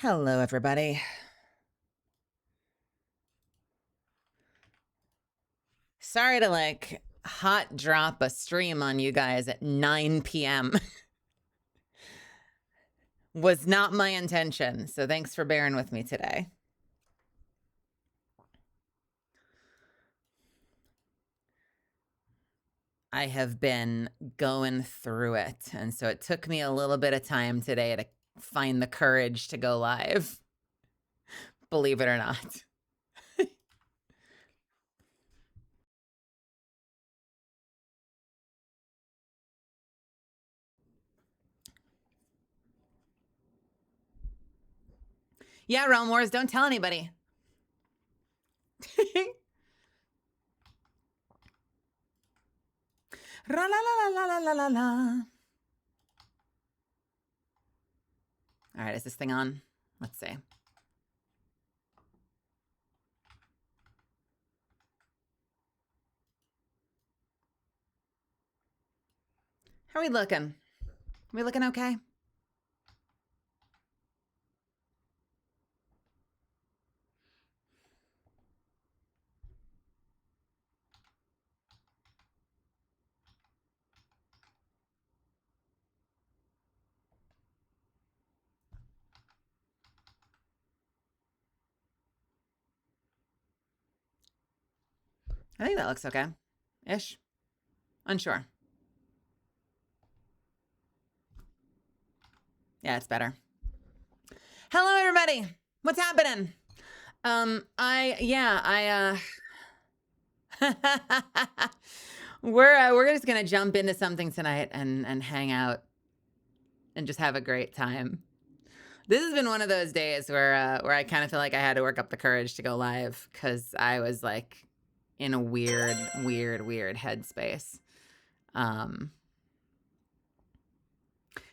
Hello, everybody. Sorry to hot drop a stream on you guys at 9 p.m. Was not my intention, so thanks for bearing with me today. I have been going through it, and so it took me a little bit of time today to find the courage to go live. Believe it or not. Yeah, Realm Wars, don't tell anybody. La la la la la la la la. All right, is this thing on? Let's see. How are we looking? Are we looking okay? I think that looks okay. Ish. Unsure. Yeah, it's better. Hello, everybody. What's happening? We're just gonna jump into something tonight and hang out and just have a great time. This has been one of those days where I kind of feel like I had to work up the courage to go live because I was like in a weird headspace.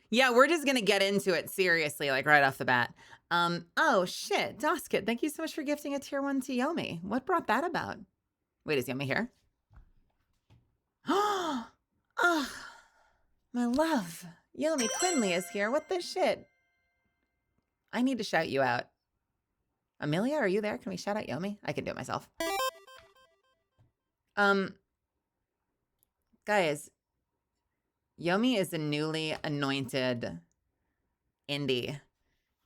Yeah, we're just gonna get into it seriously, like right off the bat. Oh shit, Doskit, thank you so much for gifting a tier 1 to Yomi. What brought that about? Wait, is Yomi here? Oh, my love. Yomi Quinley is here. What the shit? I need to shout you out. Amelia, are you there? Can we shout out Yomi? I can do it myself. Guys, Yomi is a newly anointed indie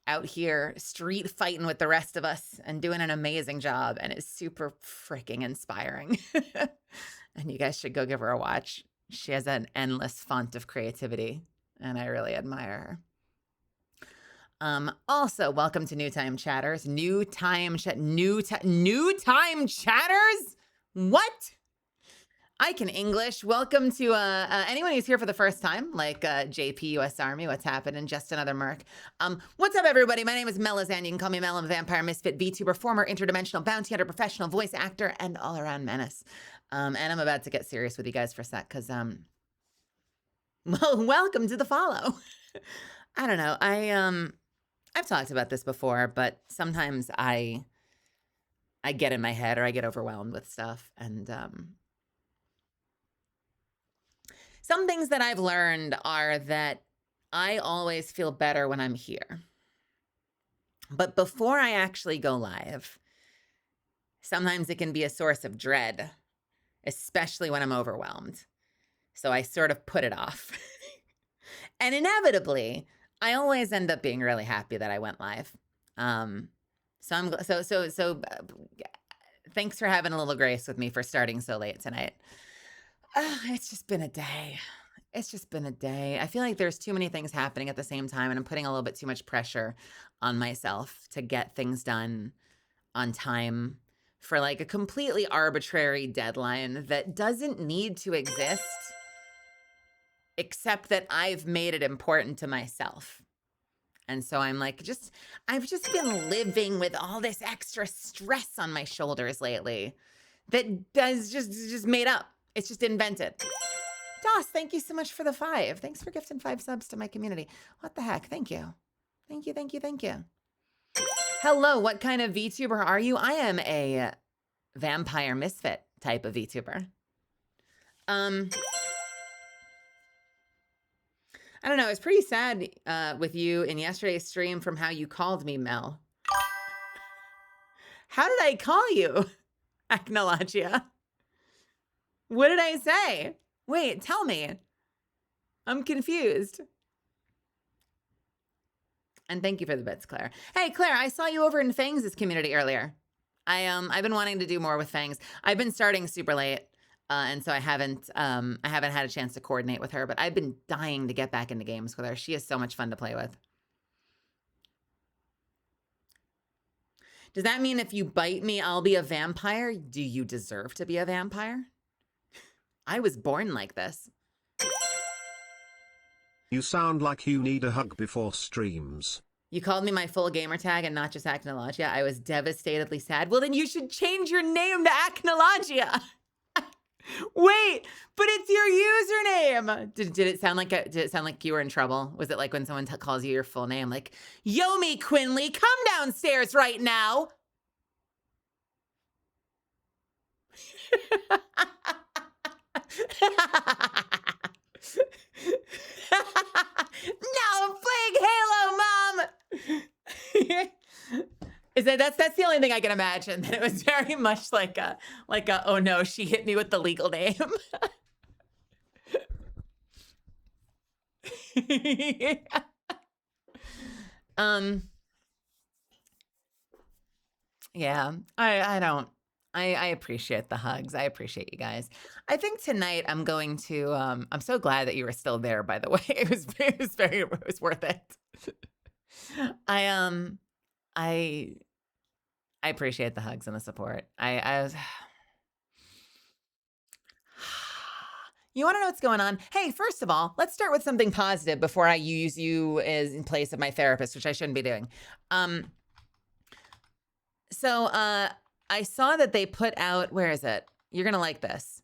out here street fighting with the rest of us and doing an amazing job, and is super freaking inspiring. And you guys should go give her a watch. She has an endless font of creativity, and I really admire her. Also, welcome to New Time Chatters. New Time Chatters? What? I can English. Welcome to anyone who's here for the first time, like JP US Army, what's happening? Just another Merc. What's up, everybody? My name is Melazan. You can call me Mel. I'm a vampire misfit VTuber, former interdimensional bounty hunter, professional voice actor, and all-around menace. And I'm about to get serious with you guys for a sec, because well, welcome to the follow. I don't know. I've talked about this before, but sometimes I get in my head or I get overwhelmed with stuff, and some things that I've learned are that I always feel better when I'm here. But before I actually go live, sometimes it can be a source of dread, especially when I'm overwhelmed. So I sort of put it off. And inevitably, I always end up being really happy that I went live. So thanks for having a little grace with me for starting so late tonight. It's just been a day. I feel like there's too many things happening at the same time, and I'm putting a little bit too much pressure on myself to get things done on time for like a completely arbitrary deadline that doesn't need to exist, except that I've made it important to myself. And so I'm like, I've just been living with all this extra stress on my shoulders lately that does just made up. It's just invented. Doss, thank you so much for the 5. Thanks for gifting 5 subs to my community. What the heck? Thank you. Thank you. Hello, what kind of VTuber are you? I am a vampire misfit type of VTuber. I don't know. It's pretty sad with you in yesterday's stream from how you called me, Mel. How did I call you, Acnologia? What did I say? Wait, tell me. I'm confused. And thank you for the bits, Claire. Hey, Claire, I saw you over in Fangs' community earlier. I've been wanting to do more with Fangs. I've been starting super late, and so I haven't had a chance to coordinate with her. But I've been dying to get back into games with her. She is so much fun to play with. Does that mean if you bite me, I'll be a vampire? Do you deserve to be a vampire? I was born like this. You sound like you need a hug before streams. You called me my full gamer tag and not just Acnologia. I was devastatedly sad. Well, then you should change your name to Acnologia. Wait, but it's your username. Did it sound like you were in trouble? Was it like when someone calls you your full name, like Yomi Quinley, come downstairs right now? No, I'm playing Halo, Mom. That's the only thing I can imagine. That it was very much like a oh no, she hit me with the legal name. Yeah, I appreciate the hugs. I appreciate you guys. I think tonight I'm going to, I'm so glad that you were still there, by the way. It was worth it. I appreciate the hugs and the support. I was, you want to know what's going on? Hey, first of all, let's start with something positive before I use you as in place of my therapist, which I shouldn't be doing. I saw that they put out, where is it? You're going to like this.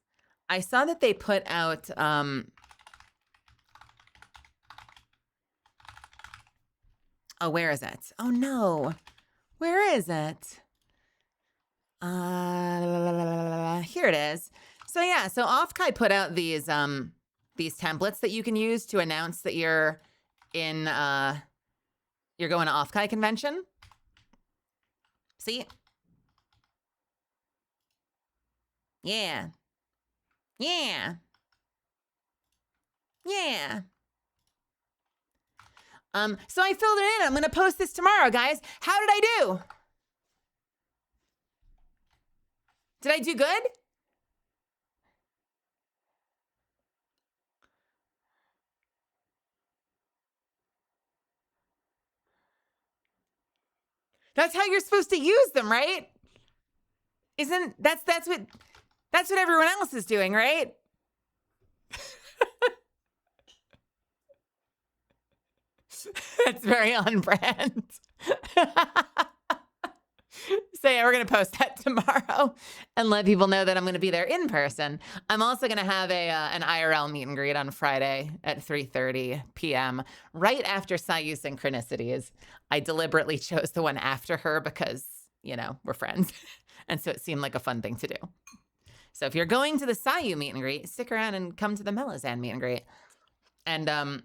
I saw that they put out, oh, where is it? Oh no. Where is it? Here it is. So yeah, so Offkai put out these templates that you can use to announce that you're in, you're going to Offkai convention. See? Yeah. Yeah. Yeah. So I filled it in. I'm going to post this tomorrow, guys. How did I do? Did I do good? That's how you're supposed to use them, right? That's what everyone else is doing, right? That's very on brand. So yeah, we're going to post that tomorrow and let people know that I'm going to be there in person. I'm also going to have an IRL meet and greet on Friday at 3:30 p.m. right after Sayu Synchronicities. I deliberately chose the one after her because, you know, we're friends. And so it seemed like a fun thing to do. So if you're going to the Sayu meet and greet, stick around and come to the Melazan meet and greet. And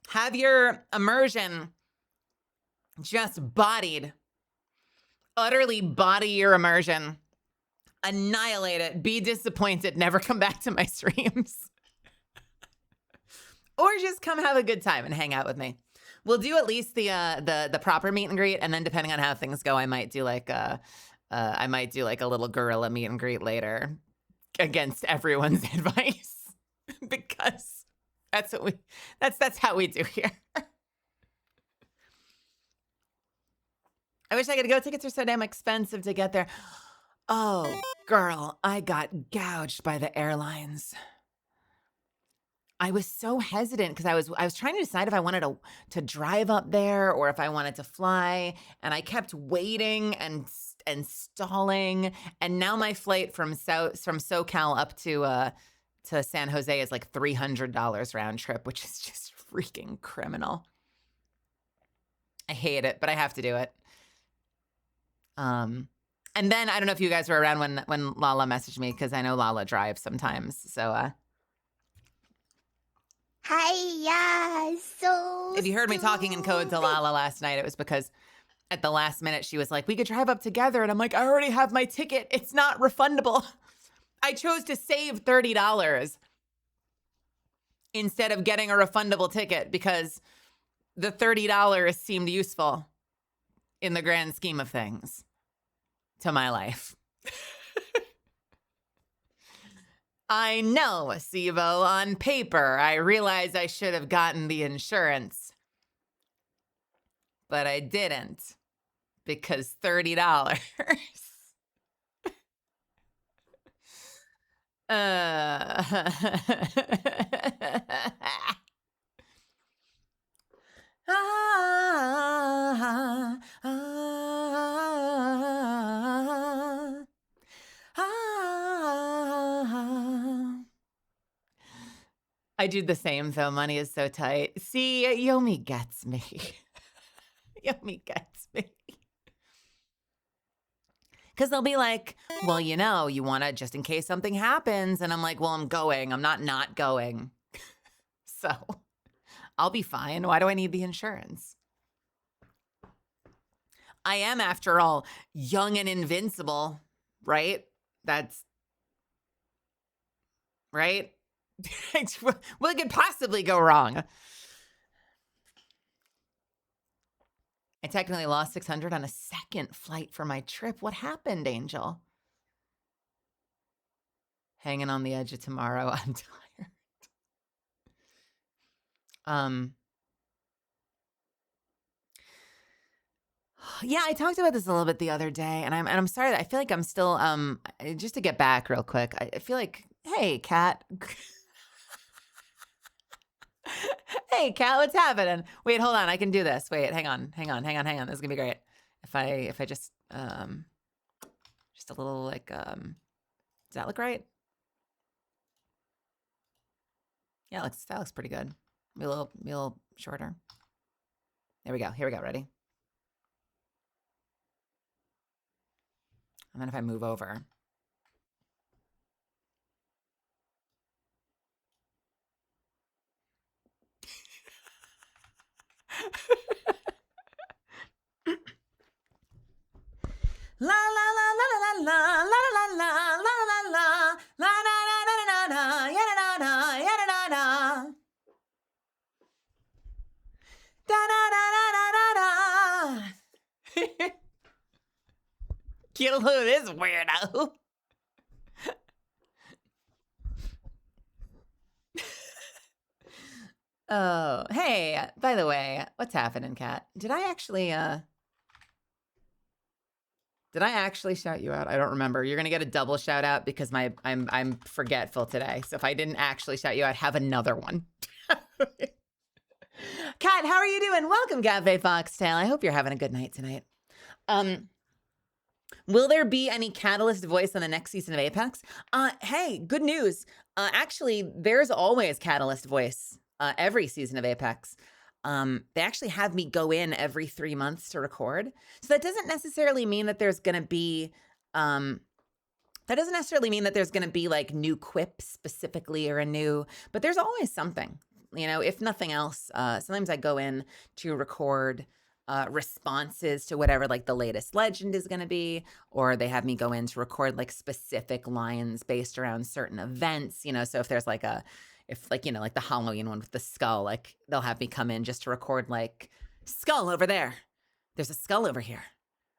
have your immersion just bodied. Utterly body your immersion. Annihilate it. Be disappointed. Never come back to my streams. Or just come have a good time and hang out with me. We'll do at least the proper meet and greet, and then depending on how things go, I might do like a little gorilla meet and greet later against everyone's advice. Because that's how we do here. I wish I could go. Tickets are so damn expensive to get there. Oh, girl, I got gouged by the airlines. I was so hesitant because I was trying to decide if I wanted to drive up there or if I wanted to fly, and I kept waiting and stalling. And now my flight from SoCal up to San Jose is like $300 round trip, which is just freaking criminal. I hate it, but I have to do it. And then I don't know if you guys were around when Lala messaged me, because I know Lala drives sometimes. So Hiya, so If you heard me talking in code to stupid. Lala last night, it was because at the last minute she was like, we could drive up together. And I'm like, I already have my ticket. It's not refundable. I chose to save $30 instead of getting a refundable ticket because the $30 seemed useful in the grand scheme of things to my life. I know, Sivo, on paper, I realize I should have gotten the insurance, but I didn't because $30. uh, ah, ah, ah. I do the same though. Money is so tight. See, Yomi gets me. Yomi gets me. Because they'll be like, well, you know, you want to just in case something happens. And I'm like, well, I'm going. I'm not going. So I'll be fine. Why do I need the insurance? I am, after all, young and invincible, right? That's right. What could possibly go wrong? I technically lost 600 on a second flight for my trip. What happened, Angel? Hanging on the edge of tomorrow. I'm tired. Yeah, I talked about this a little bit the other day, and I'm sorry that I feel like I'm still just to get back real quick. I feel like, hey, Kat. Hey, Kat, what's happening? Wait, hold on. I can do this. Wait, hang on. This is gonna be great. If I just a little like does that look right? Yeah, that looks pretty good. Be a little shorter. There we go. Here we go. Ready? And then if I move over. La la la la la la la la la la la la la na na na na na ya na na ya na na da da da da da da. Kill who this weirdo. Oh, hey, by the way, what's happening, Kat? Did I actually shout you out? I don't remember. You're gonna get a double shout out because I'm forgetful today. So if I didn't actually shout you out, have another one. Kat, how are you doing? Welcome, Cafe Foxtail. I hope you're having a good night tonight. Will there be any Catalyst voice on the next season of Apex? Hey, good news. Actually, there's always Catalyst voice every season of Apex. They actually have me go in every 3 months to record. So that doesn't necessarily mean that there's going to be like new quips specifically or but there's always something, you know, if nothing else. Sometimes I go in to record responses to whatever like the latest legend is going to be, or they have me go in to record like specific lines based around certain events, you know. So if there's like the Halloween one with the skull, like they'll have me come in just to record like skull over there. There's a skull over here.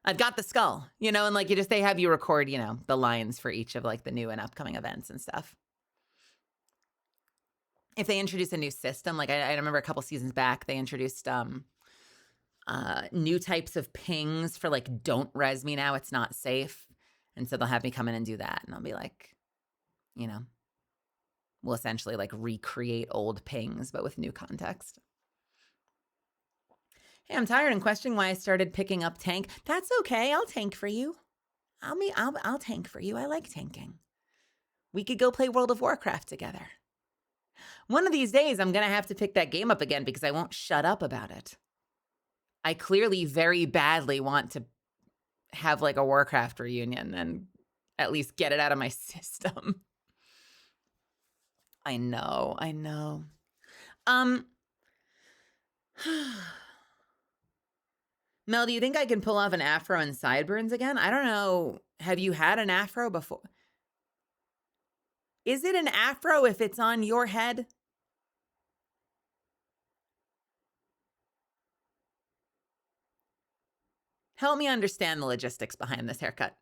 I've got the skull, you know, and like they have you record, you know, the lines for each of like the new and upcoming events and stuff. If they introduce a new system, like I remember a couple seasons back, they introduced new types of pings for like, don't res me now, it's not safe. And so they'll have me come in and do that. And I'll be like, you know, we'll essentially like recreate old pings, but with new context. Hey, I'm tired and questioning why I started picking up tank. That's okay. I'll tank for you. I'll tank for you. I like tanking. We could go play World of Warcraft together. One of these days, I'm going to have to pick that game up again because I won't shut up about it. I clearly very badly want to have like a Warcraft reunion and at least get it out of my system. I know. Um, Mel, do you think I can pull off an afro and sideburns again? I don't know. Have you had an afro before? Is it an afro if it's on your head? Help me understand the logistics behind this haircut.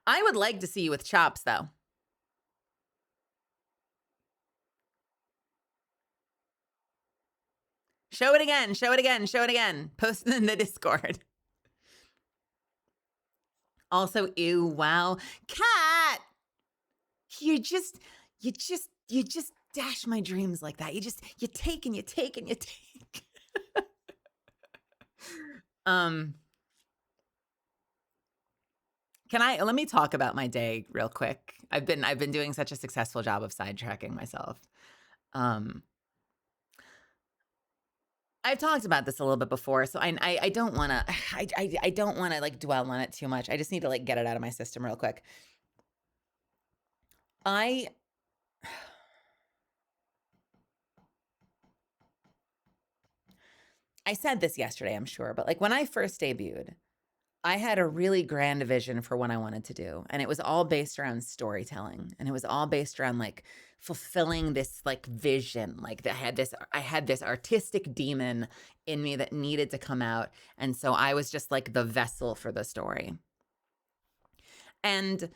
I would like to see you with chops, though. Show it again, show it again, show it again. Post it in the Discord. Also, ew, wow. Cat! You just dash my dreams like that. You take and you take and you take. Let me talk about my day real quick. I've been doing such a successful job of sidetracking myself. I've talked about this a little bit before, so I don't want to I don't want to like dwell on it too much. I just need to like get it out of my system real quick. I said this yesterday, I'm sure, but like when I first debuted, I had a really grand vision for what I wanted to do, and it was all based around storytelling, and it was all based around like fulfilling this like vision. Like I had this artistic demon in me that needed to come out, and so I was just like the vessel for the story. And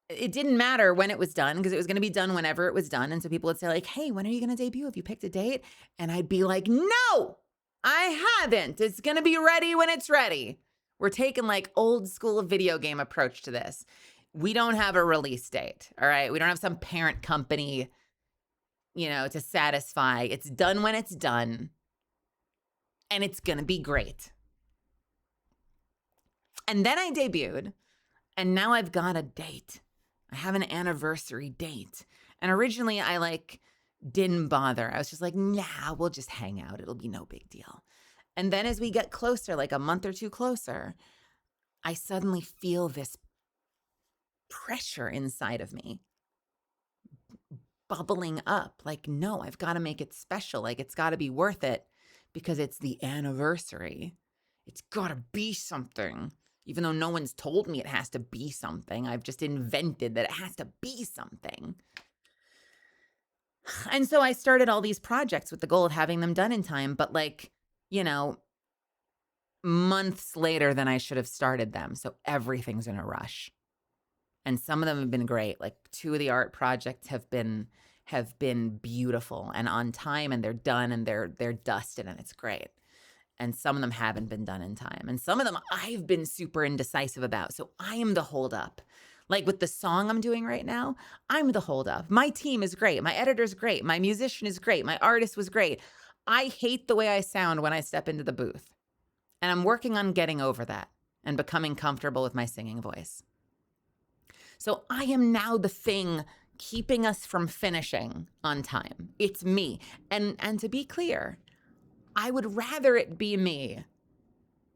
it didn't matter when it was done because it was going to be done whenever it was done. And so people would say like, "Hey, when are you going to debut? Have you picked a date?" And I'd be like, "No, I haven't. It's going to be ready when it's ready." We're taking like old school video game approach to this. We don't have a release date, all right? We don't have some parent company, to satisfy. It's done when it's done, and it's going to be great. And then I debuted, and now I've got a date. I have an anniversary date. And originally I like didn't bother. I was just like, nah, we'll just hang out. It'll be no big deal. And then as we get closer, like a month or two closer, I suddenly feel this pressure inside of me bubbling up. Like, no, I've got to make it special. Like, it's got to be worth it because it's the anniversary. It's got to be something. Even though no one's told me it has to be something, I've just invented that it has to be something. And so I started all these projects with the goal of having them done in time. But like, months later than I should have started them. So everything's in a rush. And some of them have been great. Like 2 of the art projects have been beautiful and on time, and they're done and they're dusted and it's great. And some of them haven't been done in time. And some of them I've been super indecisive about. So I am the holdup. Like with the song I'm doing right now, I'm the holdup. My team is great. My editor's great. My musician is great. My artist was great. I hate the way I sound when I step into the booth. And I'm working on getting over that and becoming comfortable with my singing voice. So I am now the thing keeping us from finishing on time. It's me. And to be clear, I would rather it be me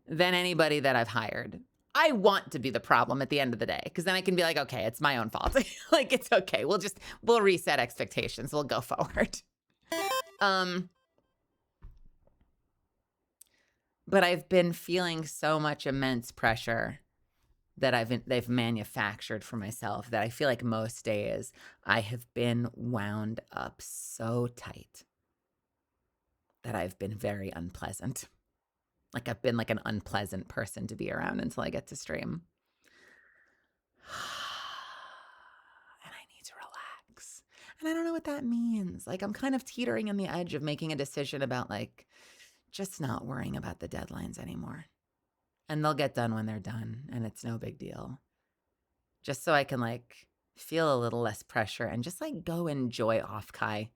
than anybody that I've hired. I want to be the problem at the end of the day because then I can be like, okay, it's my own fault. Like, it's okay. We'll reset expectations. We'll go forward. But I've been feeling so much immense pressure that they've manufactured for myself that I feel like most days I have been wound up so tight that I've been very unpleasant. Like I've been like an unpleasant person to be around until I get to stream. And I need to relax. And I don't know what that means. Like I'm kind of teetering on the edge of making a decision about like just not worrying about the deadlines anymore. And they'll get done when they're done, and it's no big deal. Just so I can like feel a little less pressure and just like go enjoy Off-Kai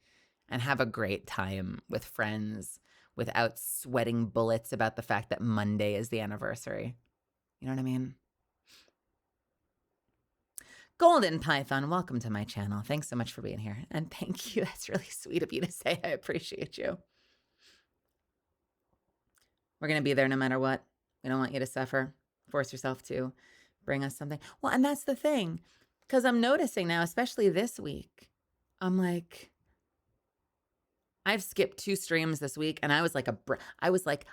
and have a great time with friends without sweating bullets about the fact that Monday is the anniversary. You know what I mean? Golden Python, welcome to my channel. Thanks so much for being here. And thank you. That's really sweet of you to say. I appreciate you. We're going to be there no matter what. We don't want you to suffer. Force yourself to bring us something. Well, and that's the thing. 'Cause I'm noticing now, especially this week, I'm like, I've skipped 2 streams this week, and I was like I was like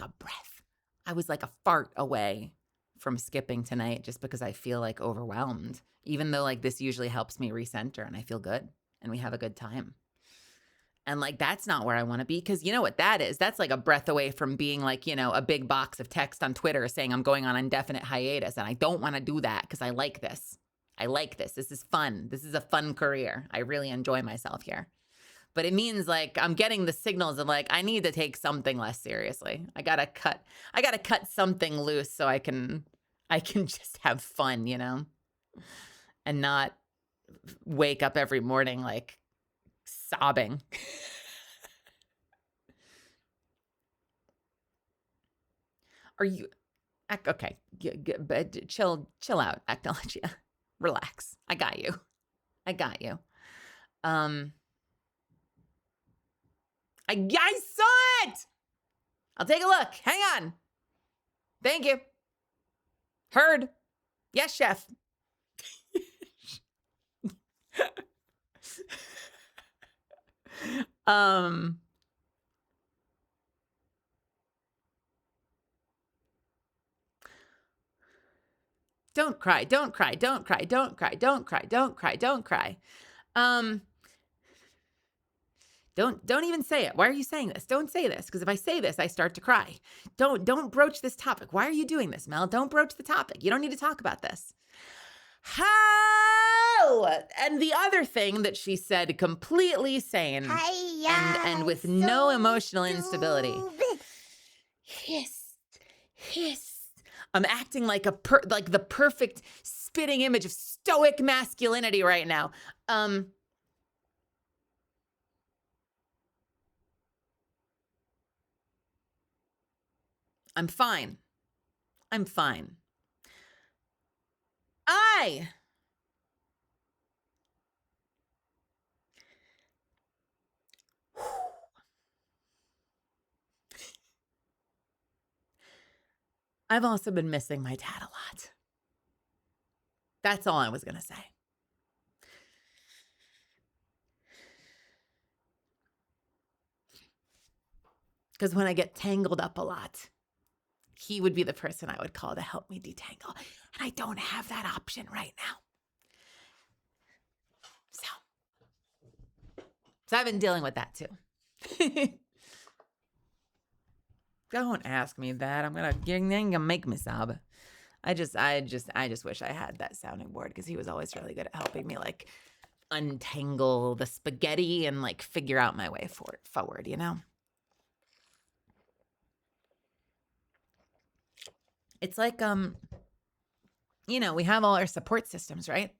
a breath. I was like a fart away from skipping tonight just because I feel, like, overwhelmed, even though, like, this usually helps me recenter and I feel good, and we have a good time. And, like, that's not where I wanna be, because you know what that is? That's like a breath away from being like, a big box of text on Twitter saying I'm going on indefinite hiatus, and I don't wanna do that because I like this. I like this. This is fun. This is a fun career. I really enjoy myself here. But it means, like, I'm getting the signals of, like, I need to take something less seriously. I gotta cut something loose so I can just have fun, and not wake up every morning, like, sobbing. Are you okay, but chill out, Acnologia. Relax. I got you. I got you. I saw it! I'll take a look. Hang on. Thank you. Heard. Yes, chef. um Don't cry, don't cry, don't cry, don't cry, don't cry, don't cry, don't cry. Um, don't even say it. Why are you saying this? Don't say this, because if I say this, I start to cry. Don't broach this topic. Why are you doing this, Mel? Don't broach the topic. You don't need to talk about this. How? And the other thing that she said, completely sane and with no emotional instability. Hiss. I'm acting like like the perfect spitting image of stoic masculinity right now. I'm fine. I'm fine. I've also been missing my dad a lot. That's all I was going to say. Because when I get tangled up a lot, he would be the person I would call to help me detangle. And I don't have that option right now. So I've been dealing with that too. Don't ask me that. I'm gonna make me sob. I just wish I had that sounding board, because he was always really good at helping me, like, untangle the spaghetti and, like, figure out my way forward, It's like, we have all our support systems, right?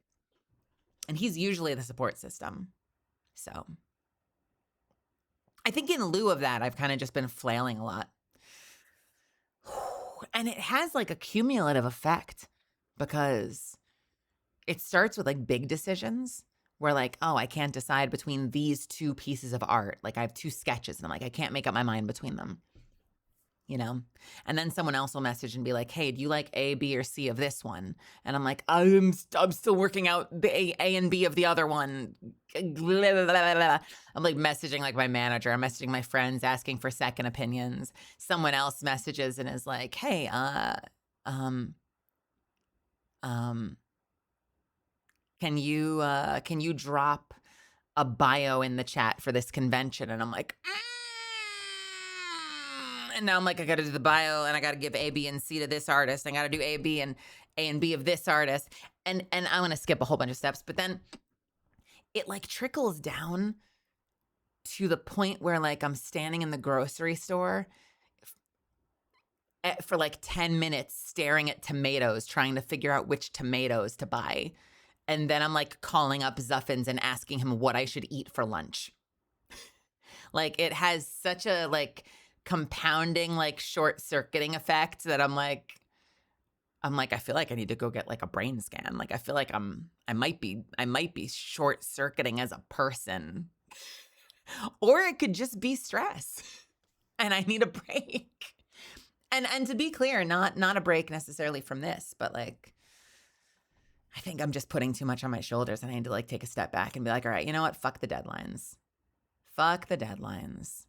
And he's usually the support system. So I think in lieu of that, I've kind of just been flailing a lot. And it has, like, a cumulative effect, because it starts with, like, big decisions where, like, oh, I can't decide between these 2 pieces of art. Like, I have 2 sketches, and I'm like, I can't make up my mind between them. And then someone else will message and be like, hey, do you like A, B, or C of this one? And I'm like, I'm still working out the A and B of the other one. I'm like messaging, like, my manager. I'm messaging my friends, asking for second opinions. Someone else messages and is like, hey, can you drop a bio in the chat for this convention? And I'm like, and now I'm like, I got to do the bio, and I got to give A, B, and C to this artist. I got to do A, B, and A and B of this artist. And I'm going to skip a whole bunch of steps, but then it, like, trickles down to the point where, like, I'm standing in the grocery store for like 10 minutes staring at tomatoes, trying to figure out which tomatoes to buy. And then I'm, like, calling up Zuffins and asking him what I should eat for lunch. Like, it has such a, like, compounding, like, short-circuiting effect that I'm like, I feel like I need to go get, like, a brain scan. Like, I feel like I might be short-circuiting as a person. Or it could just be stress. And I need a break. And to be clear, not a break necessarily from this, but, like, I think I'm just putting too much on my shoulders and I need to like take a step back and be like, all right, you know what? Fuck the deadlines. Fuck the deadlines.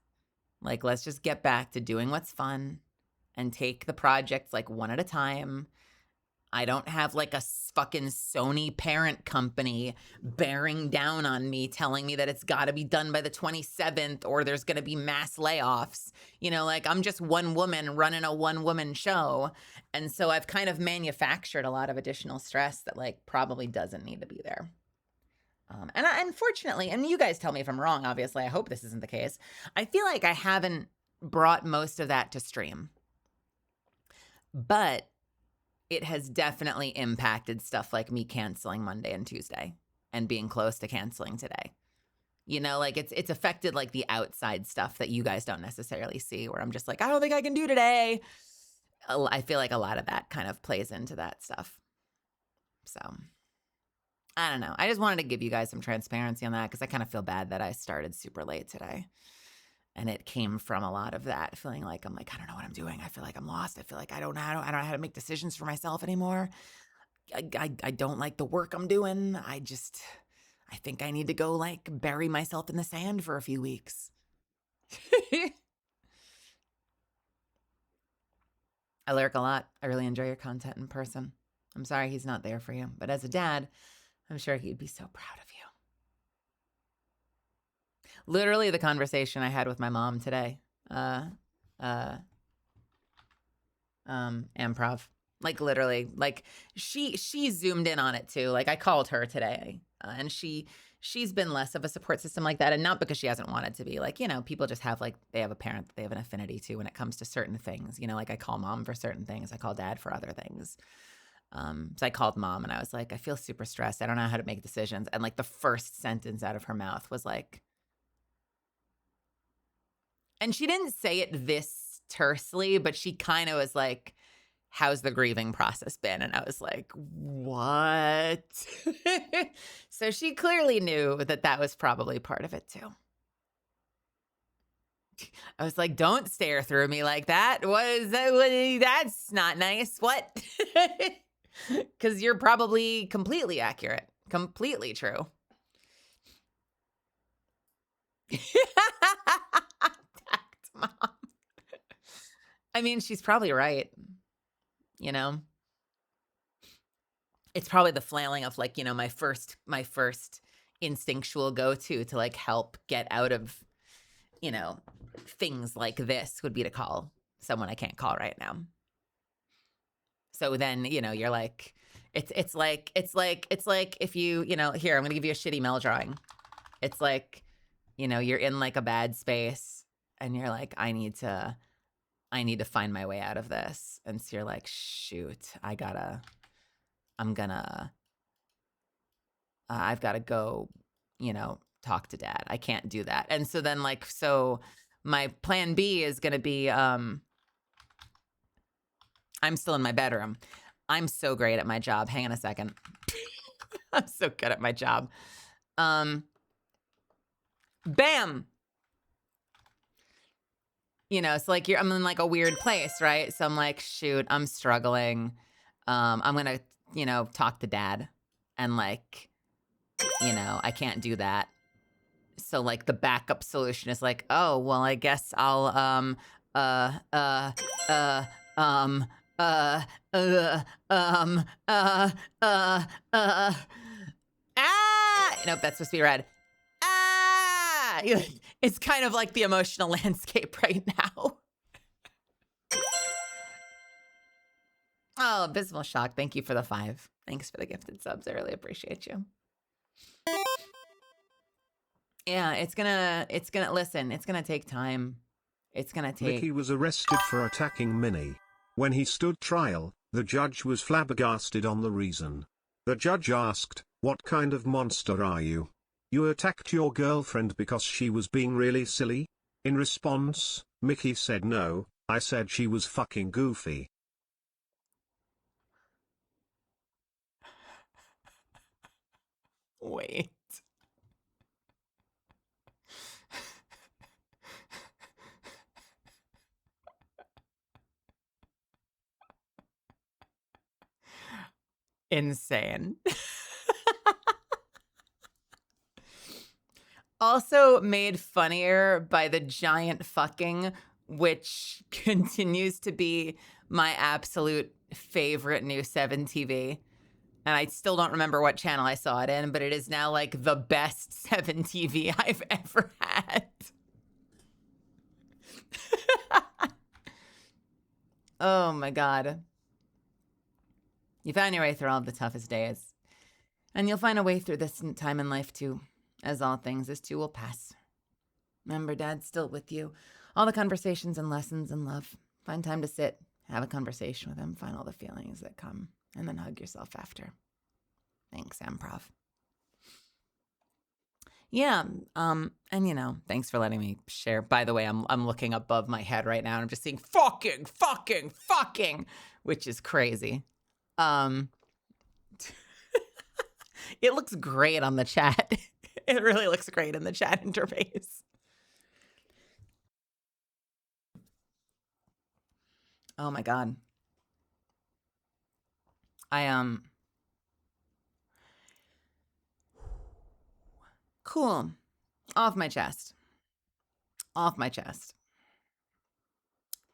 Like, let's just get back to doing what's fun and take the projects like one at a time. I don't have like a fucking Sony parent company bearing down on me, telling me that it's got to be done by the 27th or there's going to be mass layoffs. You know, like I'm just one woman running a one woman show. And so I've kind of manufactured a lot of additional stress that like probably doesn't need to be there. And unfortunately, and you guys tell me if I'm wrong, obviously, I hope this isn't the case. I feel like I haven't brought most of that to stream, but it has definitely impacted stuff like me canceling Monday and Tuesday and being close to canceling today. You know, like it's affected like the outside stuff that you guys don't necessarily see, where I'm just like, I don't think I can do today. I feel like a lot of that kind of plays into that stuff. So I don't know. I just wanted to give you guys some transparency on that because I kind of feel bad that I started super late today. And it came from a lot of that feeling like I'm like, I don't know what I'm doing. I feel like I'm lost. I feel like I don't know how to make decisions for myself anymore. I don't like the work I'm doing. I think I need to go like bury myself in the sand for a few weeks. I lurk a lot. I really enjoy your content in person. I'm sorry he's not there for you, but as a dad, I'm sure he'd be so proud of you. Literally the conversation I had with my mom today. Improv. Like literally, like she zoomed in on it too. Like I called her today, and she's been less of a support system like that, and not because she hasn't wanted to be. Like, you know, people just have like they have a parent that they have an affinity to when it comes to certain things. You know, like I call mom for certain things, I call dad for other things. So I called mom and I was like, I feel super stressed. I don't know how to make decisions. And like the first sentence out of her mouth was like, and she didn't say it this tersely, but she kind of was like, how's the grieving process been? And I was like, what? So she clearly knew that that was probably part of it too. I was like, don't stare through me like that. That's not nice. What? Because you're probably completely accurate, completely true. Tact mom. I mean, she's probably right. You know, it's probably the flailing of like, you know, my first instinctual go-to to like help get out of, you know, things like this would be to call someone I can't call right now. So then, you know, you're like, it's like if you know, here, I'm gonna give you a shitty Mel drawing. It's like, you know, you're in like a bad space and you're like, I need to find my way out of this. And so you're like, shoot, I've gotta go, you know, talk to dad. I can't do that. And so then like, so my plan B is gonna be, I'm still in my bedroom. I'm so great at my job. Hang on a second. I'm so good at my job. Bam. You know, it's like I'm in like a weird place, right? So I'm like, shoot, I'm struggling. I'm gonna, you know, talk to dad. And like, you know, I can't do that. So like the backup solution is like, oh, well, I guess I'll uh uh uh um uh uh um uh uh uh nope, that's supposed to be red. Ah, it's kind of like the emotional landscape right now. Oh, abysmal shock. Thank you for the 5. Thanks for the gifted subs. I really appreciate you. Yeah, it's gonna listen, it's gonna take time. It's gonna take. Mickey was arrested for attacking Minnie. When he stood trial, the judge was flabbergasted on the reason. The judge asked, "What kind of monster are you? You attacked your girlfriend because she was being really silly?" In response, Mickey said, "No, I said she was fucking goofy." Wait. Insane. Also made funnier by the giant fucking, which continues to be my absolute favorite new 7 TV. And I still don't remember what channel I saw it in, but it is now like the best 7 TV I've ever had. Oh my God. You found your way through all of the toughest days. And you'll find a way through this time in life too. As all things, this too will pass. Remember, Dad's still with you. All the conversations and lessons and love. Find time to sit, have a conversation with him, find all the feelings that come, and then hug yourself after. Thanks, improv. Yeah, and you know, thanks for letting me share. By the way, I'm looking above my head right now and I'm just seeing fucking, which is crazy. It looks great on the chat. It really looks great in the chat interface. Oh my God. Cool. Off my chest. Off my chest.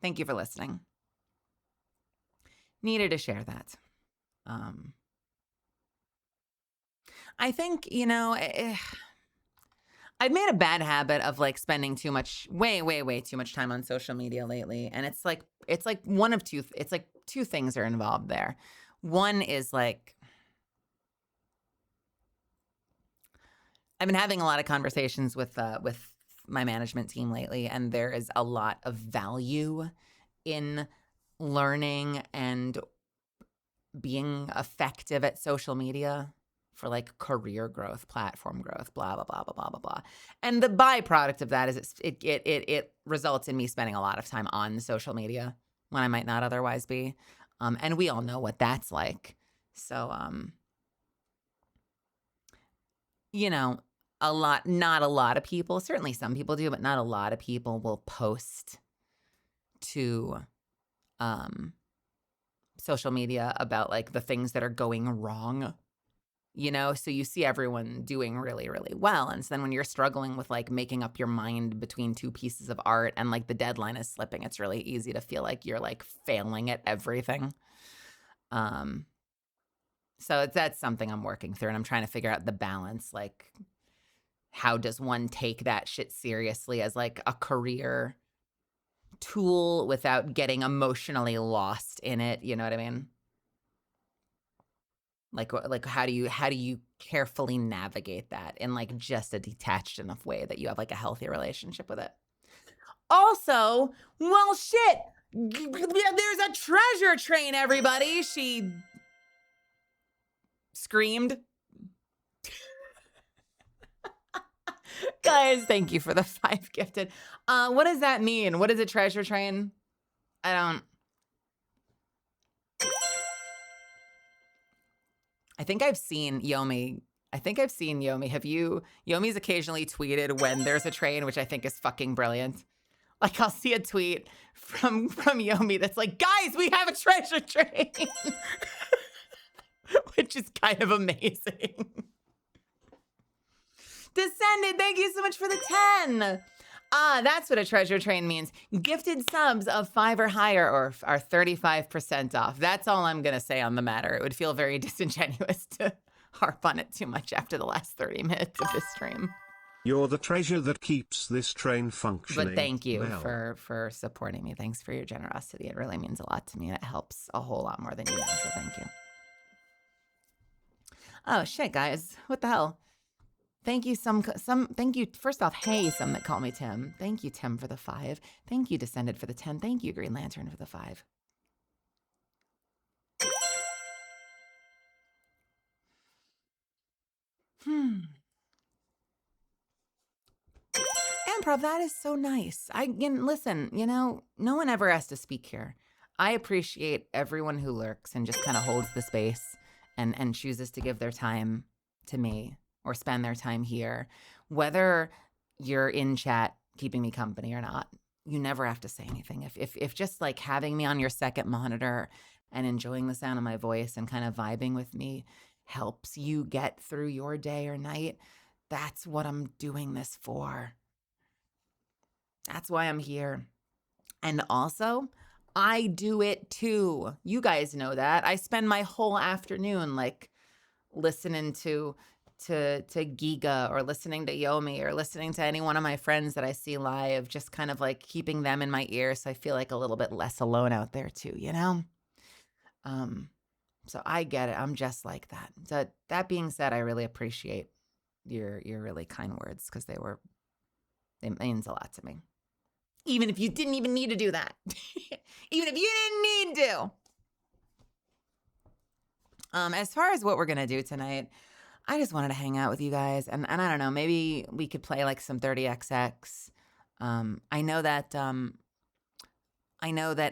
Thank you for listening. Needed to share that. I think, you know, I've made a bad habit of like spending too much, way too much time on social media lately. And it's like one of two, it's like two things are involved there. One is like, I've been having a lot of conversations with my management team lately, and there is a lot of value in learning and being effective at social media for like career growth, platform growth, blah, blah, blah, blah, blah, blah, blah. And the byproduct of that is it results in me spending a lot of time on social media when I might not otherwise be. And we all know what that's like. So, you know, not a lot of people, certainly some people do, but not a lot of people will post to social media about like the things that are going wrong, you know? So you see everyone doing really, really well. And so then when you're struggling with like making up your mind between two pieces of art and like the deadline is slipping, it's really easy to feel like you're like failing at everything. So that's something I'm working through, and I'm trying to figure out the balance. Like, how does one take that shit seriously as like a career tool without getting emotionally lost in it? You know what I mean? Like how do you carefully navigate that in like just a detached enough way that you have like a healthy relationship with it? Also, well, shit, there's a treasure train, everybody. She screamed. Guys, thank you for the 5 gifted. What does that mean? What is a treasure train? I think I've seen Yomi. Have you? Yomi's occasionally tweeted when there's a train, which I think is fucking brilliant. Like, I'll see a tweet from Yomi that's like, guys, we have a treasure train. Which is kind of amazing. Descended, thank you so much for the 10. That's what a treasure train means. Gifted subs of 5 or higher are 35% off. That's all I'm going to say on the matter. It would feel very disingenuous to harp on it too much after the last 30 minutes of this stream. You're the treasure that keeps this train functioning. But thank you Mel. for supporting me. Thanks for your generosity. It really means a lot to me, and it helps a whole lot more than you know, so thank you. Oh, shit, guys. What the hell? Thank you, thank you. First off, hey, some that call me Tim. Thank you, Tim, for the 5. Thank you, Descended, for the 10. Thank you, Green Lantern, for the 5. Improv, that is so nice. Listen, you know, no one ever has to speak here. I appreciate everyone who lurks and just kind of holds the space and chooses to give their time to me or spend their time here, whether you're in chat keeping me company or not. you never have to say anything. If just like having me on your second monitor and enjoying the sound of my voice and kind of vibing with me helps you get through your day or night, that's what I'm doing this for. That's why I'm here. And also, I do it too. You guys know that. I spend my whole afternoon like listening to Giga or listening to Yomi or listening to any one of my friends that I see live, just kind of like keeping them in my ear so I feel like a little bit less alone out there too, you know? So I get it. I'm just like that. So that being said, I really appreciate your really kind words because it means a lot to me. Even if you didn't even need to do that. Even if you didn't need to. As far as what we're gonna do tonight, I just wanted to hang out with you guys, and I don't know, maybe we could play like some 30XX. I know that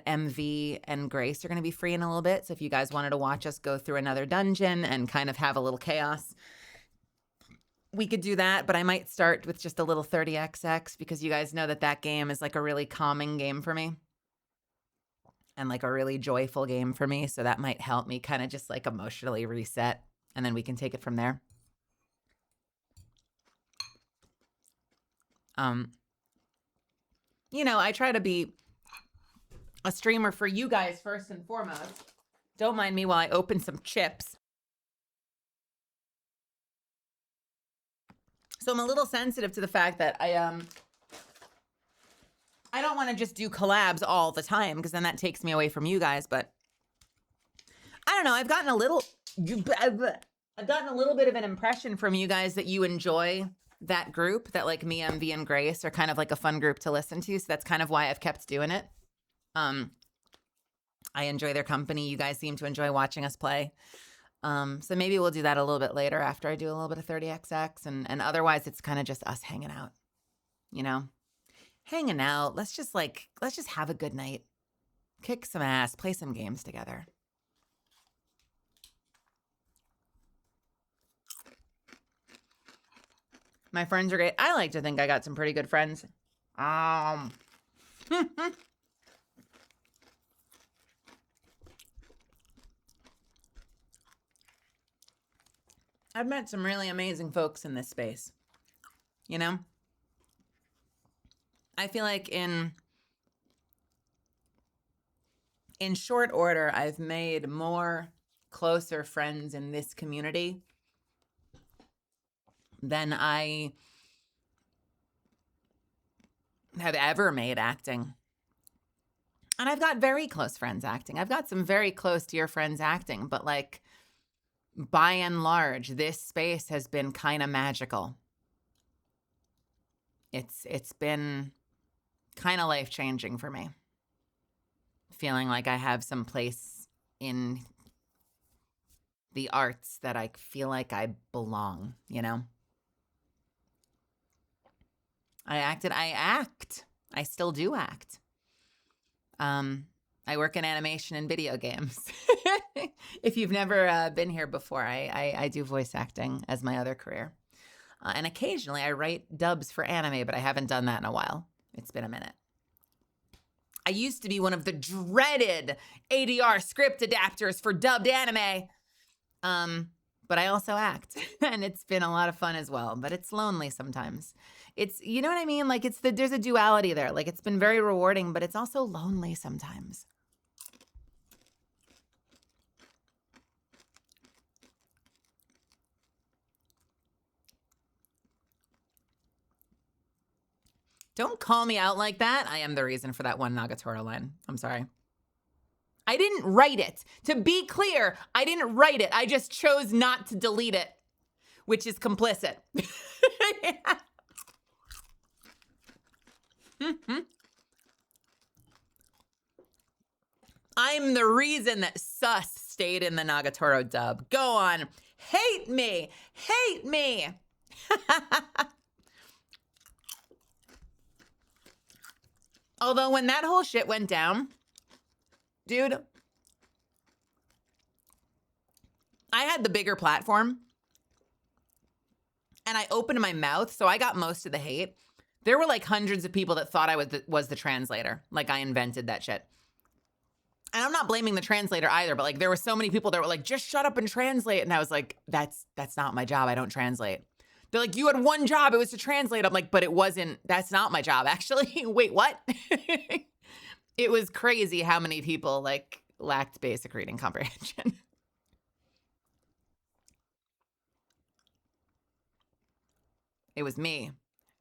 MV and Grace are gonna be free in a little bit, so if you guys wanted to watch us go through another dungeon and kind of have a little chaos, we could do that. But I might start with just a little 30XX because you guys know that game is like a really calming game for me. And like a really joyful game for me. So that might help me kind of just like emotionally reset. And then we can take it from there. You know, I try to be a streamer for you guys first and foremost. Don't mind me while I open some chips. So I'm a little sensitive to the fact that I don't want to just do collabs all the time because then that takes me away from you guys. But I don't know. I've gotten a little bit of an impression from you guys that you enjoy that group, that like me, MV, and Grace are kind of like a fun group to listen to. So that's kind of why I've kept doing it. I enjoy their company. You guys seem to enjoy watching us play. So maybe we'll do that a little bit later after I do a little bit of 30XX. And otherwise, it's kind of just us hanging out, you know? Hanging out. Let's just have a good night. Kick some ass. Play some games together. My friends are great. I like to think I got some pretty good friends. I've met some really amazing folks in this space. You know? I feel like in short order, I've made more closer friends in this community than I have ever made acting. And I've got very close friends acting. I've got some very close dear friends acting, but like by and large, this space has been kind of magical. It's been kind of life-changing for me. Feeling like I have some place in the arts that I feel like I belong, you know? I act. I still do act. I work in animation and video games. If you've never been here before, I do voice acting as my other career. And occasionally I write dubs for anime, but I haven't done that in a while. It's been a minute. I used to be one of the dreaded ADR script adapters for dubbed anime. But I also act, and it's been a lot of fun as well, but it's lonely sometimes. It's, you know what I mean? Like there's a duality there. Like it's been very rewarding, but it's also lonely sometimes. Don't call me out like that. I am the reason for that one Nagatoro line. I'm sorry. I didn't write it. To be clear, I didn't write it. I just chose not to delete it, which is complicit. I'm the reason that Sus stayed in the Nagatoro dub. Go on. Hate me. Hate me. Although when that whole shit went down, dude, I had the bigger platform and I opened my mouth, so I got most of the hate. There were like hundreds of people that thought I was the translator. Like I invented that shit. And I'm not blaming the translator either, but like there were so many people that were like, just shut up and translate. And I was like, that's not my job. I don't translate. They're like, you had one job. It was to translate. I'm like, but it wasn't. That's not my job, actually. Wait, what? It was crazy how many people like lacked basic reading comprehension. It was me.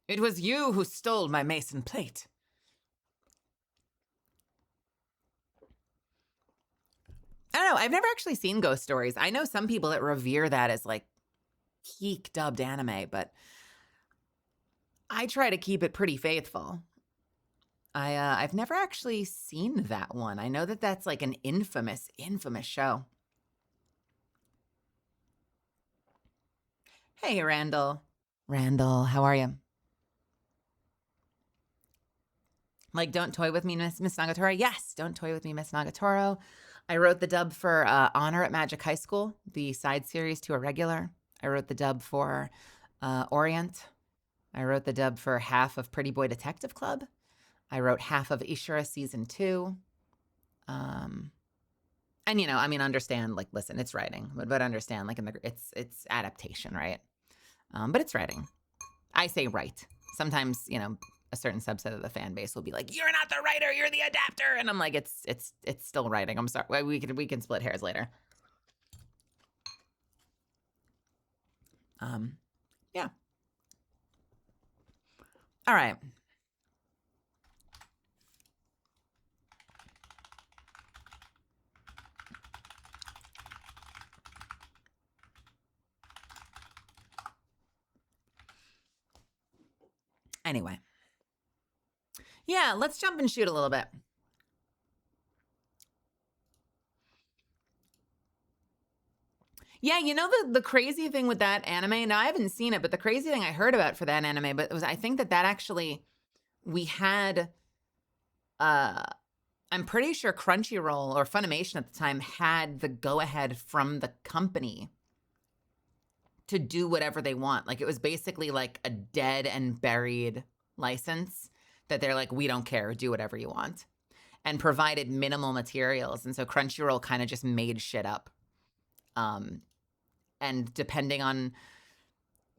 It was you who stole my mason plate. I don't know. I've never actually seen Ghost Stories. I know some people that revere that as like peak dubbed anime, but I try to keep it pretty faithful. I've never actually seen that one. I know that that's like an infamous show. Hey, Randall. Randall, how are you? Like, don't toy with me, Miss Nagatoro. Yes, don't toy with me, Miss Nagatoro. I wrote the dub for Honor at Magic High School, the side series to a regular. I wrote the dub for Orient. I wrote the dub for half of Pretty Boy Detective Club. I wrote half of Ishura Season 2. And, you know, I mean, understand, like, listen, it's writing. But understand, like, it's adaptation, right? But it's writing. I say right. Sometimes, you know, a certain subset of the fan base will be like, "You're not the writer, you're the adapter," and I'm like, "It's still writing." I'm sorry. We can split hairs later. Yeah. All right. Anyway. Yeah, let's jump and shoot a little bit. Yeah, you know the crazy thing with that anime, now I haven't seen it, but the crazy thing I heard about for that anime, but it was I think that actually we had I'm pretty sure Crunchyroll or Funimation at the time had the go-ahead from the company to do whatever they want. Like it was basically like a dead and buried license that they're like, we don't care, do whatever you want, and provided minimal materials. And so Crunchyroll kind of just made shit up. And depending on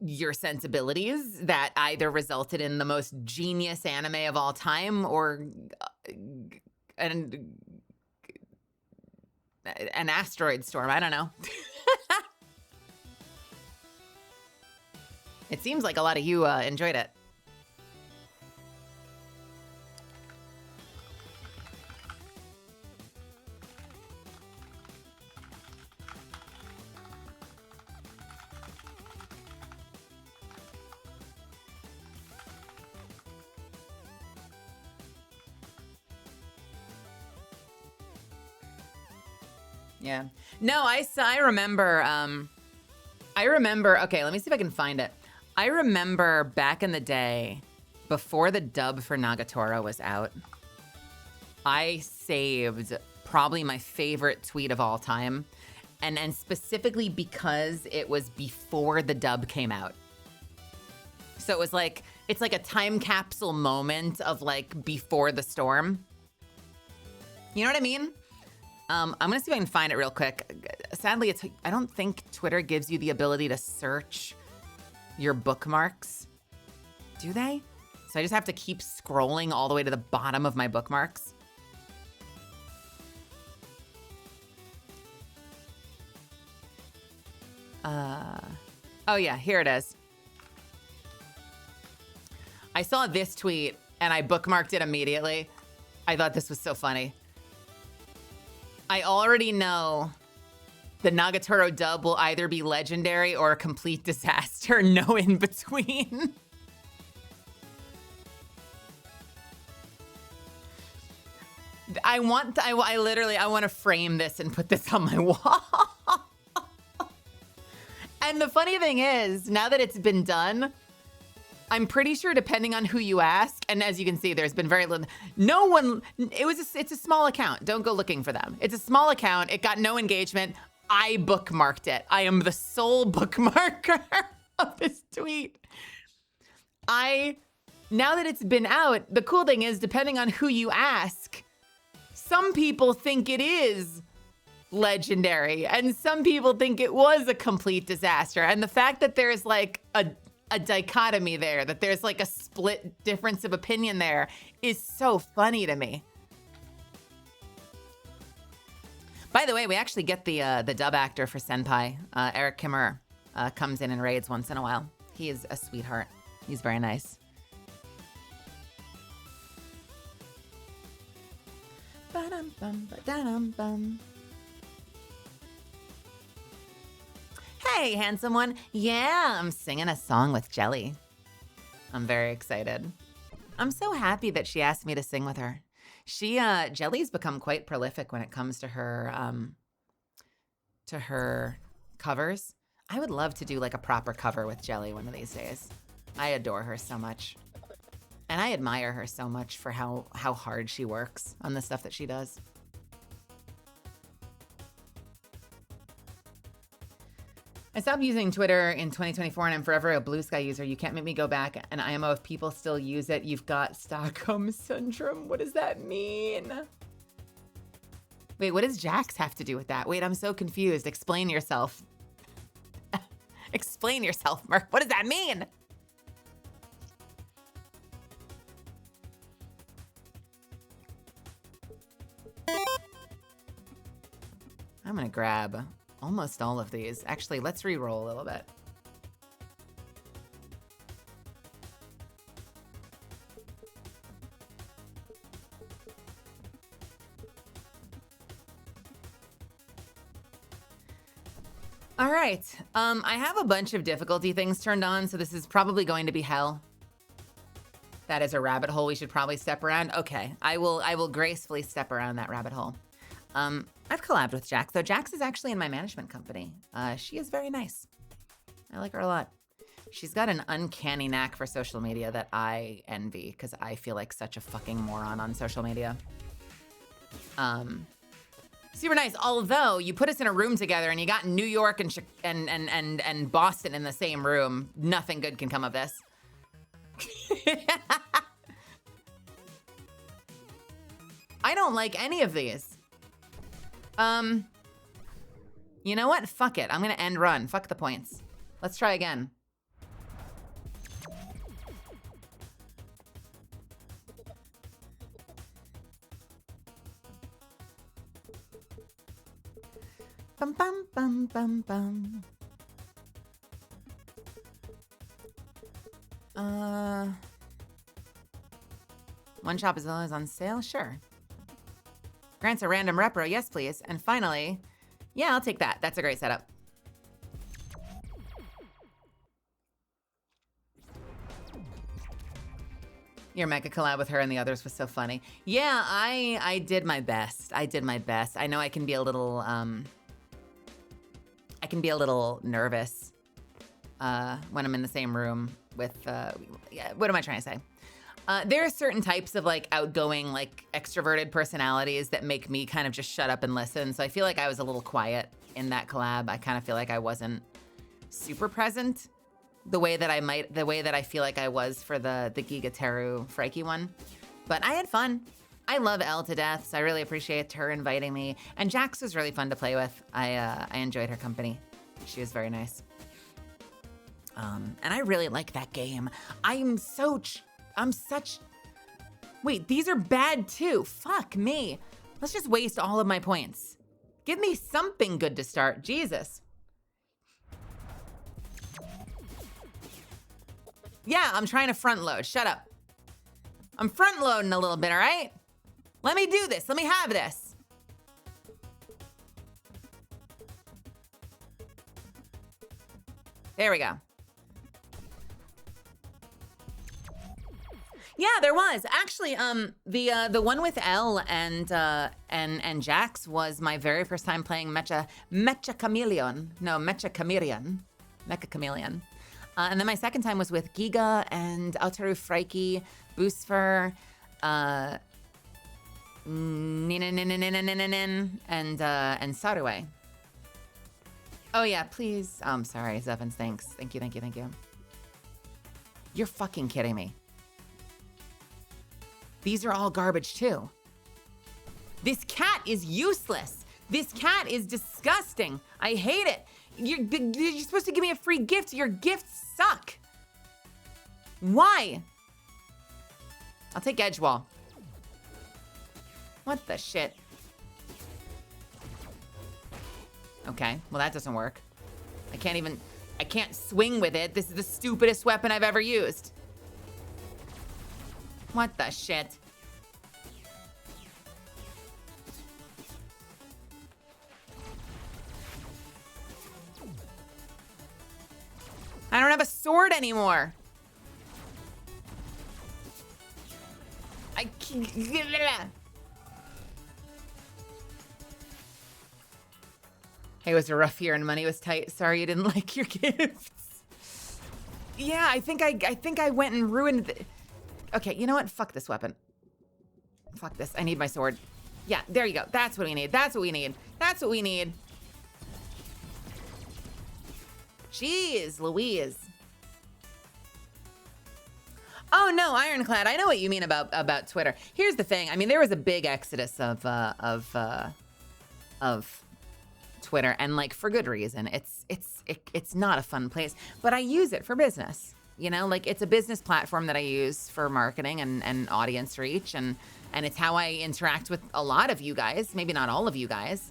your sensibilities, that either resulted in the most genius anime of all time or an asteroid storm. I don't know. It seems like a lot of you enjoyed it. Yeah. No, I remember, okay, let me see if I can find it. I remember back in the day, before the dub for Nagatoro was out, I saved probably my favorite tweet of all time. And specifically because it was before the dub came out. So it was like, it's like a time capsule moment of like before the storm. You know what I mean? I'm gonna see if I can find it real quick. Sadly, I don't think Twitter gives you the ability to search your bookmarks. Do they? So I just have to keep scrolling all the way to the bottom of my bookmarks. Oh yeah, here it is. I saw this tweet and I bookmarked it immediately. I thought this was so funny. I already know the Nagatoro dub will either be legendary or a complete disaster, no in between. I want to frame this and put this on my wall. And the funny thing is, now that it's been done, I'm pretty sure depending on who you ask, and as you can see, there's been very little, it's a small account. Don't go looking for them. It's a small account. It got no engagement. I bookmarked it. I am the sole bookmarker of this tweet. I now that it's been out, the cool thing is, depending on who you ask, some people think it is legendary and some people think it was a complete disaster. And the fact that there's like a dichotomy there, that there's like a split difference of opinion there, is so funny to me. By the way, we actually get the dub actor for Senpai, Eric Kimmer, comes in and raids once in a while. He is a sweetheart. He's very nice. Ba-dum-bum, ba-dum-bum. Hey, handsome one. Yeah, I'm singing a song with Jelly. I'm very excited. I'm so happy that she asked me to sing with her. Jelly's become quite prolific when it comes to her covers. I would love to do like a proper cover with Jelly one of these days. I adore her so much. And I admire her so much for how hard she works on the stuff that she does. I stopped using Twitter in 2024 and I'm forever a Blue Sky user. You can't make me go back and IMO if people still use it. You've got Stockholm Syndrome. What does that mean? Wait, what does Jax have to do with that? Wait, I'm so confused. Explain yourself. Explain yourself, Merc. What does that mean? I'm gonna grab almost all of these. Actually, let's re-roll a little bit. All right. I have a bunch of difficulty things turned on, so this is probably going to be hell. That is a rabbit hole we should probably step around. Okay, I will gracefully step around that rabbit hole. I've collabed with Jax, though. Jax is actually in my management company. She is very nice. I like her a lot. She's got an uncanny knack for social media that I envy, because I feel like such a fucking moron on social media. Super nice. Although you put us in a room together and you got New York and Boston in the same room, nothing good can come of this. I don't like any of these. You know what? Fuck it. I'm gonna end run. Fuck the points. Let's try again. Bum bum bum bum bum. One shop is always on sale? Sure. Grants a random repro, yes please. And finally, yeah, I'll take that. That's a great setup. Your mega collab with her and the others was so funny. Yeah, I did my best. I did my best. I know I can be a little nervous when I'm in the same room with what am I trying to say? There are certain types of like outgoing, like extroverted personalities that make me kind of just shut up and listen. So I feel like I was a little quiet in that collab. I kind of feel like I wasn't super present the way that I feel like I was for the Gigateru Frikey one. But I had fun. I love Elle to death, so I really appreciate her inviting me. And Jax was really fun to play with. I enjoyed her company. She was very nice. And I really like that game. Wait, these are bad too. Fuck me. Let's just waste all of my points. Give me something good to start. Jesus. Yeah, I'm trying to front load. Shut up. I'm front loading a little bit, all right? Let me do this. Let me have this. There we go. Yeah, there was. Actually, the one with Elle and Jax was my very first time playing Mecha Chameleon. No, Mecha Chameleon. Mecha Chameleon. And then my second time was with Giga and Aotaru Frikey, Boosfer, and Sarue. Oh yeah, please. Oh, I'm sorry, Zevins, thanks. Thank you. You're fucking kidding me. These are all garbage too. This cat is useless. This cat is disgusting. I hate it. You're supposed to give me a free gift. Your gifts suck. Why? I'll take Edgewall. What the shit? Okay, well that doesn't work. I can't swing with it. This is the stupidest weapon I've ever used. What the shit? I don't have a sword anymore. I can't. Hey, it was a rough year and money was tight. Sorry you didn't like your gifts. Yeah, I think I went and ruined the... Okay, you know what? Fuck this weapon. Fuck this. I need my sword. Yeah, there you go. That's what we need. That's what we need. That's what we need. Jeez Louise. Oh no, Ironclad. I know what you mean about Twitter. Here's the thing. I mean, there was a big exodus of Twitter, and like for good reason. It's not a fun place, but I use it for business. You know, like it's a business platform that I use for marketing and audience reach, and it's how I interact with a lot of you guys. Maybe not all of you guys,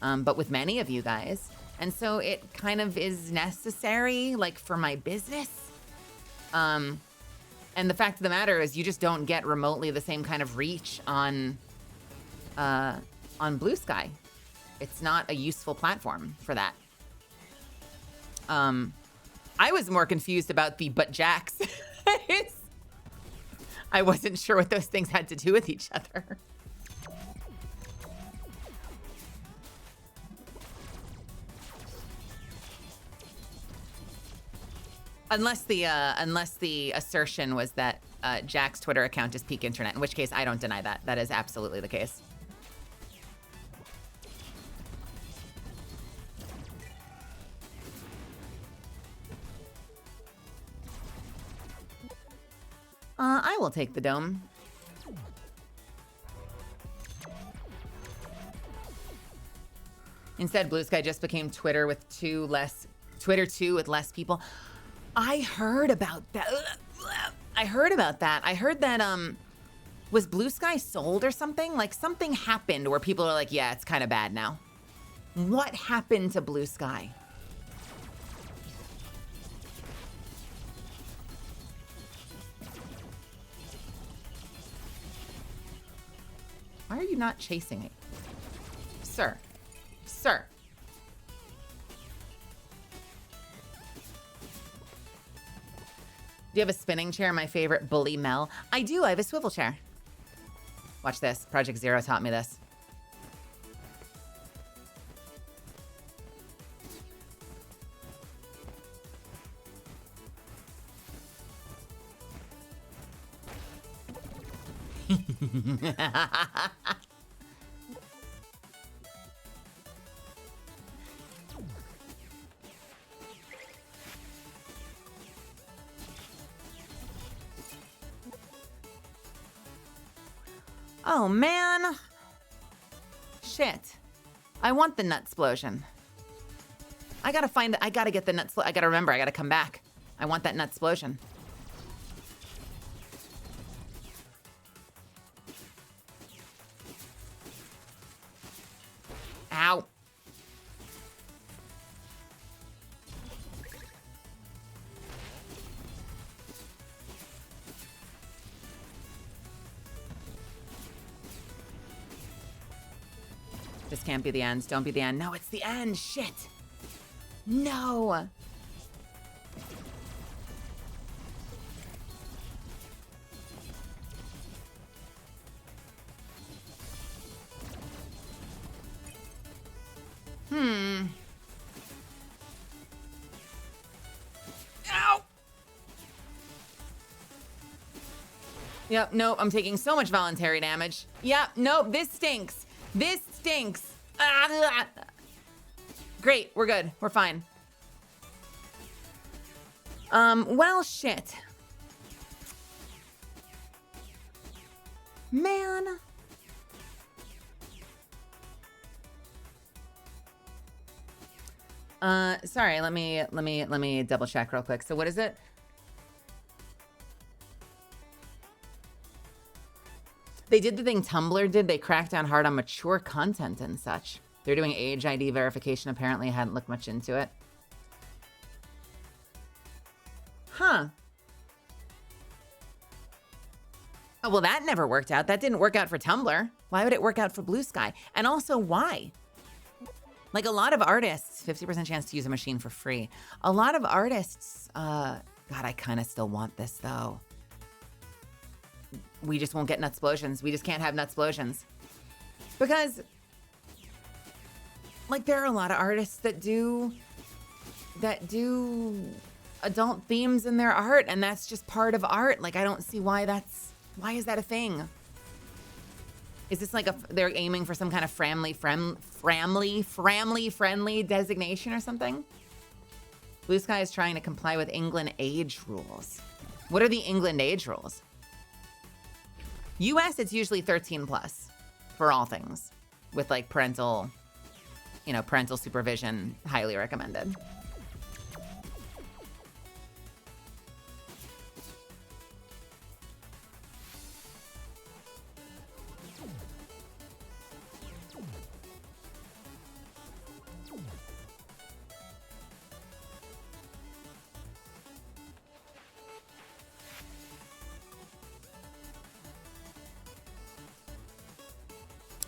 but with many of you guys. And so it kind of is necessary, like for my business. And the fact of the matter is, you just don't get remotely the same kind of reach on Blue Sky. It's not a useful platform for that. I was more confused about the but jacks. I wasn't sure what those things had to do with each other. Unless the assertion was that Jack's Twitter account is peak internet, in which case I don't deny that. That is absolutely the case. I will take the dome. Instead, Blue Sky just became Twitter with Twitter 2 with less people. I heard about that. I heard that, was Blue Sky sold or something? Like something happened where people are like, yeah, it's kind of bad now. What happened to Blue Sky? Why are you not chasing me? Sir. Sir. Do you have a spinning chair? My favorite, Bully Mel. I do. I have a swivel chair. Watch this. Project Zero taught me this. Oh, man. Shit. I want the nut explosion. I gotta get the nut I gotta remember, I gotta come back. I want that nut explosion. Ow. This can't be the end. Don't be the end. No, it's the end. Shit. No. Ow. Yep, nope, I'm taking so much voluntary damage. Yep, nope, this stinks. This stinks. Ah, great, we're good. We're fine. Well, shit. Man. Sorry, let me double check real quick. So what is it? They did the thing Tumblr did. They cracked down hard on mature content and such. They're doing age ID verification. Apparently, I hadn't looked much into it. Huh. Oh, well, that never worked out. That didn't work out for Tumblr. Why would it work out for Blue Sky? And also, why? Like a lot of artists, 50% chance to use a machine for free. A lot of artists, God, I kind of still want this though. We just won't get Nutsplosions. We just can't have Nutsplosions. Because, like, there are a lot of artists that do adult themes in their art, and that's just part of art. Like, I don't see why is that a thing? Is this like they're aiming for some kind of family-friendly designation or something? Blue Sky is trying to comply with England age rules. What are the England age rules? US, it's usually 13 plus for all things with like parental supervision, highly recommended.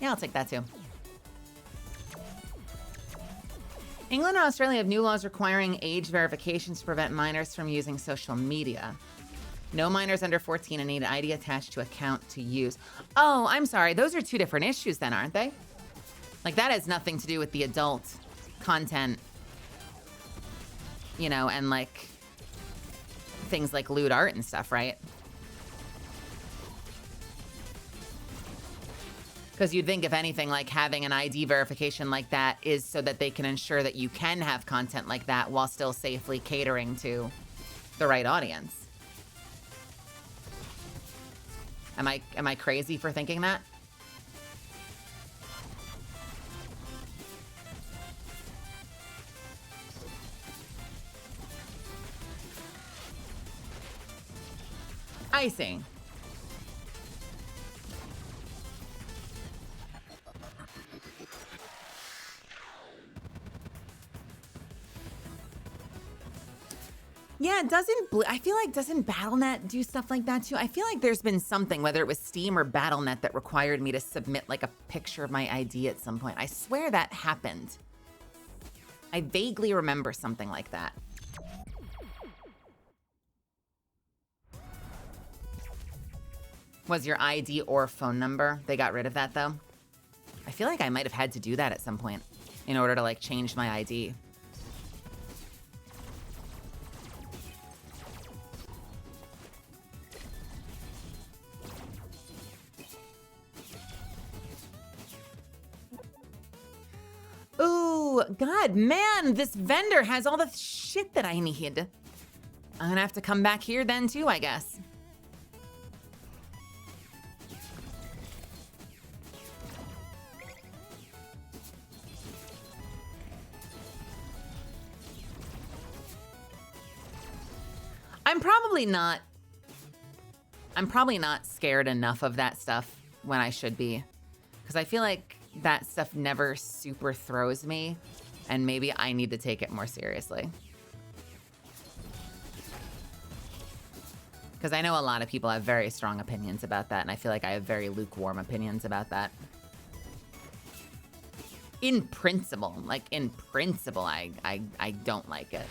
Yeah, I'll take that too. England and Australia have new laws requiring age verifications to prevent minors from using social media. No minors under 14 need an ID attached to account to use. Oh, I'm sorry. Those are two different issues then, aren't they? Like, that has nothing to do with the adult content, you know, and like things like lewd art and stuff, right? Because you'd think, if anything, like having an ID verification like that is so that they can ensure that you can have content like that while still safely catering to the right audience. Am I crazy for thinking that? I see. Yeah, I feel like doesn't BattleNet do stuff like that too? I feel like there's been something, whether it was Steam or BattleNet, that required me to submit like a picture of my ID at some point. I swear that happened. I vaguely remember something like that. Was your ID or phone number? They got rid of that though. I feel like I might have had to do that at some point in order to like change my ID. Ooh, God, man, this vendor has all the shit that I need. I'm gonna have to come back here then too, I guess. I'm probably not scared enough of that stuff when I should be, because I feel like that stuff never super throws me, and maybe I need to take it more seriously. Because I know a lot of people have very strong opinions about that, and I feel like I have very lukewarm opinions about that. In principle, I don't like it.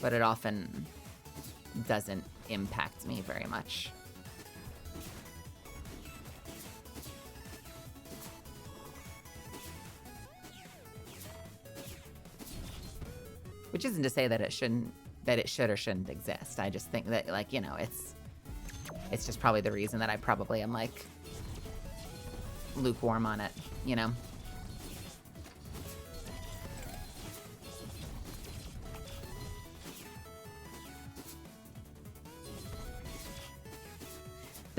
But it often doesn't impact me very much. Which isn't to say that it should or shouldn't exist. I just think that, like, you know, it's just probably the reason that I probably am like lukewarm on it, you know?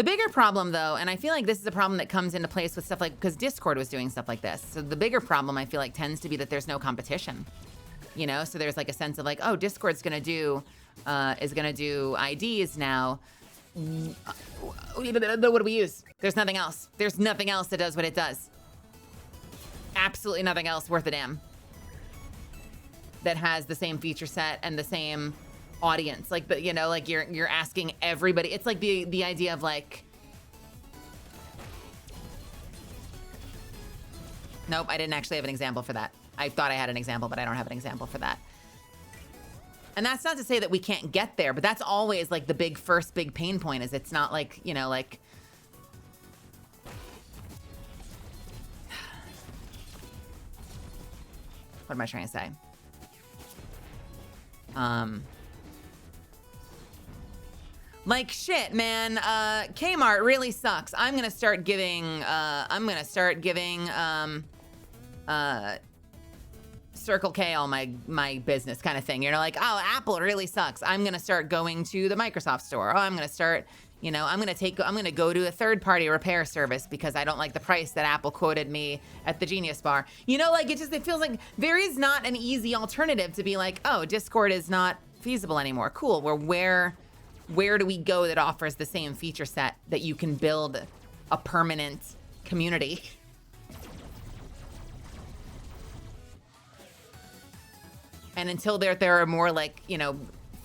The bigger problem, though, and I feel like this is a problem that comes into place with stuff like, because Discord was doing stuff like this. So the bigger problem, I feel like, tends to be that there's no competition. You know, so there's like a sense of like, oh, Discord's gonna do, is gonna do IDs now. What do we use? There's nothing else. There's nothing else that does what it does. Absolutely nothing else worth a damn that has the same feature set and the same audience. Like, but you know, like you're asking everybody. It's like the idea of like, nope, I didn't actually have an example for that. I thought I had an example, but I don't have an example for that. And that's not to say that we can't get there, but that's always like the first big pain point is it's not like, you know, like, what am I trying to say? Like shit, man, Kmart really sucks. I'm gonna start giving, Circle K all my business kind of thing. You know, like, oh, Apple really sucks. I'm gonna start going to the Microsoft store. Oh, I'm gonna start, you know, I'm gonna go to a third-party repair service because I don't like the price that Apple quoted me at the Genius Bar. You know, like, it feels like there is not an easy alternative to be like, oh, Discord is not feasible anymore. Cool, where do we go that offers the same feature set that you can build a permanent community? And until there are more like, you know,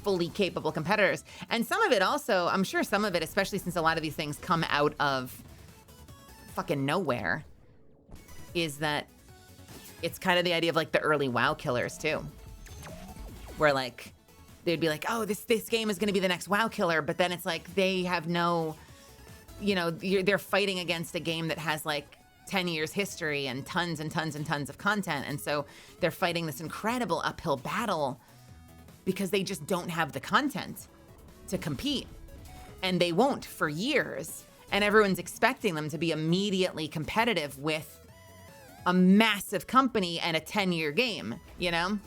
fully capable competitors. And some of it also, I'm sure some of it, especially since a lot of these things come out of fucking nowhere, is that it's kind of the idea of like the early WoW killers too. Where like, they'd be like, oh, this game is gonna be the next WoW killer, but then it's like they have no, you know, they're fighting against a game that has like 10 years history and tons and tons and tons of content. And so they're fighting this incredible uphill battle because they just don't have the content to compete. And they won't for years. And everyone's expecting them to be immediately competitive with a massive company and a 10-year game, you know?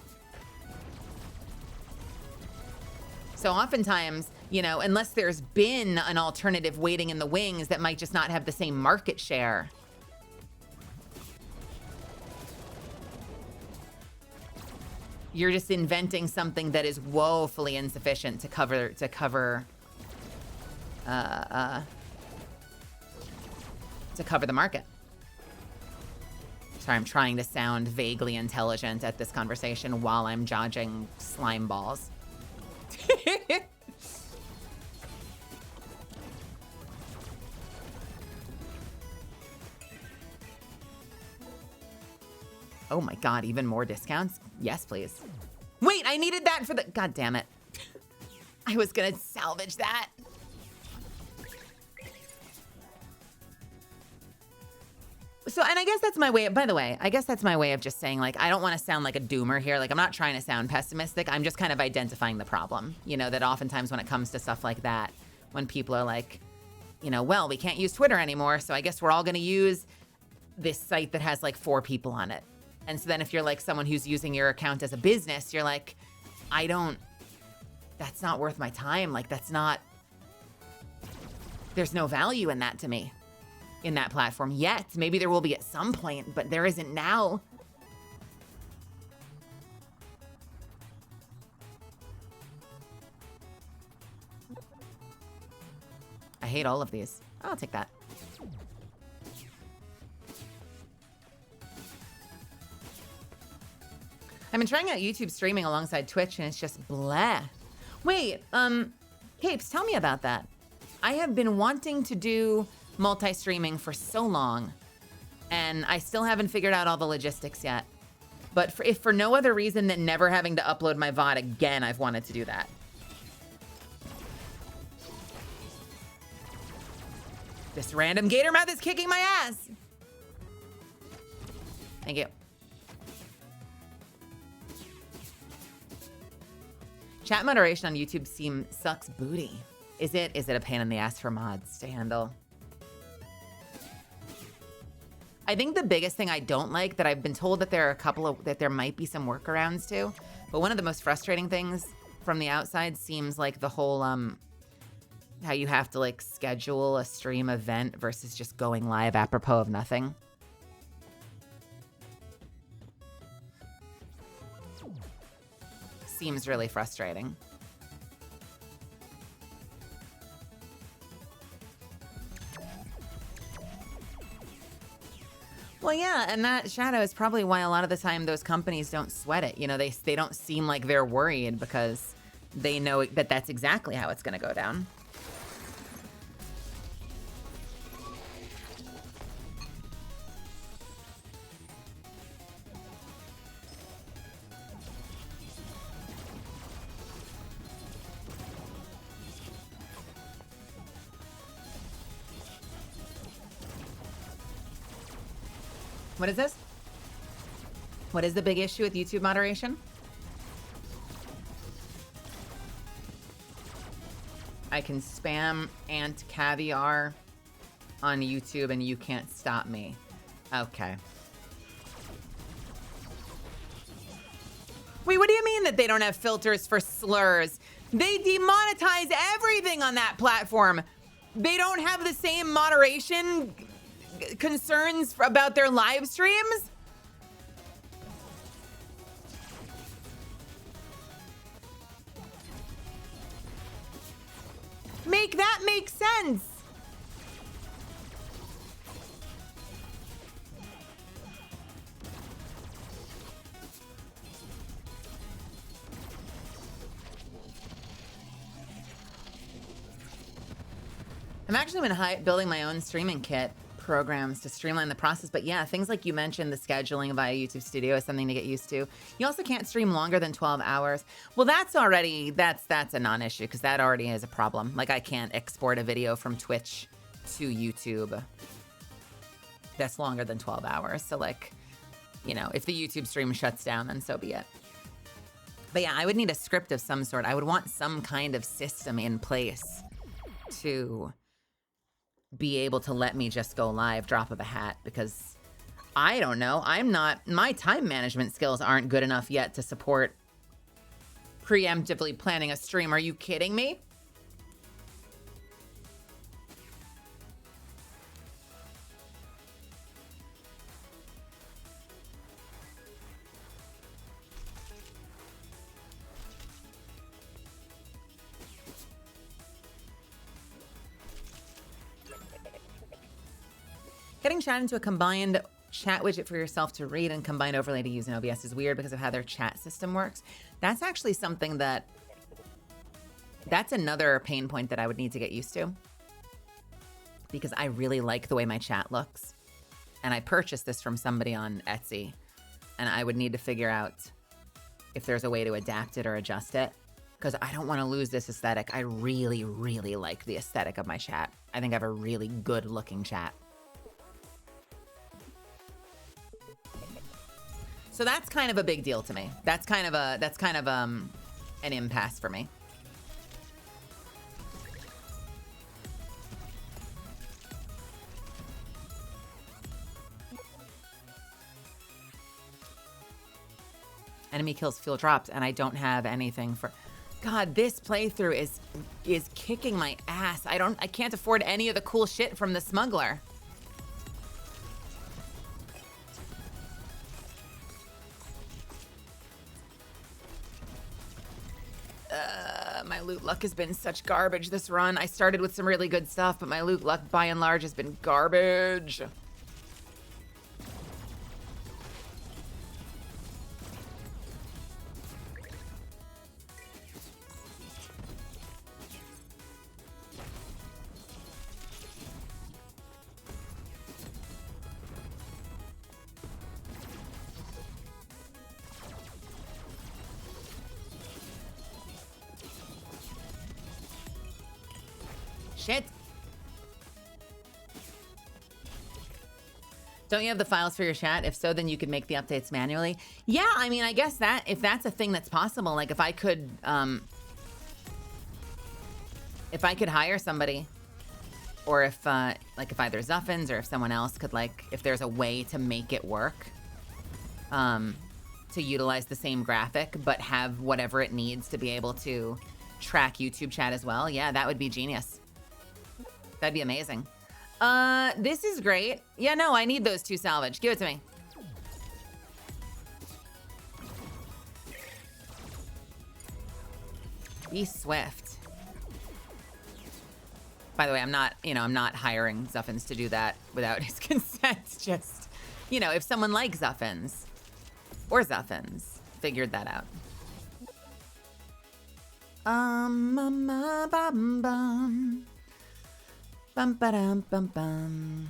So oftentimes, you know, unless there's been an alternative waiting in the wings that might just not have the same market share, you're just inventing something that is woefully insufficient to cover the market. Sorry, I'm trying to sound vaguely intelligent at this conversation while I'm dodging slime balls. Oh my God, even more discounts? Yes, please. Wait, I needed that for the, God damn it. I was gonna salvage that. So, and I guess that's my way, by the way, I guess that's my way of just saying, like, I don't want to sound like a doomer here. Like, I'm not trying to sound pessimistic. I'm just kind of identifying the problem. You know, that oftentimes when it comes to stuff like that, when people are like, you know, well, we can't use Twitter anymore, so I guess we're all going to use this site that has like 4 people on it. And so then if you're like someone who's using your account as a business, you're like, that's not worth my time. Like, there's no value in that to me. In that platform yet. Maybe there will be at some point, but there isn't now. I hate all of these. I'll take that. I've been trying out YouTube streaming alongside Twitch and it's just bleh. Wait, Capes, tell me about that. I have been wanting to do multi-streaming for so long, and I still haven't figured out all the logistics yet. But if for no other reason than never having to upload my VOD again, I've wanted to do that. This random gator mouth is kicking my ass. Thank you. Chat moderation on YouTube sucks booty. Is it a pain in the ass for mods to handle? I think the biggest thing I don't like, that I've been told that that there might be some workarounds to, but one of the most frustrating things from the outside seems like the whole How you have to like schedule a stream event versus just going live apropos of nothing. Seems really frustrating. Well, yeah, and that shadow is probably why a lot of the time those companies don't sweat it. You know, they don't seem like they're worried because they know that that's exactly how it's going to go down. What is this? What is the big issue with YouTube moderation? I can spam Ant Caviar on YouTube and you can't stop me. Okay. Wait, what do you mean that they don't have filters for slurs? They demonetize everything on that platform. They don't have the same moderation concerns about their live streams? Make that make sense. I've actually been building my own streaming kit programs to streamline the process. But yeah, things like you mentioned, the scheduling via YouTube Studio is something to get used to. You also can't stream longer than 12 hours. Well, that's a non-issue because that already is a problem. Like I can't export a video from Twitch to YouTube that's longer than 12 hours. So like, you know, if the YouTube stream shuts down, then so be it. But yeah, I would need a script of some sort. I would want some kind of system in place to be able to let me just go live, drop of a hat, because I don't know. My time management skills aren't good enough yet to support preemptively planning a stream. Are you kidding me? Getting chat into a combined chat widget for yourself to read and combined overlay to use in OBS is weird because of how their chat system works. That's actually something that's another pain point that I would need to get used to because I really like the way my chat looks. And I purchased this from somebody on Etsy and I would need to figure out if there's a way to adapt it or adjust it because I don't want to lose this aesthetic. I really, really like the aesthetic of my chat. I think I have a really good looking chat. So that's kind of a big deal to me. That's kind of an impasse for me. Enemy kills fuel dropped and I don't have anything for God, this playthrough is kicking my ass. I can't afford any of the cool shit from the smuggler. My loot luck has been such garbage this run. I started with some really good stuff, but my loot luck by and large has been garbage. Shit. Don't you have the files for your chat? If so, then you could make the updates manually. Yeah, I mean, I guess that if that's a thing that's possible, like if I could hire somebody, or if like if either Zuffins or if someone else could if there's a way to make it work, to utilize the same graphic but have whatever it needs to be able to track YouTube chat as well. Yeah, that would be genius. That'd be amazing. This is great. Yeah, no, I need those 2 salvage. Give it to me. Be swift. By the way, I'm not hiring Zuffins to do that without his consent. Just, if someone like Zuffins or Zuffins figured that out. Bum, bum, bum. Bum, ba-dum, bum, bum.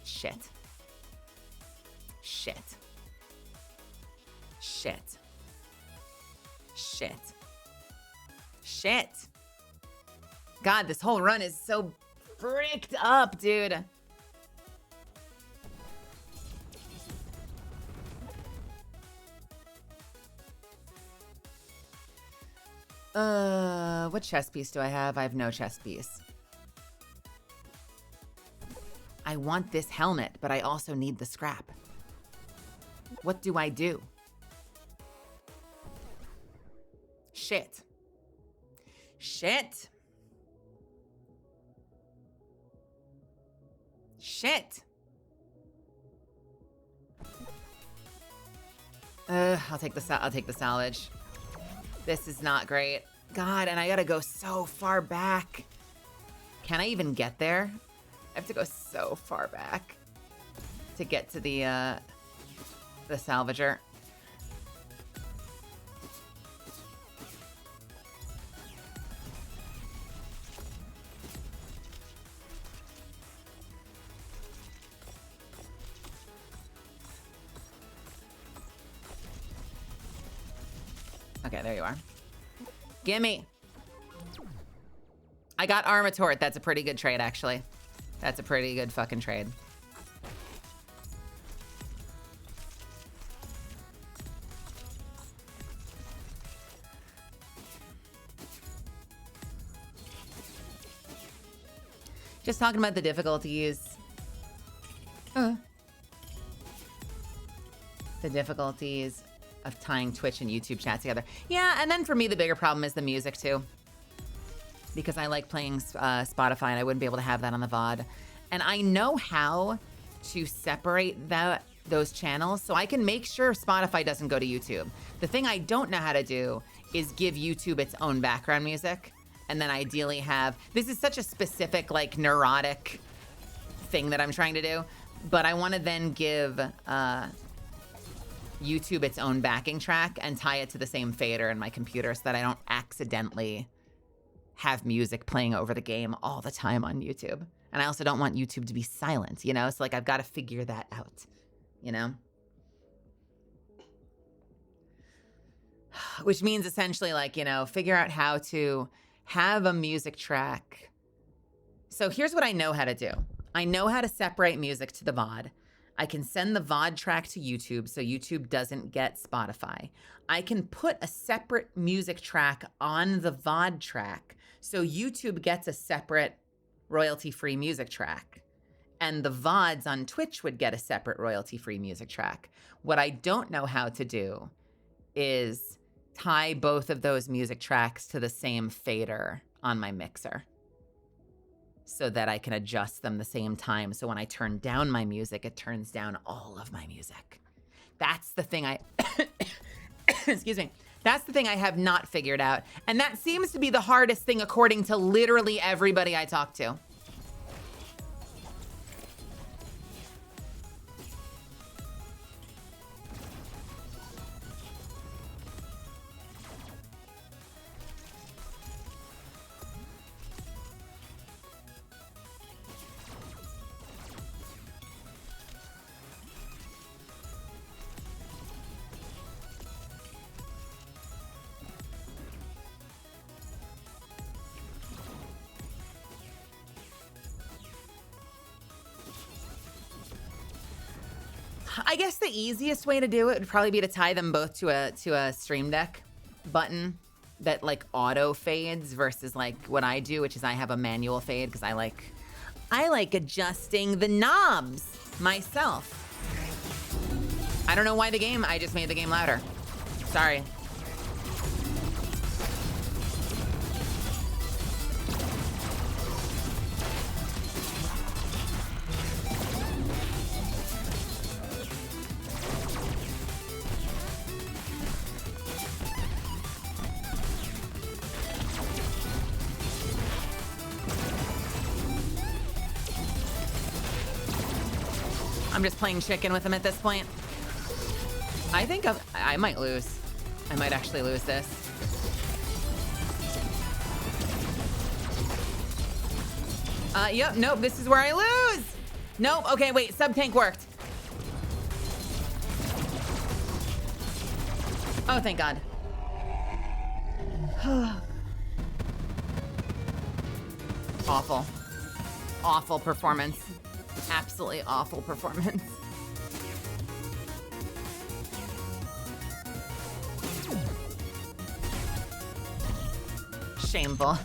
Shit. Shit. Shit. Shit. Shit. God, this whole run is so fricked up, dude. What chess piece do I have? I have no chess piece. I want this helmet, but I also need the scrap. What do I do? Shit. Shit. Shit. I'll take the salvage. This is not great. God, and I gotta go so far back. Can I even get there? I have to go so far back to get to the salvager. Okay, there you are. Gimme. I got Armatort. That's a pretty good trade, actually. That's a pretty good fucking trade. Just talking about the difficulties. The difficulties of tying Twitch and YouTube chat together. Yeah, and then for me, the bigger problem is the music too. Because I like playing Spotify and I wouldn't be able to have that on the VOD. And I know how to separate those channels so I can make sure Spotify doesn't go to YouTube. The thing I don't know how to do is give YouTube its own background music and then ideally have, this is such a specific like neurotic thing that I'm trying to do, but I want to then give YouTube its own backing track and tie it to the same fader in my computer so that I don't accidentally have music playing over the game all the time on YouTube. And I also don't want YouTube to be silent, you know? So like I've got to figure that out, you know? Which means essentially like, you know, figure out how to have a music track. So here's what I know how to do. I know how to separate music to the VOD. I can send the VOD track to YouTube so YouTube doesn't get Spotify. I can put a separate music track on the VOD track so YouTube gets a separate royalty-free music track. And the VODs on Twitch would get a separate royalty-free music track. What I don't know how to do is tie both of those music tracks to the same fader on my mixer so that I can adjust them the same time. So when I turn down my music, it turns down all of my music. That's the thing I, excuse me. That's the thing I have not figured out. And that seems to be the hardest thing according to literally everybody I talk to. I guess the easiest way to do it would probably be to tie them both to a Stream Deck button that like auto fades versus like what I do, which is I have a manual fade because I like adjusting the knobs myself. I don't know why I just made the game louder. Sorry. I'm just playing chicken with him at this point. I think I might lose. I might actually lose this. Yep, nope, this is where I lose. Nope, okay, wait, sub-tank worked. Oh, thank God. Awful. Awful performance. Absolutely awful performance. Shameful.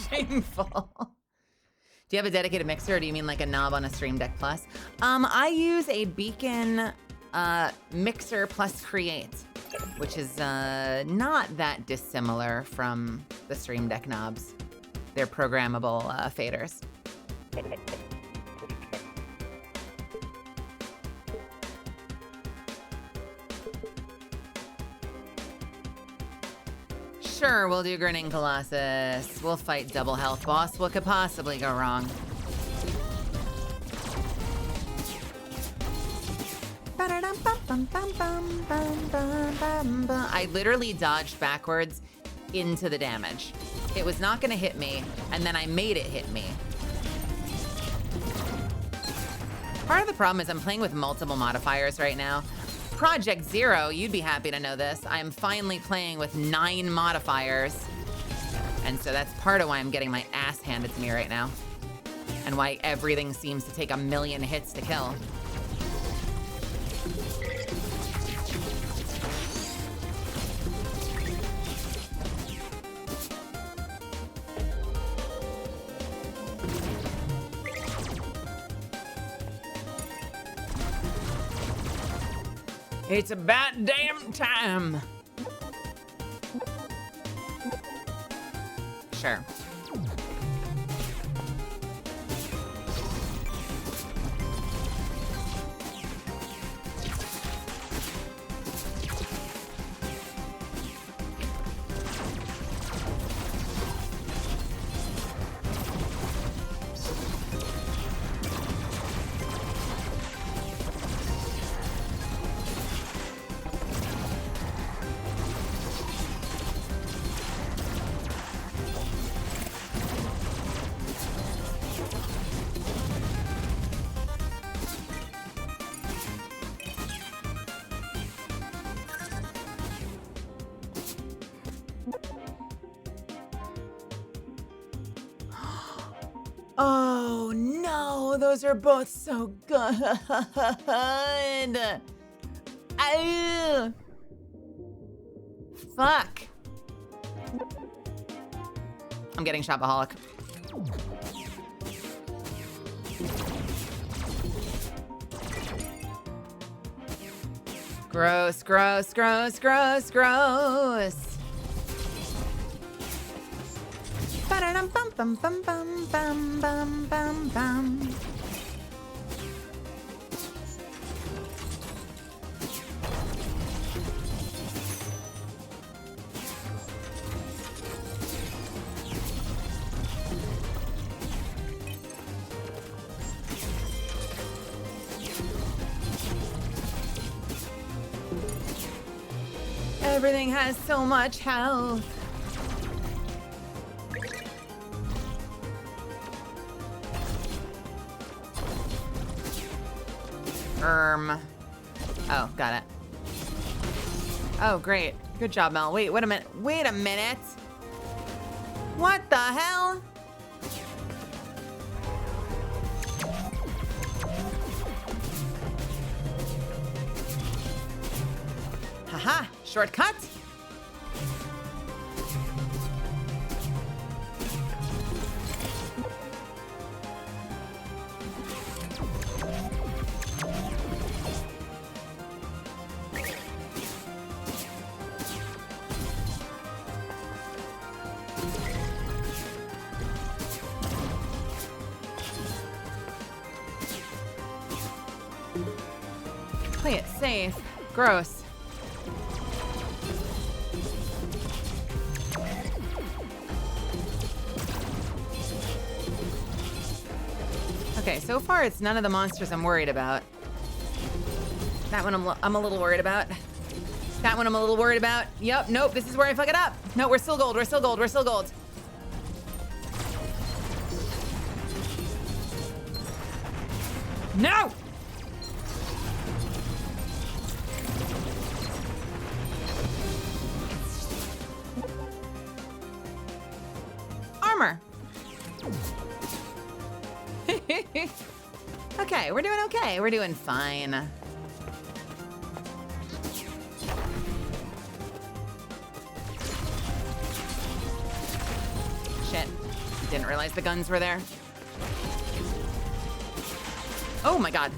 Shameful. Do you have a dedicated mixer, or do you mean like a knob on a Stream Deck Plus? I use a Beacon mixer plus Create, which is not that dissimilar from the Stream Deck knobs. They're programmable faders. Sure, we'll do Grinning Colossus. We'll fight double health boss. What could possibly go wrong? I literally dodged backwards into the damage. It was not gonna hit me, and then I made it hit me. Part of the problem is I'm playing with multiple modifiers right now. Project Zero, you'd be happy to know this. I'm finally playing with 9 modifiers. And so that's part of why I'm getting my ass handed to me right now. And why everything seems to take a million hits to kill. It's about damn time. Sure. Oh no, those are both so good. Fuck. I'm getting shopaholic. Gross, gross, gross, gross, gross. Bum bum bum bum bum bum bum. Everything has so much health. Oh, got it. Oh, great. Good job, Mel. Wait, wait a minute. Wait a minute. What the hell? Haha, shortcut. Play it safe. Gross. Okay, so far it's none of the monsters I'm worried about. That one I'm a little worried about. That one I'm a little worried about. Yep, nope, this is where I fuck it up. No, we're still gold, we're still gold, we're still gold. No! Armor. Okay, we're doing okay. We're doing fine. Shit. Didn't realize the guns were there. Oh my god.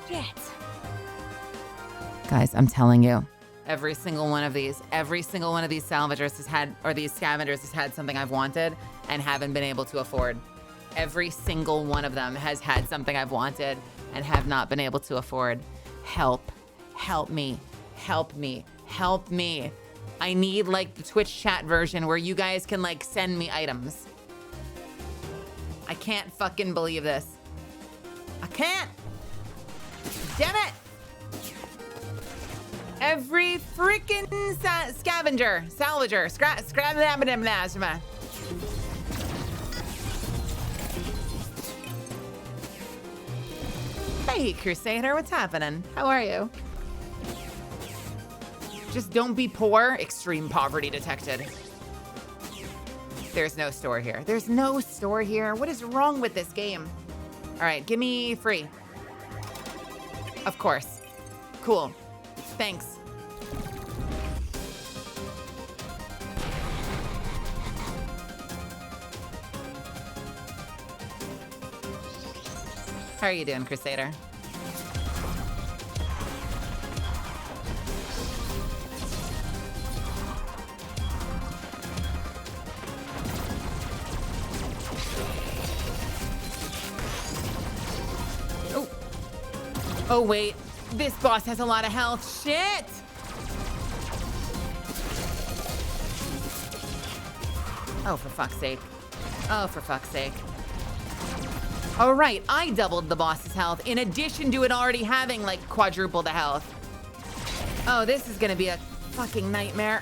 Shit. Guys, I'm telling you, every single one of these salvagers has had, or these scavengers has had something I've wanted and haven't been able to afford. Every single one of them has had something I've wanted and have not been able to afford. Help. Help me. Help me. Help me. I need like the Twitch chat version where you guys can like send me items. I can't fucking believe this. I can't. Damn it. Every freaking salvager, Hey, Crusader, what's happening? How are you? Just don't be poor. Extreme poverty detected. There's no store here. There's no store here. What is wrong with this game? All right, give me free. Of course. Cool. Thanks. How are you doing, Crusader? Oh. Oh, wait. This boss has a lot of health. Shit! Oh, for fuck's sake. Oh, for fuck's sake. All right, I doubled the boss's health in addition to it already having like quadruple the health. Oh, this is gonna be a fucking nightmare.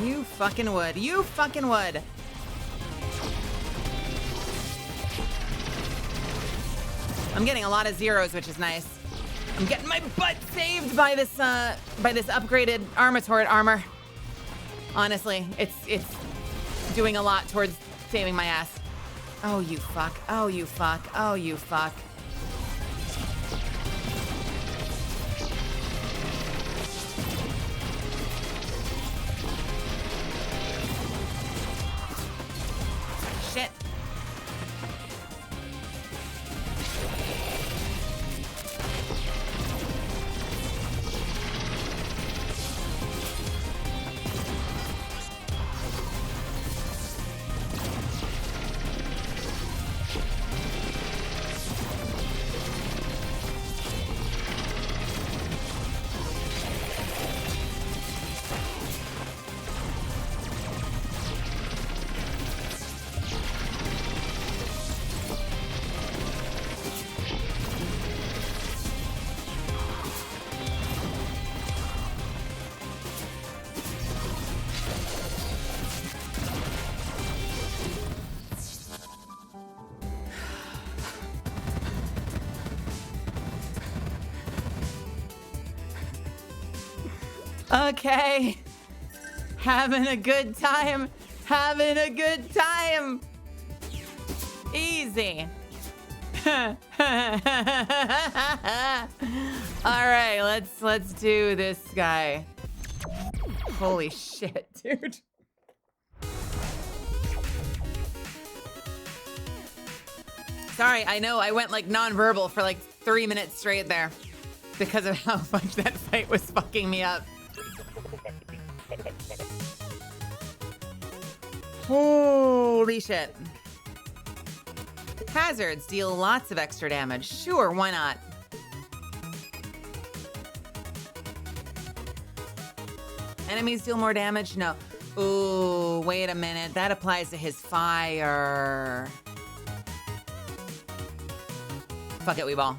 You fucking would. You fucking would. I'm getting a lot of zeros, which is nice. I'm getting my butt saved by this upgraded armator armor. Honestly, it's doing a lot towards saving my ass. Oh, you fuck. Oh, you fuck. Oh, you fuck. Shit. Okay. Having a good time. Having a good time. Easy. All right, let's do this guy. Holy shit, dude. Sorry, I know I went like nonverbal for like 3 minutes straight there because of how much that fight was fucking me up. Holy shit. Hazards deal lots of extra damage. Sure, why not? Enemies deal more damage? No. Ooh, wait a minute. That applies to his fire. Fuck it, Weeball.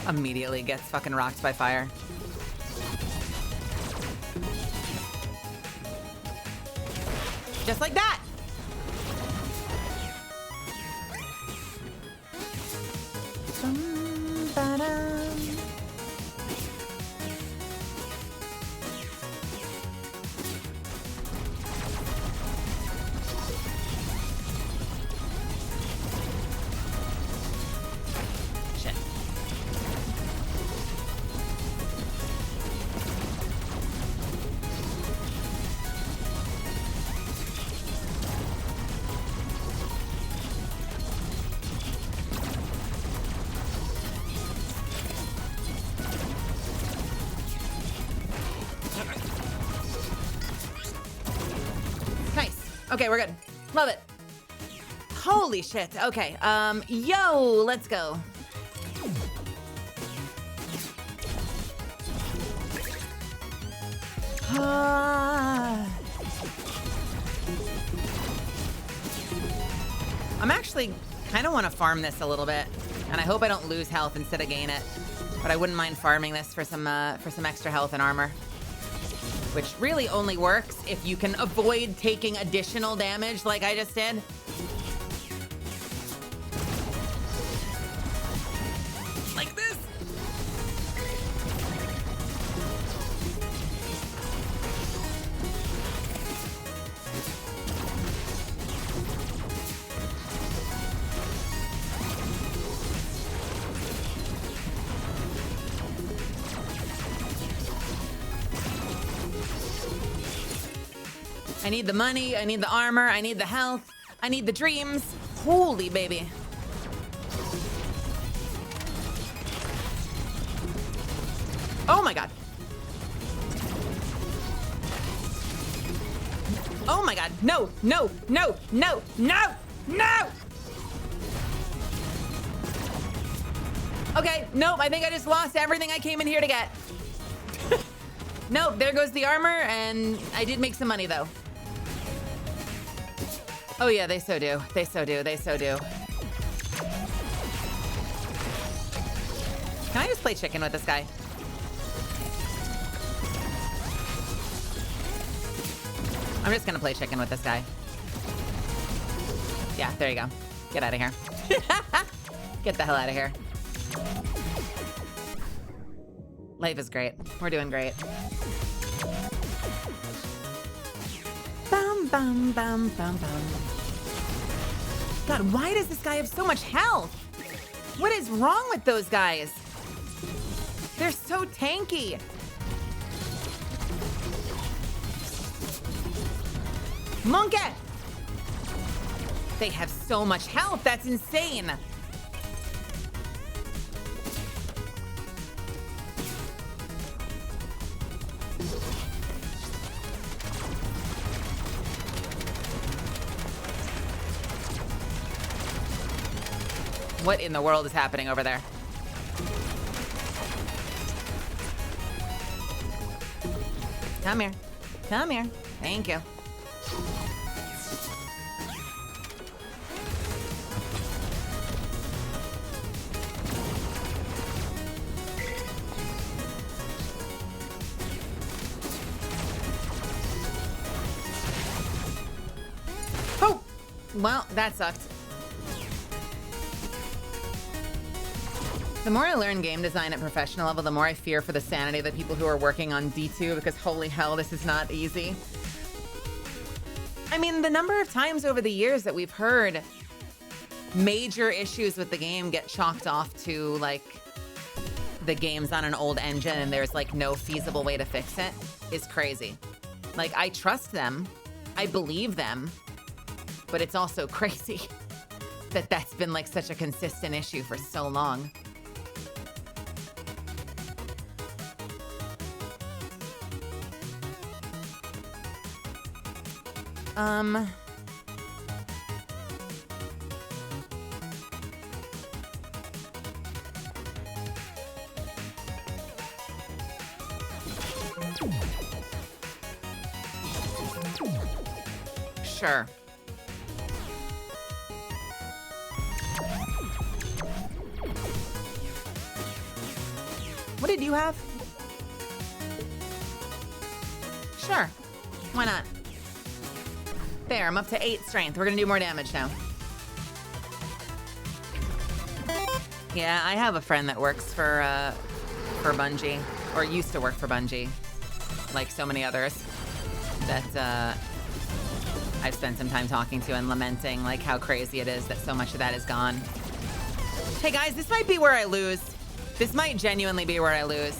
Immediately gets fucking rocked by fire. Just like that. Shit. Nice. Okay, we're good. Love it. Holy shit. Okay. Yo, let's go. I'm actually kind of want to farm this a little bit, and I hope I don't lose health instead of gain it. But I wouldn't mind farming this for some extra health and armor, which really only works if you can avoid taking additional damage like I just did. Like this. I need the money, I need the armor, I need the health, I need the dreams. Holy baby. Oh my god. Oh my god. No, no, no, no, no, no! Okay, nope, I think I just lost everything I came in here to get. Nope, there goes the armor, and I did make some money though. Oh yeah, they so do. They so do. They so do. Can I just play chicken with this guy? I'm just gonna play chicken with this guy. Yeah, there you go. Get out of here. Get the hell out of here. Life is great. We're doing great. Bum, bum, bum, bum, bum. God, why does this guy have so much health? What is wrong with those guys? They're so tanky. Monkey! They have so much health, that's insane. What in the world is happening over there? Come here. Come here. Thank you. Oh! Well, that sucked. The more I learn game design at professional level, the more I fear for the sanity of the people who are working on D2, because holy hell, this is not easy. I mean, the number of times over the years that we've heard major issues with the game get chalked off to, like, the game's on an old engine and there's, like, no feasible way to fix it is crazy. Like, I trust them. I believe them. But it's also crazy that that's been, like, such a consistent issue for so long. Sure. What did you have? Sure. Why not? There, I'm up to 8 strength. We're gonna do more damage now. Yeah, I have a friend that works for Bungie, or used to work for Bungie, like so many others, that I've spent some time talking to and lamenting like how crazy it is that so much of that is gone. Hey guys, this might be where I lose. This might genuinely be where I lose.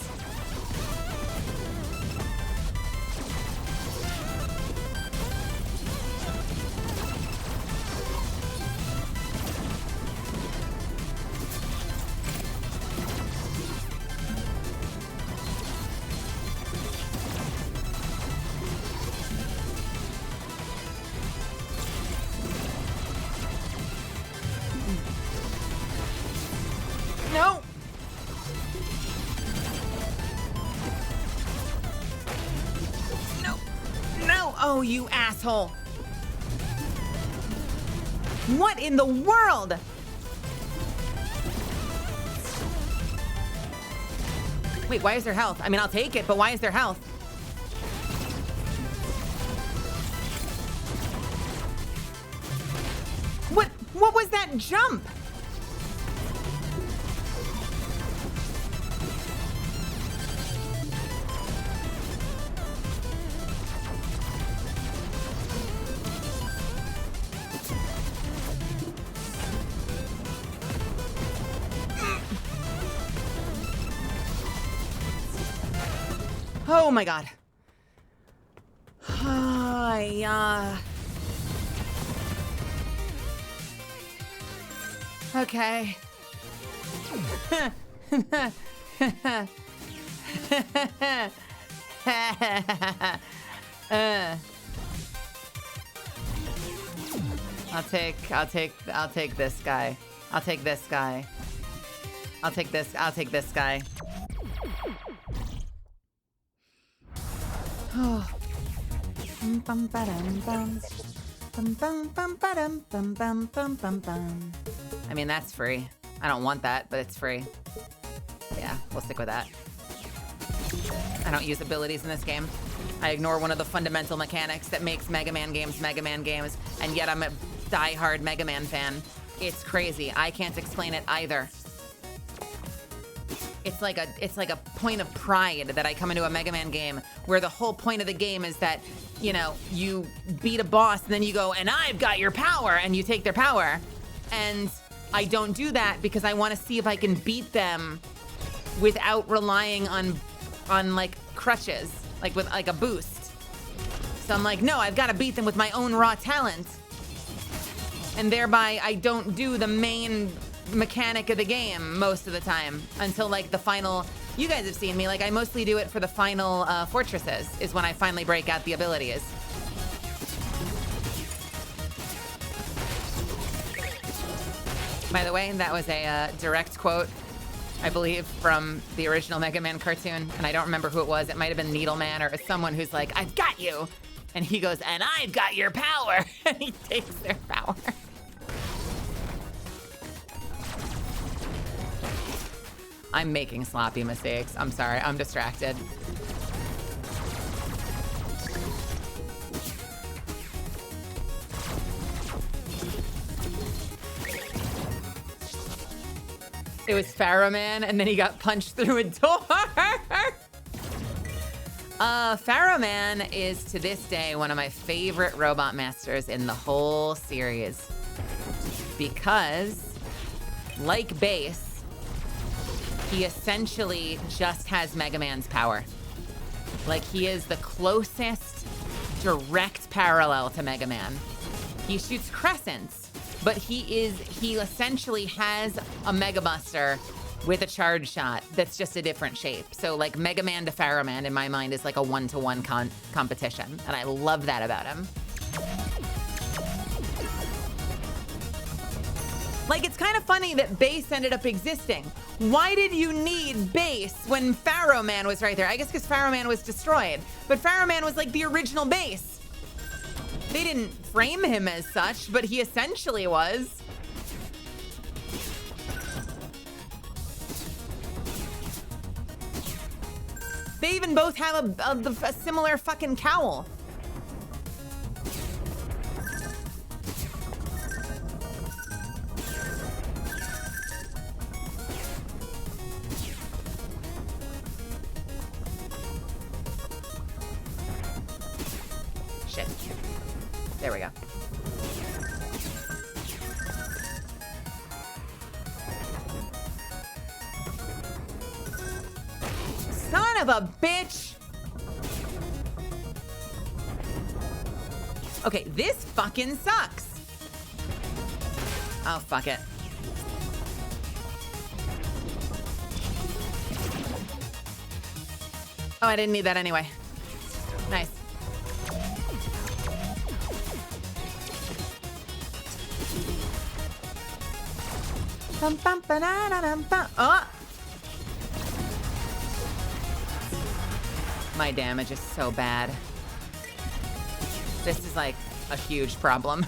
No! No! No! Oh, you asshole! What in the world? Wait, why is there health? I mean, I'll take it, but why is there health? What was that jump? Oh my god. Okay. I'll take this guy. I'll take this guy. I'll take this guy. Oh. I mean, that's free. I don't want that, but it's free. Yeah, we'll stick with that. I don't use abilities in this game. I ignore one of the fundamental mechanics that makes Mega Man games, and yet I'm a die-hard Mega Man fan. It's crazy. I can't explain it either. It's like a point of pride that I come into a Mega Man game where the whole point of the game is that, you know, you beat a boss and then you go, and I've got your power, and you take their power. And I don't do that because I want to see if I can beat them without relying on like crutches, like with like a boost. So I'm like, no, I've got to beat them with my own raw talent. And thereby I don't do the main mechanic of the game most of the time until like the final. You guys have seen me, like I mostly do it for the final fortresses is when I finally break out the abilities. By the way, that was a direct quote, I believe, from the original Mega Man cartoon, and I don't remember who it was. It might have been Needleman or someone who's like, I've got you, and he goes, and I've got your power, and he takes their power. I'm making sloppy mistakes. I'm sorry, I'm distracted. It was Pharaoh Man, and then he got punched through a door. Pharaoh Man is, to this day, one of my favorite robot masters in the whole series. Because, like Base, he essentially just has Mega Man's power. Like, he is the closest direct parallel to Mega Man. He shoots crescents, but he essentially has a Mega Buster with a charge shot that's just a different shape. So like Mega Man to Pharaoh Man in my mind is like a one-to-one competition. And I love that about him. Like, it's kind of funny that Base ended up existing. Why did you need Base when Pharaoh Man was right there? I guess because Pharaoh Man was destroyed. But Pharaoh Man was like the original Base. They didn't frame him as such, but he essentially was. They even both have a similar fucking cowl. Shit. There we go. Son of a bitch! Okay, this fucking sucks. Oh, fuck it. Oh, I didn't need that anyway. Nice. Bum, bum, ba-da-da-dum, bum. Oh! My damage is so bad. This is like a huge problem.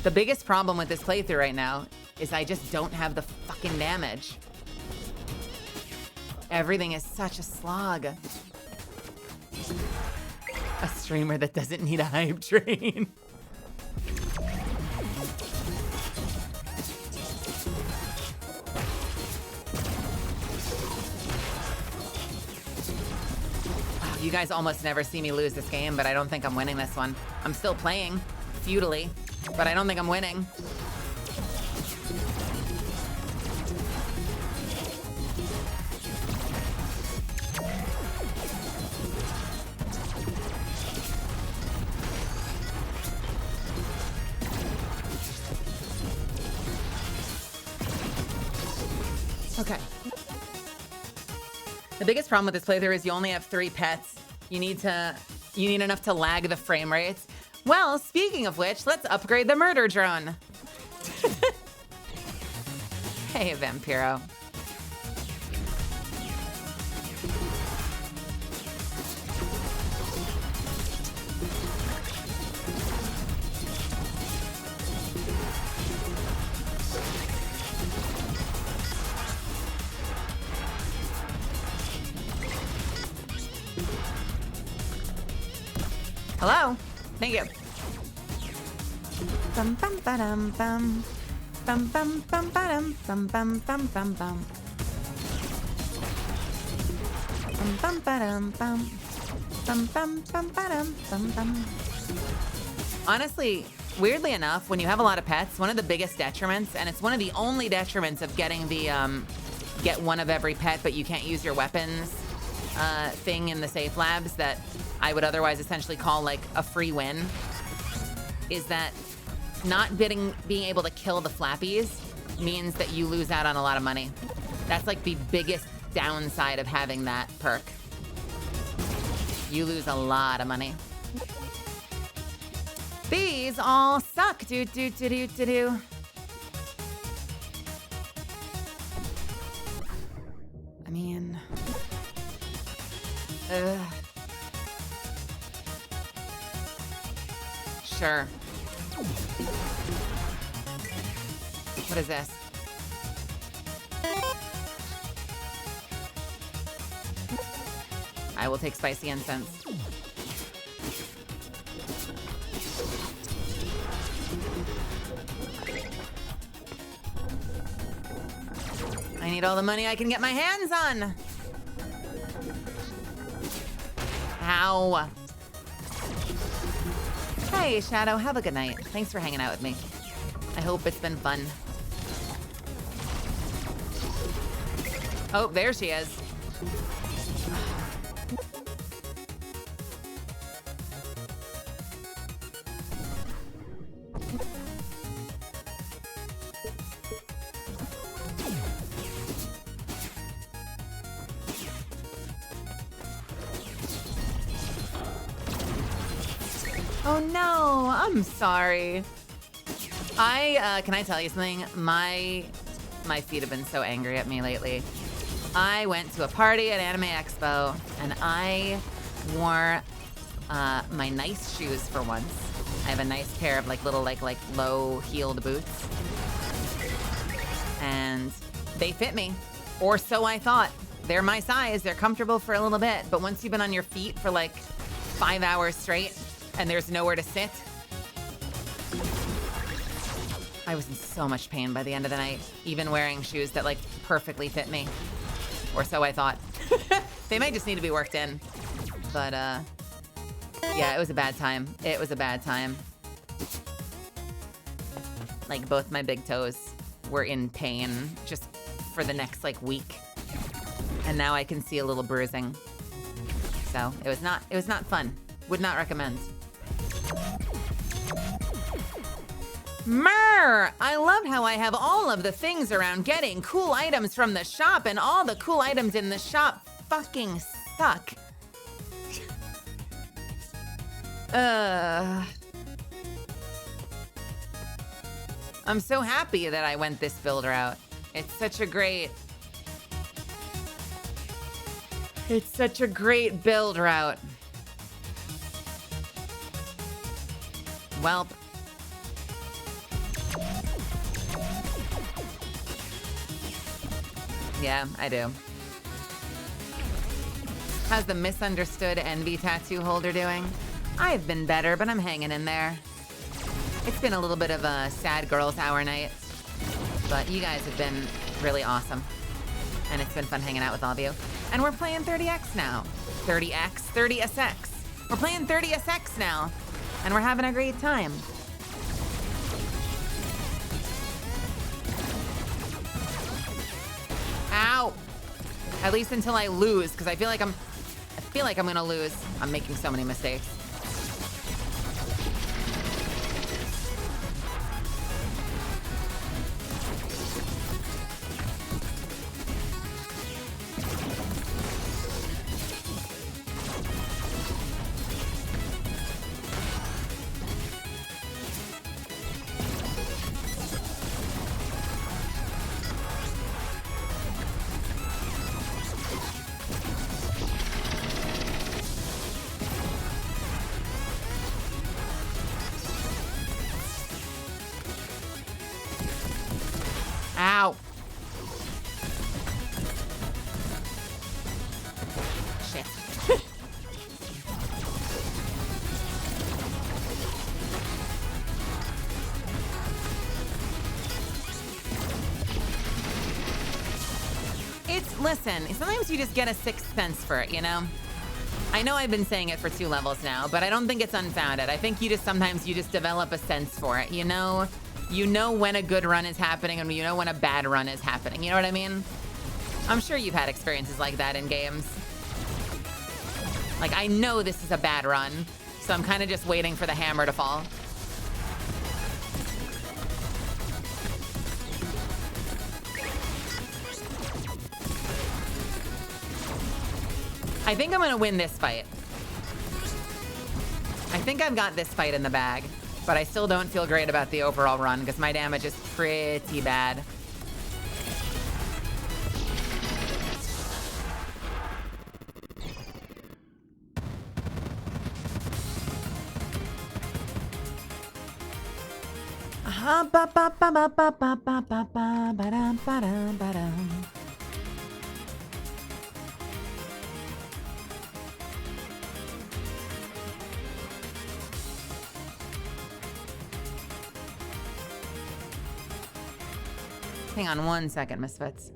The biggest problem with this playthrough right now is I just don't have the fucking damage. Everything is such a slog. A streamer that doesn't need a hype train. You guys almost never see me lose this game, but I don't think I'm winning this one. I'm still playing, futilely, but I don't think I'm winning. Okay. The biggest problem with this playthrough is you only have 3 pets. You need enough to lag the frame rates. Well, speaking of which, let's upgrade the murder drone. Hey, Vampiro. Hello. Thank you. Bum bum ba-dum bum. Bum bum bum ba-dum bum bum bum bum bum. Bum bum ba-dum bum. Bum bum bum ba-dum bum bum. Honestly, weirdly enough, when you have a lot of pets, one of the biggest detriments, and it's one of the only detriments of getting the get one of every pet, but you can't use your weapons thing in the safe labs that I would otherwise essentially call like a free win, is that not being able to kill the flappies means that you lose out on a lot of money. That's like the biggest downside of having that perk. You lose a lot of money. These all suck. Do. I mean, sure. What is this? I will take spicy incense. need all the money I can get my hands on. Ow. Hey, Shadow, have a good night. Thanks for hanging out with me. I hope it's been fun. Oh, there she is. Oh no, I'm sorry. Can I tell you something? My feet have been so angry at me lately. I went to a party at Anime Expo and I wore my nice shoes for once. I have a nice pair of like little like low-heeled boots. And they fit me, or so I thought. They're my size, they're comfortable for a little bit, but once you've been on your feet for like 5 hours straight and there's nowhere to sit, I was in so much pain by the end of the night, even wearing shoes that like perfectly fit me. Or so I thought. They might just need to be worked in. But yeah, it was a bad time. It was a bad time. Like both my big toes were in pain just for the next like week. And now I can see a little bruising. So it was not fun. Would not recommend. Myrrh! I love how I have all of the things around getting cool items from the shop, and all the cool items in the shop fucking suck. I'm so happy that I went this build route. It's such a great build route. Welp. Yeah, I do. How's the misunderstood envy tattoo holder doing? I've been better, but I'm hanging in there. It's been a little bit of a sad girls hour night, but you guys have been really awesome. And it's been fun hanging out with all of you. And we're playing 30X now. 30X, 30SX. We're playing 30SX now, and we're having a great time. Ow! At least until I lose, because I feel like I'm gonna lose. I'm making so many mistakes. Ow. Shit. Listen, sometimes you just get a sixth sense for it, you know? I know I've been saying it for 2 levels now, but I don't think it's unfounded. I think sometimes you just develop a sense for it, you know? You know when a good run is happening and you know when a bad run is happening. You know what I mean? I'm sure you've had experiences like that in games. Like, I know this is a bad run, so I'm kind of just waiting for the hammer to fall. I think I'm gonna win this fight. I think I've got this fight in the bag. But I still don't feel great about the overall run because my damage is pretty bad. Hang on 1 second, Misfits.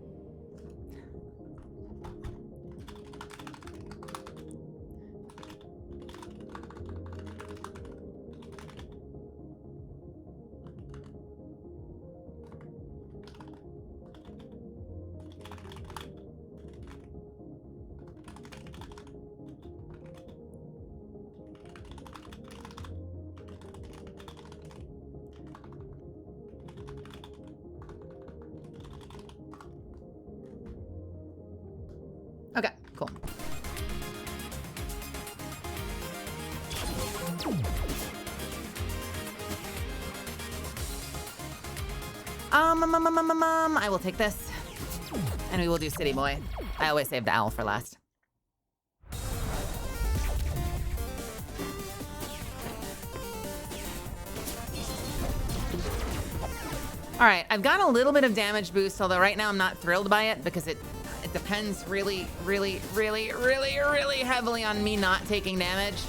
I will take this. And we will do City Boy. I always save the owl for last. All right, I've got a little bit of damage boost, although right now I'm not thrilled by it because it depends really heavily on me not taking damage.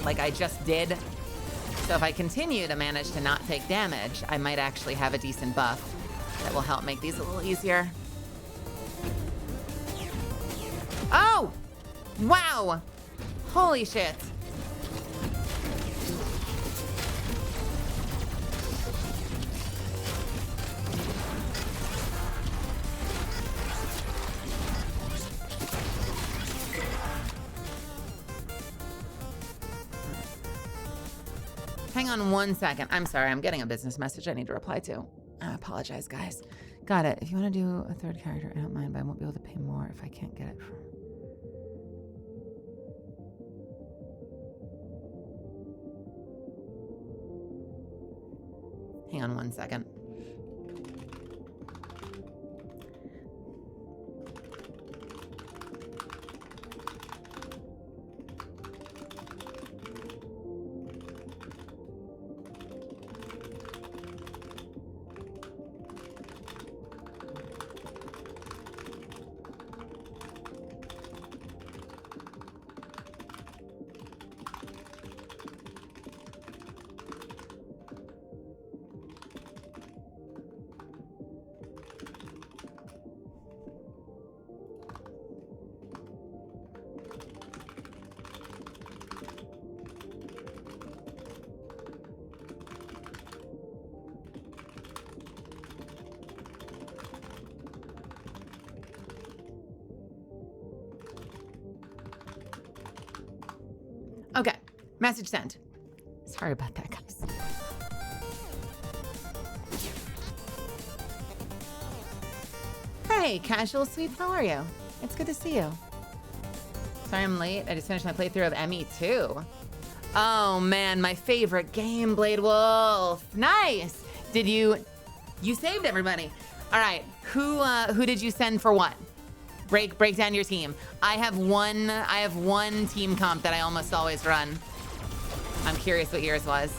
Like I just did. So if I continue to manage to not take damage, I might actually have a decent buff that will help make these a little easier. Oh! Wow! Holy shit. Hang on 1 second. I'm sorry, I'm getting a business message I need to reply to. I apologize, guys. Got it. If you want to do a third character, I don't mind, but I won't be able to pay more if I can't get it from... Hang on 1 second. Okay, message sent. Sorry about that, guys. Hey, Casual Sweep, how are you? It's good to see you. Sorry I'm late. I just finished my playthrough of ME2. Oh man, my favorite game, Blade Wolf. Nice. Did you saved everybody. All right, who did you send for what? Break down your team. I have one team comp that I almost always run. I'm curious what yours was.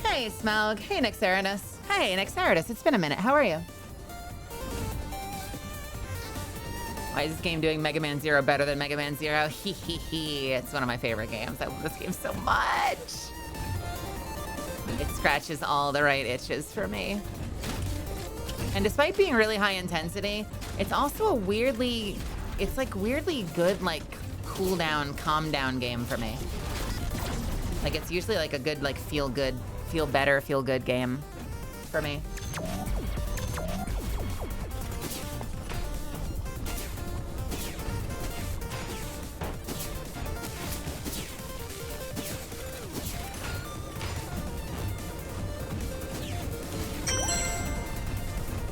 Hey, Smaug. Hey, Nexaridus. Hey, Nexaridus. It's been a minute. How are you? Why is this game doing Mega Man Zero better than Mega Man Zero? Hee hee hee. It's one of my favorite games. I love this game so much. It scratches all the right itches for me. And despite being really high intensity, it's also a weirdly good, like, cool down, calm down game for me. Like, it's usually like a good, like, feel good game for me.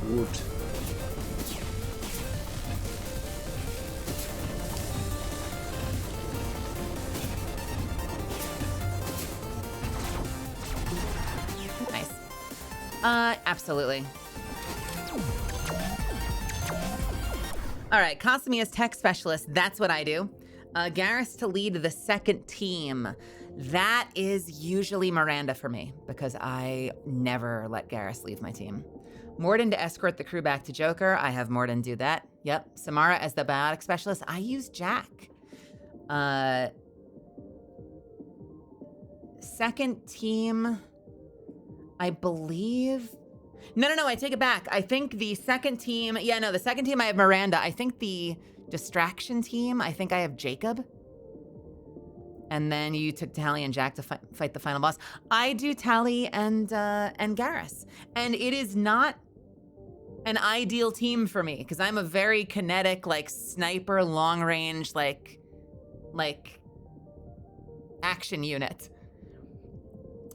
Wood. Nice. Absolutely. All right, Kasumi tech specialist. That's what I do. Garrus to lead the second team. That is usually Miranda for me because I never let Garrus leave my team. Morden to escort the crew back to Joker. I have Morden do that. Yep. Samara as the biotic specialist. I use Jack. Second team, I believe. No, I take it back. I think the second team, the second team I have Miranda. I think the distraction team, I think I have Jacob. And then you took Tally and Jack to fight the final boss. I do Tally and Garrus. And it is not an ideal team for me because I'm a very kinetic, like sniper, long range, like action unit.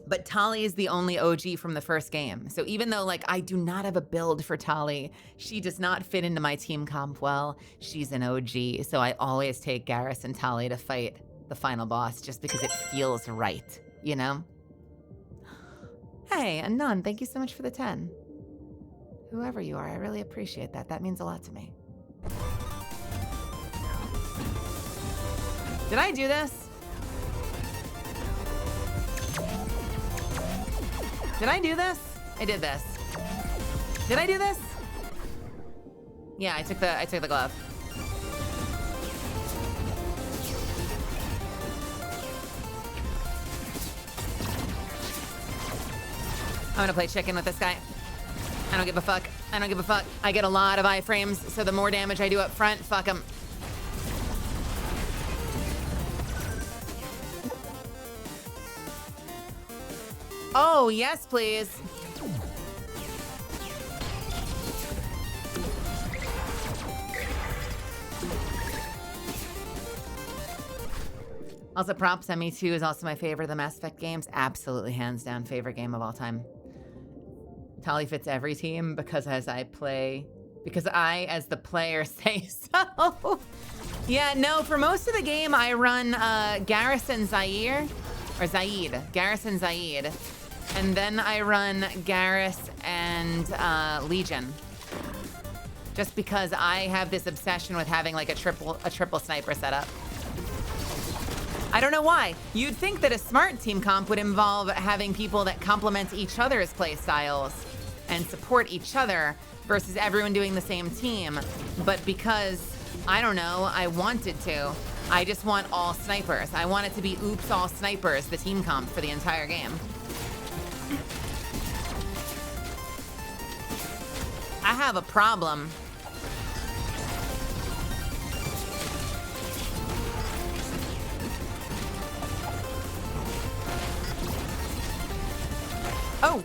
But Tali is the only OG from the first game. So even though like I do not have a build for Tali, she does not fit into my team comp well. She's an OG. So I always take Garrus and Tali to fight the final boss just because it feels right, you know? Hey, Anon, thank you so much for the 10. Whoever you are, I really appreciate that. That means a lot to me. Did I do this? Did I do this? I did this. Did I do this? Yeah, I took the glove. I'm gonna play chicken with this guy. I don't give a fuck. I don't give a fuck. I get a lot of iframes, so the more damage I do up front, fuck him. Oh, yes, please. Also, props. ME2 is also my favorite of the Mass Effect games. Absolutely, hands down, favorite game of all time. Tali fits every team because as I, as the player, say so. Yeah, no, for most of the game, I run Garrus and Zaire. Or Zaid. Garrus and Zaid. And then I run Garrus and Legion. Just because I have this obsession with having like a triple sniper setup. I don't know why. You'd think that a smart team comp would involve having people that complement each other's play styles and support each other versus everyone doing the same team. But because, I don't know, I wanted to, I just want all snipers. I want it to be oops, all snipers, the team comp for the entire game. I have a problem. Oh!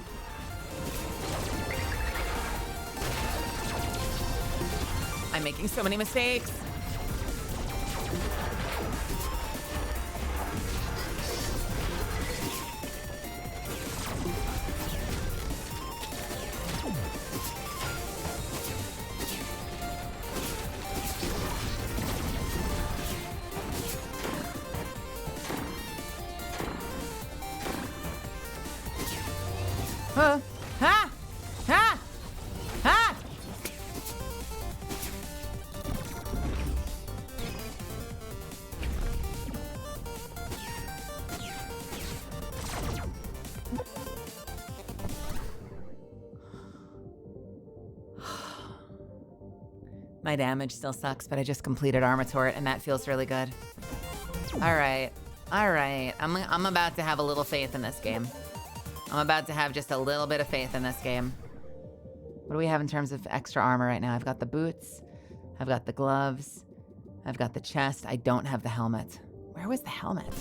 I'm making so many mistakes. Ha! Ha! Ha! My damage still sucks, but I just completed Armatort, and that feels really good. All right. I'm about to have a little faith in this game. I'm about to have just a little bit of faith in this game. What do we have in terms of extra armor right now? I've got the boots. I've got the gloves. I've got the chest. I don't have the helmet. Where was the helmet?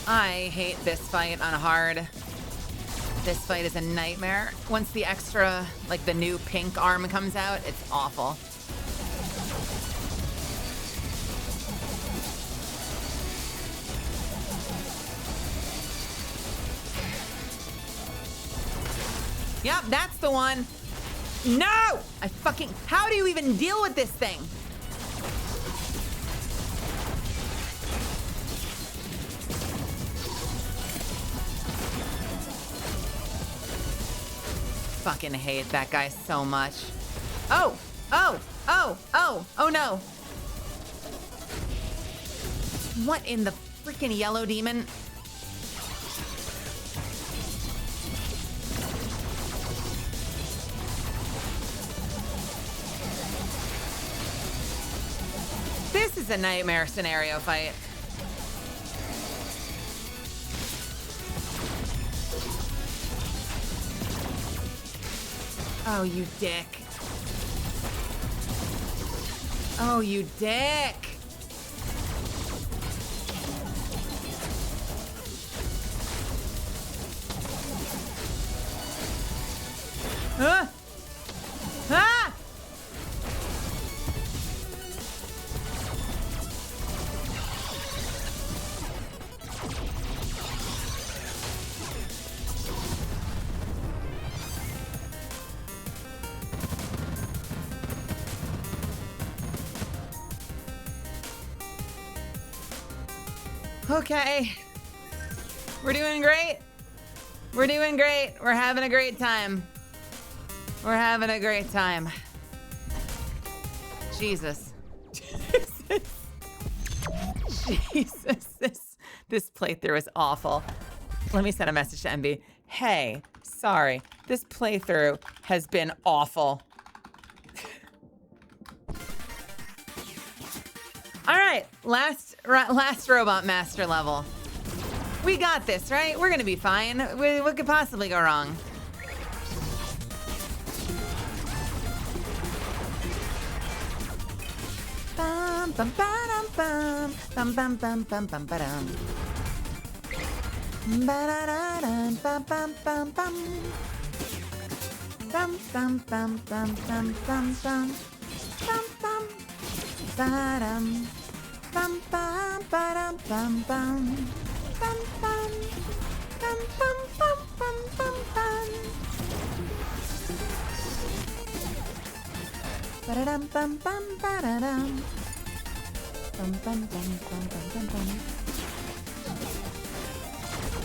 I hate this fight on hard. This fight is a nightmare. Once the extra, like the new pink arm comes out, it's awful. Yep, that's the one. No! How do you even deal with this thing? Fucking hate that guy so much. Oh no. What in the freaking yellow demon? is a nightmare scenario fight. Oh, you dick. Oh, you dick. Huh? Ah! Okay. We're doing great. We're doing great. We're having a great time. We're having a great time. Jesus. Jesus. This playthrough is awful. Let me send a message to MB. Hey, sorry. This playthrough has been awful. All right, last Robot Master level. We got this, right? We're gonna be fine. What could possibly go wrong? Bum bum ba-dum bum bum bum bum bum bum ba-dum. Ba-da-da-dum bum bum bum bum. Bum bum bum bum bum bum bum. Bum bum. Ba-dum. Bum bum ba-dum bum bum. Bum bum. Bum bum bum bum bum bum. Ba-da-dum bum bum ba-da-dum. Bum bum bum bum bum bum bum.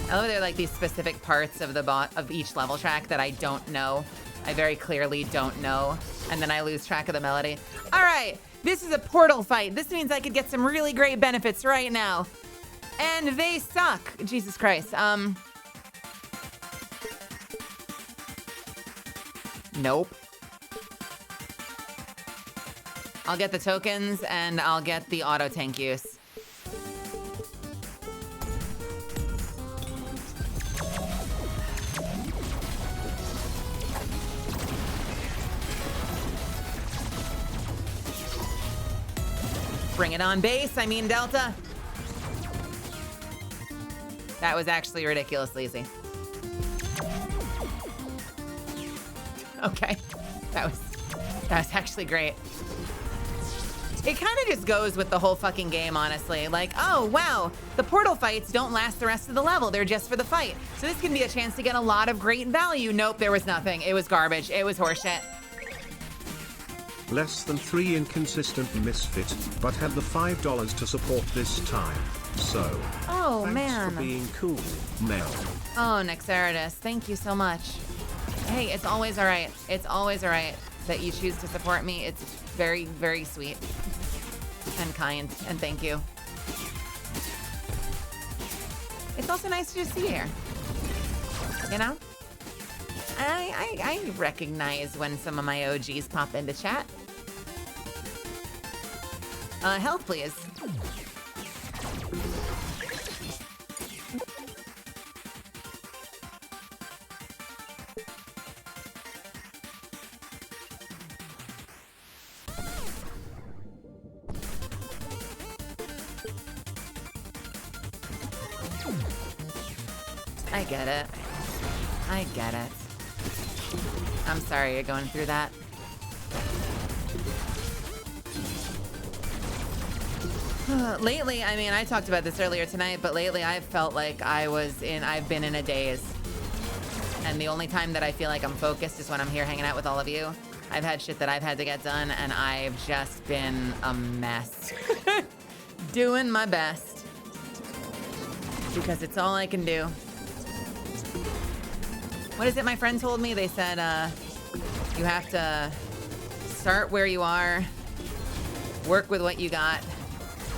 I love there are like these specific parts of of each level track that I don't know. I very clearly don't know, and then I lose track of the melody. All right, this is a portal fight. This means I could get some really great benefits right now, and they suck. Jesus Christ. Nope. I'll get the tokens and I'll get the auto tank use. Bring it on base, I mean Delta. That was actually ridiculously easy. Okay, that was actually great. It kind of just goes with the whole fucking game, honestly. Like, oh, wow, the portal fights don't last the rest of the level. They're just for the fight. So this can be a chance to get a lot of great value. Nope, there was nothing. It was garbage. It was horseshit. Less than 3 inconsistent misfit, but had the $5 to support this time. So, oh, thanks man. for being cool, Mel. Oh, Nexaridus, thank you so much. Hey, it's always all right. It's always all right that you choose to support me. It's very, very sweet and kind, and thank you. It's also nice to just see you here. You know? I recognize when some of my OGs pop into chat. Health, please. I get it. I get it. I'm sorry you're going through that. Lately, I mean, I talked about this earlier tonight, but lately I've felt like I've been in a daze. And the only time that I feel like I'm focused is when I'm here hanging out with all of you. I've had shit that I've had to get done, and I've just been a mess. Doing my best. Because it's all I can do. What is it my friend told me? They said, you have to start where you are, work with what you got,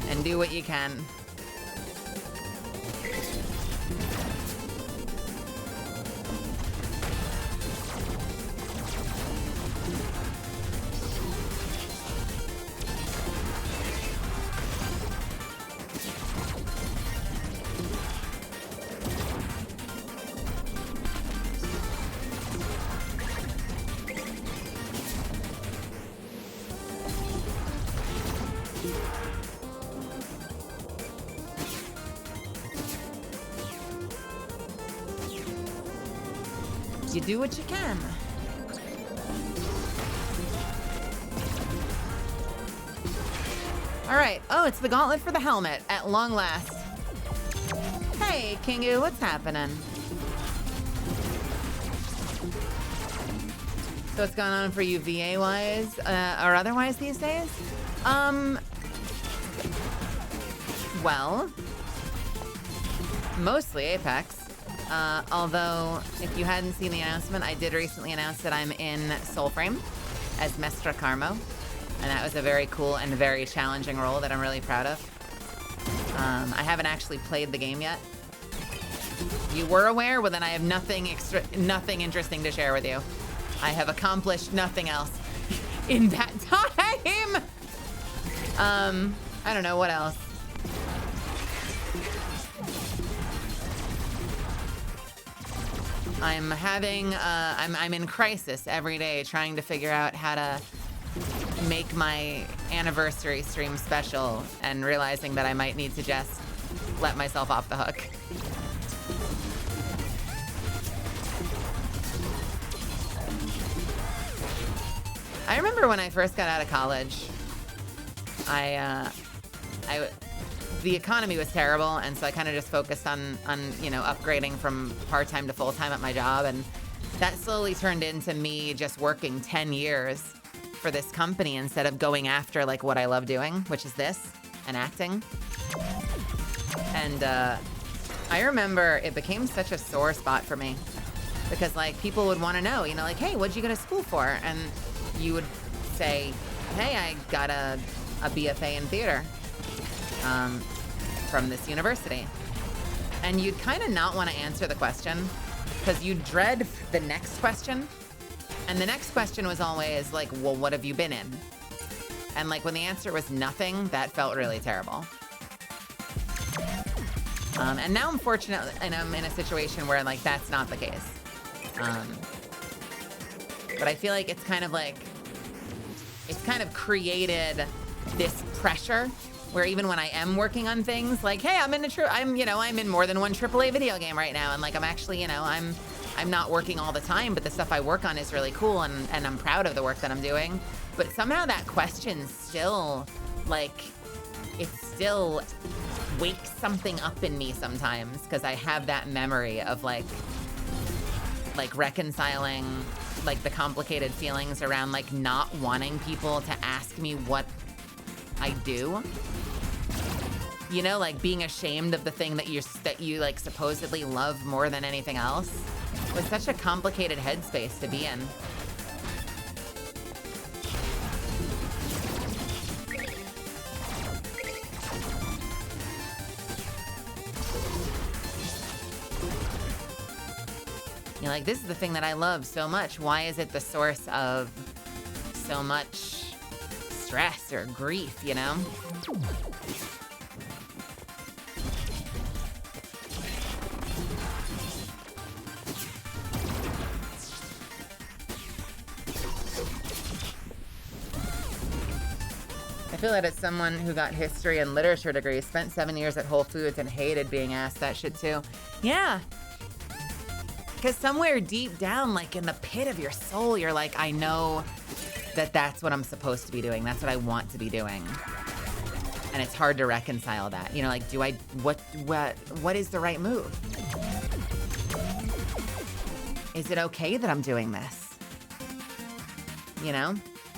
and do what you can. You do what you can. All right. Oh, it's the gauntlet for the helmet at long last. Hey, Kingu, what's happening? So what's going on for you VA-wise or otherwise these days? Well, mostly Apex. Although, if you hadn't seen the announcement, I did recently announce that I'm in Soulframe as Mestra Carmo. And that was a very cool and very challenging role that I'm really proud of. I haven't actually played the game yet. You were aware? Well, then I have nothing interesting to share with you. I have accomplished nothing else in that time. I don't know what else. I'm having, I'm in crisis every day trying to figure out how to make my anniversary stream special and realizing that I might need to just let myself off the hook. I remember when I first got out of college, the economy was terrible, and so I kind of just focused on you know, upgrading from part-time to full-time at my job, and that slowly turned into me just working 10 years for this company instead of going after like what I love doing, which is this and acting. And I remember it became such a sore spot for me because like people would want to know, you know, like, hey, what'd you go to school for? And you would say, hey, I got a BFA in theater from this university. And you'd kind of not want to answer the question because you dread the next question. And the next question was always like, well, what have you been in? And like when the answer was nothing, that felt really terrible. And now I'm fortunate and I'm in a situation where like that's not the case. But I feel like it's kind of created this pressure where even when I am working on things like, hey, I'm in more than one AAA video game right now. And like, I'm actually, you know, I'm not working all the time, but the stuff I work on is really cool and I'm proud of the work that I'm doing. But somehow that question still, like, it still wakes something up in me sometimes because I have that memory of like reconciling like the complicated feelings around like not wanting people to ask me what I do. You know, like being ashamed of the thing that you like supposedly love more than anything else. It was such a complicated headspace to be in. You're like, this is the thing that I love so much. Why is it the source of so much stress or grief, you know? I feel that as someone who got history and literature degrees, spent 7 years at Whole Foods and hated being asked that shit too. Yeah. Because somewhere deep down, like in the pit of your soul, you're like, I know that that's what I'm supposed to be doing. That's what I want to be doing. And it's hard to reconcile that. You know, like, what is the right move? Is it okay that I'm doing this? You know?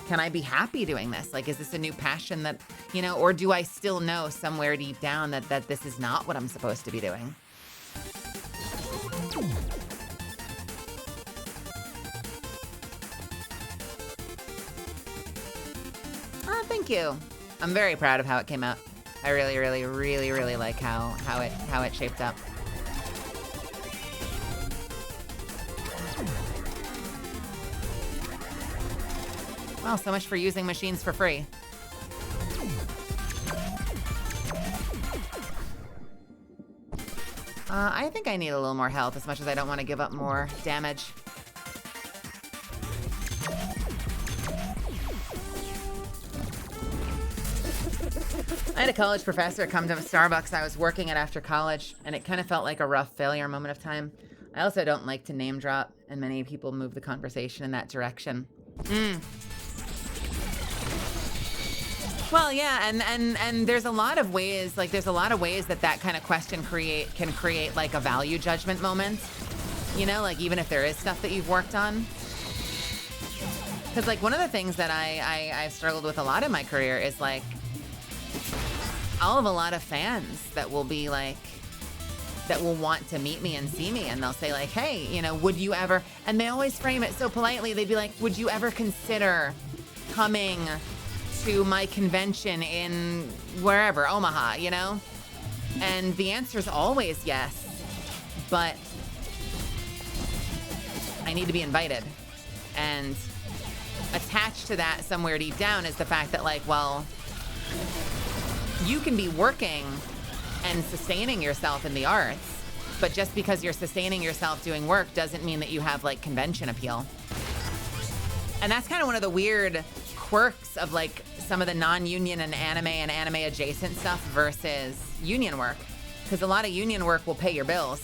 Can I be happy doing this? Like, is this a new passion that, you know, or do I still know somewhere deep down that this is not what I'm supposed to be doing? Oh, thank you. I'm very proud of how it came out. I really, really, really, really like how it shaped up. Well, so much for using machines for free. I think I need a little more health as much as I don't want to give up more damage. I had a college professor come to Starbucks I was working at after college, and it kind of felt like a rough failure moment of time. I also don't like to name drop, and many people move the conversation in that direction. Well, yeah, and there's a lot of ways, like there's a lot of ways that kind of question can create like a value judgment moment. You know, like even if there is stuff that you've worked on. Because like one of the things that I've struggled with a lot in my career is like I'll have a lot of fans that will be like, that will want to meet me and see me, and they'll say like, hey, you know, would you ever, and they always frame it so politely, they'd be like, would you ever consider coming to my convention in wherever, Omaha, you know? And the answer is always yes, but I need to be invited. And attached to that somewhere deep down is the fact that like, well, you can be working and sustaining yourself in the arts, but just because you're sustaining yourself doing work doesn't mean that you have like convention appeal. And that's kind of one of the weird quirks of like some of the non-union and anime adjacent stuff versus union work, because a lot of union work will pay your bills.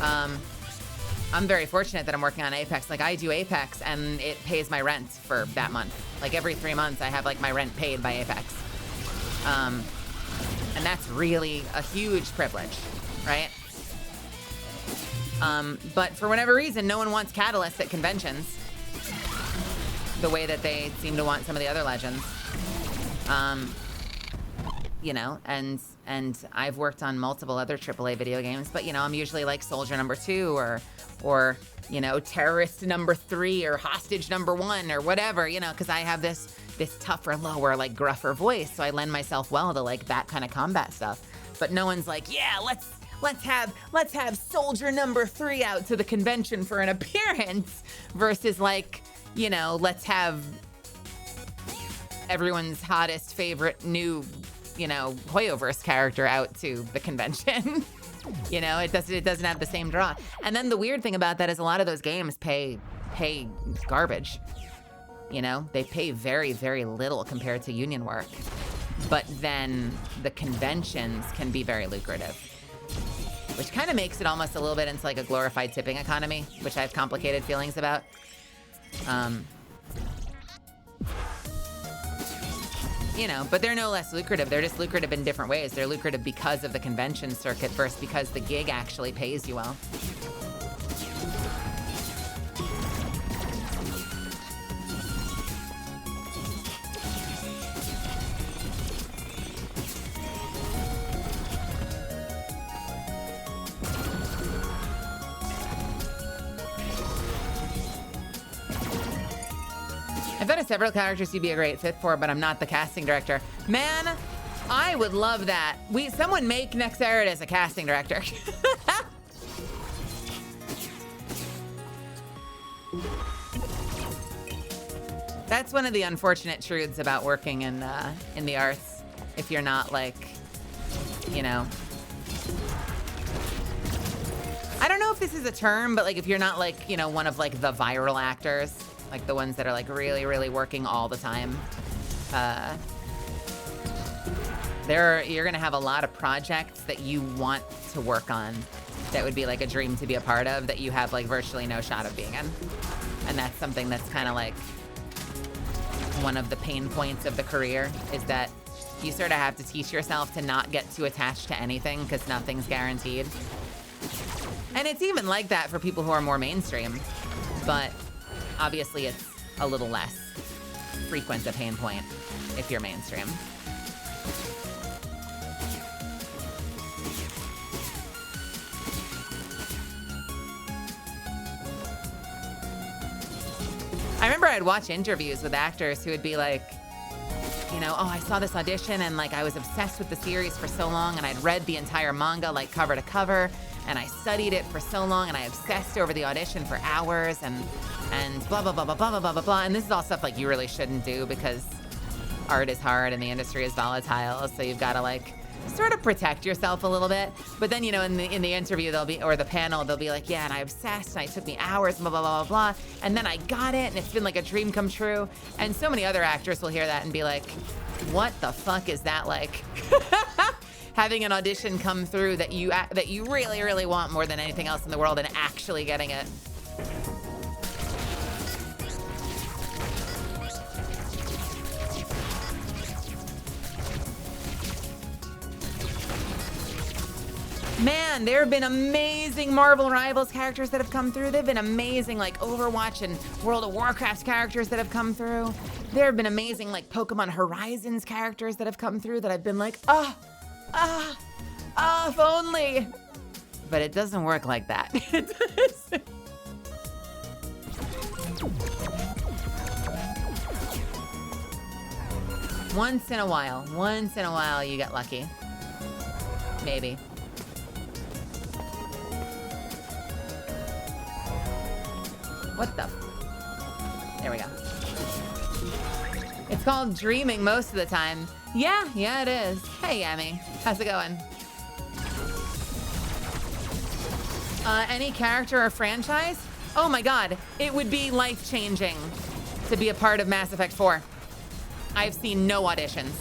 I'm very fortunate that I'm working on Apex. Like I do Apex and it pays my rent for that month. Like every 3 months I have like my rent paid by Apex. And that's really a huge privilege, right? But for whatever reason, no one wants Catalyst at conventions the way that they seem to want some of the other legends. You know, and I've worked on multiple other AAA video games, but you know, I'm usually like Soldier number 2 or you know, Terrorist number 3 or Hostage number 1 or whatever, you know, because I have this tougher, lower, like gruffer voice, so I lend myself well to like that kind of combat stuff. But no one's like, yeah, let's have Soldier number 3 out to the convention for an appearance versus like, you know, let's have everyone's hottest favorite new, you know, Hoyoverse character out to the convention. You know, it doesn't have the same draw. And then the weird thing about that is a lot of those games pay garbage. You know, they pay very, very little compared to union work. But then the conventions can be very lucrative, which kind of makes it almost a little bit into like a glorified tipping economy, which I have complicated feelings about. You know, but they're no less lucrative. They're just lucrative in different ways. They're lucrative because of the convention circuit versus because the gig actually pays you well. I've thought of several characters you'd be a great fit for, but I'm not the casting director. Man, I would love that. Someone make Nexarid as a casting director. That's one of the unfortunate truths about working in the arts. If you're not like, you know, I don't know if this is a term, but like if you're not like, you know, one of like the viral actors, like the ones that are like really, really working all the time. You're gonna have a lot of projects that you want to work on that would be like a dream to be a part of that you have like virtually no shot of being in. And that's something that's kind of like one of the pain points of the career, is that you sort of have to teach yourself to not get too attached to anything because nothing's guaranteed. And it's even like that for people who are more mainstream, but obviously it's a little less frequent a pain point if you're mainstream. I remember I'd watch interviews with actors who would be like, you know, oh, I saw this audition and like I was obsessed with the series for so long and I'd read the entire manga like cover to cover and I studied it for so long and I obsessed over the audition for hours and blah, blah, blah, blah, blah, blah, blah, blah. And this is all stuff like you really shouldn't do because art is hard and the industry is volatile. So you've got to like sort of protect yourself a little bit. But then, you know, in the interview, they'll be, or the panel, they'll be like, yeah, and I obsessed and it took me hours, blah, blah, blah, blah, blah. And then I got it and it's been like a dream come true. And so many other actors will hear that and be like, what the fuck is that like? having an audition come through that you really, really want more than anything else in the world and actually getting it. Man, there have been amazing Marvel Rivals characters that have come through. There have been amazing like Overwatch and World of Warcraft characters that have come through. There have been amazing like Pokemon Horizons characters that have come through that I've been like, if only. But it doesn't work like that. It doesn't. Once in a while you get lucky. Maybe. What the? There we go. It's called dreaming most of the time. Yeah, it is. Hey, Yami. How's it going? Any character or franchise? Oh my God, it would be life-changing to be a part of Mass Effect 4. I've seen no auditions.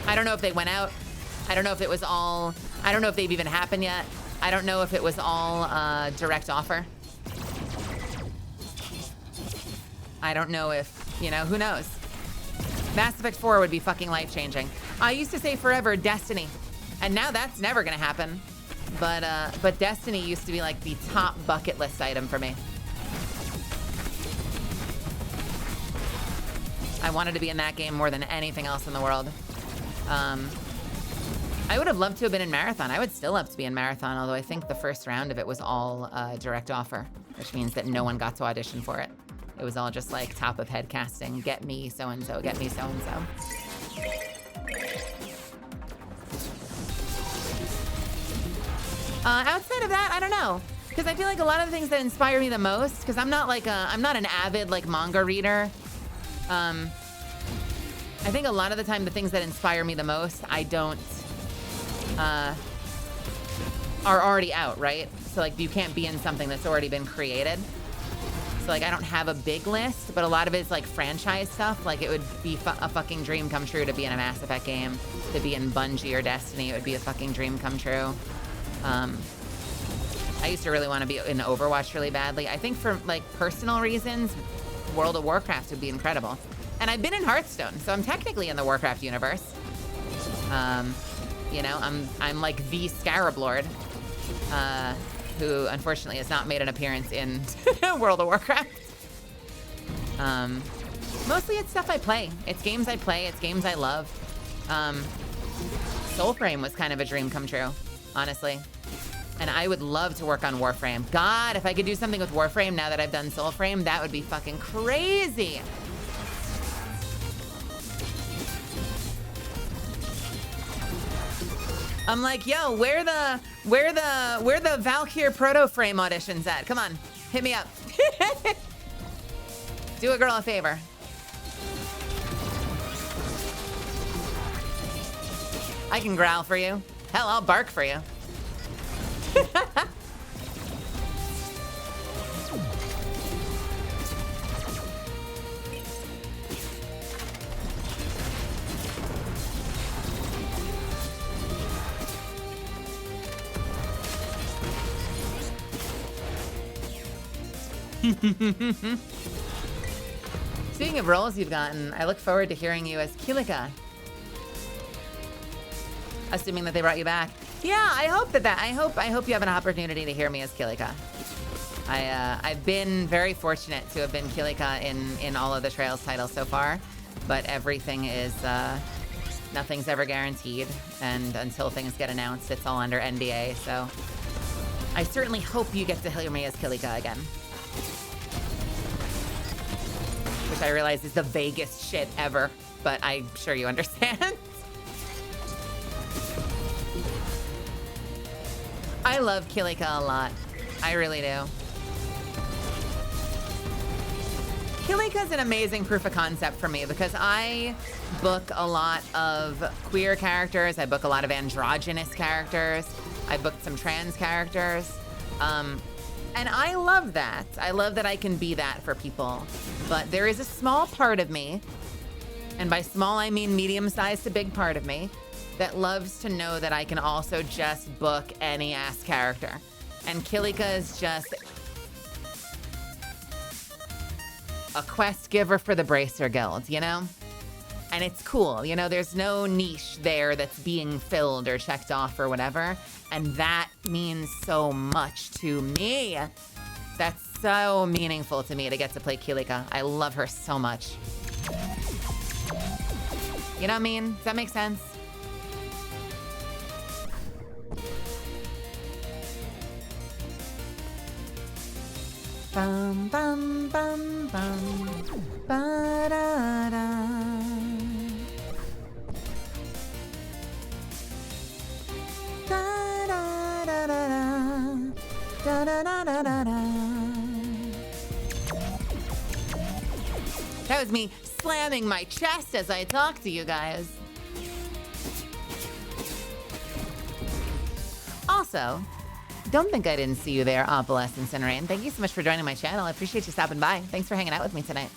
I don't know if they went out. I don't know if it was all, I don't know if they've even happened yet. I don't know if it was all direct offer. I don't know if, who knows? Mass Effect 4 would be fucking life-changing. I used to say forever Destiny, and now that's never gonna happen. But Destiny used to be like the top bucket list item for me. I wanted to be in that game more than anything else in the world. I would have loved to have been in Marathon. I would still love to be in Marathon, although I think the first round of it was all direct offer, which means that no one got to audition for it. It was all just like top of head casting. Get me so-and-so, get me so-and-so. Outside of that, I don't know. Because I feel like a lot of the things that inspire me the most, because I'm not an avid like manga reader. I think a lot of the time the things that inspire me the most, are already out, right? So like you can't be in something that's already been created. So like I don't have a big list, but a lot of it's like franchise stuff. Like it would be a fucking dream come true to be in a Mass Effect game, to be in Bungie or Destiny. It would be a fucking dream come true. I used to really want to be in Overwatch really badly. I think for like personal reasons, World of Warcraft would be incredible. And I've been in Hearthstone, so I'm technically in the Warcraft universe. I'm like the Scarab Lord, who unfortunately has not made an appearance in World of Warcraft. Mostly it's stuff I play. It's games I play, it's games I love. Soulframe was kind of a dream come true, honestly. And I would love to work on Warframe. God, if I could do something with Warframe now that I've done Soulframe, that would be fucking crazy. I'm like, yo, where the Valkyr Proto Frame auditions at? Come on, hit me up. Do a girl a favor. I can growl for you. Hell, I'll bark for you. Speaking of roles you've gotten, I look forward to hearing you as Kilika. Assuming that they brought you back. Yeah, I hope I hope you have an opportunity to hear me as Kilika. I've been very fortunate to have been Kilika in all of the Trails titles so far, but everything is nothing's ever guaranteed, and until things get announced, it's all under NDA. So I certainly hope you get to hear me as Kilika again, which I realize is the vaguest shit ever, but I'm sure you understand. I love Kilika a lot. I really do. Kilika's an amazing proof of concept for me because I book a lot of queer characters. I book a lot of androgynous characters. I booked some trans characters. And I love that. I love that I can be that for people. But there is a small part of me, and by small I mean medium-sized to big part of me, that loves to know that I can also just book any ass character. And Kilika is just a quest giver for the Bracer Guild, you know? And it's cool, you know, there's no niche there that's being filled or checked off or whatever. And that means so much to me. That's so meaningful to me to get to play Kilika. I love her so much. You know what I mean? Does that make sense? Bum bum bum bum ba da da. Da da da da da da da da da da. That was me slamming my chest as I talk to you guys. Also, don't think I didn't see you there, Opalescence and Rain. Thank you so much for joining my channel. I appreciate you stopping by. Thanks for hanging out with me tonight.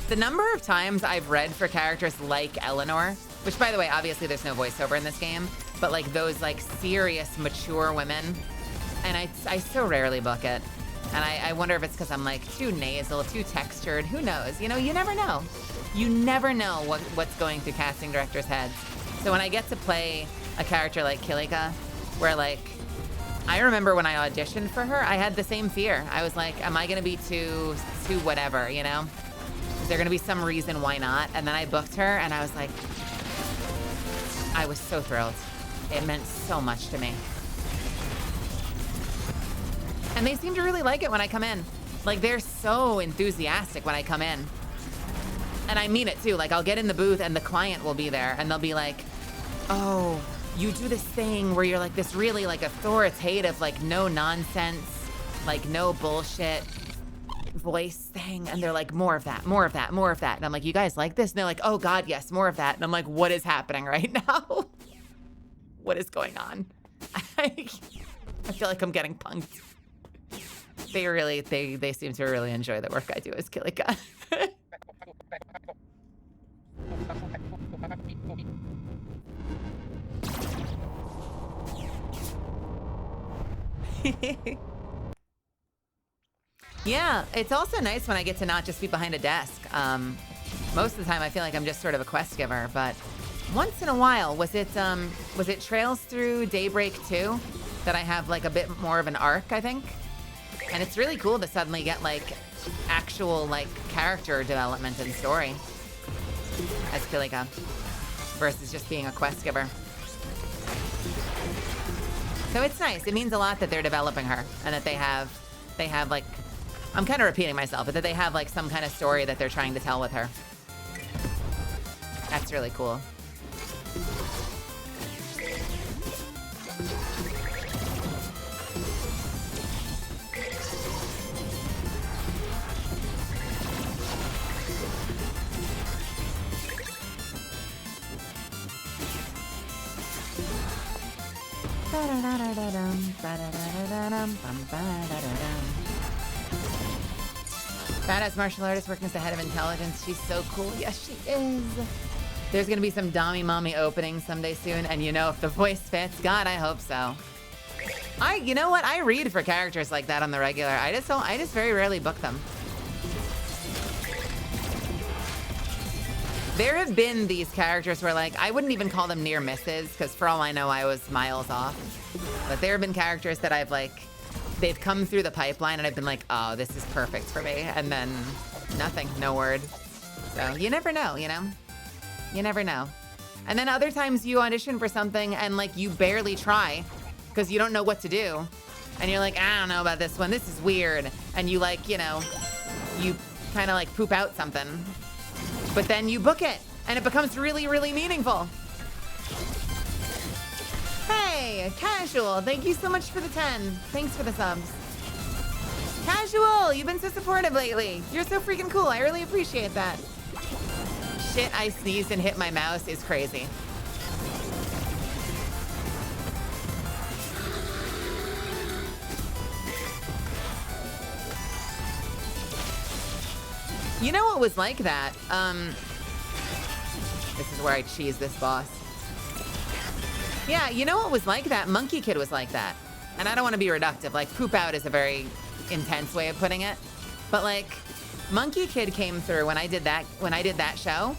The number of times I've read for characters like Eleanor, which by the way, obviously there's no voiceover in this game, but like those like serious, mature women, and I so rarely book it. And I wonder if it's because I'm like too nasal, too textured, who knows? You know, you never know. You never know what's going through casting directors' heads. So when I get to play a character like Kilika, where like, I remember when I auditioned for her, I had the same fear. I was like, am I gonna be too whatever, you know? Is there gonna be some reason why not? And then I booked her and I was like, I was so thrilled. It meant so much to me. And they seem to really like it when I come in. Like they're so enthusiastic when I come in. And I mean it too, like I'll get in the booth and the client will be there and they'll be like, oh, you do this thing where you're like this really like authoritative, like no nonsense, like no bullshit voice thing. And they're like, more of that, more of that, more of that. And I'm like, you guys like this? And they're like, oh God, yes, more of that. And I'm like, what is happening right now? What is going on? I feel like I'm getting punked. They seem to really enjoy the work I do as Kilika. Yeah, it's also nice when I get to not just be behind a desk. Most of the time I feel like I'm just sort of a quest giver, but once in a while, was it Trails Through Daybreak 2 that I have like a bit more of an arc, I think? And it's really cool to suddenly get like actual like character development and story as Kilika versus just being a quest giver. So it's nice. It means a lot that they're developing her and that they have like, I'm kind of repeating myself, but that they have like some kind of story that they're trying to tell with her. That's really cool. Badass martial artist working as the head of intelligence. She's so cool. Yes, she is. There's gonna be some Dommy Mommy openings someday soon, and you know, if the voice fits, God, I hope so. You know what? I read for characters like that on the regular. I just very rarely book them. There have been these characters where like, I wouldn't even call them near misses, because for all I know, I was miles off. But there have been characters that I've like, they've come through the pipeline and I've been like, oh, this is perfect for me. And then nothing, no word. So you never know, you know? You never know. And then other times you audition for something and like you barely try because you don't know what to do. And you're like, I don't know about this one. This is weird. And you like, you know, you kind of like poop out something. But then you book it and it becomes really, really meaningful. Hey, Casual, thank you so much for the 10. Thanks for the subs. Casual, you've been so supportive lately. You're so freaking cool. I really appreciate that. Shit, I sneezed and hit my mouse is crazy. You know what was like that? where I cheese this boss. Yeah, you know what was like that? Monkey Kid was like that. And I don't want to be reductive. Like, poop out is a very intense way of putting it. But like, Monkey Kid came through when I did that show.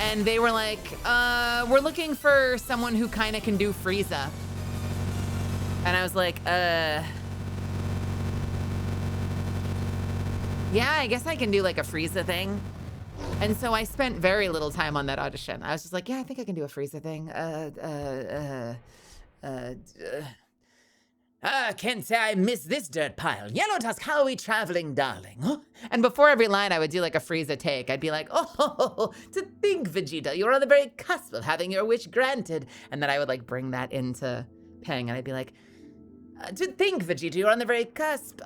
And they were like, we're looking for someone who kind of can do Frieza. And I was like, yeah, I guess I can do like a Frieza thing. And so I spent very little time on that audition. I was just like, yeah, I think I can do a Frieza thing. Can't say I miss this dirt pile. Yellow Tusk, how are we traveling, darling? Huh? And before every line, I would do like a Frieza take. I'd be like, oh, to think, Vegeta, you're on the very cusp of having your wish granted. And then I would like bring that into Peng, and I'd be like, to think, Vegeta, you're on the very cusp.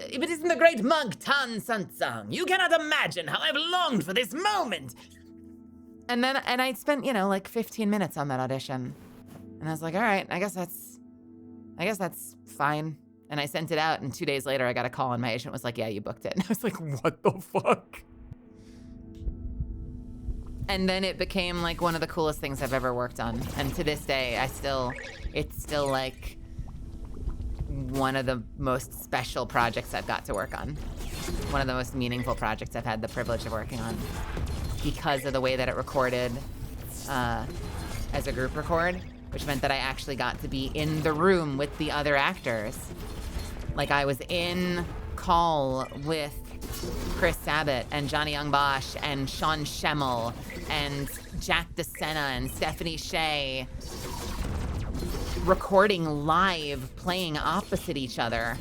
If it isn't the great monk Tan Sansang, you cannot imagine how I've longed for this moment. And I spent, you know, like 15 minutes on that audition. And I was like, all right, I guess that's fine. And I sent it out, and 2 days later, I got a call, and my agent was like, yeah, you booked it. And I was like, what the fuck? And then it became like one of the coolest things I've ever worked on. And to this day, it's still like one of the most special projects I've got to work on. One of the most meaningful projects I've had the privilege of working on because of the way that it recorded as a group record, which meant that I actually got to be in the room with the other actors. Like, I was in call with Chris Sabat and Johnny Young Bosch and Sean Schemmel and Jack DeSena and Stephanie Shea, recording live, playing opposite each other,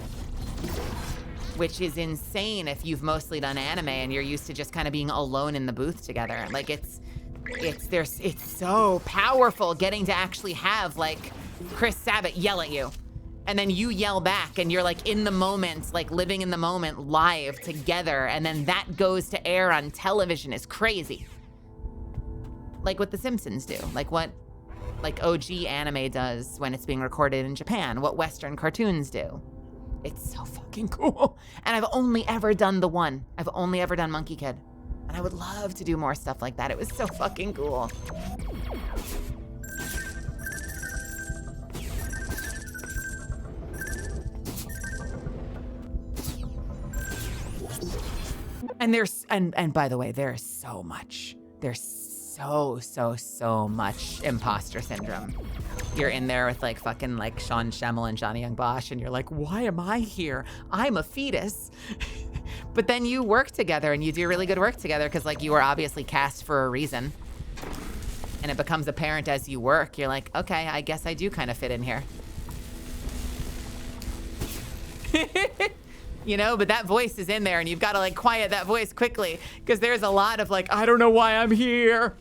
which is insane if you've mostly done anime and you're used to just kind of being alone in the booth together. Like, it's so powerful getting to actually have like Chris Sabat yell at you, and then you yell back, and you're like in the moment, like living in the moment live together, and then that goes to air on television is crazy. Like what The Simpsons do, like what like OG anime does when it's being recorded in Japan, what Western cartoons do. It's so fucking cool. And I've only ever done the one. I've only ever done Monkey Kid. And I would love to do more stuff like that. It was so fucking cool. And and by the way, there's so much. There's so much imposter syndrome. You're in there with like fucking like Sean Schemmel and Johnny Young Bosch, and you're like, why am I here? I'm a fetus. But then you work together and you do really good work together because like you were obviously cast for a reason. And it becomes apparent as you work. You're like, okay, I guess I do kind of fit in here. You know, but that voice is in there and you've got to like quiet that voice quickly because there's a lot of like, I don't know why I'm here.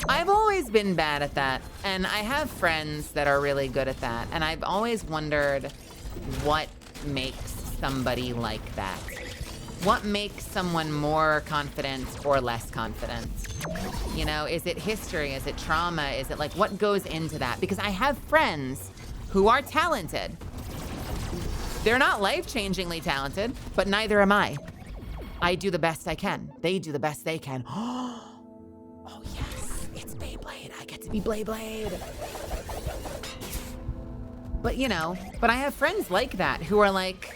I've always been bad at that, and I have friends that are really good at that, and I've always wondered what makes somebody like that. What makes someone more confident or less confident? You know, is it history? Is it trauma? Is it like, what goes into that? Because I have friends who are talented. They're not life-changingly talented, but neither am I. I do the best I can. They do the best they can. Oh yes, it's Beyblade. I get to be Blade. But you know, but I have friends like that who are like,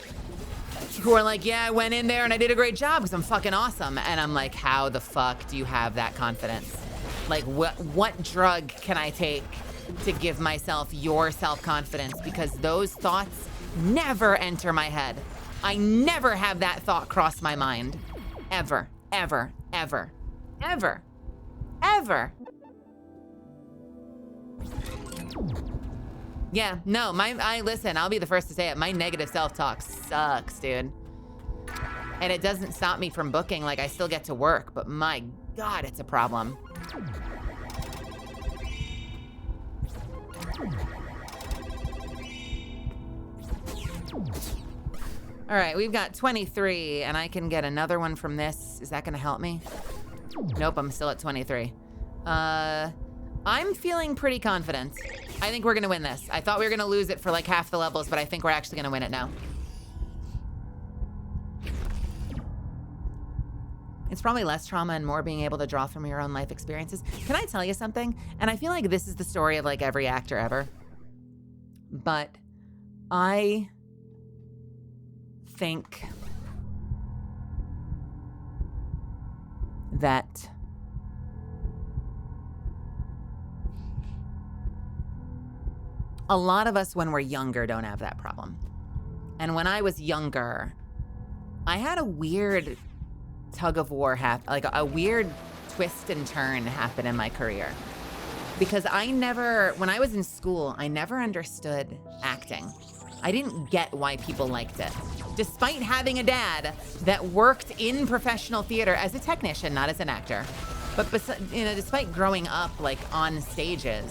yeah, I went in there and I did a great job because I'm fucking awesome. And I'm like, how the fuck do you have that confidence? Like, what drug can I take to give myself your self-confidence? Because those thoughts never enter my head. I never have that thought cross my mind. Ever, ever, ever, ever, ever. Yeah, no, listen, I'll be the first to say it. My negative self-talk sucks, dude. And it doesn't stop me from booking. Like, I still get to work, but my God, it's a problem. All right, we've got 23, and I can get another one from this. Is that gonna help me? Nope, I'm still at 23. I'm feeling pretty confident. I think we're gonna win this. I thought we were gonna lose it for like half the levels, but I think we're actually gonna win it now. It's probably less trauma and more being able to draw from your own life experiences. Can I tell you something? And I feel like this is the story of like every actor ever. But I think that a lot of us when we're younger don't have that problem. And when I was younger, I had a weird tug of war like a weird twist and turn happen in my career. Because when I was in school, I never understood acting. I didn't get why people liked it. Despite having a dad that worked in professional theater as a technician, not as an actor. But despite growing up like on stages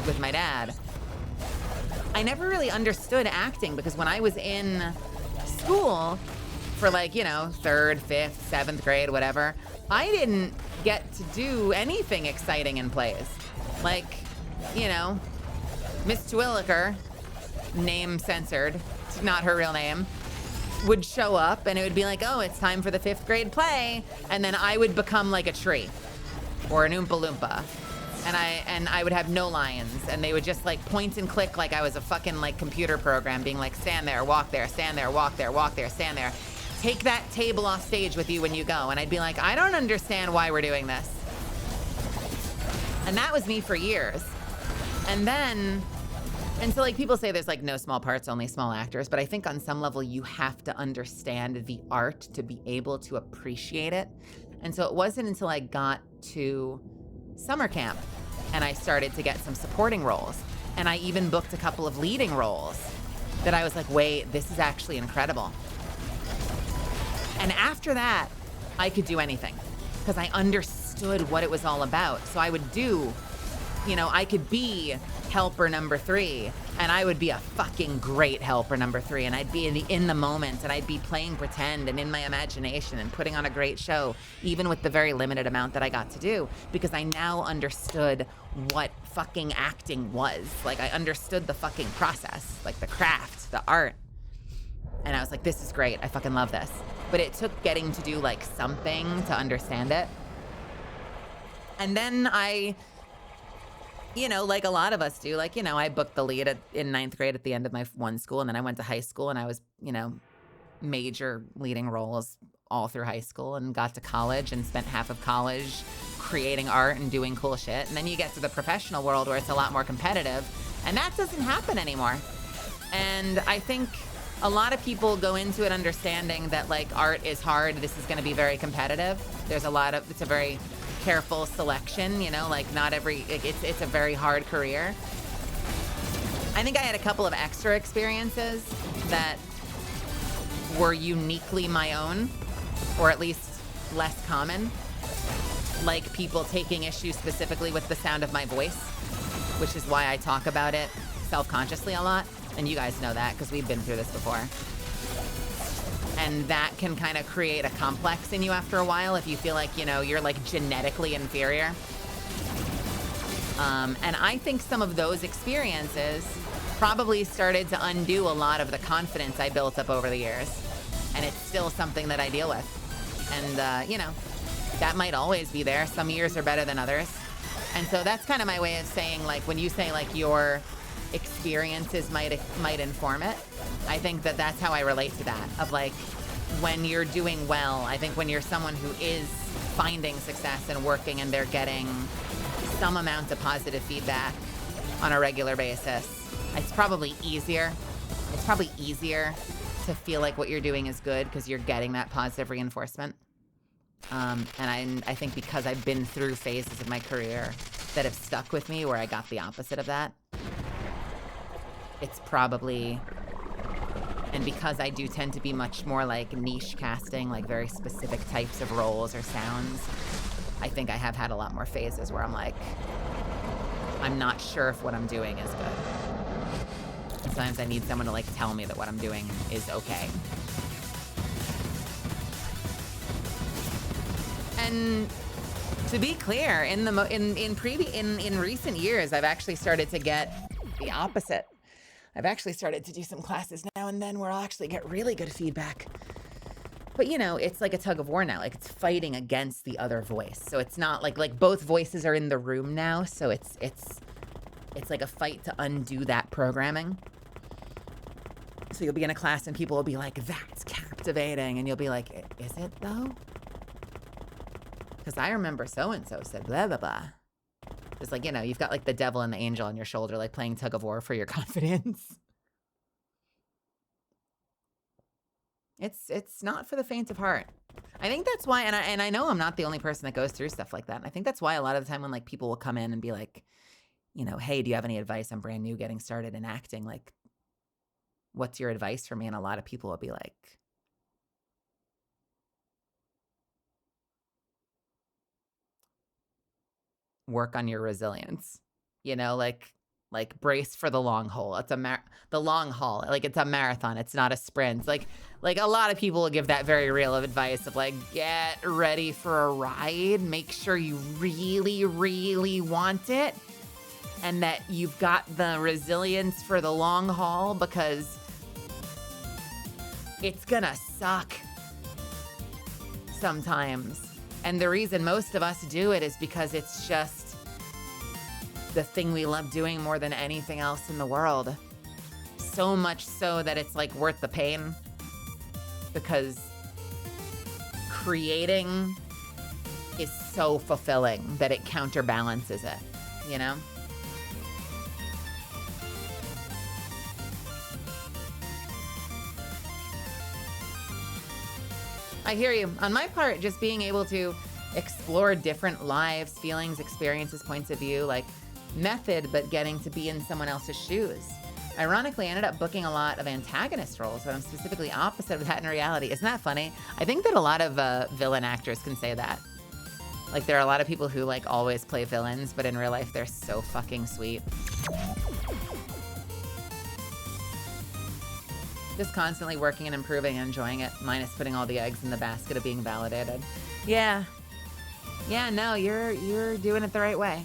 with my dad, I never really understood acting because when I was in school for like, 3rd, 5th, 7th grade, whatever, I didn't get to do anything exciting in plays. Like, Miss Twilliker, name censored, it's not her real name, would show up and it would be like, oh, it's time for the 5th grade play. And then I would become like a tree or an Oompa Loompa. And I would have no lines and they would just like point and click like I was a fucking like computer program being like, stand there, walk there, stand there, walk there, walk there, stand there. Take that table off stage with you when you go. And I'd be like, I don't understand why we're doing this. And that was me for years. And so like people say there's like no small parts, only small actors. But I think on some level you have to understand the art to be able to appreciate it. And so it wasn't until I got to summer camp and I started to get some supporting roles. And I even booked a couple of leading roles that I was like, wait, this is actually incredible. And after that, I could do anything because I understood what it was all about. So I would do, I could be helper number 3 and I would be a fucking great helper number 3 and I'd be in the moment and I'd be playing pretend and in my imagination and putting on a great show, even with the very limited amount that I got to do, because I now understood what fucking acting was. Like I understood the fucking process, like the craft, the art. And I was like, this is great. I fucking love this. But it took getting to do like something to understand it. And then I, like a lot of us do, like, I booked the lead in 9th grade at the end of my one school. And then I went to high school and I was, major leading roles all through high school and got to college and spent half of college creating art and doing cool shit. And then you get to the professional world where it's a lot more competitive and that doesn't happen anymore. And I think a lot of people go into it understanding that like art is hard. This is going to be very competitive. It's a very careful selection, like not every, it's a very hard career. I think I had a couple of extra experiences that were uniquely my own, or at least less common. Like people taking issue specifically with the sound of my voice, which is why I talk about it self-consciously a lot. And you guys know that because we've been through this before. And that can kind of create a complex in you after a while if you feel like, you're like genetically inferior. And I think some of those experiences probably started to undo a lot of the confidence I built up over the years. And it's still something that I deal with. And, that might always be there. Some years are better than others. And so that's kind of my way of saying, like, when you say like your experiences might inform it, I think that's how I relate to that, of like when you're doing well. I think when you're someone who is finding success and working and they're getting some amount of positive feedback on a regular basis, it's probably easier to feel like what you're doing is good because you're getting that positive reinforcement. And I think because I've been through phases of my career that have stuck with me where I got the opposite of that, it's probably, and because I do tend to be much more like niche casting, like very specific types of roles or sounds, I think I have had a lot more phases where I'm like, I'm not sure if what I'm doing is good. Sometimes I need someone to like tell me that what I'm doing is okay. And to be clear, in recent years, I've actually started to get the opposite. I've actually started to do some classes now and then where I'll actually get really good feedback. But you know, it's like a tug of war now. Like it's fighting against the other voice. So it's not like both voices are in the room now. So it's like a fight to undo that programming. So you'll be in a class and people will be like, "That's captivating," and you'll be like, "Is it though?" Because I remember so-and-so said blah, blah, blah. It's like, you know, you've got like the devil and the angel on your shoulder, like playing tug of war for your confidence. It's not for the faint of heart. I think that's why, and I know I'm not the only person that goes through stuff like that. And I think that's why a lot of the time when like people will come in and be like, you know, "Hey, do you have any advice? I'm brand new getting started in acting. Like, what's your advice for me?" And a lot of people will be like, work on your resilience, you know, like brace for the long haul. It's the long haul. Like it's a marathon. It's not a sprint. Like a lot of people will give that very real of advice of like, get ready for a ride. Make sure you really, really want it. And that you've got the resilience for the long haul because it's gonna suck sometimes. And the reason most of us do it is because it's just the thing we love doing more than anything else in the world. So much so that it's like worth the pain because creating is so fulfilling that it counterbalances it, you know? I hear you. On my part, just being able to explore different lives, feelings, experiences, points of view, like method, but getting to be in someone else's shoes. Ironically, I ended up booking a lot of antagonist roles, but I'm specifically opposite of that in reality. Isn't that funny? I think that a lot of villain actors can say that. Like there are a lot of people who like always play villains, but in real life, they're so fucking sweet. Just constantly working and improving and enjoying it, minus putting all the eggs in the basket of being validated. Yeah. Yeah, no, you're doing it the right way.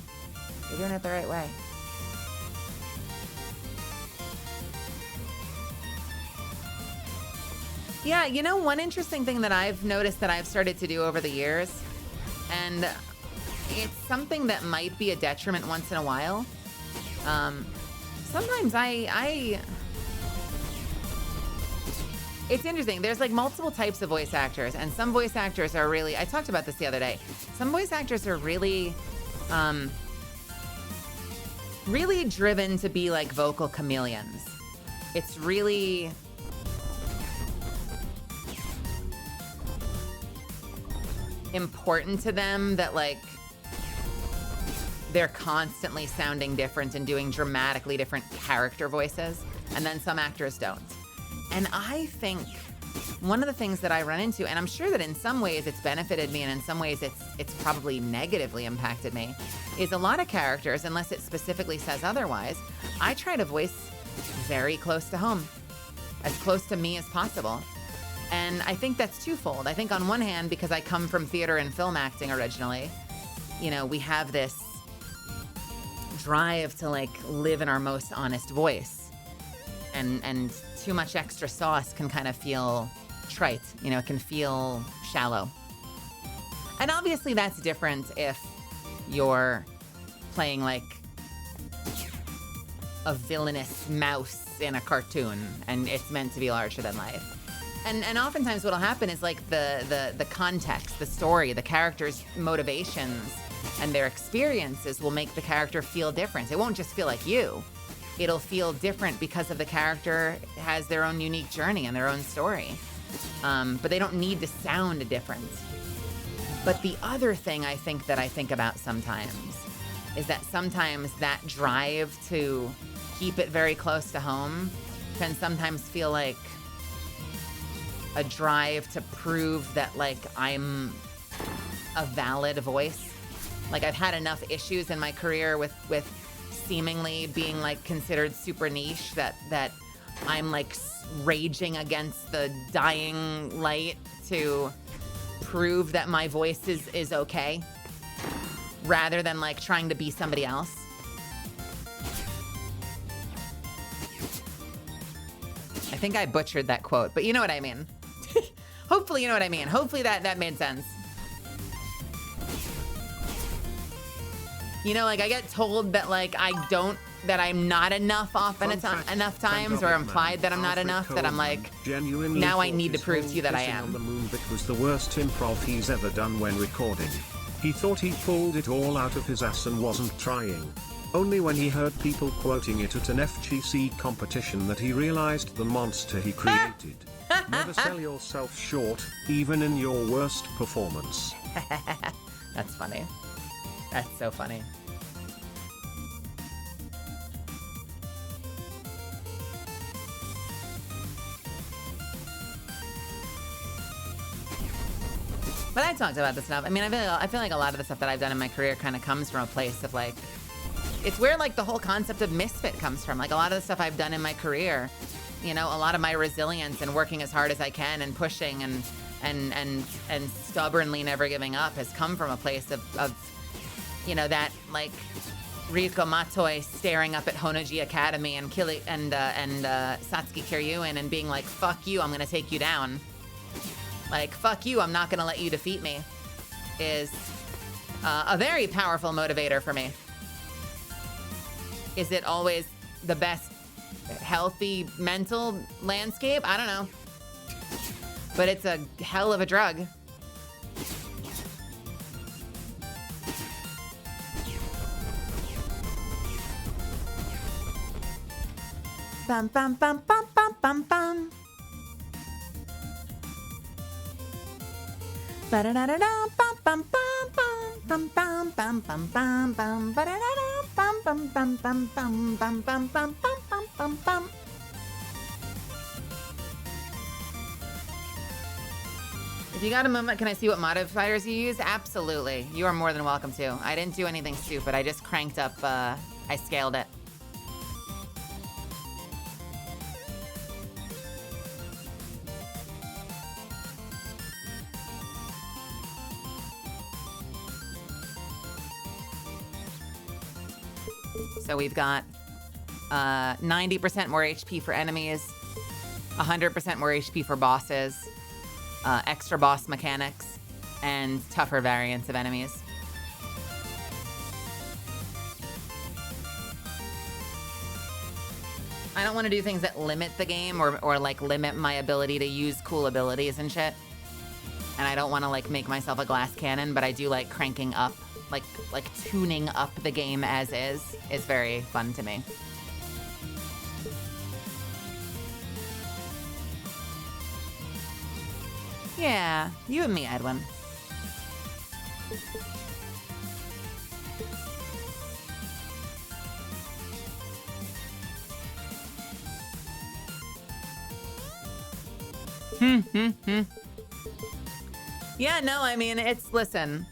You're doing it the right way. Yeah, you know, one interesting thing that I've noticed that I've started to do over the years, and it's something that might be a detriment once in a while. Sometimes it's interesting. There's like multiple types of voice actors, and some voice actors are really, I talked about this the other day. Some voice actors are really, really driven to be like vocal chameleons. It's really important to them that like they're constantly sounding different and doing dramatically different character voices, and then some actors don't. And I think one of the things that I run into, and I'm sure that in some ways it's benefited me and in some ways it's probably negatively impacted me, is a lot of characters, unless it specifically says otherwise, I try to voice very close to home, as close to me as possible. And I think that's twofold. I think on one hand, because I come from theater and film acting originally, you know, we have this drive to like live in our most honest voice. And too much extra sauce can kind of feel trite, you know, it can feel shallow. And obviously that's different if you're playing like a villainous mouse in a cartoon and it's meant to be larger than life. And oftentimes what'll happen is like the context, the story, the character's motivations and their experiences will make the character feel different. It won't just feel like you. It'll feel different because of the character has their own unique journey and their own story. But they don't need to sound different. But the other thing I think about sometimes is that sometimes that drive to keep it very close to home can sometimes feel like a drive to prove that like I'm a valid voice. Like I've had enough issues in my career with seemingly being like considered super niche, that I'm like raging against the dying light to prove that my voice is okay, rather than like trying to be somebody else. I think I butchered that quote, but you know what I mean. Hopefully you know what I mean. Hopefully that made sense. You know, like I get told that like that I'm not enough often enough times, or implied that I'm not enough, that I'm like, now I need to prove to you that I am. On the moon bit was the worst improv he's ever done when recording. He thought he pulled it all out of his ass and wasn't trying. Only when he heard people quoting it at an FGC competition that he realized the monster he created. Never sell yourself short, even in your worst performance. That's funny. That's so funny. But I talked about this stuff. I mean, I feel like a lot of the stuff that I've done in my career kind of comes from a place of like, it's where like the whole concept of misfit comes from. Like a lot of the stuff I've done in my career, you know, a lot of my resilience and working as hard as I can and pushing and stubbornly never giving up has come from a place of you know, that like Ryuko Matoi staring up at Honoji Academy and Satsuki Kiryuin and being like, fuck you, I'm gonna take you down. Like, fuck you, I'm not gonna let you defeat me, is a very powerful motivator for me. Is it always the best healthy mental landscape? I don't know. But it's a hell of a drug. Bum bum bum bum bum bum bum. Ba-da-da-da-da, bum bum bum bum bum bum bum bum bum ba-da-da-da, bum bum bum bum bum bum bum bum bum bum bum. If you got a moment, can I see what modifiers you use? Absolutely. You are more than welcome to. I didn't do anything stupid. I just cranked up, I scaled it. So we've got 90% more HP for enemies, 100% more HP for bosses, extra boss mechanics, and tougher variants of enemies. I don't want to do things that limit the game or like limit my ability to use cool abilities and shit. And I don't want to like make myself a glass cannon, but I do like cranking up, like tuning up the game as is very fun to me. Yeah, you and me, Edwin. Yeah, no, I mean, listen,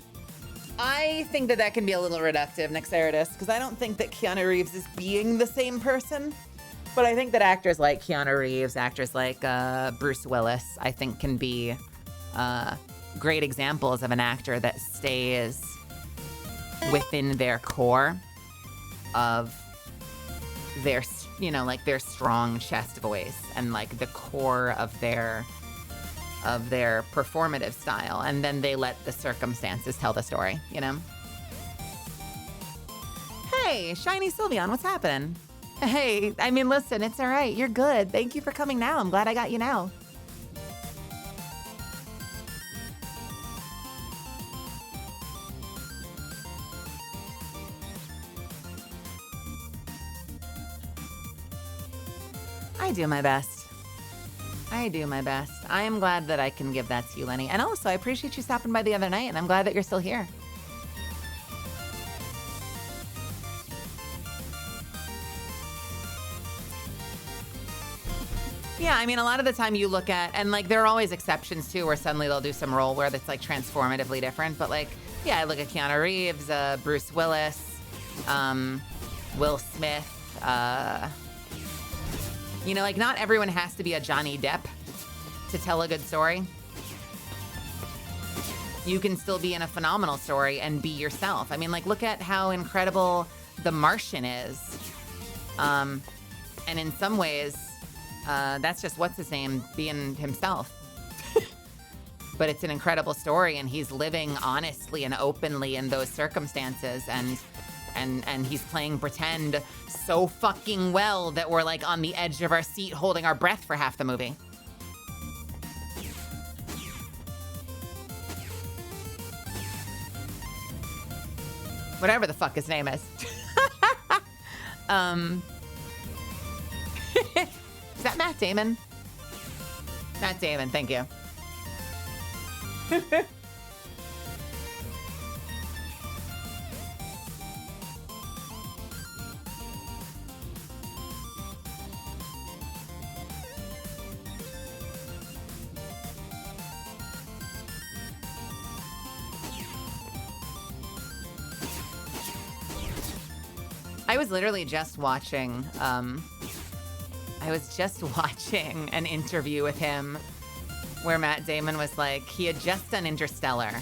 I think that can be a little reductive, Nixeridus, because I don't think that Keanu Reeves is being the same person. But I think that actors like Keanu Reeves, actors like Bruce Willis, I think can be great examples of an actor that stays within their core of their, you know, like their strong chest voice and like the core of their performative style, and then they let the circumstances tell the story, you know? Hey, Shiny Sylveon, what's happening? Hey, I mean, listen, it's all right. You're good. Thank you for coming now. I'm glad I got you now. I do my best. I do my best. I am glad that I can give that to you, Lenny. And also, I appreciate you stopping by the other night, and I'm glad that you're still here. Yeah, I mean, a lot of the time you look at, and like there are always exceptions too, where suddenly they'll do some role where that's like transformatively different. But like, yeah, I look at Keanu Reeves, Bruce Willis, Will Smith. You know, like, not everyone has to be a Johnny Depp to tell a good story. You can still be in a phenomenal story and be yourself. I mean, like, look at how incredible The Martian is. And in some ways, that's just what's his name being himself. But it's an incredible story, and he's living honestly and openly in those circumstances, and he's playing pretend so fucking well that we're like on the edge of our seat holding our breath for half the movie. Whatever the fuck his name is. Is that Matt Damon? Matt Damon, thank you. I was literally just watching, an interview with him where Matt Damon was like, he had just done Interstellar,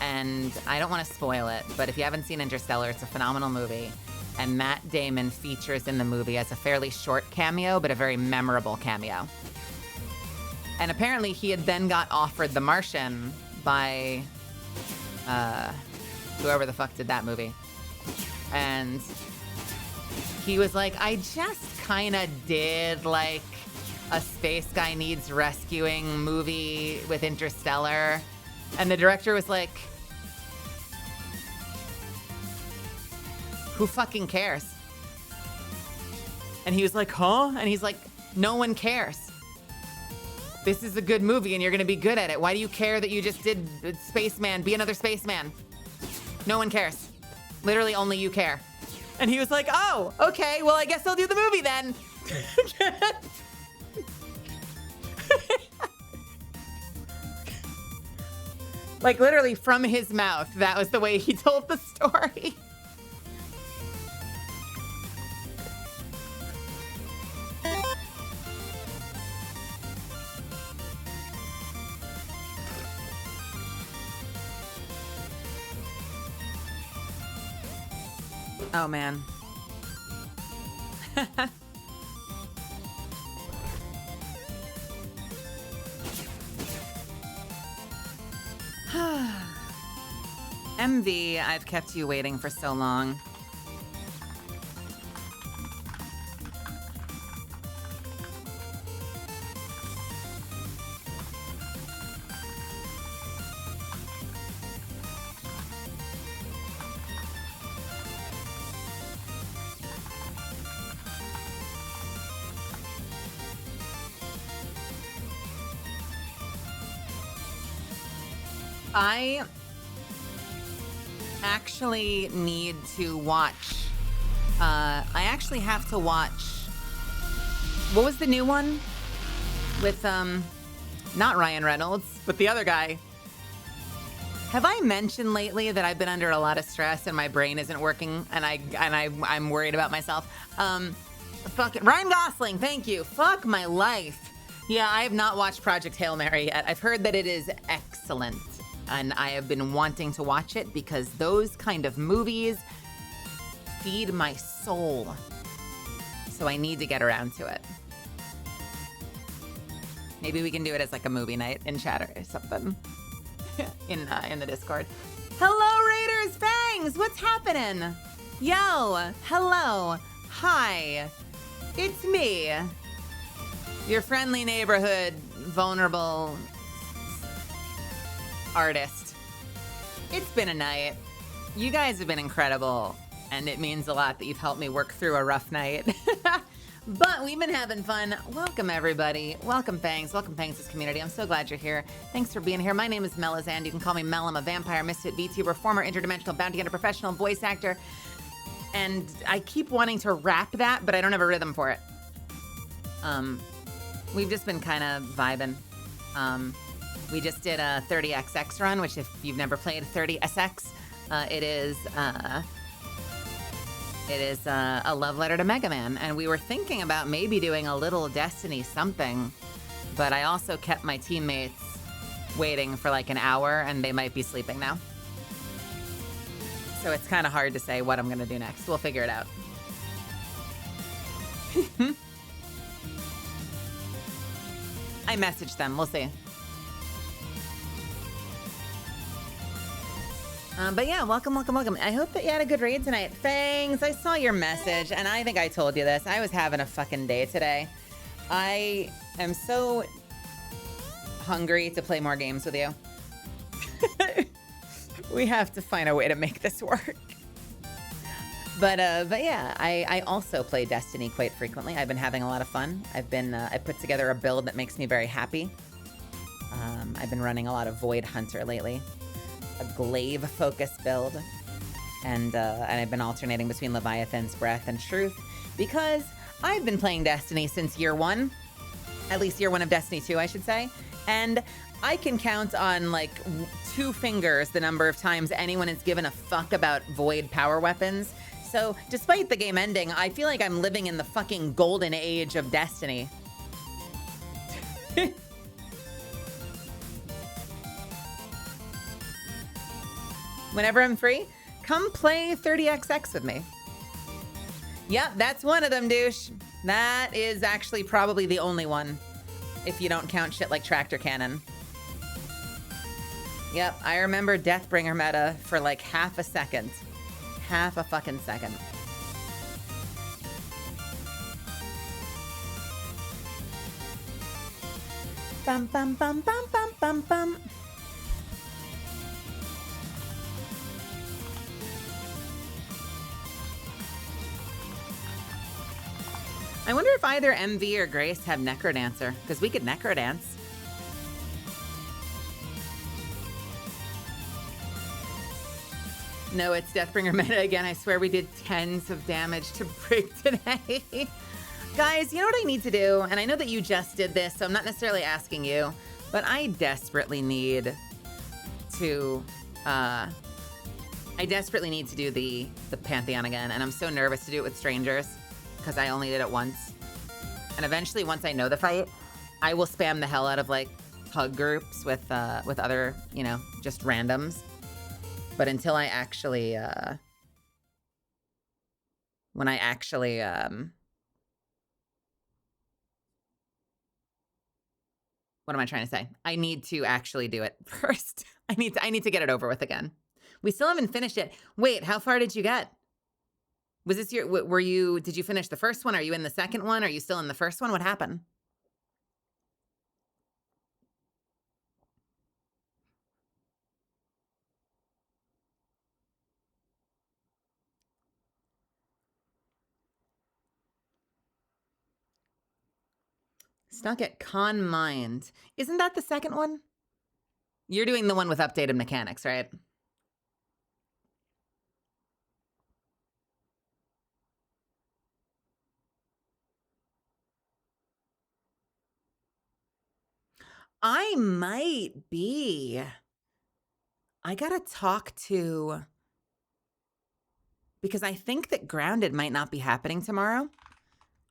and I don't want to spoil it, but if you haven't seen Interstellar, it's a phenomenal movie, and Matt Damon features in the movie as a fairly short cameo, but a very memorable cameo. And apparently he had then got offered The Martian by whoever the fuck did that movie. And he was like, I just kind of did like a space guy needs rescuing movie with Interstellar. And the director was like, who fucking cares? And he was like, huh? And he's like, no one cares. This is a good movie and you're gonna be good at it. Why do you care that you just did Spaceman? Be another spaceman. No one cares. Literally only you care. And he was like, oh, okay, well, I guess I'll do the movie then. Like, literally from his mouth, that was the way he told the story. Oh, man. MV, I've kept you waiting for so long. I actually need to watch. I actually have to watch. What was the new one? With, not Ryan Reynolds, but the other guy. Have I mentioned lately that I've been under a lot of stress and my brain isn't working and I'm worried about myself? Fuck it. Ryan Gosling, thank you. Fuck my life. Yeah, I have not watched Project Hail Mary yet. I've heard that it is excellent. And I have been wanting to watch it because those kind of movies feed my soul. So I need to get around to it. Maybe we can do it as like a movie night in chat or something in the Discord. Hello, Raiders Fangs! What's happening? Yo, hello, hi, it's me, your friendly neighborhood vulnerable artist. It's been a night. You guys have been incredible, and it means a lot that you've helped me work through a rough night. But we've been having fun. Welcome, everybody. Welcome, Fangs. Welcome, Fangs' community. I'm so glad you're here. Thanks for being here. My name is Melazand. You can call me Mel. I'm a vampire, misfit, VTuber, former interdimensional bounty hunter, professional voice actor. And I keep wanting to rap that, but I don't have a rhythm for it. We've just been kind of vibing. We just did a 30XX run, which if you've never played 30SX, it is It is a love letter to Mega Man, and we were thinking about maybe doing a little Destiny something, but I also kept my teammates waiting for like an hour, and they might be sleeping now. So it's kind of hard to say what I'm gonna do next. We'll figure it out. I messaged them. We'll see. But yeah, welcome. I hope that you had a good raid tonight. Thanks. I saw your message, and I think I told you this. I was having a fucking day today. I am so hungry to play more games with you. We have to find a way to make this work. But yeah, I also play Destiny quite frequently. I've been having a lot of fun. I put together a build that makes me very happy. I've been running a lot of Void Hunter lately. A glaive focus build, and I've been alternating between Leviathan's Breath and Truth because I've been playing Destiny since year one, at least year one of Destiny 2, I should say, and I can count on like 2 fingers the number of times anyone has given a fuck about Void power weapons. So despite the game ending, I feel like I'm living in the fucking golden age of Destiny. Whenever I'm free, come play 30XX with me. Yep, that's one of them, douche. That is actually probably the only one, if you don't count shit like Tractor Cannon. Yep, I remember Deathbringer meta for like half a second. Half a fucking second. Bum, bum, bum, bum, bum, bum, bum. I wonder if either MV or Grace have Necrodancer, because we could Necrodance. No, it's Deathbringer meta again. I swear we did tens of damage to Brig today. Guys, you know what I need to do? And I know that you just did this, so I'm not necessarily asking you, but I desperately need to do the Pantheon again, and I'm so nervous to do it with strangers because I only did it once. And eventually, once I know the fight, I will spam the hell out of like hug groups with other, you know, just randoms. But until I actually, when I actually, what am I trying to say? I need to actually do it first. I need to get it over with again. We still haven't finished it. Wait, how far did you get? Was this your, did you finish the first one? Are you in the second one? Are you still in the first one? What happened? Stuck at Con Mind. Isn't that the second one? You're doing the one with updated mechanics, right? I might be. I gotta talk to, because I think that Grounded might not be happening tomorrow.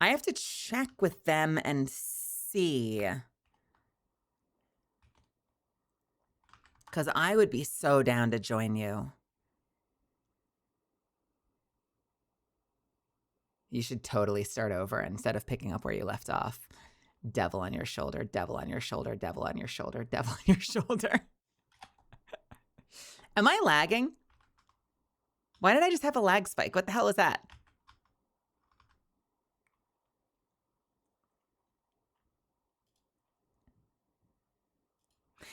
I have to check with them and see. Because I would be so down to join you. You should totally start over instead of picking up where you left off. Devil on your shoulder, devil on your shoulder, devil on your shoulder, devil on your shoulder. Am I lagging? Why did I just have a lag spike? What the hell is that?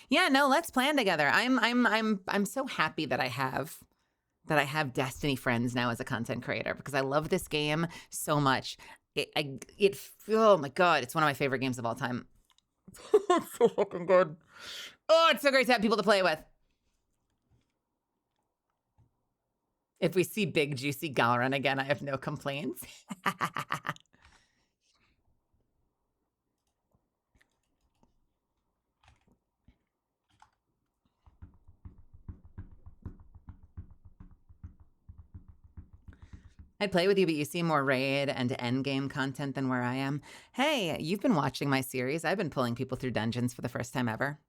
Yeah, no, let's plan together. I'm so happy that I have Destiny friends now as a content creator because I love this game so much. Oh my god, it's one of my favorite games of all time. It's so fucking good. Oh, it's so great to have people to play with. If we see big juicy Galran again, I have no complaints. I'd play with you, but you see more raid and end game content than where I am. Hey, you've been watching my series. I've been pulling people through dungeons for the first time ever.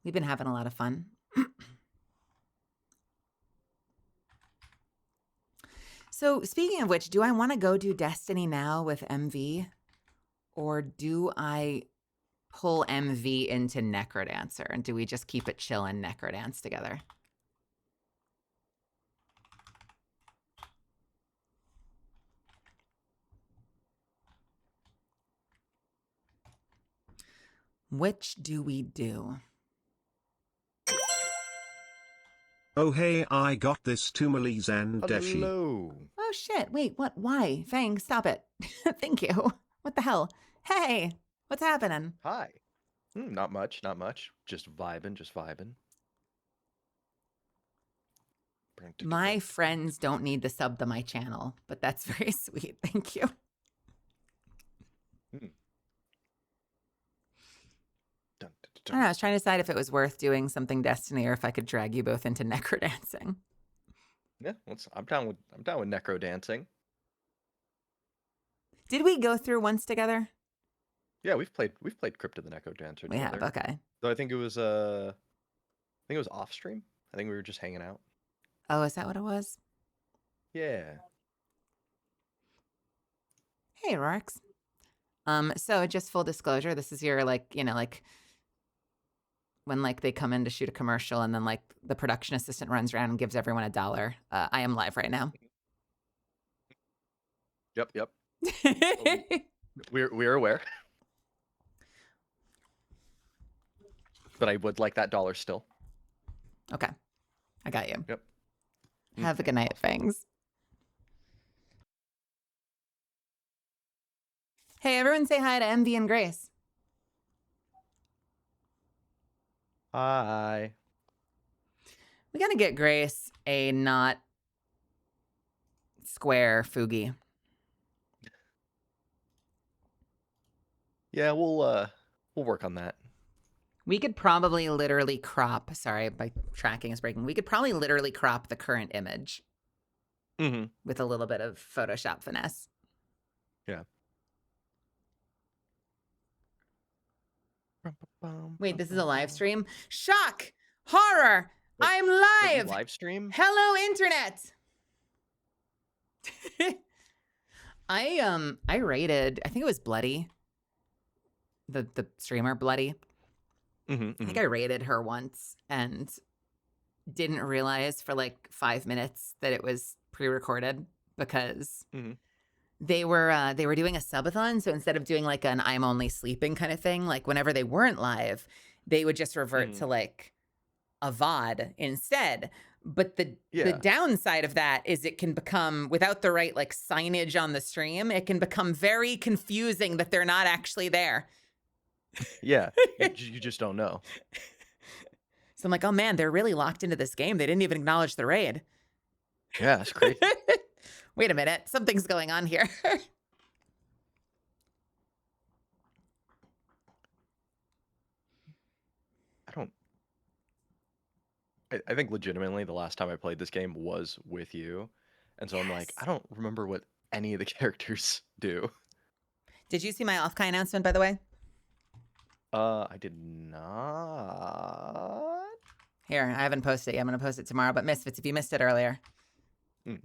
We've been having a lot of fun. So speaking of which, do I want to go do Destiny now with MV? Or do I pull MV into Necrodancer? And do we just keep it chill and Necrodance together? Which do we do? Oh hey, I got this to Malise and Deshi. Hello. Oh shit, wait, what? Why? Fang, stop it. Thank you. What the hell? Hey, what's happening? Hi. Not much, not much. Just vibing, just vibing. My friends don't need to sub to my channel, but that's very sweet. Thank you. I don't know, I was trying to decide if it was worth doing something Destiny or if I could drag you both into necrodancing. Yeah, I'm down with necro dancing. Did we go through once together? Yeah, we've played Crypt of the Necro Dancer We together. have, okay. So I think it was off stream. I think we were just hanging out. Oh, is that what it was? Yeah. Hey, Rorx. So just full disclosure, this is your when they come in to shoot a commercial and then the production assistant runs around and gives everyone $1. I am live right now. Yep. We're aware. But I would like that dollar still. Okay. I got you. Yep. Have a good night, Fangs. Hey, everyone say hi to MV and Grace. Hi. We gotta get Grace a not square Fugi. Yeah, we'll work on that. We could probably literally crop, sorry, my tracking is breaking. We could probably literally crop the current image with a little bit of Photoshop finesse. Yeah. Wait, this is a live stream? Shock! Horror! Wait, I'm live! Live stream? Hello, internet! I rated, I think it was Bloody. The streamer Bloody. I think I rated her once and didn't realize for 5 minutes that it was pre-recorded because they were doing a subathon. So instead of doing an I'm only sleeping kind of thing, whenever they weren't live, they would just revert to a VOD instead. But the downside of that is it can become, without the right signage on the stream, it can become very confusing that they're not actually there. Yeah, you just don't know. So I'm like, oh man, they're really locked into this game. They didn't even acknowledge the raid. Yeah, that's crazy. Wait a minute, something's going on here. I think legitimately the last time I played this game was with you. And so I'm like, I don't remember what any of the characters do. Did you see my off-Kai announcement, by the way? I did not. Here, I haven't posted it yet. I'm gonna post it tomorrow. But Misfits, if you missed it earlier, I'm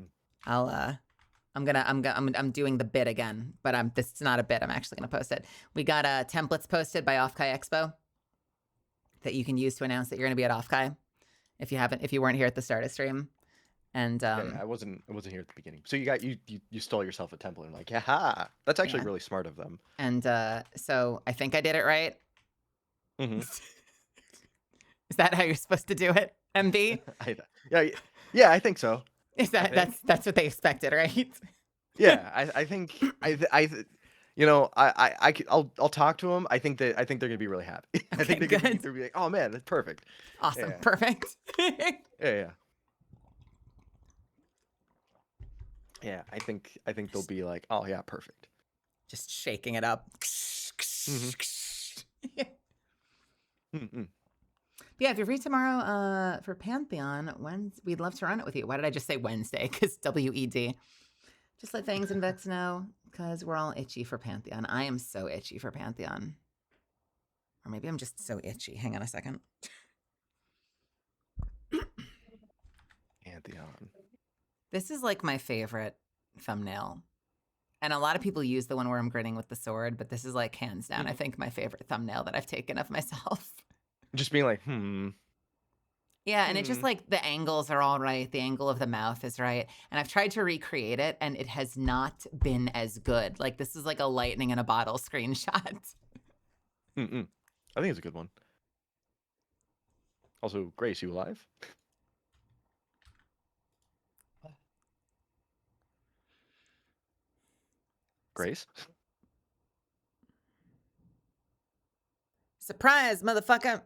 doing the bit again. But this is not a bit. I'm actually gonna post it. We got templates posted by Off-Kai Expo that you can use to announce that you're gonna be at Off-Kai if you weren't here at the start of stream. And I wasn't here at the beginning. So you stole yourself a template. I'm like, yeah, that's actually really smart of them. And so I think I did it right. Is that how you're supposed to do it, MB? Yeah, I think so. Is that's what they expected, right? Yeah, I think I'll talk to them. I think they're gonna be really happy. Okay, I think they're gonna be like, oh man, that's perfect. Awesome, yeah. Perfect. Yeah. Yeah, I think they'll be like, oh yeah, perfect. Just shaking it up. Yeah, if you're free tomorrow for Pantheon, we'd love to run it with you. Why did I just say Wednesday? Because WED. Just let Fangs and Vex know, because we're all itchy for Pantheon. I am so itchy for Pantheon. Or maybe I'm just so itchy. Hang on a second. Pantheon. This is like my favorite thumbnail. And a lot of people use the one where I'm grinning with the sword, but this is like hands down, I think, my favorite thumbnail that I've taken of myself. Just being like, Yeah, and it just like the angles are all right. The angle of the mouth is right. And I've tried to recreate it and it has not been as good. Like this is like a lightning in a bottle screenshot. I think it's a good one. Also, Grace, you alive? Grace? Surprise, motherfucker.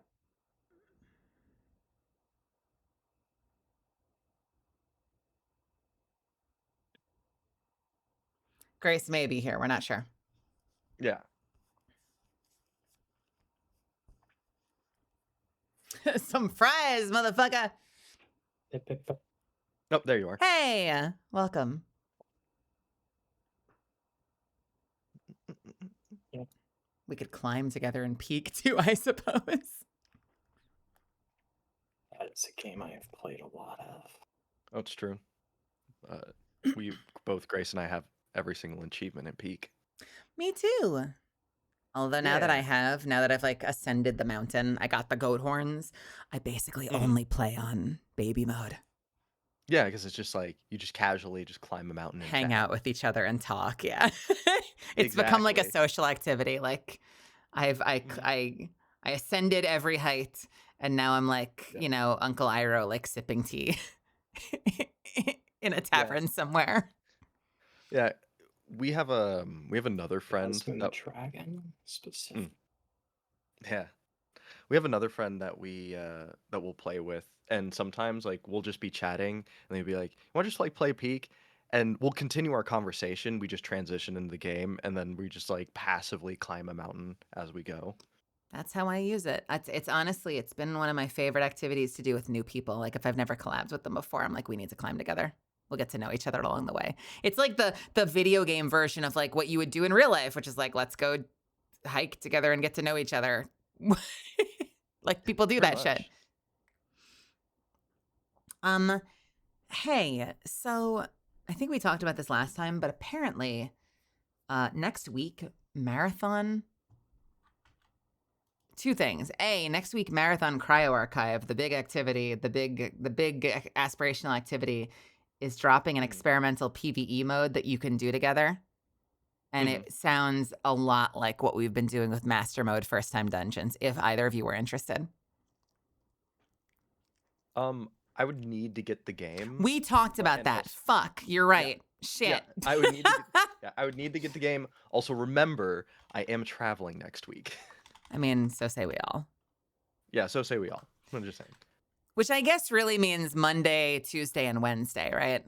Grace may be here. We're not sure. Yeah. Some fries, motherfucker. Oh, there you are. Hey, welcome. We could climb together and peek too, I suppose. That is a game I have played a lot of. Oh, it's true. We both, Grace and I, have every single achievement in Peak. Me too. Although now that I've like ascended the mountain, I got the goat horns, I basically only play on baby mode. Yeah, because it's just like you just casually just climb a mountain and Hang chat. out with each other and talk. Yeah. It's become like a Exactly. social activity. Like I ascended every height and now I'm like, you know, Uncle Iroh like sipping tea in a tavern somewhere. Yeah. We have another friend Husband that Dragon specific. yeah. We have another friend that that we'll play with, and sometimes like we'll just be chatting and they'll be like, "You want to just like play Peak?" And we'll continue our conversation. We just transition into the game and then we just like passively climb a mountain as we go. That's how I use it. It's honestly, it's been one of my favorite activities to do with new people. Like if I've never collabed with them before, I'm like, we need to climb together. We'll get to know each other along the way. It's like the video game version of like what you would do in real life, which is like, let's go hike together and get to know each other. Like people do Pretty that shit. much. Hey, so I think we talked about this last time, but apparently next week, Marathon. Two things. A, next week, Marathon Cryo Archive, the big activity, the big aspirational activity, is dropping an experimental PvE mode that you can do together. And it sounds a lot like what we've been doing with Master Mode First Time Dungeons, if either of you were interested. I would need to get the game. We talked about that. Also, fuck, you're right. Shit. Yeah, I would need to I would need to get the game. Also, remember, I am traveling next week. I mean, so say we all. Yeah, so say we all. I'm just saying. Which I guess really means Monday, Tuesday, and Wednesday, right?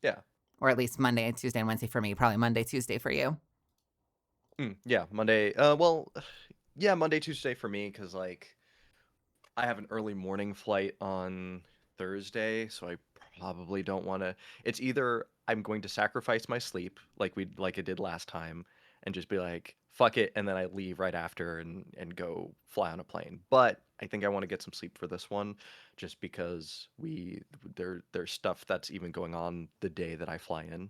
Yeah. Or at least Monday, Tuesday, and Wednesday for me. Probably Monday, Tuesday for you. Yeah, Monday. Yeah, Monday, Tuesday for me, because like I have an early morning flight on Thursday, so I probably don't want to. It's either I'm going to sacrifice my sleep, like I did last time, and just be like, fuck it, and then I leave right after and go fly on a plane. But I think I want to get some sleep for this one, just because there's stuff that's even going on the day that I fly in.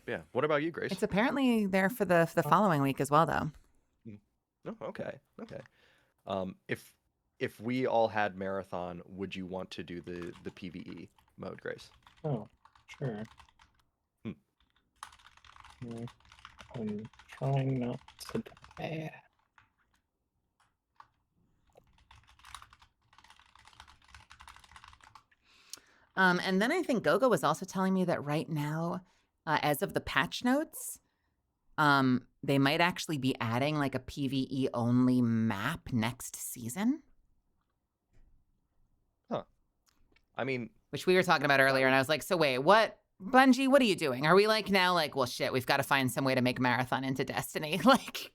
Yeah. What about you, Grace? It's apparently there for the following week as well, though. Oh, okay. If we all had Marathon, would you want to do the PvE mode, Grace? Oh, sure. I'm trying not to die. And then I think Gogo was also telling me that right now, as of the patch notes, they might actually be adding like a PvE only map next season. Huh. I mean, which we were talking about earlier, and I was like, so wait, what? Bungie, what are you doing? Are we like now like, well, shit, we've got to find some way to make Marathon into Destiny? Like,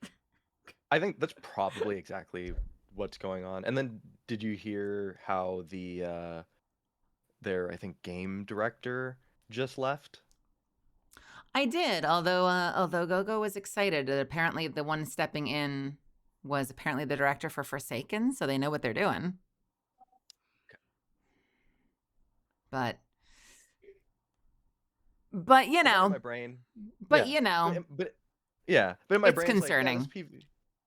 I think that's probably exactly what's going on. And then did you hear how the their, I think, game director just left. I did, although Gogo was excited. Apparently, the one stepping in was apparently the director for Forsaken, so they know what they're doing. But you But then in know, my brain, but yeah, you know, but in my it's brain, it's like, yeah, this concerning.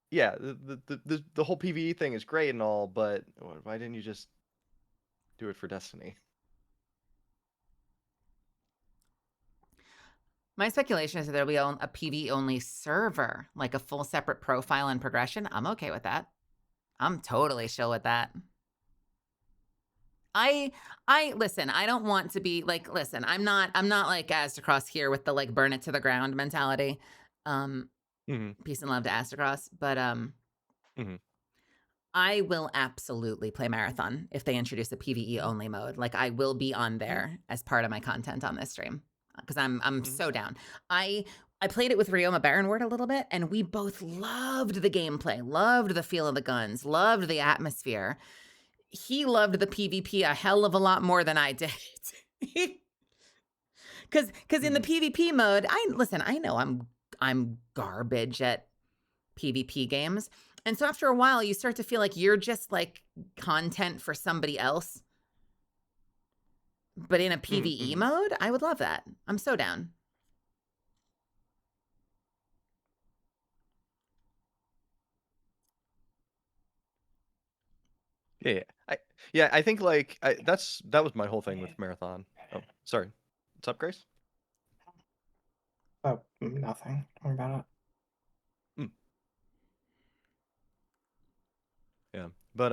yeah, the whole PvE thing is great and all, but why didn't you just do it for Destiny? My speculation is that there'll be a PvE only server, like a full separate profile and progression. I'm okay with that. I'm totally chill with that. I listen, I don't want to be like, listen, I'm not like Astacross here with the like burn it to the ground mentality. Peace and love to Astacross, but I will absolutely play Marathon if they introduce a PvE only mode. Like I will be on there as part of my content on this stream because I'm so down. I played it with Ryoma Baronward a little bit, and we both loved the gameplay, loved the feel of the guns, loved the atmosphere. He loved the PvP a hell of a lot more than I did. Cause in the PvP mode, I know I'm garbage at PvP games. And so after a while, you start to feel like you're just like content for somebody else. But in a PvE mode, I would love that. I'm so down. I think like that was my whole thing with Marathon. Oh, sorry. What's up, Grace? Oh, nothing. Don't worry about it. Yeah, but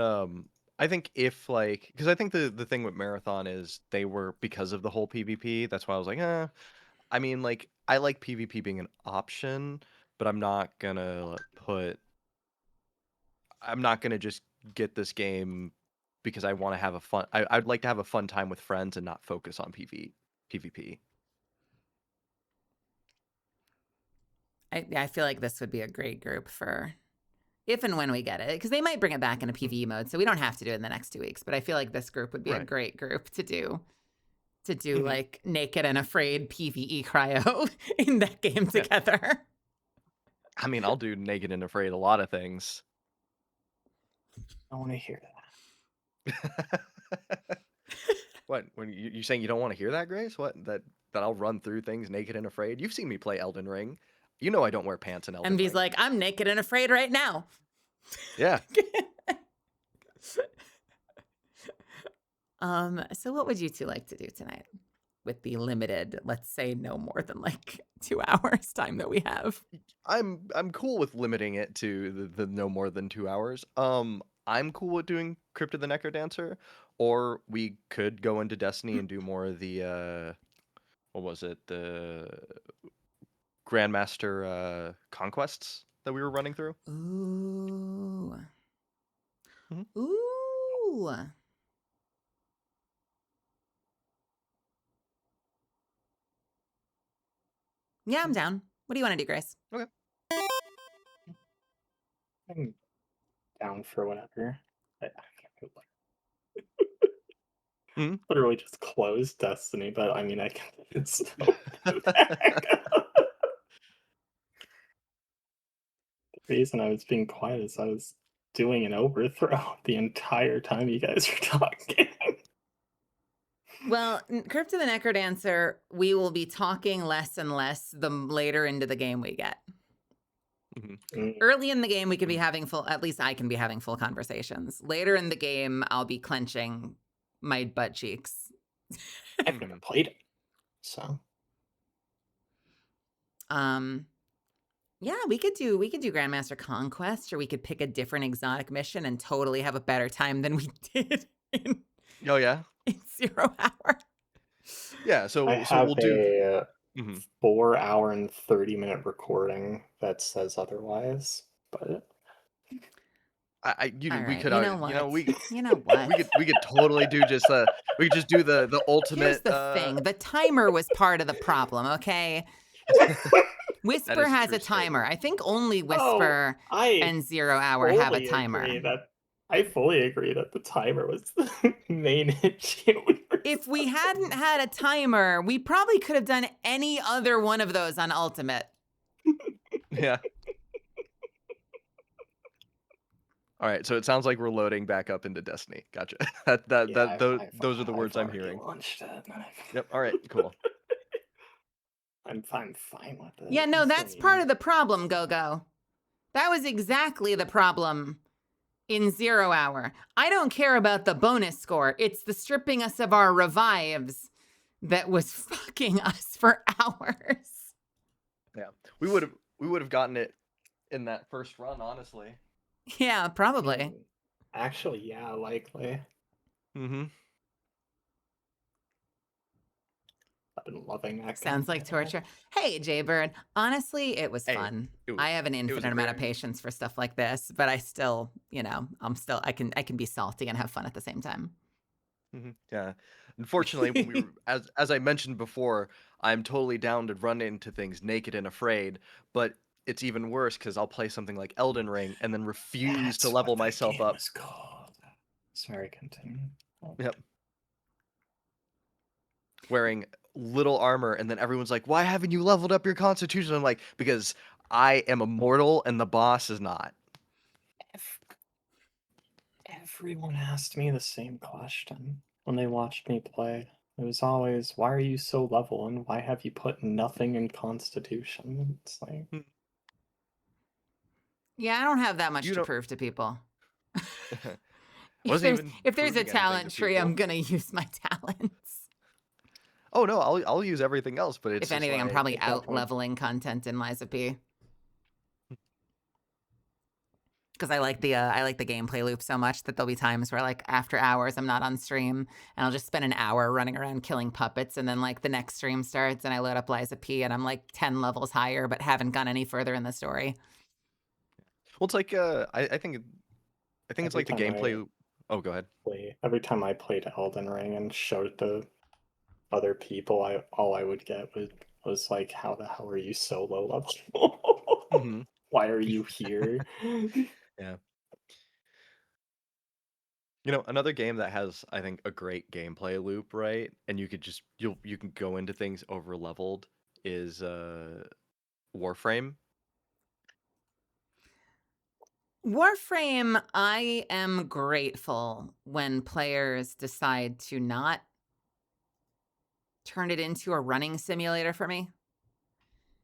I think if like, because I think the thing with Marathon is they were, because of the whole PvP. That's why I was like, I mean, like I like PvP being an option, but I'm not gonna just get this game because I want to have a fun. I'd like to have a fun time with friends and not focus on PvP. I feel like this would be a great group for if and when we get it, because they might bring it back in a PvE mode, so we don't have to do it in the next 2 weeks. But I feel like this group would be a great group to do like Naked and Afraid PvE cryo in that game together. I mean, I'll do Naked and Afraid a lot of things. I want to hear that. What? When you saying you don't want to hear that, Grace? What? That I'll run through things naked and afraid? You've seen me play Elden Ring. You know I don't wear pants in Elden Ring. Envy's like, I'm naked and afraid right now. Yeah. So what would you two like to do tonight with the limited, let's say no more than like 2 hours time that we have? I'm cool with limiting it to the no more than 2 hours. I'm cool with doing Crypt of the Necrodancer, or we could go into Destiny and do more of the what was it? The Grandmaster conquests that we were running through. Ooh. Mm-hmm. Ooh. Yeah, I'm down. What do you want to do, Grace? Okay. I'm down for whatever. Literally just closed Destiny, but I mean, I can still do that. The reason I was being quiet is I was doing an overthrow the entire time you guys were talking. Well, Crypt of the Necrodancer, we will be talking less and less the later into the game we get. Early in the game, we could be having at least I can be having full conversations. Later in the game, I'll be clenching my butt cheeks. I've never played it, so. Yeah, we could do Grandmaster Conquest, or we could pick a different exotic mission and totally have a better time than we did in Oh yeah. In 0 hour. Yeah, so we'll do a 4 hour and 30-minute recording that says otherwise, but we could totally do just we could just do the ultimate. Here's the thing: the timer was part of the problem. Okay. Whisper has a timer. I think only Whisper and 0 hour have a timer. I fully agree that the timer was the main issue we were If we hadn't had a timer, we probably could have done any other one of those on Ultimate. Yeah. All right, so it sounds like we're loading back up into Destiny. Gotcha. Those are the words I'm already hearing. launched it. Yep. All right. Cool. I'm fine with it. Yeah, no, Just that's don't part even- of the problem, Go-Go. That was exactly the problem in 0 Hour. I don't care about the bonus score. It's the stripping us of our revives that was fucking us for hours. Yeah, we would have gotten it in that first run, honestly. Yeah, probably. Actually, yeah, likely. Mm-hmm. I've been loving that. Sounds like torture. Hey, Jaybird. Honestly, it was Hey, fun. it was- I have an was a infinite amount of very- patience for stuff like this, but I still, I can be salty and have fun at the same time. Yeah. Unfortunately, when we were, as I mentioned before, I'm totally down to run into things naked and afraid, but it's even worse because I'll play something like Elden Ring and then refuse to level myself up. Sorry, continue. Yep. Wearing little armor, and then everyone's like, "Why haven't you leveled up your constitution?" I'm like, "Because I am immortal and the boss is not." Everyone asked me the same question when they watched me play. It was always, why are you so level and why have you put nothing in Constitution? It's like, Yeah, I don't have that much You to don't- prove to people. Wasn't even If there's a proving anything talent to tree, I'm people. gonna use my talents. Oh no, I'll use everything else, but it's If just anything, I'm like, probably it out definitely- leveling content in Liza P. Because I like the gameplay loop so much that there'll be times where like after hours I'm not on stream and I'll just spend an hour running around killing puppets, and then like the next stream starts and I load up Liza P and I'm like 10 levels higher but haven't gone any further in the story. Well, it's like I think it's Every like the time gameplay. Oh, go ahead. every time I played Elden Ring and showed it to other people, all I would get was like, how the hell are you so low level? Mm-hmm. Why are you here? Yeah. Another game that has, I think, a great gameplay loop, right? And you can go into things over leveled is Warframe. Warframe, I am grateful when players decide to not turn it into a running simulator for me.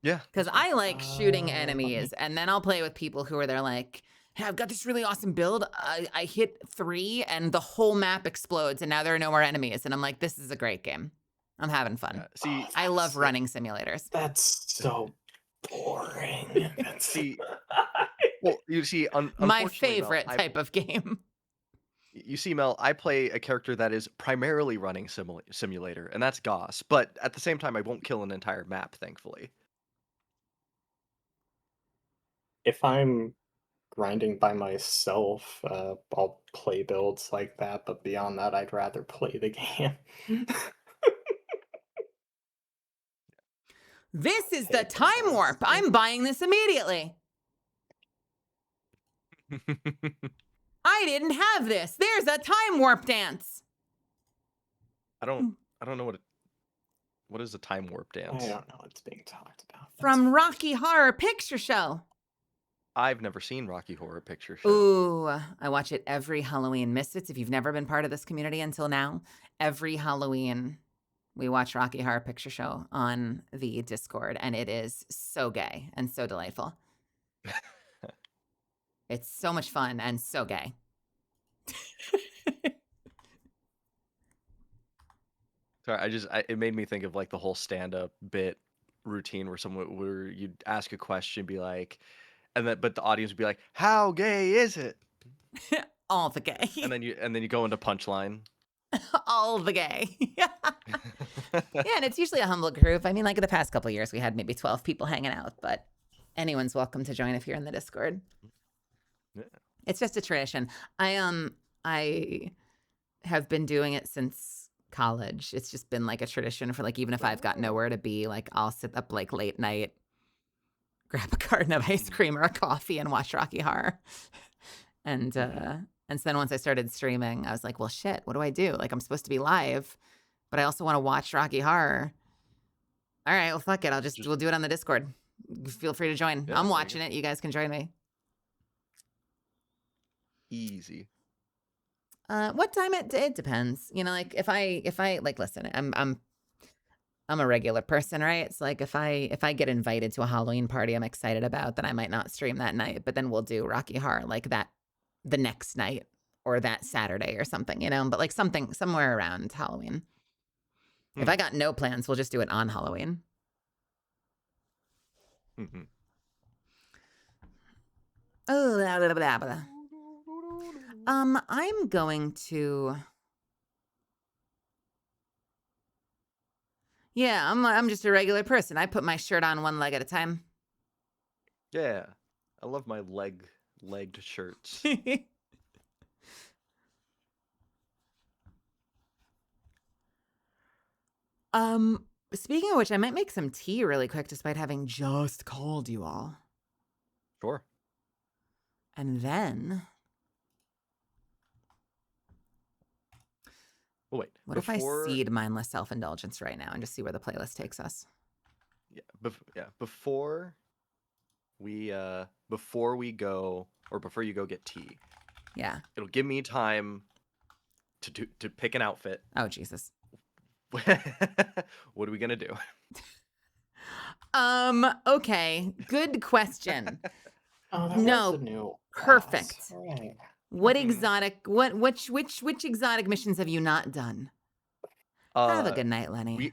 Yeah. Because I like shooting Uh, enemies, and then I'll play with people who are there like, hey, I've got this really awesome build. I hit 3 and the whole map explodes and now there are no more enemies. And I'm like, this is a great game. I'm having fun. See, I love running simulators. That's so boring. see, well, you see, My unfortunately, Mel, favorite type of game. you see, Mel, I play a character that is primarily running simulator, and that's Goss. But at the same time, I won't kill an entire map, thankfully. If I'm grinding by myself, I'll play builds like that, but beyond that, I'd rather play the game. This is Hey, the time warp. I'm buying this immediately. I didn't have this. There's a time warp dance. I don't know what is a time warp I dance. don't know what's being talked about. From Rocky Horror Picture Show. I've never seen Rocky Horror Picture Show. Ooh, I watch it every Halloween. Misfits, if you've never been part of this community until now, every Halloween we watch Rocky Horror Picture Show on the Discord, and it is so gay and so delightful. It's so much fun and so gay. Sorry, it made me think of like the whole stand-up bit routine where you'd ask a question, be like, but the audience would be like, "How gay is it?" All the gay. And then you go into punchline. All the gay. Yeah, and it's usually a humble group. I mean, like in the past couple of years, we had maybe 12 people hanging out, but anyone's welcome to join if you're in the Discord. Yeah. It's just a tradition. I have been doing it since college. It's just been like a tradition for like, even if I've got nowhere to be, like I'll sit up like late night, grab a carton of ice cream or a coffee and watch Rocky Horror. And so then once I started streaming, I was like, well, shit, what do I do? Like I'm supposed to be live, but I also want to watch Rocky Horror. All right, well, fuck it. We'll do it on the Discord. Feel free to join. Yeah, I'm there you watching go. it. You guys can join me. Easy. What time it depends. You know, like if I like listen, I'm a regular person, right? It's like if I get invited to a Halloween party I'm excited about, then I might not stream that night, but then we'll do Rocky Horror like that the next night or that Saturday or something, you know, but like something somewhere around Halloween. If I got no plans, we'll just do it on Halloween. Mm-hmm. Oh, blah, blah, blah, blah. I'm going to. Yeah, I'm just a regular person. I put my shirt on one leg at a time. Yeah, I love my legged shirts. Speaking of which, I might make some tea really quick despite having just called you all. Sure. And then Oh, wait. what if I seed mindless self-indulgence right now and just see where the playlist takes us? Yeah. Before we go, or before you go get tea, Yeah. it'll give me time to pick an outfit. Oh, Jesus. What are we gonna do? Okay. Good question. Oh, that No, was a new perfect. class. Right. What Mhm. exotic which exotic missions have you not done? Have a good night, Lenny. We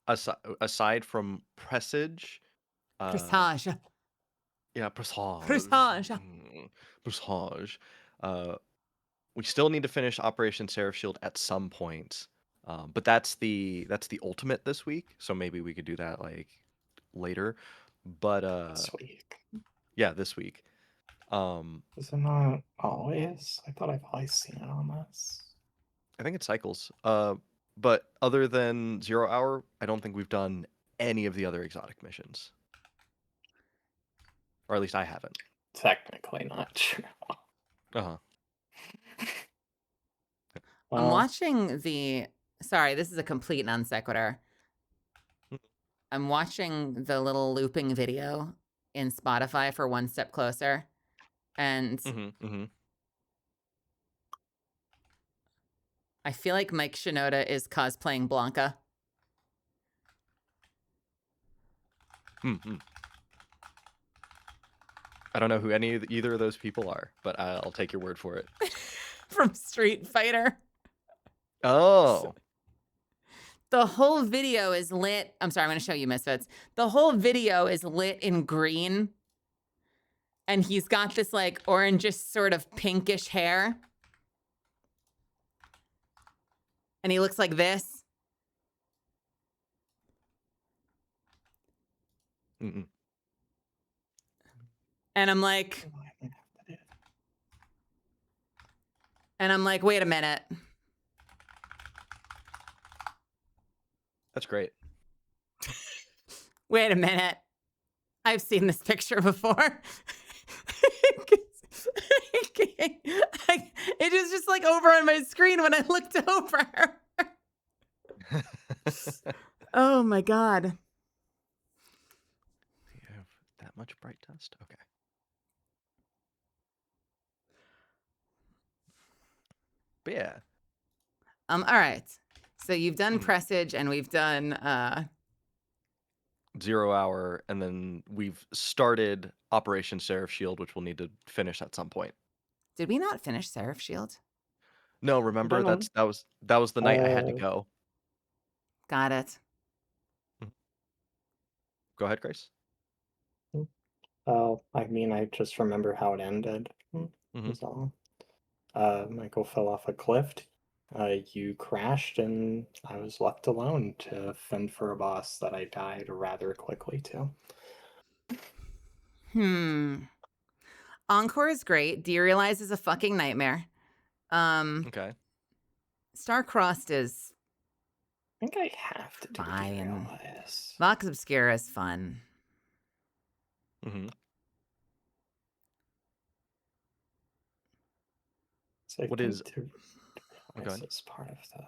aside from Presage, Presage. yeah, Presage, Presage. Presage. We still need to finish Operation Seraph Shield at some point, but that's the ultimate this week. So maybe we could do that like later. But This week. yeah, this week. Is it not always? I thought I've always seen it on this. I think it cycles. But other than 0 Hour, I don't think we've done any of the other exotic missions, or at least I haven't. Technically not true. Uh-huh. I'm Well, watching sorry, this is a complete non sequitur. Mm. I'm watching the little looping video in Spotify for One Step Closer. And I feel like Mike Shinoda is cosplaying Blanca. Mm-hmm. I don't know who either of those people are, but I'll take your word for it. From Street Fighter. Oh. The whole video is lit. I'm sorry, I'm going to show you, Misfits. The whole video is lit in green. And he's got this like orangish sort of pinkish hair. And he looks like this. Mm-mm. And I'm like, wait a minute. That's great. Wait a minute. I've seen this picture before. It was just like over on my screen when I looked over. Oh my God. Do you have that much bright dust? Okay. But yeah. All right. So you've done Presage and we've done 0 Hour, and then we've started Operation Seraph Shield, which we'll need to finish at some point. Did we not finish Seraph Shield? No, remember know. that was the night I had to go. Got it. Go ahead, Grace. Oh, I mean, I just remember how it ended. That's all. Michael fell off a cliff. You crashed, and I was left alone to fend for a boss that I died rather quickly to. Encore is great. Derealize is a fucking nightmare. Okay. Star-Crossed is I think I have to do fine. Derealize. Vox Obscura is fun. So What is? Derealize is part of the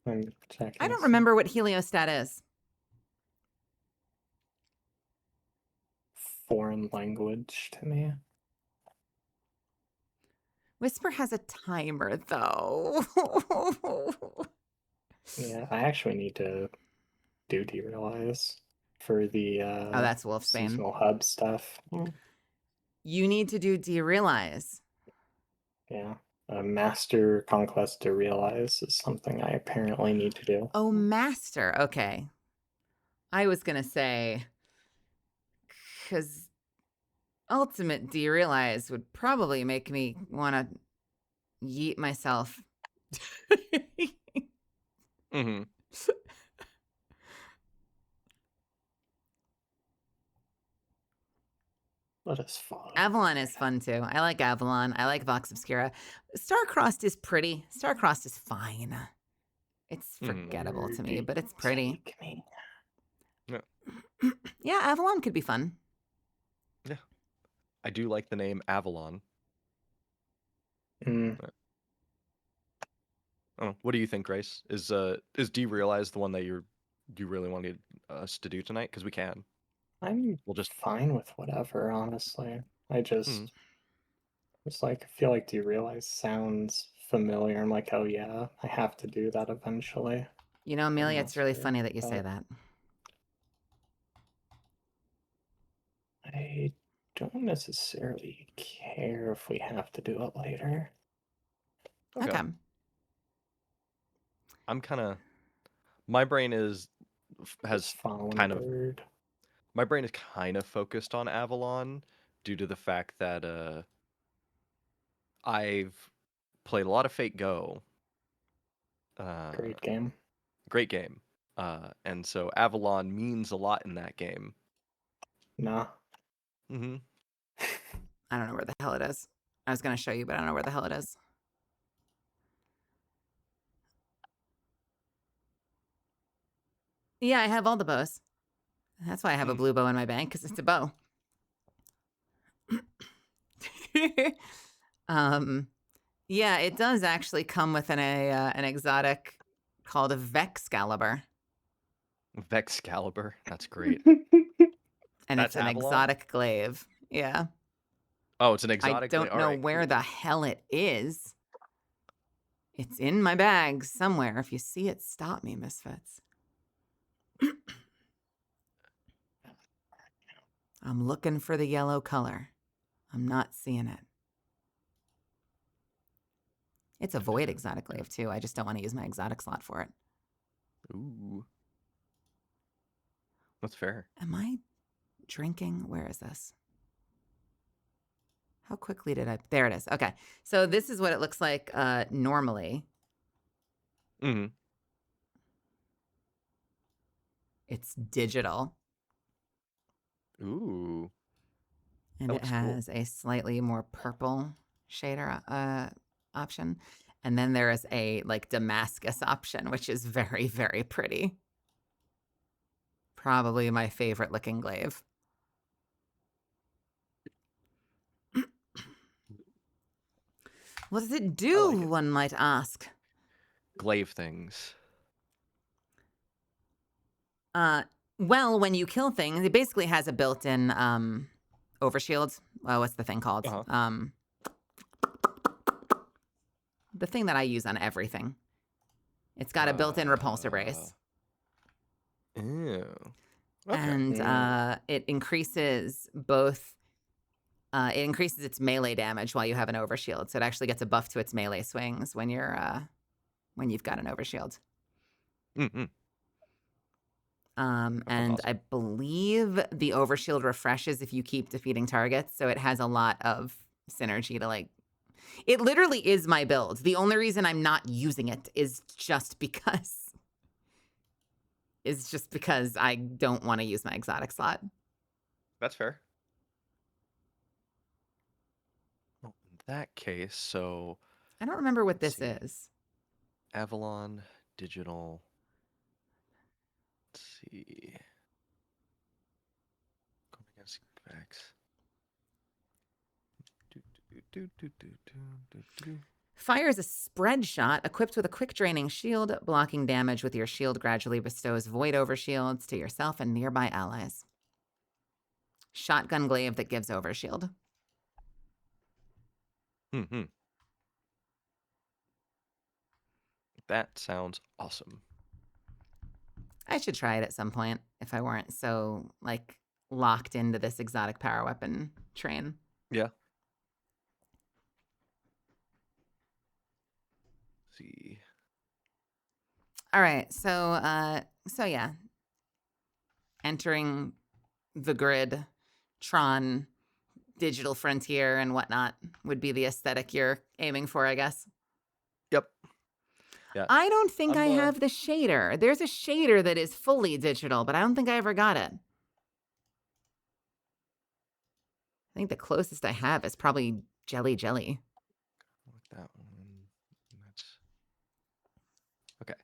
I'm checking. I don't remember what heliostat is. Foreign language to me. Whisper has a timer, though. Yeah, I actually need to do derealize for the Oh, that's Wolfsbane. seasonal hub stuff. You need to do derealize. Yeah. Master Conquest Derealize is something I apparently need to do. Oh, master. Okay. I was going to say, because ultimate derealize would probably make me want to yeet myself. Mm-hmm. Let us follow. Avalon is fun too. I like Avalon. I like Vox Obscura. Starcrossed is pretty. Starcrossed is fine. It's forgettable to me, but it's pretty. Yeah. Yeah, Avalon could be fun. Yeah. I do like the name Avalon. Oh, what do you think, Grace? Is Derealize the one that you really wanted us to do tonight? Because we can. We'll just fine with whatever, honestly. I just like feel like Derealize sounds familiar. I'm like, oh yeah, I have to do that eventually. You know, Amelia, it's really funny that you say that. I don't necessarily care if we have to do it later. Okay. I'm kind of, my brain has kind of, my brain is kind of focused on Avalon due to the fact that I've played a lot of Fate Go. Great game. Great game. And so Avalon means a lot in that game. Nah. Mm-hmm. I don't know where the hell it is. I was going to show you, but I don't know where the hell it is. Yeah, I have all the bows. That's why I have a blue bow in my bank, because it's a bow. Yeah, it does actually come with an exotic called a Vexcalibur. Vexcalibur, that's great. And that's it's an Avalon? exotic glaive. Yeah. Oh, it's an exotic glaive. I don't know where the hell it is. It's in my bag somewhere. If you see it, stop me, misfits. I'm looking for the yellow color. I'm not seeing it. It's a void exotic glaive too. I just don't want to use my exotic slot for it. Ooh. That's fair. Am I drinking? Where is this? How quickly did I? There it is. Okay. So this is what it looks like normally. Mm-hmm. It's digital. Ooh. And it has a slightly more purple shader option. And then there is a like Damascus option, which is very, very pretty. Probably my favorite looking glaive. What does it do, one might ask? Glaive things. Well, when you kill things, it basically has a built-in overshield. What's the thing called? The thing that I use on everything. It's got a built-in repulsor brace. Ew. Okay. And it increases both. It increases its melee damage while you have an overshield, so it actually gets a buff to its melee swings when you're when you've got an overshield. Mm-hmm. And awesome. I believe the overshield refreshes if you keep defeating targets, so it has a lot of synergy to like. It literally is my build. The only reason I'm not using it is just because. I don't want to use my exotic slot. That's fair. Well, in that case, so I don't remember what this is. Avalon Digital. Let's see. Going against Vex. Fires a spread shot equipped with a quick draining shield. Blocking damage with your shield gradually bestows void overshields to yourself and nearby allies. Shotgun glaive that gives overshield. Hmm. That sounds awesome. I should try it at some point if I weren't so, like, locked into this exotic power weapon train. Yeah. Let's see. All right, so yeah. Entering the grid, Tron, digital frontier, and whatnot would be the aesthetic you're aiming for, I guess. Yep. Yeah. I don't think I I'm, have the shader. There's a shader that is fully digital, but I don't think I ever got it. I think the closest I have is probably Jelly Jelly. That one. That's okay.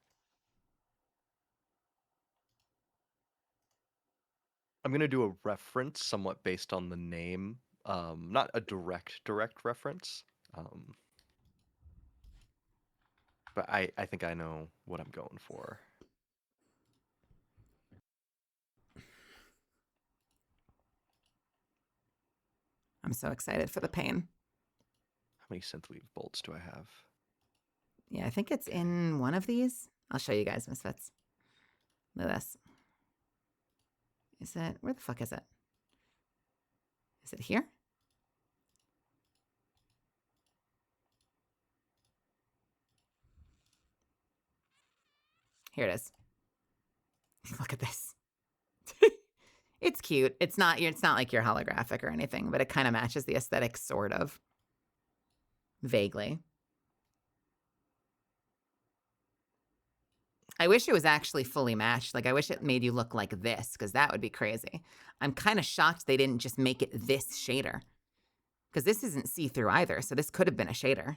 I'm gonna do a reference somewhat based on the name. Not a direct reference. But I think I know what I'm going for. I'm so excited for the pain. How many synthweave bolts do I have? Yeah, I think it's in one of these. I'll show you guys, Misfits. Look at this. Is it, where the fuck is it? Is it here? Here it is. Look at this. It's cute. It's not like you're holographic or anything, but it kind of matches the aesthetic, sort of. Vaguely. I wish it was actually fully matched. Like, I wish it made you look like this, because that would be crazy. I'm kind of shocked they didn't just make it this shader. Because this isn't see-through either, so this could have been a shader.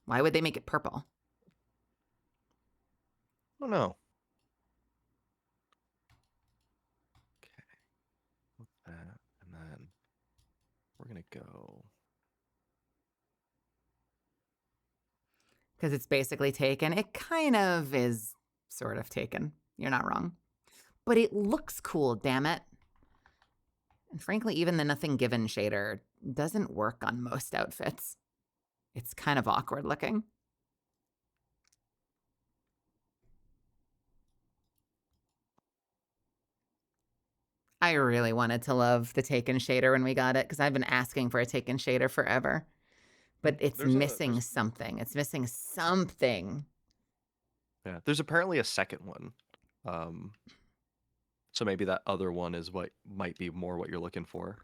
Why would they make it purple? Oh no. Okay. With that, and then we're gonna go. Because it's basically taken. It kind of is sort of taken. You're not wrong. But it looks cool, damn it. And frankly, even the Nothing Given shader doesn't work on most outfits. It's kind of awkward looking. I really wanted to love the Taken shader when we got it, because I've been asking for a Taken shader forever. But it's missing something. It's missing something. Yeah, there's apparently a second one. So maybe that other one is what might be more what you're looking for.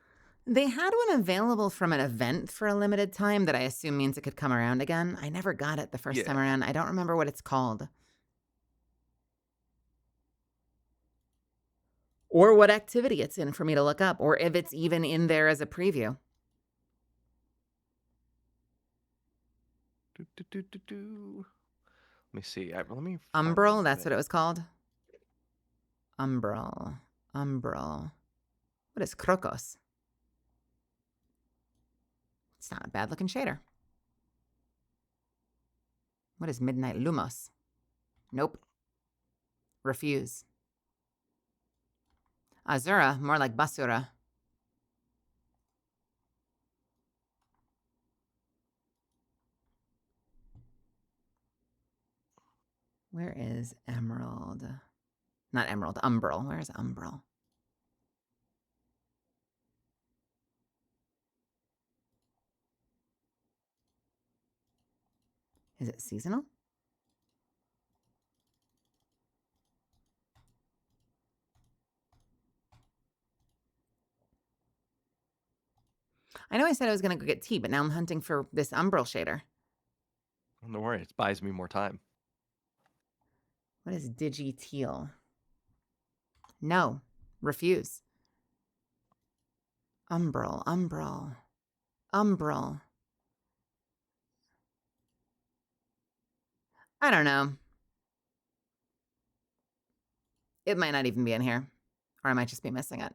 They had one available from an event for a limited time that I assume means it could come around again. I never got it the first time around. I don't remember what it's called. Or what activity it's in for me to look up, or if it's even in there as a preview. Let me see. Let me. Umbral, that's what it was called. Umbral. What is Krokos? It's not a bad looking shader. What is Midnight Lumos? Nope. Refuse. Azura, more like Basura. Where is Emerald? Not Emerald, Umbral. Where is Umbral? Is it seasonal? I know I said I was going to go get tea, but now I'm hunting for this Umbral shader. Don't worry, it buys me more time. What is Digi Teal? No. Refuse. Umbral. I don't know. It might not even be in here. Or I might just be missing it.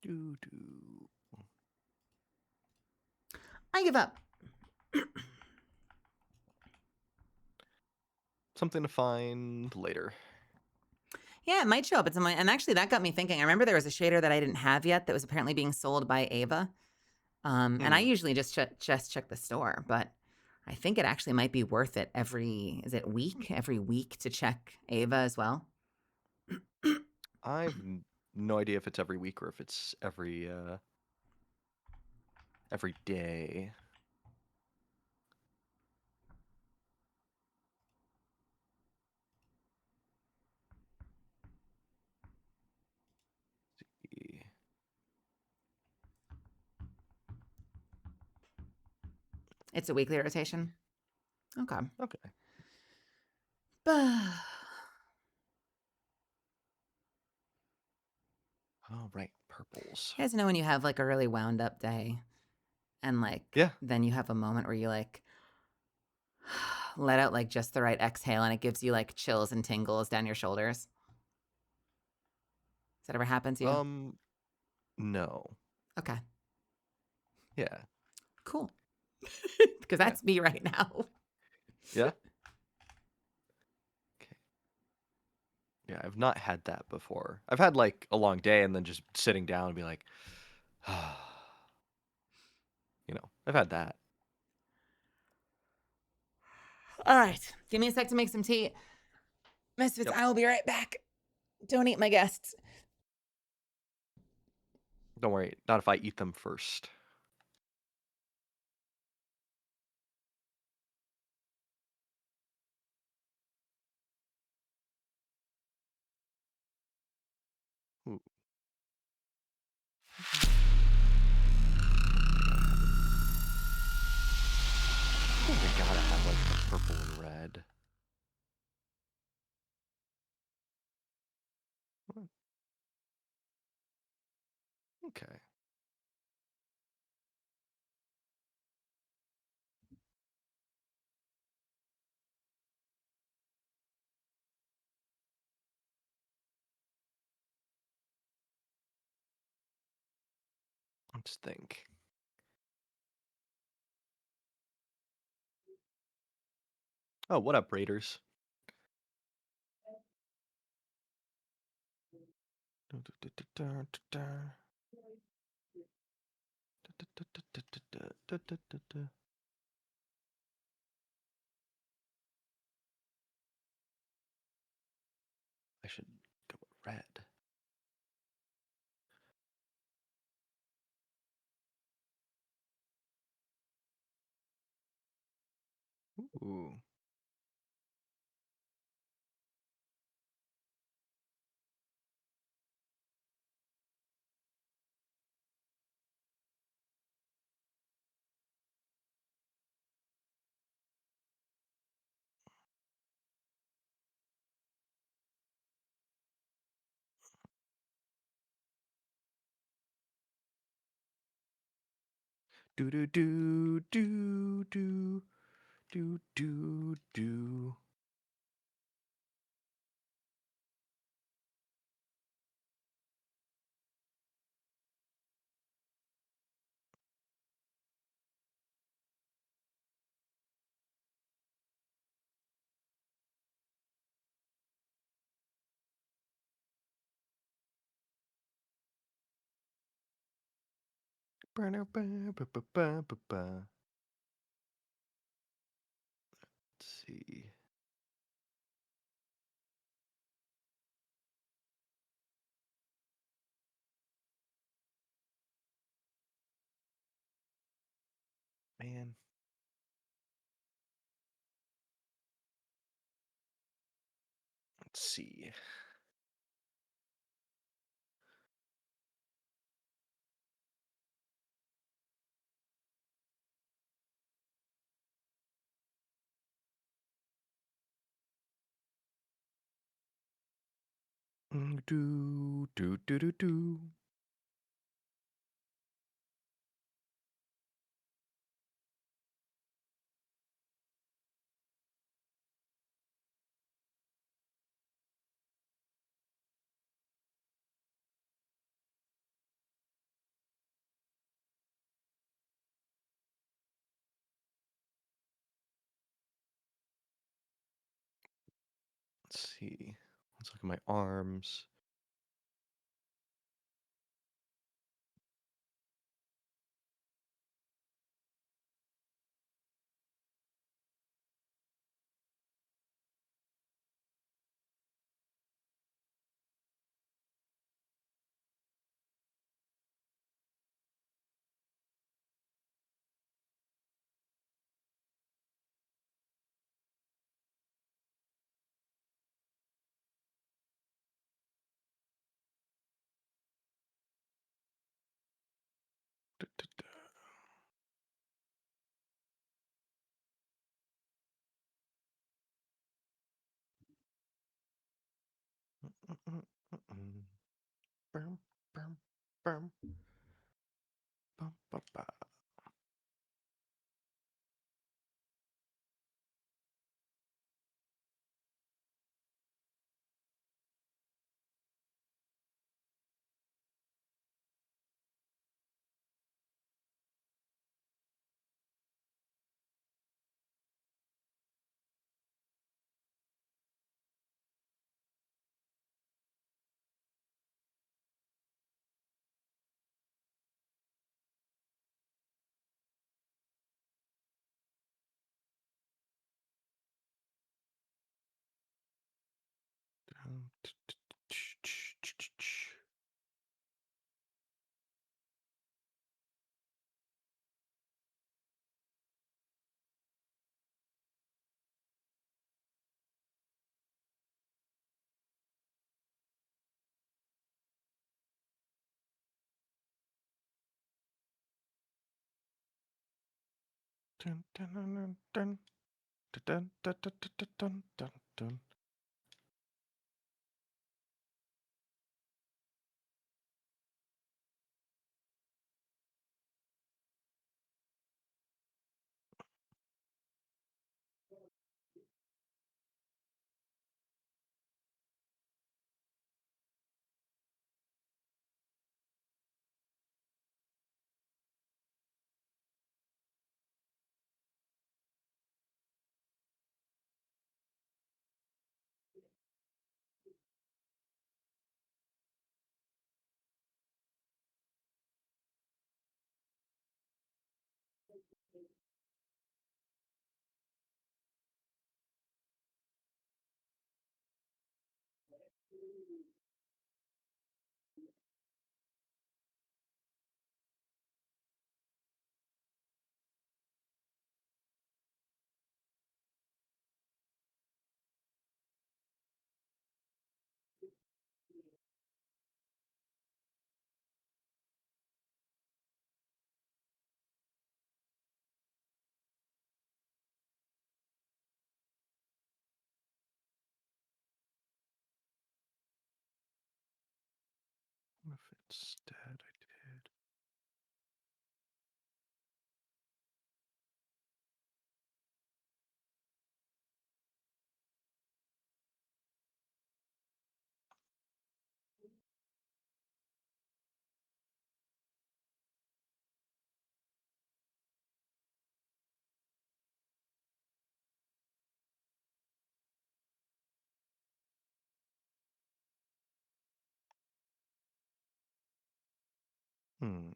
Do do. I give up. Something to find later. Yeah, it might show up at some point. And actually, that got me thinking. I remember there was a shader that I didn't have yet that was apparently being sold by Ava. And I usually just check the store, but I think it actually might be worth it every week to check Ava as well. I've no idea if it's every week or if it's every day. It's a weekly rotation. Okay. Okay. You All right, purples. guys know when you have like a really wound up day and like Yeah. then you have a moment where you like let out like just the right exhale and it gives you like chills and tingles down your shoulders. Does that ever happen to you? No. Okay. Yeah. Cool. Because Yeah. that's me right now. Yeah. Okay. Yeah, I've not had that before. I've had like a long day and then just sitting down and be like, I've had that. All right. Give me a sec to make some tea. Misfits, Yep. I will be right back. Don't eat my guests. Don't worry, not if I eat them first. Ooh. I think they gotta have like the purple and red. Okay. Let's think. Oh, what up, Raiders? I should go with red. Ooh. Do do do do do do do do. Let's see. Man. Let's see. Do do do do do. let's see. Let's look at my arms. Bum, bum, bum. Bum, ba, ba. Dun, dun, dun, dun, dun, dun, dun, dun, dun, dun, dun, dun. If it's dead, I did. Hmm.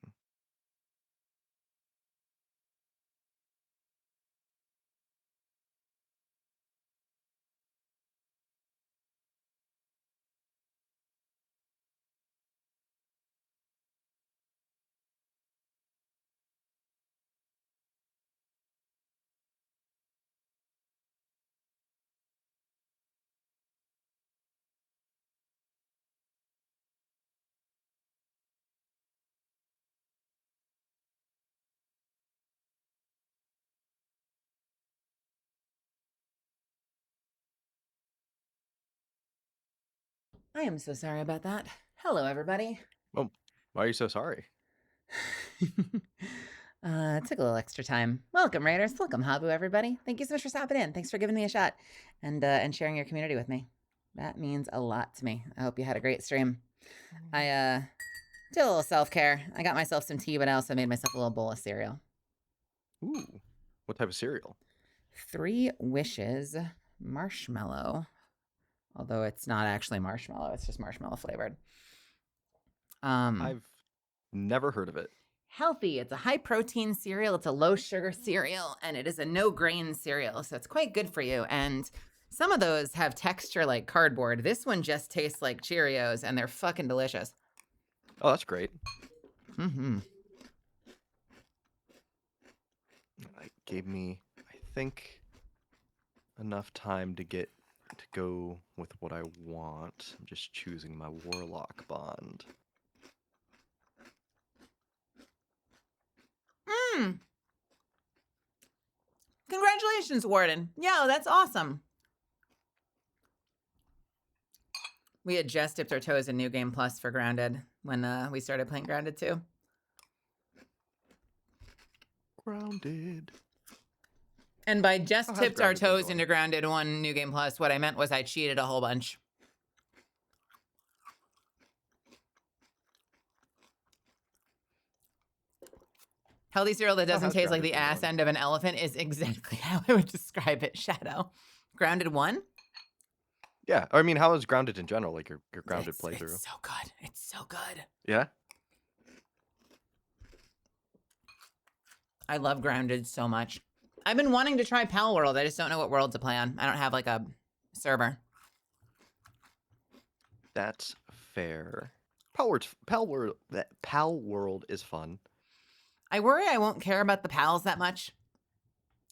I am so sorry about that. Hello, everybody. Oh, why are you so sorry? It took a little extra time. Welcome, Raiders. Welcome, Habu, everybody. Thank you so much for stopping in. Thanks for giving me a shot and sharing your community with me. That means a lot to me. I hope you had a great stream. I did a little self-care. I got myself some tea, but I also made myself a little bowl of cereal. Ooh, what type of cereal? 3 Wishes marshmallow Although it's not actually marshmallow, it's just marshmallow flavored. I've never heard of it. Healthy. It's a high protein cereal. It's a low sugar cereal, and it is a no grain cereal. So it's quite good for you. And some of those have texture like cardboard. This one just tastes like Cheerios, and they're fucking delicious. Oh, that's great. Mm-hmm. It gave me, I think, enough time to go with what I want. I'm just choosing my Warlock Bond. Congratulations, Warden. Yeah, that's awesome. We had just dipped our toes in New Game Plus for Grounded when we started playing Grounded 2. Grounded. And by just how's tipped our Grounded been toes going? into Grounded 1 New Game Plus, what I meant was I cheated a whole bunch. Healthy cereal that doesn't how's taste like Grounded the been ass going? end of an elephant is exactly how I would describe it, Shadow. Grounded 1? Yeah, I mean, how is Grounded in general? Like your Grounded playthrough? It's so good. It's so good. Yeah. I love Grounded so much. I've been wanting to try Pal World. I just don't know what world to play on. I don't have like a server. That's fair. Pal World is fun. I worry I won't care about the pals that much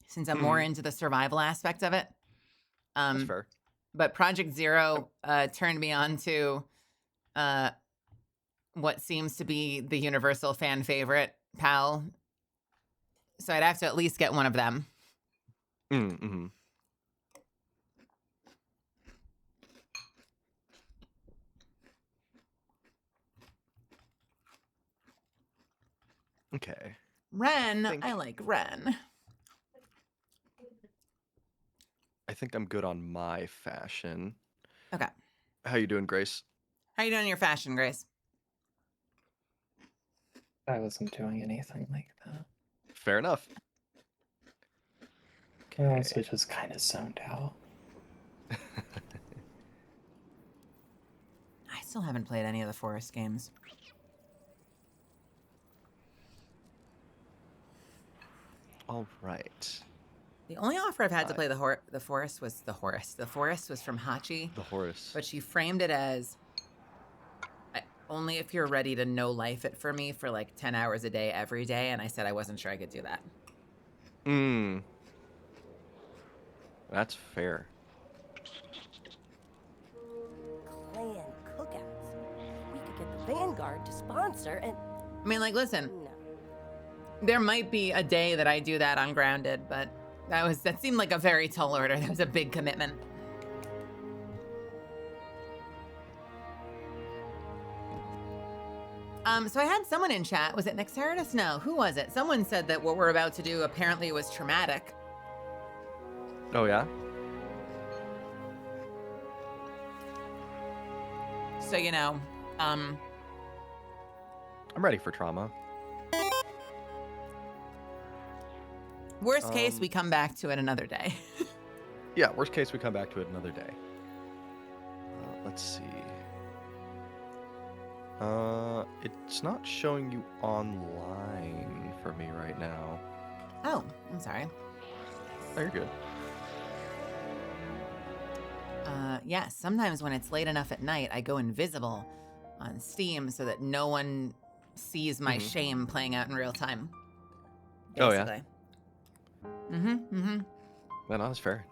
since I'm more Mhm. into the survival aspect of it. That's fair. But Project Zero turned me on to what seems to be the universal fan favorite, Pal. So I'd have to at least get one of them. Mm-hmm. Okay. Ren, I like Ren. I think I'm good on my fashion. Okay. How you doing, Grace? How you doing in your fashion, Grace? I wasn't doing anything like that. Fair enough. I also just kind of zoned out. I still haven't played any of the Forest games. All right. The only offer I've had to play the Forest was the Horse. The Forest was from Hachi. The horse. But she framed it as only if you're ready to no life it for me for like 10 hours a day every day. And I said I wasn't sure I could do that. That's fair. Clan cookouts. We could get the Vanguard to sponsor and... I mean, like, listen, No. there might be a day that I do that on Grounded, but that seemed like a very tall order. That was a big commitment. So I had someone in chat. Was it Nexteritus? No. Who was it? Someone said that what we're about to do apparently was traumatic. Oh, yeah? So, you know, I'm ready for trauma. worst case, we come back to it another day. Yeah, worst case, we come back to it another day. Let's see. It's not showing you online for me right now. Oh, I'm sorry. Oh, you're good. Yes, sometimes when it's late enough at night, I go invisible on Steam so that no one sees my shame playing out in real time. Oh, yeah? Basically. Mm-hmm. No, that's fair.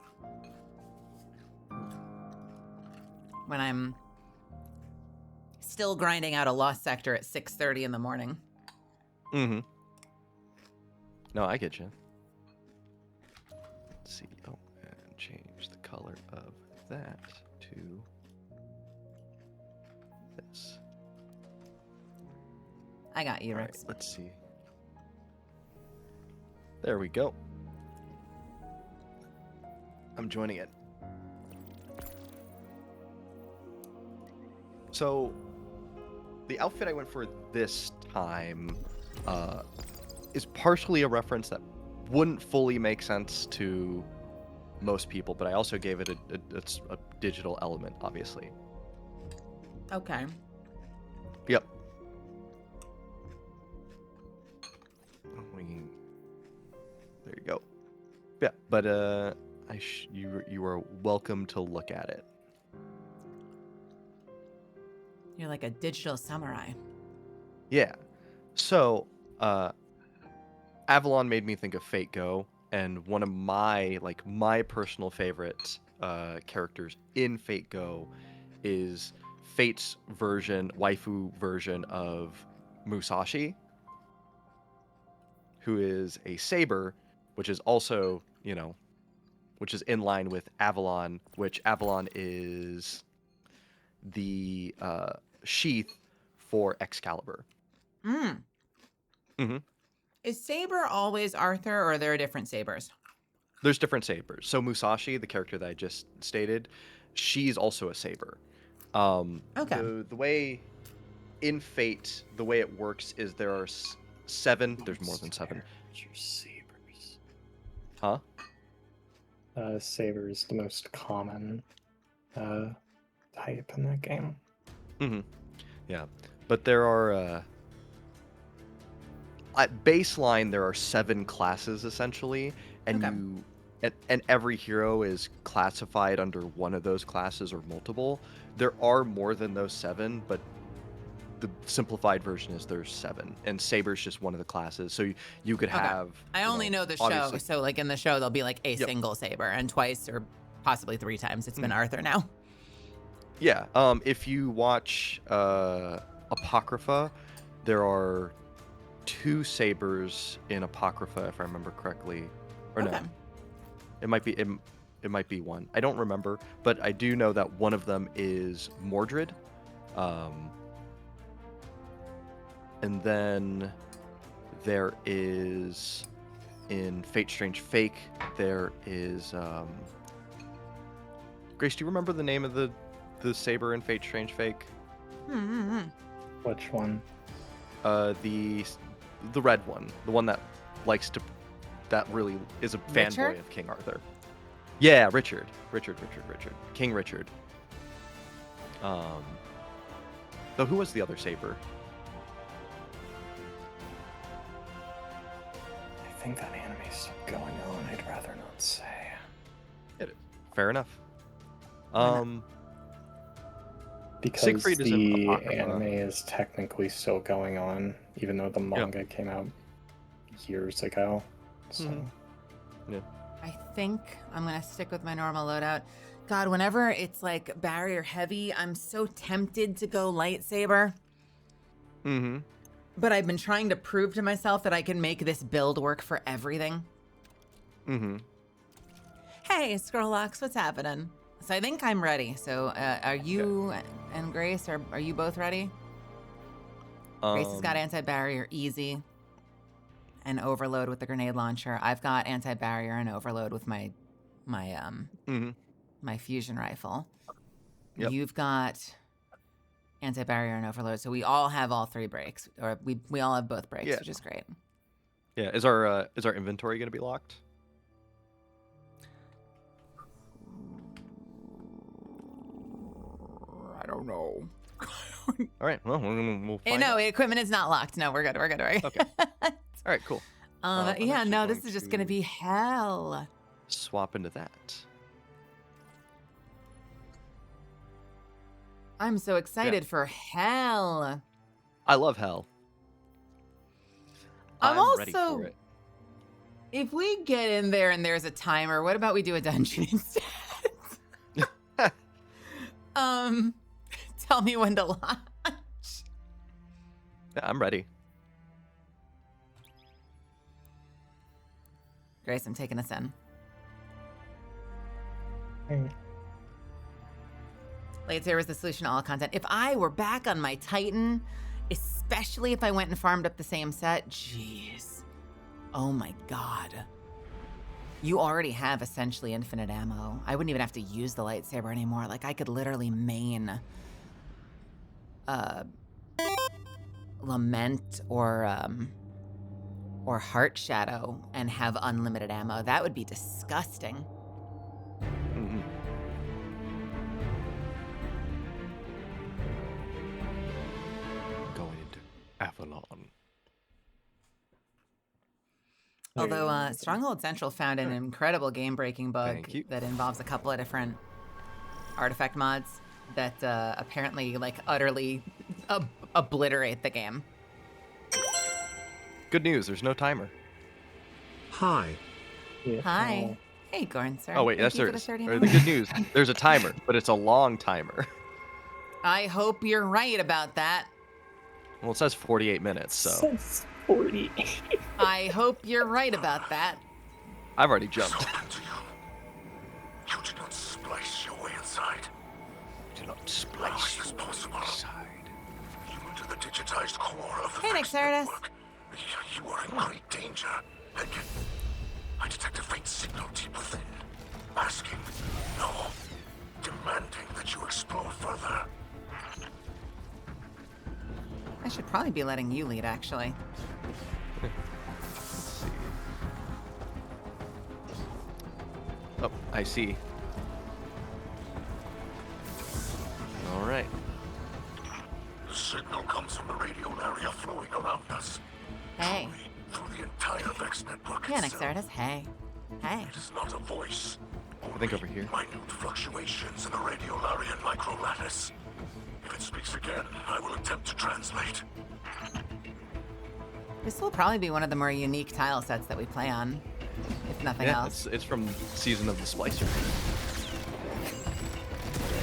When I'm still grinding out a lost sector at 6:30 in the morning. Mm-hmm. No, I get you. Let's see. Oh, and change the color of that to this. I got you, All Rex. right, let's see. There we go. I'm joining it. So, the outfit I went for this time is partially a reference that wouldn't fully make sense to most people, but I also gave it a digital element, obviously. Okay. Yep. There you go. Yeah, but you are welcome to look at it. You're like a digital samurai. Yeah. So, Avalon made me think of Fate Go, and one of my personal favorite characters in Fate Go is Fate's waifu version of Musashi, who is a saber, which is also, which is in line with Avalon, which Avalon is the sheath for Excalibur. Mm. Mm-hmm. Is Saber always Arthur, or are there different Sabers? There's different sabers. So Musashi, the character that I just stated, she's also a saber. Okay. The way in Fate, the way it works is there are 7. There's more than 7. Sabers. Huh? Saber is the most common type in that game. Mm-hmm. Yeah, but there are at baseline there are 7 classes essentially, and Okay. and every hero is classified under one of those classes or multiple. There are more than those 7, but the simplified version is there's 7, and Saber's just one of the classes. So you could have. I only know the show, obviously- so like in the show there'll be like a Yep. single Saber, and twice or possibly 3 times it's been Arthur now. Yeah. If you watch Apocrypha, there are 2 sabers in Apocrypha, if I remember correctly, or Okay. no, it might be 1. I don't remember, but I do know that one of them is Mordred, and then there is in Fate Strange Fake there is Grace. Do you remember the name of the saber in Fate Strange Fake? Which one? The red one, the one that that really is a Richard? fanboy of King Arthur. Yeah, Richard, King Richard. So who was the other saber? I think that anime's still going on. I'd rather not say. Fair enough. Because Siegfried is in the Apocrypha. anime is technically still going on, even though the manga came out years ago. So I think I'm gonna stick with my normal loadout. God, whenever it's like barrier heavy, I'm so tempted to go lightsaber. Mm-hmm. But I've been trying to prove to myself that I can make this build work for everything. Mm-hmm. Hey, Scrollocks, what's happening? So I think I'm ready. So are you and Grace, are you both ready? Grace has got anti-barrier easy and overload with the grenade launcher. I've got anti-barrier and overload with my fusion rifle. Yep. You've got anti-barrier and overload. So we all have all 3 breaks, or we all have both breaks, which is great. Yeah. Is our inventory going to be locked? I don't know. All right. Well, we'll Hey, find no, out. equipment is not locked. No, we're good. Okay. All right. Cool. I'm Yeah, no, actually this going is just gonna to be hell. swap into that. I'm so excited for hell. I love hell. I'm ready also- for it. If we get in there and there's a timer, what about we do a dungeon instead? Tell me when to launch. Yeah, I'm ready. Grace, I'm taking us in. Lightsaber is the solution to all content. If I were back on my Titan, especially if I went and farmed up the same set, jeez. Oh my God. You already have essentially infinite ammo. I wouldn't even have to use the lightsaber anymore. Like, I could literally main Lament or Heart Shadow and have unlimited ammo. That would be disgusting. Mm-hmm. Going into Avalon. Although Hey, Stronghold Central found an incredible game-breaking bug Thank you. that involves a couple of different artifact mods that apparently like utterly obliterate the game. Good news, there's no timer. Hi. yeah, Hi. Hey, Gorn, sir. Oh wait, Thank that's you for there. the is. 30 Or the good news, there's a timer, but it's a long timer. I hope you're right about that. Well, it says 48 minutes, so Since 40. I hope you're right about that. I've already jumped. Open to you. You do not splice your way inside. Do not How splice is this possible? side. You enter the digitized core of the Hey, Vex Nexaris. network. You are in great danger. And yet, I detect a faint signal deep within. Asking, no, demanding that you explore further. I should probably be letting you lead, actually. Let's see. Oh, I see. All right. The signal comes from the radial area flowing around us. Hey. Through the entire Vex network Yeah, itself. Nexaris. Hey. Hey. It is not a voice. I think over here. Minute fluctuations in the radiolarian microlattice. If it speaks again, I will attempt to translate. This will probably be one of the more unique tile sets that we play on, if nothing Yeah, else. it's from Season of the Splicer.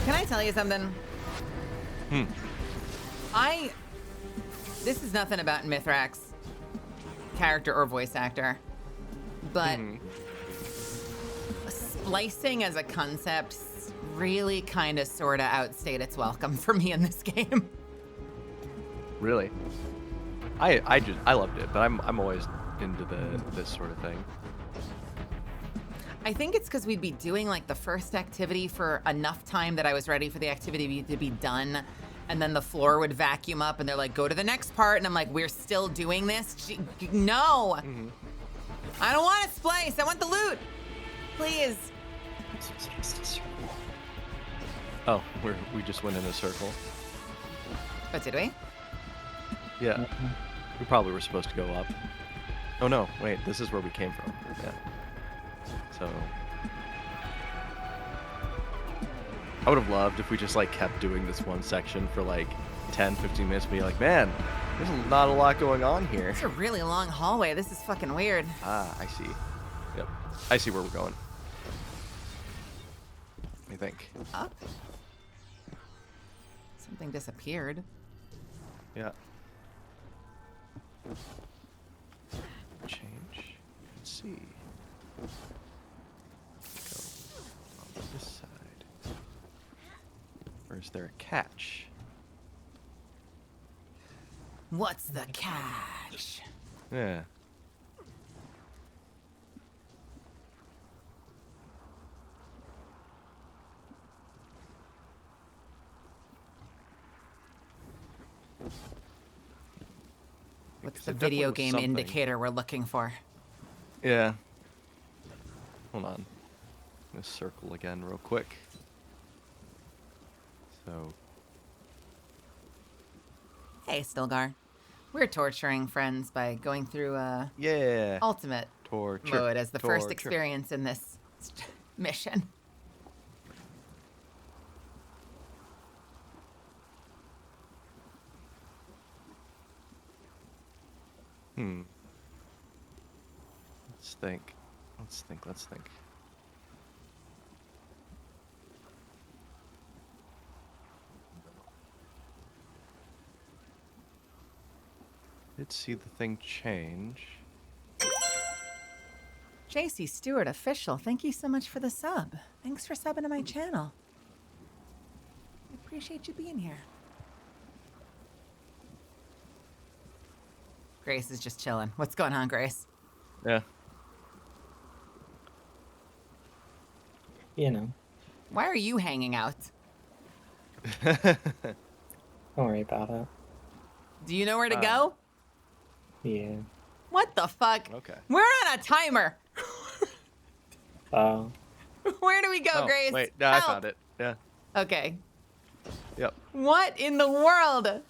Can I tell you something? This is nothing about Mithrax, character or voice actor, but splicing as a concept really kind of sort of outstayed its welcome for me in this game. Really? I loved it, but I'm always into this sort of thing. I think it's because we'd be doing like the first activity for enough time that I was ready for the activity to be done. And then the floor would vacuum up and they're like, go to the next part. And I'm like, we're still doing this? No. I don't want to splice. I want the loot. Please. Oh, we just went in a circle. But did we? Yeah. We probably were supposed to go up. Oh no, wait, this is where we came from. Yeah. So I would have loved if we just like kept doing this one section for like 10, 15 minutes and be like, man, there's not a lot going on here. It's a really long hallway. This is fucking weird. Ah, I see. Yep. I see where we're going. I think. Up? Something disappeared. Yeah. Change. Let's see. Go on this side. Or is there a catch? What's the catch? Yeah. What's Because the there definitely video was game something. indicator we're looking for? Yeah. Hold on. I'm gonna circle again real quick. So. Hey, Stilgar. We're torturing friends by going through Yeah. ultimate Torture. mode as the first Torture. experience in this mission. Let's think. Let's think. Let's think. Did see the thing change. JC Stewart official, thank you so much for the sub. Thanks for subbing to my channel. I appreciate you being here. Grace is just chilling. What's going on, Grace? Yeah. You know, Why are you hanging out? don't worry about it. Do you know where to go? Yeah. What the fuck? Okay. We're on a timer. Oh, Where do we go, Oh, Grace? wait. No, I Help. found it. Yeah. Okay. Yep. What in the world?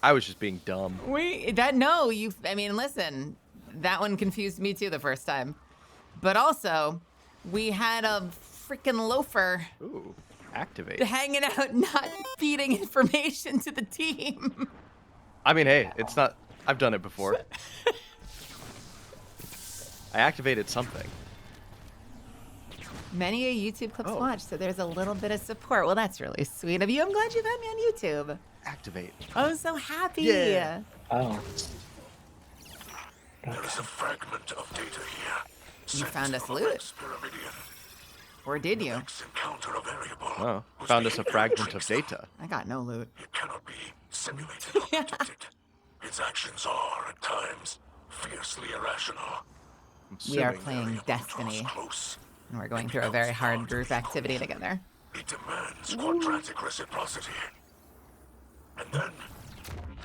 I was just being dumb. I mean, listen, that one confused me too the first time. But also, we had a freaking loafer Ooh. Activate. hanging out, not feeding information to the team. I mean, hey, it's not. I've done it before. I activated something. Many a YouTube clips Oh. watched, so there's a little bit of support. Well, that's really sweet of you. I'm glad you found me on YouTube. Activate. I'm so happy. Yeah. Oh. There is a fragment of data here. You found us Sent loot. Rex Pyramidion. Or did you? Next encounter a variable. Oh, whose found us a behavior fragment of tricks them. data. I got no loot. It cannot be simulated or predicted. Its actions are, at times, fiercely irrational. We are Assuming- playing Variable Destiny, draws close. and we're going through a very hard group activity together. It demands quadratic reciprocity. And then,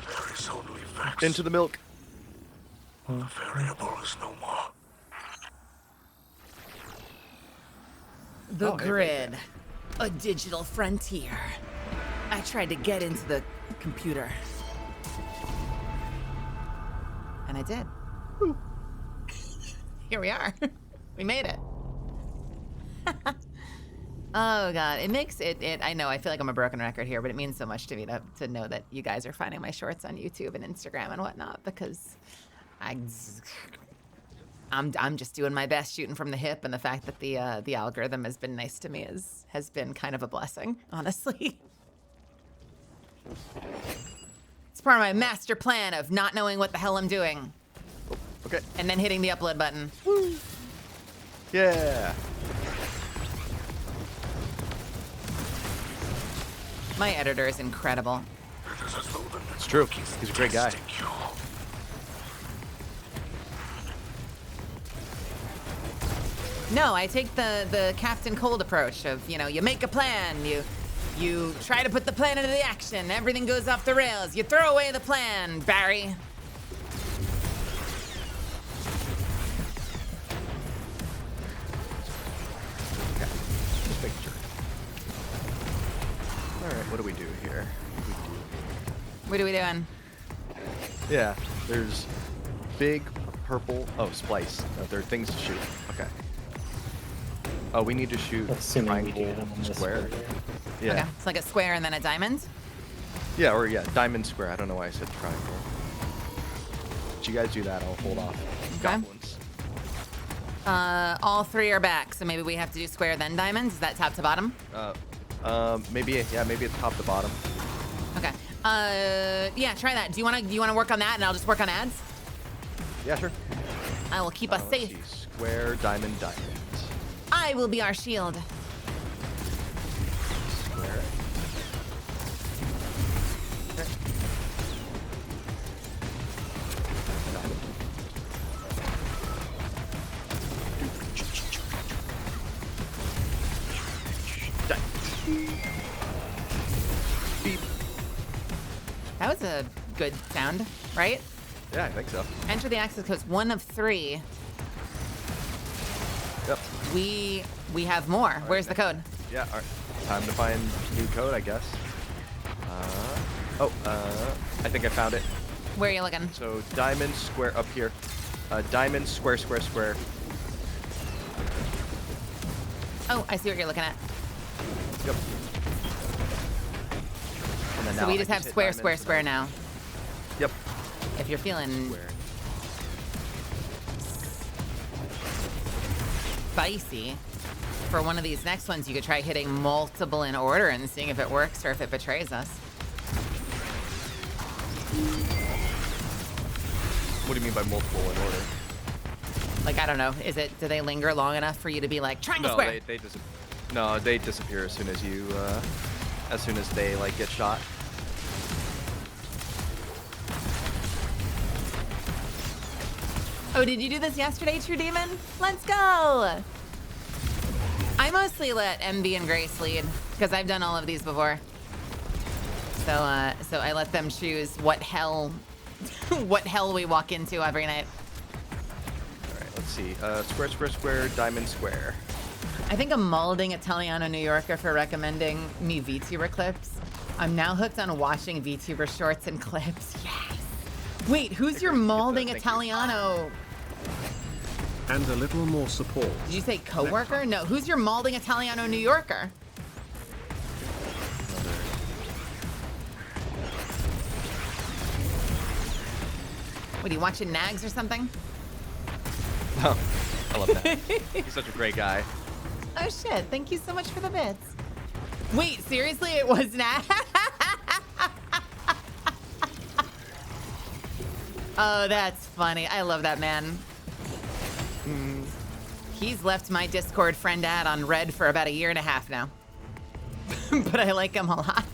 there is only Vex. Into the milk. The variable is no more. The Oh, hey, grid, a digital frontier. I tried to get into the computer. And I did. Here we are. We made it. Oh God, it makes it. I know. I feel like I'm a broken record here, but it means so much to me to know that you guys are finding my shorts on YouTube and Instagram and whatnot because I'm just doing my best shooting from the hip, and the fact that the algorithm has been nice to me has been kind of a blessing, honestly. It's part of my master plan of not knowing what the hell I'm doing Okay. and then hitting the upload button. Yeah. My editor is incredible. It is as though the It's true. He's a great guy. testing you. No, I take the Captain Cold approach of, you make a plan, you try to put the plan into the action, everything goes off the rails, you throw away the plan, Barry. Just making sure. All right. What do we do here? What are we doing? Yeah. There's big purple. Oh, splice. There are things to shoot. Okay. Oh, we need to shoot Assuming we do triangle, them in this square. order. Yeah. Okay, it's like a square and then a diamond. Yeah, or yeah, diamond square. I don't know why I said triangle. But you guys do that. I'll hold off. Okay. Goblins. All three are back, so maybe we have to do square then diamonds. Is that top to bottom? Maybe yeah, maybe it's top to bottom. Okay. Yeah, try that. Do you wanna work on that, and I'll just work on ads? Yeah, sure. I will keep us Let's safe. see. Square, diamond, diamond. I will be our shield. Square. Okay. Diamond. Diamond. Beep. That was a good sound, right? Yeah, I think so. Enter the access codes 1 of 3. Yep. We have more. Where's the code? Yeah, all right. Time to find new code, I guess. I think I found it. Where are you looking? So diamond square up here. Diamond square square square. Oh, I see what you're looking at. Yep. And then So now we I just have hit square, diamond, square, so square now- now. Yep. If you're feeling Square. spicy, for one of these next ones, you could try hitting multiple in order and seeing if it works or if it betrays us. What do you mean by multiple in order? Like, I don't know. Do they linger long enough for you to be like, triangle No, square? they disappear as soon as you as soon as they like get shot. Oh, did you do this yesterday, True Demon? Let's go! I mostly let MB and Grace lead, because I've done all of these before. So I let them choose what hell we walk into every night. All right, let's see. Square square square diamond square. I think I'm molding Italiano New Yorker for recommending me VTuber clips. I'm now hooked on watching VTuber shorts and clips. Yes. Wait, who's your molding Italiano? And a little more support. Did you say coworker? No, who's your molding Italiano New Yorker? What, are you watching Nags or something? Oh, I love that. He's such a great guy. Oh shit, thank you so much for the bits. Wait, seriously, it was Nags? Oh, that's funny. I love that man. He's left my Discord friend ad on red for about 1.5 years now. But I like him a lot.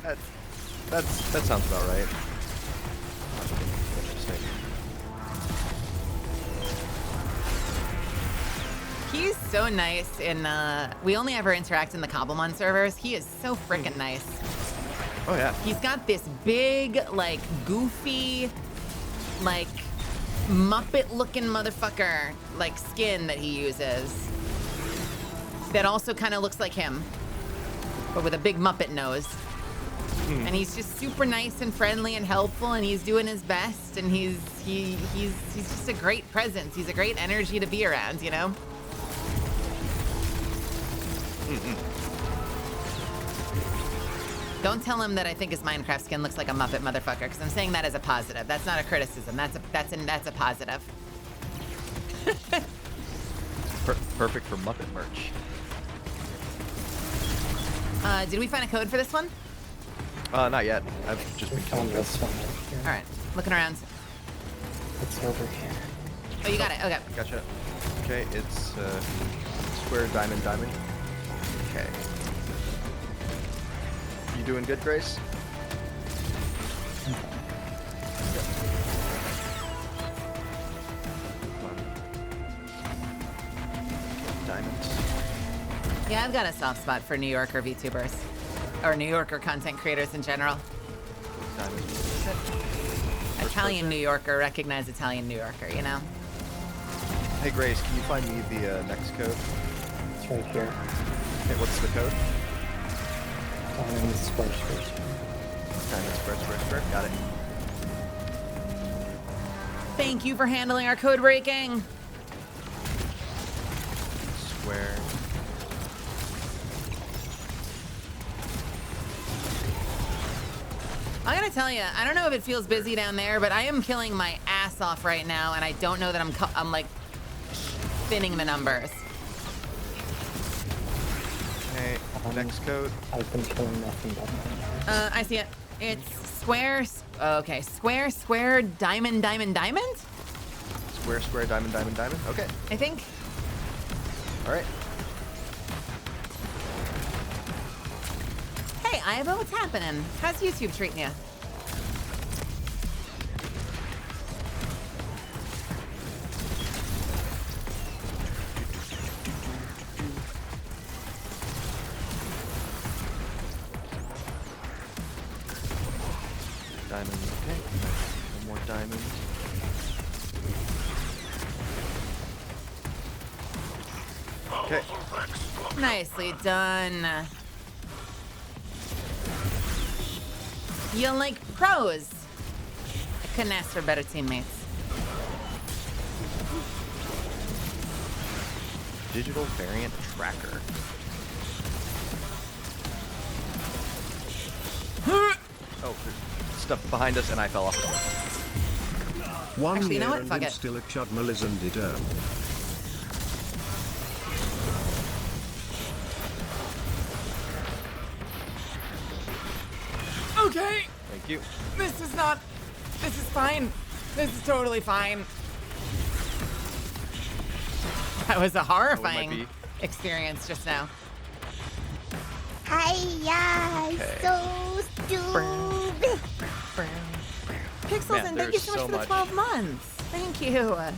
That sounds about right. Interesting. He's so nice in, we only ever interact in the Cobblemon servers. He is so freaking nice. Oh, yeah. He's got this big, like, goofy, like, Muppet-looking motherfucker, like, skin that he uses. That also kind of looks like him, but with a big Muppet nose. And he's just super nice and friendly and helpful, and he's doing his best, and he's just a great presence. He's a great energy to be around, you know? Don't tell him that I think his Minecraft skin looks like a Muppet motherfucker, because I'm saying that as a positive. That's not a criticism. That's a positive. Perfect for Muppet merch. Did we find a code for this one? Not yet. I've just been Found killing this one right here. All right, looking around. It's over here. Oh, you got it. Okay. Gotcha. Okay, it's square, diamond, diamond. Okay. You doing good, Grace? Diamonds. Yeah, I've got a soft spot for New Yorker VTubers. Or New Yorker content creators in general. Diamonds. Italian New Yorker, recognize Italian New Yorker, you know? Hey, Grace, can you find me the next code? It's right here. Okay, what's the code? Diamond square, square, square. Diamond square, square, square. Got it. Thank you for handling our code breaking. Square. I gotta tell you, I don't know if it feels busy down there, but I am killing my ass off right now, and I don't know that I'm like thinning the numbers. Okay, next code. I've been killing nothing but numbers. I see it. It's square. Okay, square, square, diamond, diamond, diamond. Square, square, diamond, diamond, diamond. Okay. I think. All right. Hey, Ivo, what's happening? How's YouTube treating you? Diamond. Okay. One more diamond. Okay. Nicely done. You like pros. I couldn't ask for better teammates. Digital variant tracker. Oh, there's stuff behind us, and I fell off. One Actually, you know year what? and Fuck I'm it. still a Chudmalizandid. Okay, Thank you. this is fine. This is totally fine. That was a horrifying be. experience just now. Hiya, Okay. so stupid. Pixels, Man, and thank you there's so much so for the much. 12 months. Thank you. I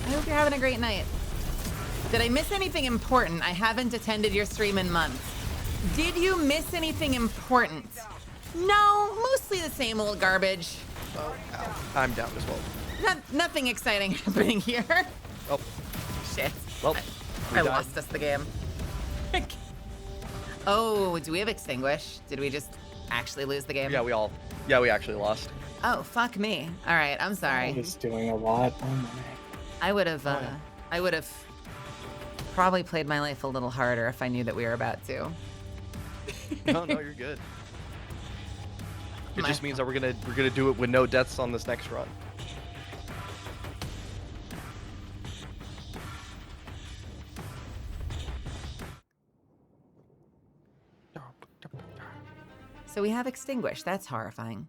hope you're having a great night. Did I miss anything important? I haven't attended your stream in months. Did you miss anything important? No, mostly the same old garbage. Oh, ow. I'm down as well. Nothing exciting happening here. Oh, Shit. well, I we died. lost us the game. Oh, do we have extinguish? Did we just actually lose the game? Yeah, we actually lost. Oh, fuck me. All right, I'm I sorry. was doing a lot. Oh my. I would have probably played my life a little harder if I knew that we were about to. No, you're good. It My just means that we're gonna do it with no deaths on this next run. So we have extinguish. That's horrifying.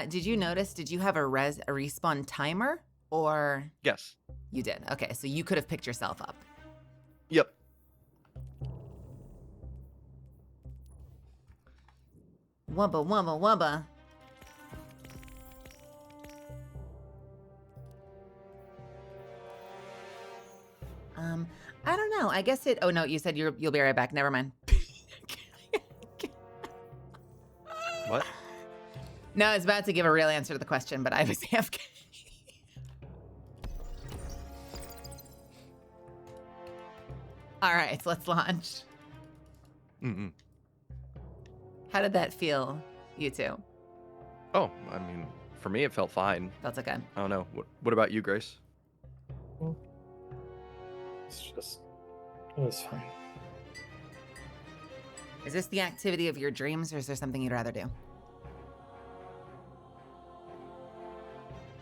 Did you notice? Did you have a respawn timer, or Yes. you did? Okay, so you could have picked yourself up. Yep. Wubba wubba wubba. I don't know. I guess it. Oh no, you said you'll be right back. Never mind. What? No, I was about to give a real answer to the question, but I was AFK. All right, let's launch. Mm-mm. How did that feel, you two? Oh, I mean, for me it felt fine. Felt okay. I don't know. What about you, Grace? It was fine. Is this the activity of your dreams, or is there something you'd rather do?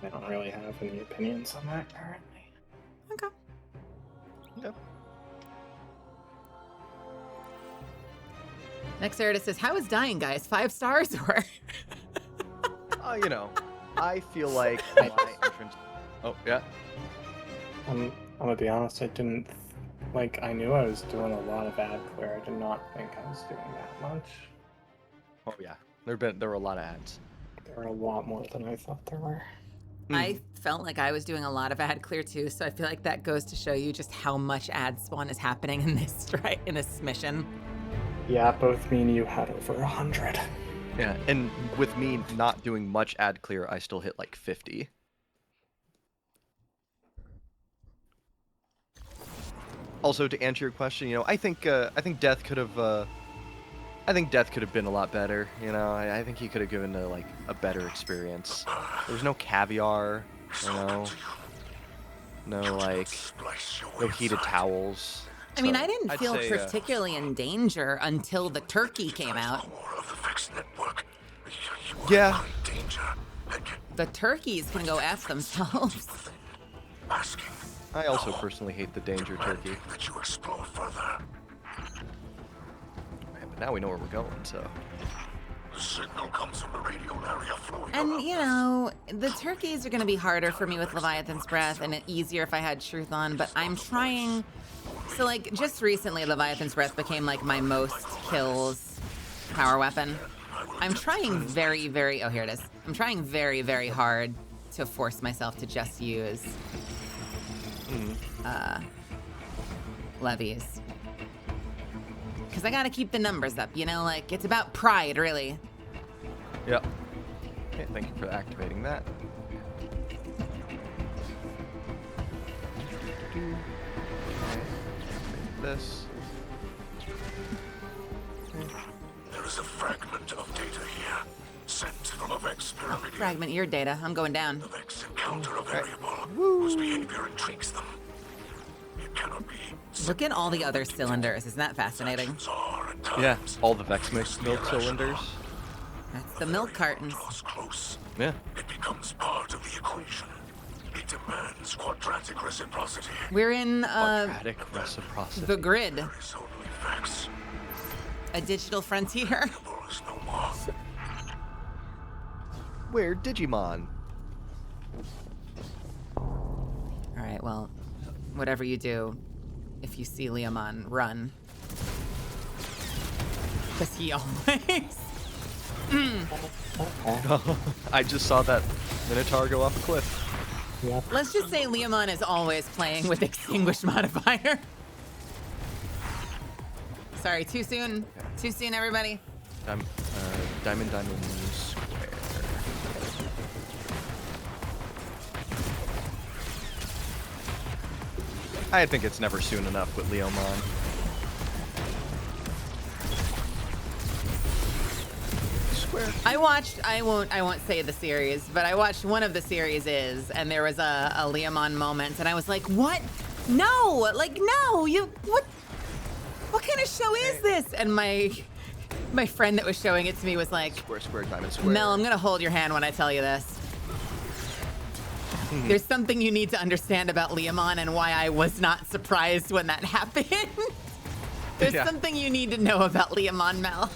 I don't really have any opinions on that currently. Okay. Yep. Next artist says, "How is dying, guys? 5 stars or?" You know, I feel like my entrance. Oh yeah. I'm gonna be honest. I didn't I knew I was doing a lot of ad clear. I did not think I was doing that much. Oh yeah. There were a lot of ads. There were a lot more than I thought there were. I felt like I was doing a lot of ad clear too, so I feel like that goes to show you just how much ad spawn is happening in this mission. Yeah, both me and you had over 100. Yeah, and with me not doing much ad clear, I still hit like 50. Also, to answer your question, you know, I think Death could have been a lot better. You know, I think he could have given a better experience. There's no caviar, you know, no heated towels. I mean, So, I didn't I'd feel say, particularly in danger until the turkey came out. Yeah. The turkeys can go F themselves. I also personally hate the danger turkey. That you explore further. But now we know where we're going, so. The signal comes from the radial area flowing And, around you know, the turkeys are going to be harder for me with Leviathan's Breath and easier if I had Truth on, but I'm trying. So, just recently, Leviathan's Breath became, my most kills power weapon. I'm trying very, very. Oh, here it is. I'm trying very, very hard to force myself to just use levies. Because I got to keep the numbers up, you know? It's about pride, really. Yep. Okay, thank you for activating that. This. There is a fragment of data here, sent from a Vex pyramid. Fragment your data. I'm going down. The Vex encounter a variable whose behavior intrigues them. It cannot be. Look at all the other cylinders. Isn't that fascinating? Yeah, all the Vex milk cylinders. That's the milk cartons. Draws close. Yeah. It becomes part of the equation. It demands quadratic reciprocity. We're in Quadratic reciprocity. the grid, There is only Vex. a digital frontier. There is no more. Where Digimon? All right, well, whatever you do, if you see Leomon, run. Because he always... I just saw that Minotaur go off a cliff. Yep. Let's just say Leomon is always playing with extinguished modifier. Sorry, too soon? Too soon, everybody? Diamond Square. I think it's never soon enough with Leomon. square. I won't say the series, but I watched one of the series and there was a Leomon moment and I was like, what? No, like, no, what kind of show is this? And my friend that was showing it to me was like, Square, square, diamond, square. Mel, I'm gonna hold your hand when I tell you this. There's something you need to understand about Leomon and why I was not surprised when that happened. There's something you need to know about Leomon, Mel.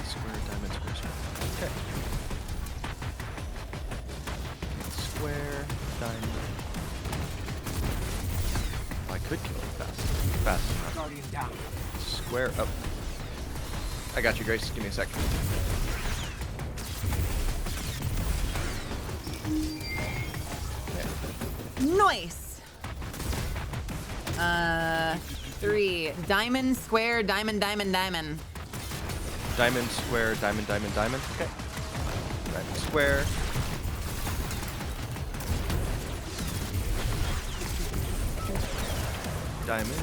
Square, diamond, square, square. Okay. Square, diamond. Oh, I could kill it fast enough. Guardian down. Square up. I got you, Grace. Give me a second. Nice. 3. Diamond, square, diamond, diamond, diamond. Diamond, square, diamond, diamond, diamond. Okay. Diamond, square. Diamond.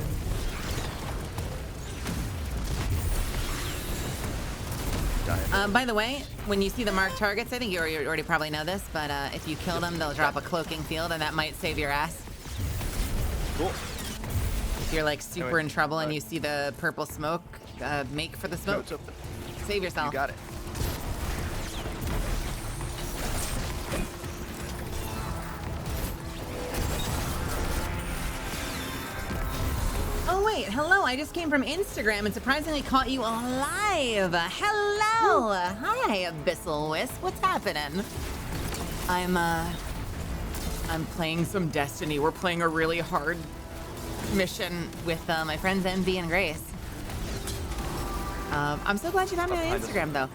Diamond. By the way, when you see the marked targets, I think you already probably know this, but if you kill them, they'll drop a cloaking field, and that might save your ass. Cool. If you're like super in trouble and you see the purple smoke, make for the smoke. Notes open. Save yourself. You got it. Oh wait, hello, I just came from Instagram and surprisingly caught you alive. Hello. Hi, Abyssal Wisp. What's happening? I'm playing some Destiny. We're playing a really hard mission with my friends Envy and Grace. I'm so glad you found me on Instagram, though.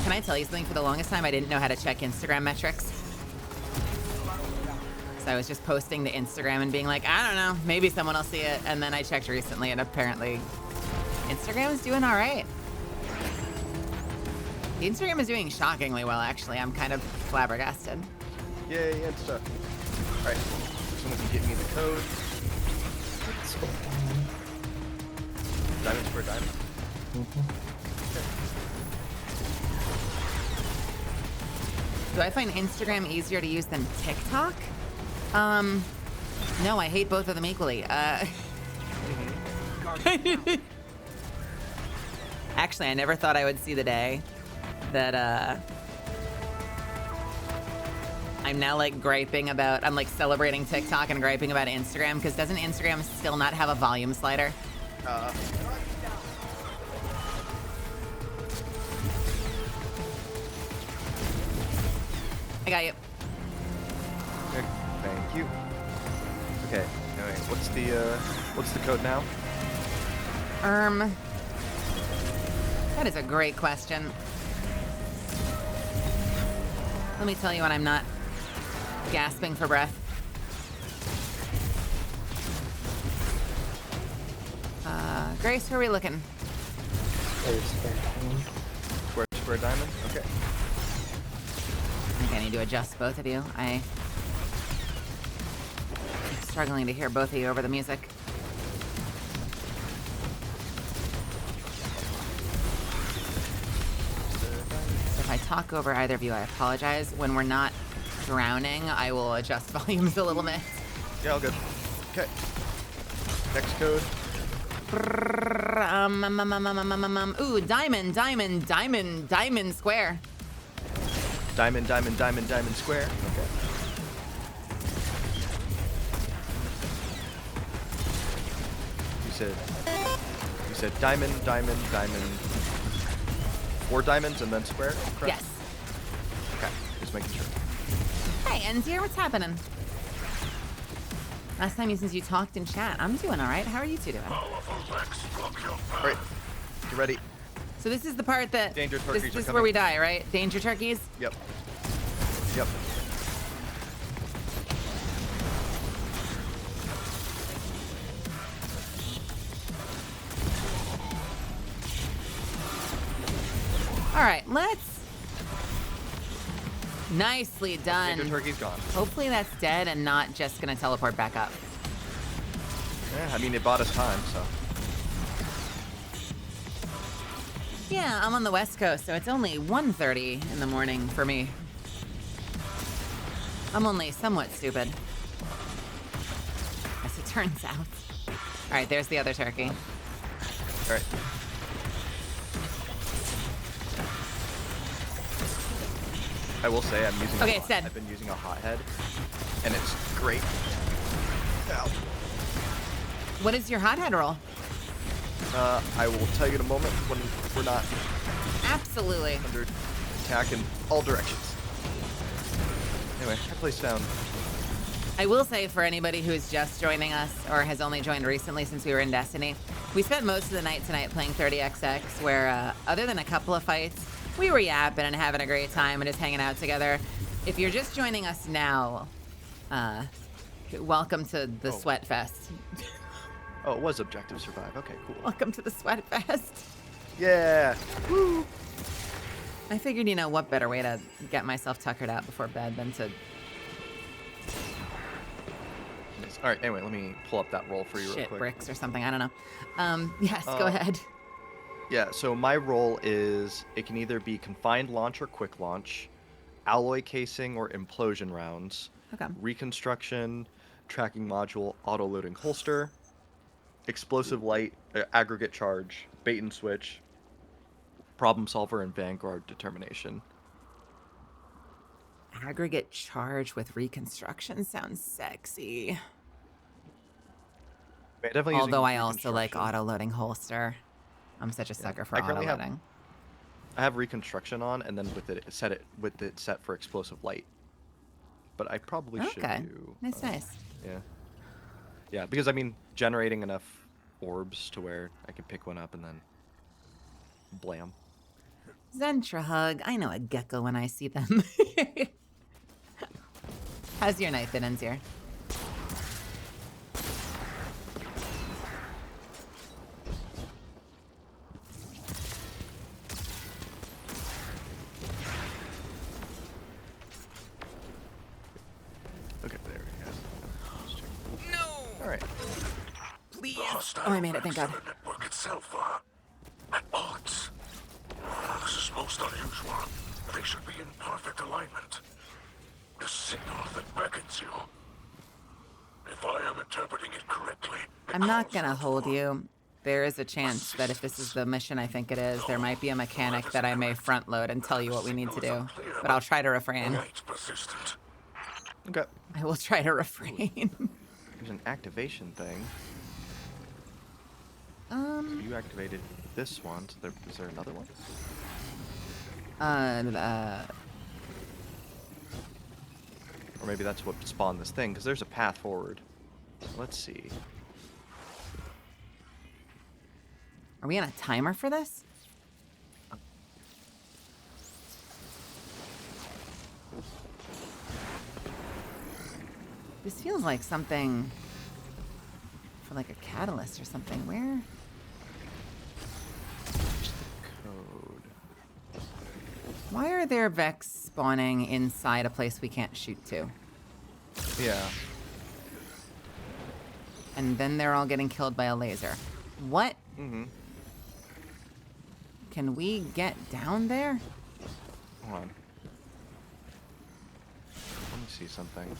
Can I tell you something? For the longest time, I didn't know how to check Instagram metrics. So I was just posting to Instagram and being like, I don't know, maybe someone will see it. And then I checked recently, and apparently Instagram is doing all right. Instagram is doing shockingly well, actually. I'm kind of flabbergasted. Yay, Insta. Alright. Someone can get me the code. Square diamond. Diamond, square, diamond. Do I find Instagram easier to use than TikTok? No, I hate both of them equally. Actually, I never thought I would see the day that, I'm now like griping about, I'm like celebrating TikTok and griping about Instagram, because doesn't Instagram still not have a volume slider? I got you. Okay, thank you. Okay, alright, what's the code now? That is a great question. Let me tell you when I'm not gasping for breath. Grace, where are we looking? There's square diamond. Square, square, diamond? Okay. I think I need to adjust both of you. I'm struggling to hear both of you over the music. So if I talk over either of you, I apologize. When we're not drowning, I will adjust volumes a little bit. Yeah, all good. Okay. Next code. Ooh, diamond, diamond, diamond, diamond square. Diamond, diamond, diamond, diamond, square. Okay. You said diamond, diamond, diamond. 4 diamonds and then square? Correct? Yes. Okay, just making sure. Hey, Enzir, what's happening? Last time since you talked in chat, I'm doing all right. How are you two doing? Alright, get ready. So this is the part that Danger turkeys this are is coming. where we die, right? Danger turkeys. Yep. Yep. All right, let's. Nicely done. Danger turkey's gone. Hopefully that's dead and not just gonna teleport back up. Yeah, I mean, it bought us time, so. Yeah, I'm on the West Coast, so it's only 1:30 in the morning for me. I'm only somewhat stupid, as it turns out. All right, there's the other turkey. All right. I will say I'm using. Okay, it's dead. I've been using a hothead, and it's great. Ow. What is your hothead roll? I will tell you in a moment when we're not Absolutely. under attack in all directions. Anyway, I placed down. I will say for anybody who's just joining us or has only joined recently since we were in Destiny, we spent most of the night tonight playing 30XX where other than a couple of fights, we were yapping and having a great time and just hanging out together. If you're just joining us now, welcome to the Sweat Fest. Oh, it was objective survive. Okay, cool. Welcome to the Sweat Fest. Yeah. Woo. I figured, what better way to get myself tuckered out before bed than to Nice. All right. Anyway, let me pull up that roll for you real shit quick. bricks or something. I don't know. Yes, go ahead. Yeah. So my roll is it can either be confined launch or quick launch, alloy casing or implosion rounds, Okay. reconstruction, tracking module, auto loading holster, explosive light, aggregate charge, bait and switch, problem solver, and vanguard determination. Aggregate charge with reconstruction sounds sexy. Yeah, definitely using Although I also like reconstruction. auto-loading holster. I'm such a sucker for I currently have- auto-loading. I have reconstruction on, and then with it set for explosive light. But I probably should Okay. do. Nice. Yeah. Yeah, because I mean, generating enough orbs to where I can pick one up and then blam. Zentra hug. I know a gecko when I see them. How's your night been, Enzir? Okay, there we go. No! All right. Please. The hostile Oh, I made it, thank God. and the network itself are at odds. This is most unusual. They should be in perfect alignment. The signal that beckons you. If I am interpreting it correctly, I'm not gonna hold you. There is a chance that if this is the mission I think it is, there might be a mechanic that I may front load and tell you what we need to do. But I'll try to refrain. Light's persistent. Okay. I will try to refrain. There's an activation thing. You activated this one. So is there another one? Or maybe that's what spawned this thing, because there's a path forward. Let's see. Are we on a timer for this? This feels like something for like a catalyst or something. Where? Code. Why are there Vex spawning inside a place we can't shoot to? Yeah. And then they're all getting killed by a laser. What? Mm-hmm. Can we get down there? Hold on. Let me see something.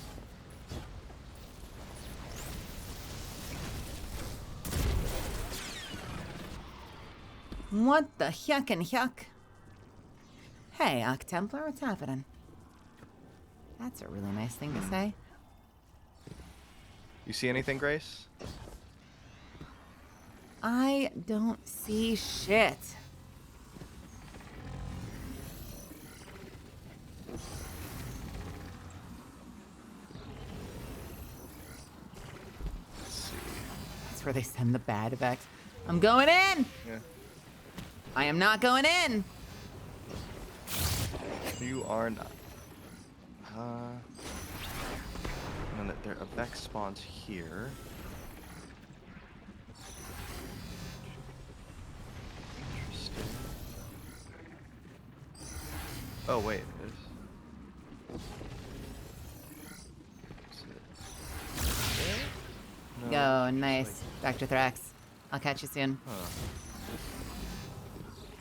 What the yuck and yuck? Hey, Octemplar, what's happening? That's a really nice thing to say. You see anything, Grace? I don't see shit. Let's see. That's where they send the bad Vex. I'm going in! Yeah. I am not going in! You are not. And then there a Vex spawns here. Interesting. Oh wait, there's. Go, nice. Back to Thrax. I'll catch you soon.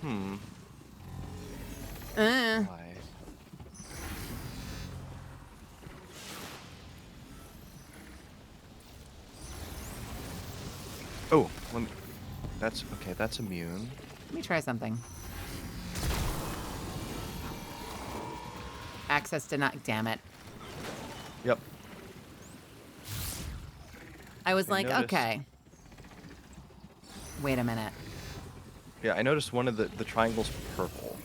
Huh. Why? Oh, that's okay. That's immune. Let me try something. Access denied. Damn it. Yep. I was I like, noticed. okay. Wait a minute. Yeah, I noticed one of the triangles purple.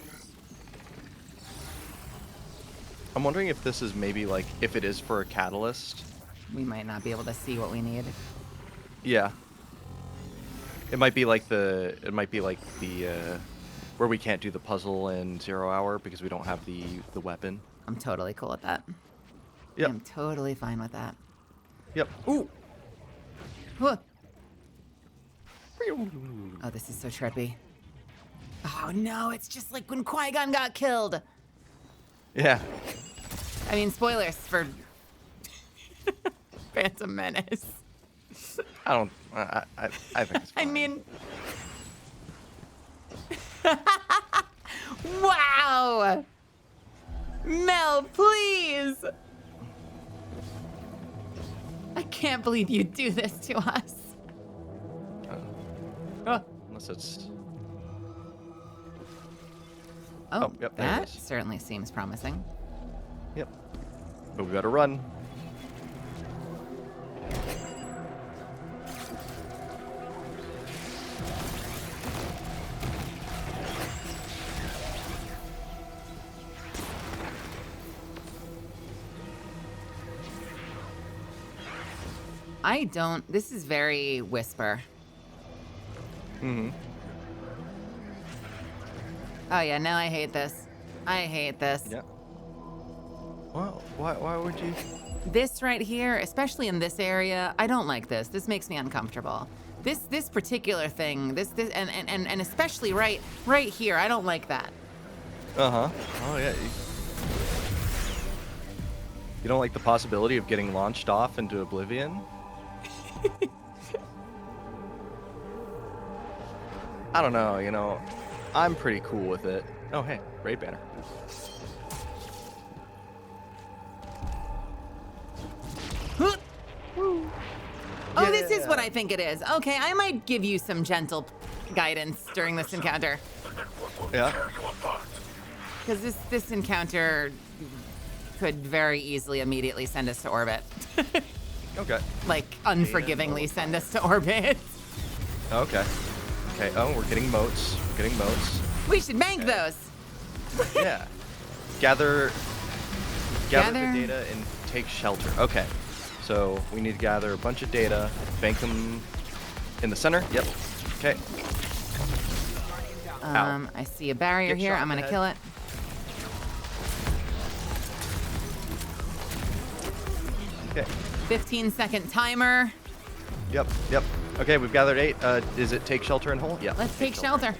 I'm wondering if this is maybe like if it is for a catalyst. We might not be able to see what we need. Yeah. It might be like the where we can't do the puzzle in 0 hour because we don't have the weapon. I'm totally cool with that. Yep. I'm totally fine with that. Yep. Ooh. Huh. Oh, this is so trippy. Oh no, it's just like when Qui-Gon got killed. Yeah. I mean, spoilers for Phantom Menace. I think it's fine. I mean, wow. Mel, please. I can't believe you do this to us. Oh, Unless it's oh, yep, there it that is. certainly seems promising. Yep. But we gotta run. This is very Whisper. Mm-hmm. Oh yeah, now I hate this. I hate this. Yeah. Well, why would you? This right here, especially in this area, I don't like this. This makes me uncomfortable. This particular thing, and especially right here, I don't like that. Uh-huh. Oh yeah. You don't like the possibility of getting launched off into oblivion? I don't know, I'm pretty cool with it. Oh hey, raid banner. Oh, this is what I think it is. Okay, I might give you some gentle guidance during this encounter. Yeah. Because this encounter could very easily immediately send us to orbit. Okay. Like, unforgivingly send us to orbit. Okay. Okay. Oh, we're getting moats. We should bank those. Yeah. Gather Gather- the data and take shelter. Okay. So we need to gather a bunch of data, bank them in the center. Yep. Okay. I see a barrier Get here. shot I'm in gonna the kill it. Okay. 15-second timer. Yep. Okay, we've gathered 8. Is it take shelter and hold? Yeah. Let's take shelter.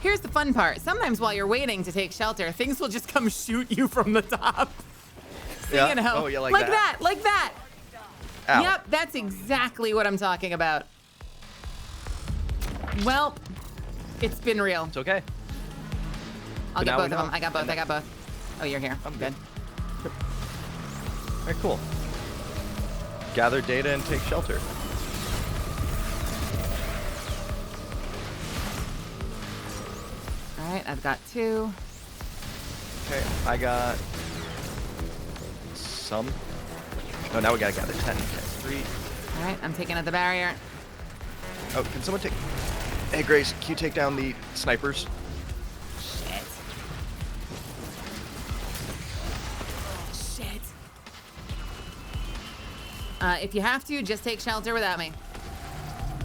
Here's the fun part. Sometimes while you're waiting to take shelter, things will just come shoot you from the top. So, Yeah. you know, Oh, yeah, like that. Like that. Ow. Yep, that's exactly what I'm talking about. Well, it's been real. It's okay. I'll But get now both we of them. know. I got both. Oh, you're here. I'm good. All right, cool. Gather data and take shelter. All right, I've got 2. Okay, I got some. Oh, now we gotta gather 10. Okay, 3. All right, I'm taking out the barrier. Oh, can someone take? Hey, Grace, can you take down the snipers? Shit. If you have to, just take shelter without me.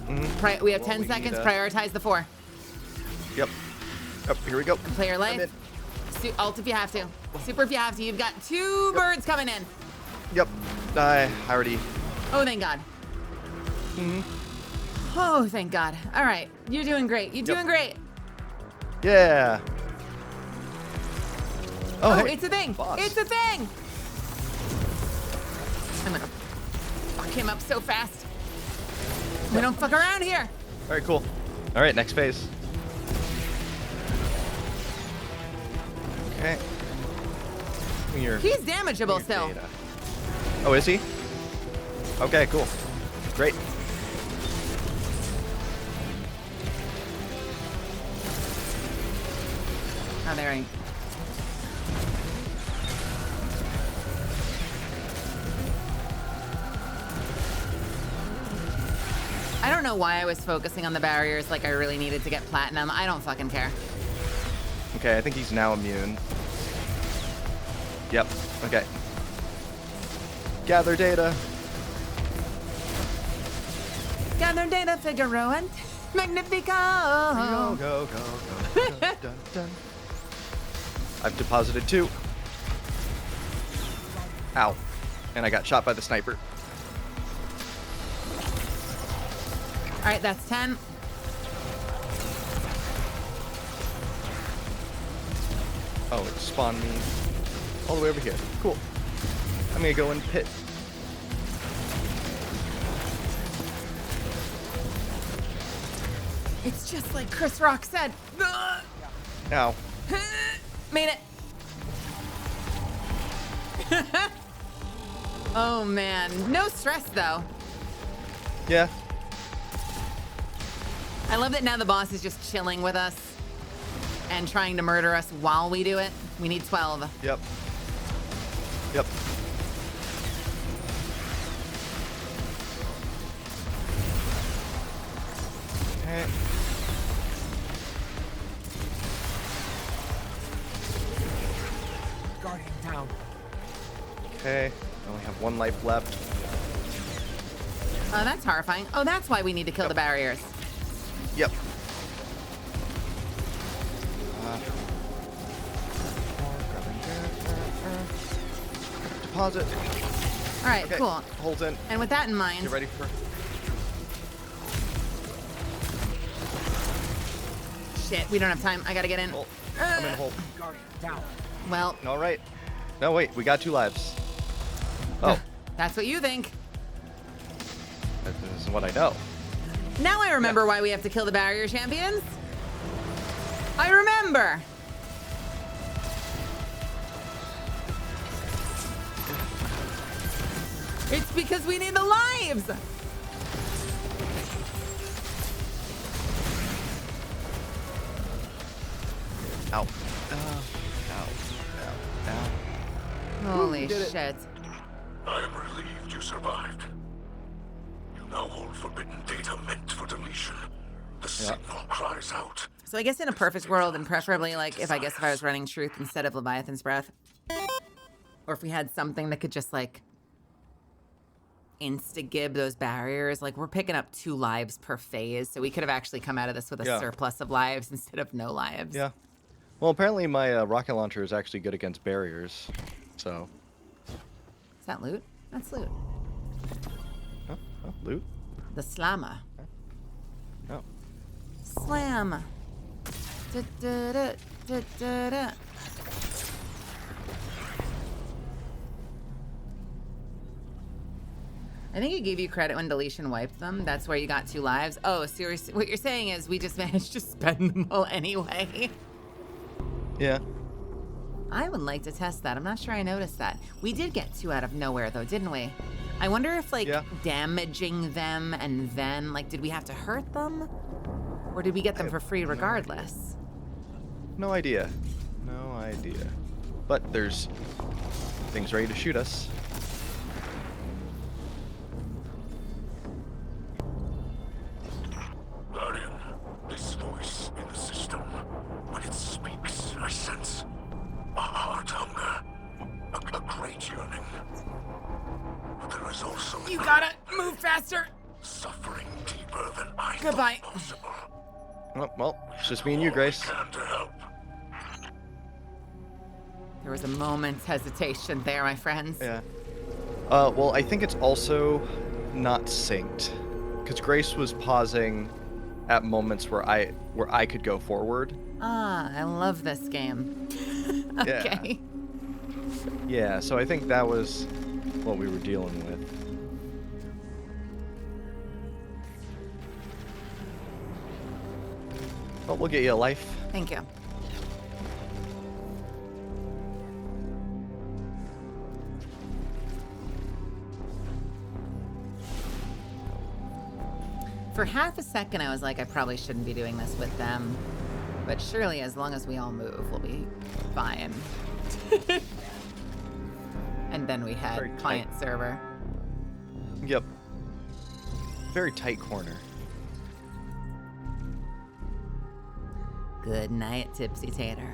We have 10 we seconds. need, Prioritize the 4. Yep. Oh, here we go. Play your I'm life. in. Alt if you have to. Super if you have to. You've got 2 birds coming in. Yep. I already. Oh, thank God. Oh, thank God. All right. You're doing great. You're doing great. Yeah. Oh, hey, it's a thing. boss. It's a thing. I'm gonna fuck him up so fast. We don't fuck around here. All right, cool. All right, next phase. Okay. Here. He's damageable still. Data. Oh, is he? Okay, cool. Great. Oh, there he. I don't know why I was focusing on the barriers like I really needed to get platinum. I don't fucking care. Okay, I think he's now immune. Yep. Okay. Gather data. Gather data, Figaro, and Magnifico. Go, go, go, go. Dun, dun, dun. I've deposited 2. Ow. And I got shot by the sniper. All right, that's 10. Oh, it spawned me all the way over here. Cool. I'm gonna go in pit. It's just like Chris Rock said. Ugh. Ow. Made it. Oh man, no stress though. Yeah. I love that now the boss is just chilling with us and trying to murder us while we do it. We need 12. Yep. Yep. Okay. Guardian down. Okay. I only have 1 life left. Oh, that's horrifying. Oh, that's why we need to kill the barriers. Yep. Deposit. All right, Okay. cool. Hold in. And with that in mind, Get ready for. shit, we don't have time. I gotta get in. Hold. I'm in hold. Guardian down. Well, All right. No, wait. We got 2 lives. Oh, that's what you think. this is what I know. Now I remember why we have to kill the barrier champions. I remember. It's because we need the lives. Ow. Ow. Ow. Ow. Holy did it. shit. I am relieved you survived. You now hold forbidden data meant for deletion. The signal cries out. So I guess in a perfect world, and preferably like if I was running Truth instead of Leviathan's Breath, or if we had something that could just like insta-gib those barriers, like we're picking up 2 lives per phase, so we could have actually come out of this with a Yeah. surplus of lives instead of no lives. Yeah. Well, apparently my rocket launcher is actually good against barriers. So. Is that loot? That's loot. Oh, loot. The slammer. Oh. Slam. Da, da, da, da, da, da. I think it gave you credit when deletion wiped them. That's where you got 2 lives. Oh, seriously. What you're saying is we just managed to spend them all anyway. Yeah. I would like to test that. I'm not sure I noticed that. We did get 2 out of nowhere though, didn't we? I wonder if like Yeah. damaging them and then like did we have to hurt them? Or did we get them for free regardless? No idea. No idea. But there's things ready to shoot us. Guardian, this voice in the system, when it speaks, I sense a heart hunger, a great yearning. But there is also You gotta move faster. suffering deeper than I Goodbye. thought possible. Oh, well, it's just me and you, Grace. All we can to help. There was a moment's hesitation there, my friends. Yeah. Well, I think it's also not synced, because Grace was pausing at moments where I could go forward. Ah, I love this game. Okay. Yeah, so I think that was what we were dealing with. Well, we'll get you a life. Thank you. For half a second, I was like, I probably shouldn't be doing this with them. But surely, as long as we all move, we'll be fine. And then we had Very client server. Yep. Very tight corner. Good night, Tipsy Tater.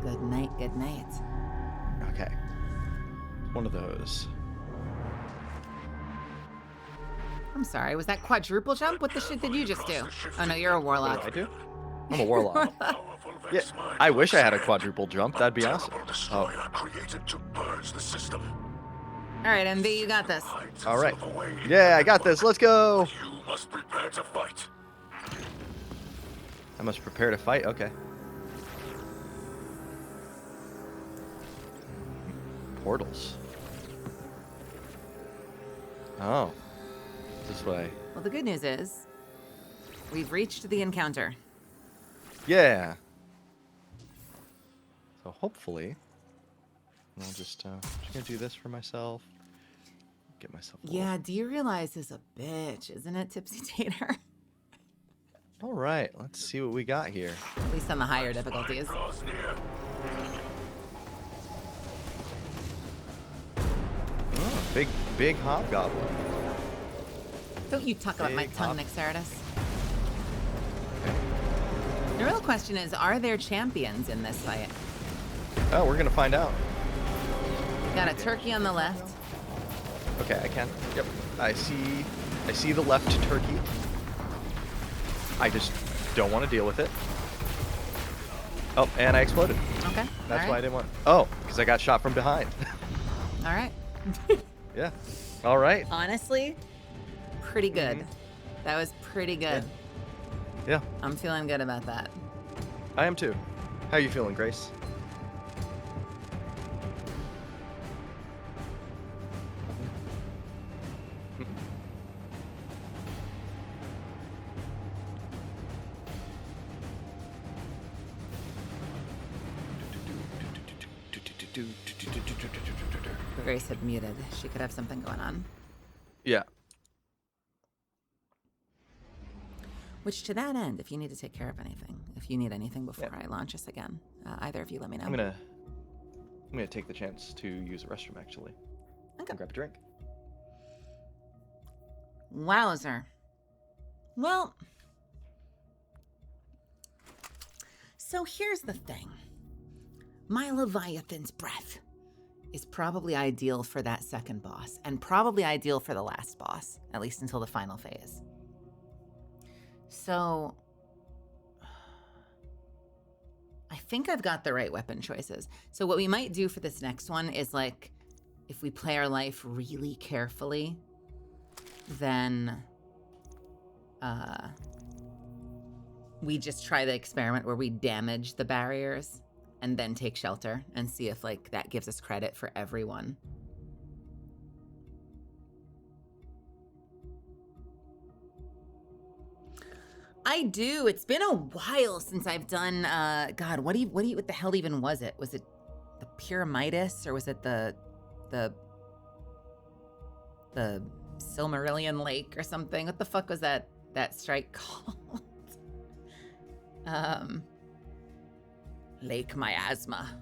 Good night, good night. Okay. One of those. I'm sorry, was that quadruple jump? What the shit did you just do? Oh no, you're a What warlock. do I do? I'm a warlock. Powerful Yeah, Vex I wish I had a quadruple jump. That'd be awesome. Terrible destroyer created to purge the system. Alright, MV, you got this. Hides All right. itself away. Yeah, I got this. Let's go. You must prepare to fight. I must prepare to fight. Okay. Portals. Oh. This way. Well, the good news is, we've reached the encounter. Yeah. So hopefully, I'll just gonna do this for myself. Get myself. A little- Yeah, do you realize this is a bitch, isn't it, Tipsy Tater? All right. Let's see what we got here. At least on the higher difficulties. Draws near. Oh, big hobgoblin. Don't you talk about my Big tongue, hop. Nixardus. The real question is, are there champions in this fight? Oh, we're gonna find out. Got a turkey on the left. Okay, I can. Yep. I see the left turkey. I just don't want to deal with it. Oh, and I exploded. Okay. That's why I didn't want. Oh, because I got shot from behind. All right. Yeah. All right. Honestly, pretty good. That was pretty good. Yeah, I'm feeling good about that. I am too. How you feeling, Grace? Grace had muted. She could have something going on. Yeah. Which, to that end, if you need to take care of anything, if you need anything before I launch us again, either of you let me know. I'm gonna take the chance to use the restroom actually. Okay. And grab a drink. Wowzer. Well, so here's the thing. My Leviathan's breath is probably ideal for that second boss, and probably ideal for the last boss, at least until the final phase. So, I think I've got the right weapon choices. So what we might do for this next one is, like, if we play our life really carefully, then we just try the experiment where we damage the barriers and then take shelter and see if, like, that gives us credit for everyone. I do. It's been a while since I've done God, what the hell even was it? Was it the Pyramidas, or was it the Silmarillion Lake or something? What the fuck was that strike called? Lake Miasma,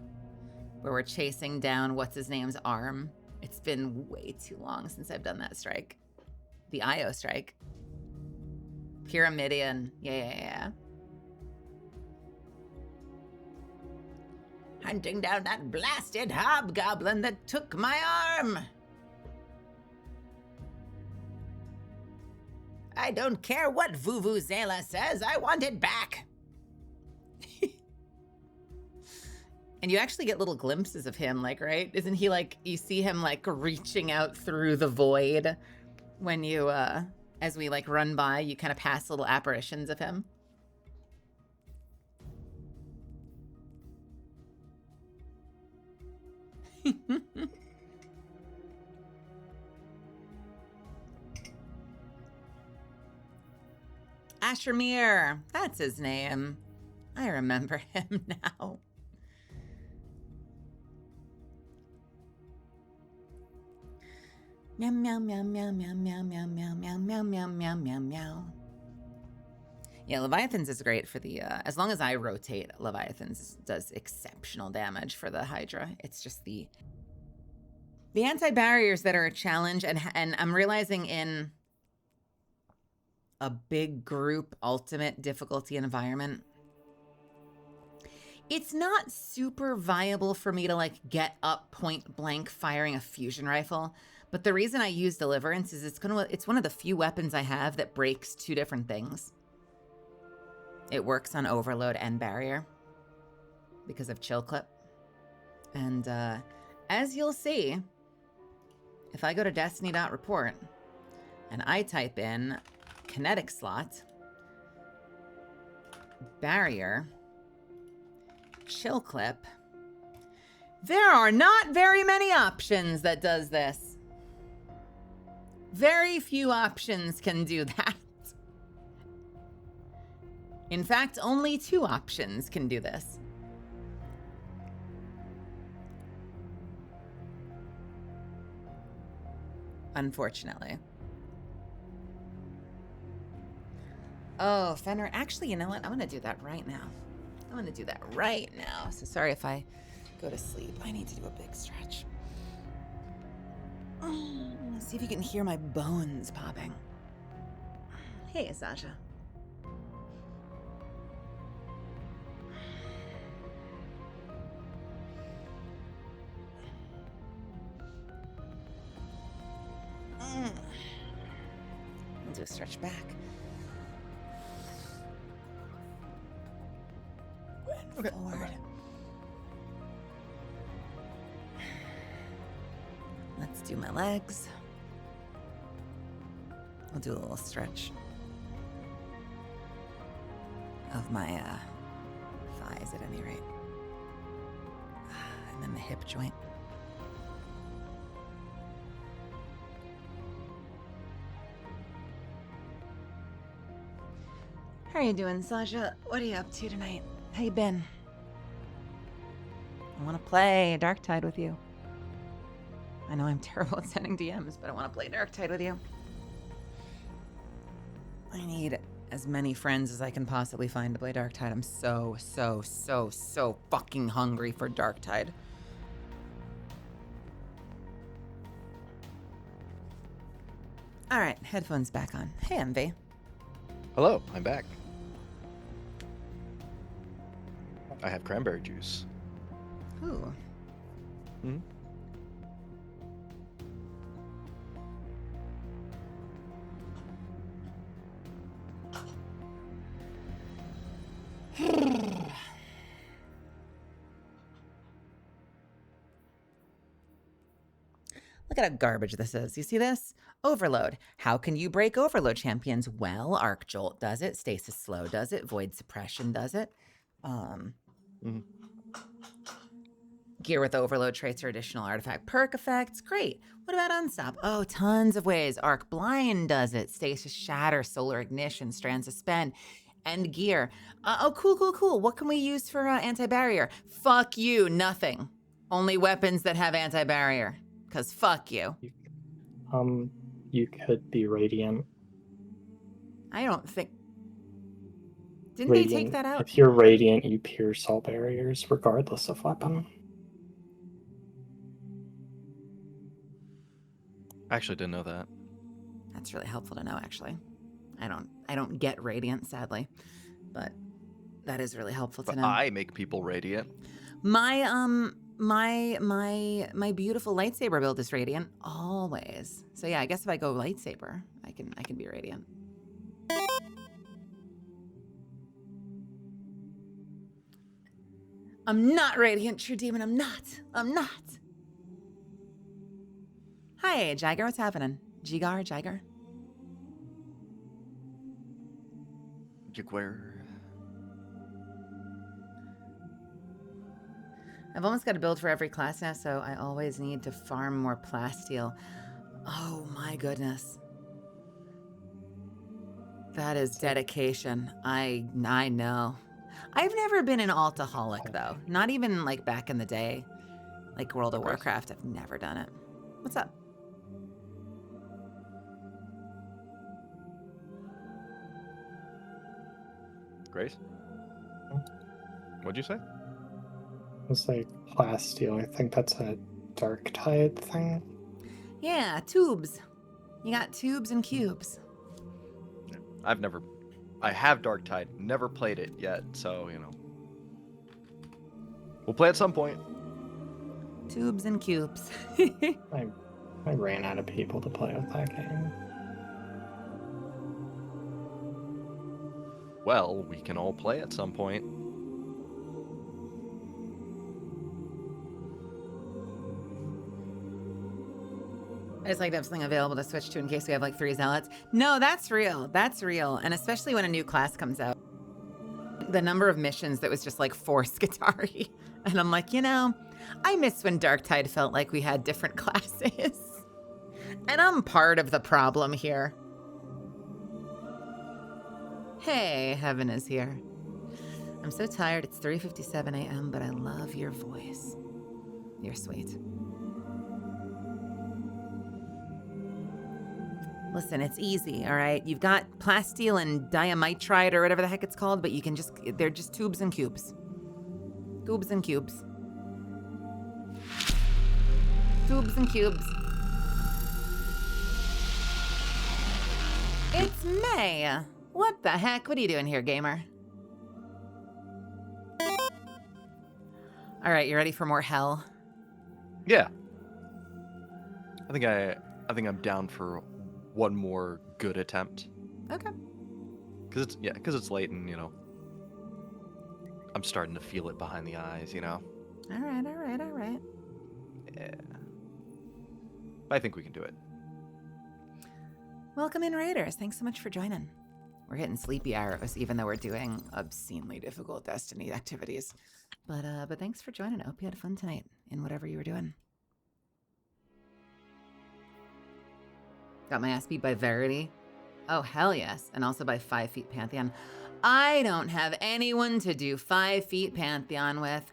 where we're chasing down what's his name's arm. It's been way too long since I've done that strike. The Io strike. Pyramidion. Yeah. Hunting down that blasted hobgoblin that took my arm. I don't care what Vuvuzela says, I want it back. And you actually get little glimpses of him, like, right? Isn't he, like, you see him, like, reaching out through the void when you, as we, like, run by, you kind of pass little apparitions of him. Ashermere, that's his name. I remember him now. Meow, meow, meow, meow, meow, meow, meow, meow, meow, meow, meow, meow, meow, meow. Yeah, Leviathans is great for the, as long as I rotate, Leviathans does exceptional damage for the Hydra. It's just the anti-barriers that are a challenge, and I'm realizing in a big group ultimate difficulty environment, it's not super viable for me to like get up point blank firing a fusion rifle. But the reason I use Deliverance is it's one of the few weapons I have that breaks two different things. It works on Overload and Barrier because of Chill Clip. And as you'll see, if I go to destiny.report and I type in kinetic slot, barrier, chill clip, there are not very many options that does this. Very few options can do that. In fact, only 2 options can do this. Unfortunately. Oh, Fenrir. Actually, you know what? I'm going to do that right now. I'm going to do that right now. So sorry if I go to sleep. I need to do a big stretch. See if you can hear my bones popping. Hey, Sasha. I'll do a stretch back. Okay. Forward. Let's do my legs. I'll do a little stretch of my thighs at any rate. And then the hip joint. How are you doing, Sasha? What are you up to tonight? How you been? I want to play Darktide with you. I know I'm terrible at sending DMs, but I want to play Darktide with you. I need as many friends as I can possibly find to play Darktide. I'm so fucking hungry for Darktide. All right, headphones back on. Hey, MV. Hello, I'm back. I have cranberry juice. Ooh. Hmm? Look at how garbage this is. You see this? Overload. How can you break Overload champions? Well, Arc Jolt does it. Stasis Slow does it. Void Suppression does it. Gear with Overload traits or additional artifact perk effects. Great. What about Unstop? Oh, tons of ways. Arc Blind does it. Stasis Shatter, Solar Ignition, Strand Suspend, and gear. Oh, cool. What can we use for anti-barrier? Fuck you, nothing. Only weapons that have anti-barrier. Because fuck you. You could be Radiant. I don't think... Didn't they take that out? If you're Radiant, you pierce all barriers, regardless of weapon. I actually didn't know that. That's really helpful to know, actually. I don't get Radiant, sadly. But that is really helpful to But know. I make people radiant. My my beautiful lightsaber build is Radiant always. So yeah, I guess if I go lightsaber, I can be Radiant. I'm not Radiant, True Demon. I'm not. Hi, Jagger. What's happening? Jagger. Jaguar. I've almost got a build for every class now, so I always need to farm more plasteel. Oh my goodness. That is dedication. I know. I've never been an altaholic though. Not even like back in the day. Like World of Warcraft. I've never done it. What's up? Grace? What'd you say? It's like plasteel. I think that's a dark tide thing. Yeah, tubes. You got tubes and cubes. I have Dark Tide, never played it yet, so, we'll play at some point. Tubes and cubes. I ran out of people to play with that game. Well, we can all play at some point. I just like to have something available to switch to in case we have like 3 zealots. No, that's real. That's real. And especially when a new class comes out. The number of missions that was just like forced Skitarii. And I'm like, I miss when Darktide felt like we had different classes. And I'm part of the problem here. Hey, heaven is here. I'm so tired. It's 3:57 a.m., but I love your voice. You're sweet. Listen, it's easy, all right? You've got plasteel and diamitride or whatever the heck it's called, but they're just tubes and cubes. Tubes and cubes. Tubes and cubes. It's May. What the heck? What are you doing here, gamer? All right, you ready for more hell? Yeah. I think I'm down for one more good attempt. Okay. Cause it's late and I'm starting to feel it behind the eyes. All right. Yeah. I think we can do it. Welcome in, Raiders. Thanks so much for joining. We're hitting sleepy hours, even though we're doing obscenely difficult Destiny activities. But thanks for joining. I hope you had fun tonight in whatever you were doing. Got my ass beat by Verity. Oh, hell yes. And also by 5 Feet Pantheon. I don't have anyone to do 5 Feet Pantheon with.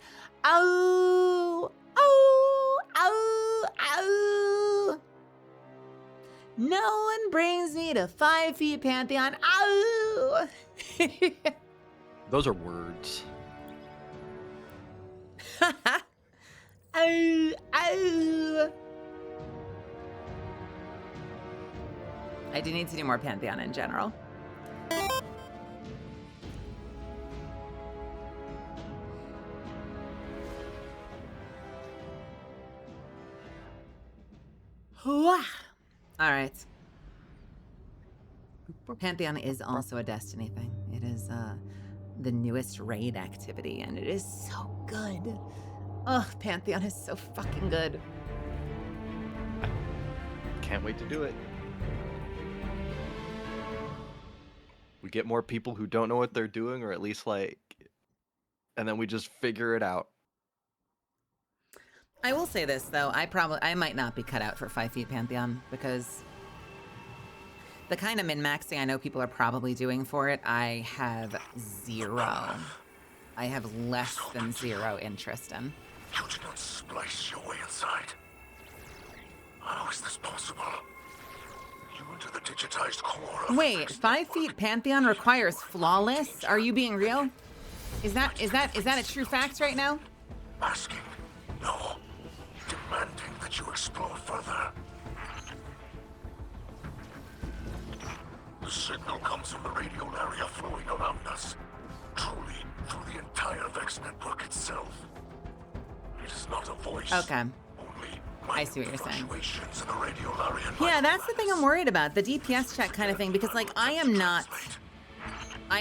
Oh, oh, oh, oh. No one brings me to 5 Feet Pantheon. Oh. Those are words. Oh, oh. I do need to do more Pantheon in general. All right. Pantheon is also a Destiny thing. It is the newest raid activity, and it is so good. Oh, Pantheon is so fucking good. Can't wait to do it. We get more people who don't know what they're doing, or at least and then we just figure it out. I will say this though, I might not be cut out for 5 Feet Pantheon because the kind of min-maxing I know people are probably doing for it, I have zero. I have less than zero interest in. You did not splice your way inside. How is this possible? You enter the digitized core of Wait, 5 Feet Pantheon requires flawless? Are you being real? Is that a true fact right now? asking, no, demanding that you explore further. The signal comes from the radial area flowing around us, truly through the entire Vex network itself. It is not a voice. Okay. Only I see what you're saying. fluctuations in the radial area. Yeah, that's the thing I'm worried about, the DPS check kind of thing, because I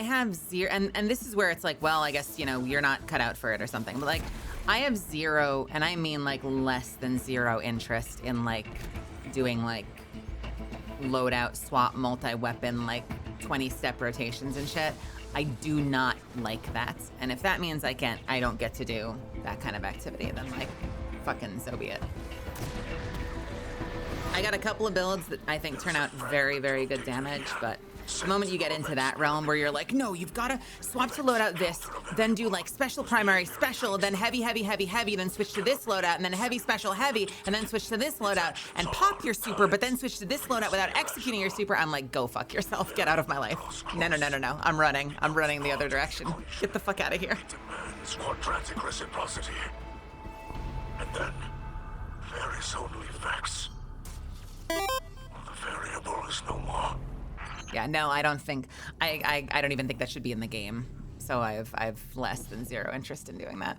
have zero, and this is where it's like, well, I guess, you're not cut out for it or something, but I have zero, and I mean less than zero interest in doing loadout, swap, multi-weapon, 20-step rotations and shit. I do not like that. And if that means I don't get to do that kind of activity, then fucking so be it. I got a couple of builds that I think turn out very, very good damage, but The moment you get into that realm where you're like, no, you've got to swap to loadout this, then do like special primary special, then heavy, heavy, heavy, heavy, then switch to this loadout, and then heavy, special, heavy, and then switch to this loadout, and pop your super, but then switch to this loadout without executing your super. I'm like, go fuck yourself. Get out of my life. No, no, no, no, no. I'm running. I'm running the other direction. Get the fuck out of here. Demands quadratic reciprocity. And then, there is only vex. The variable is no more. Yeah, no, I don't think, I don't even think that should be in the game. So I've less than zero interest in doing that.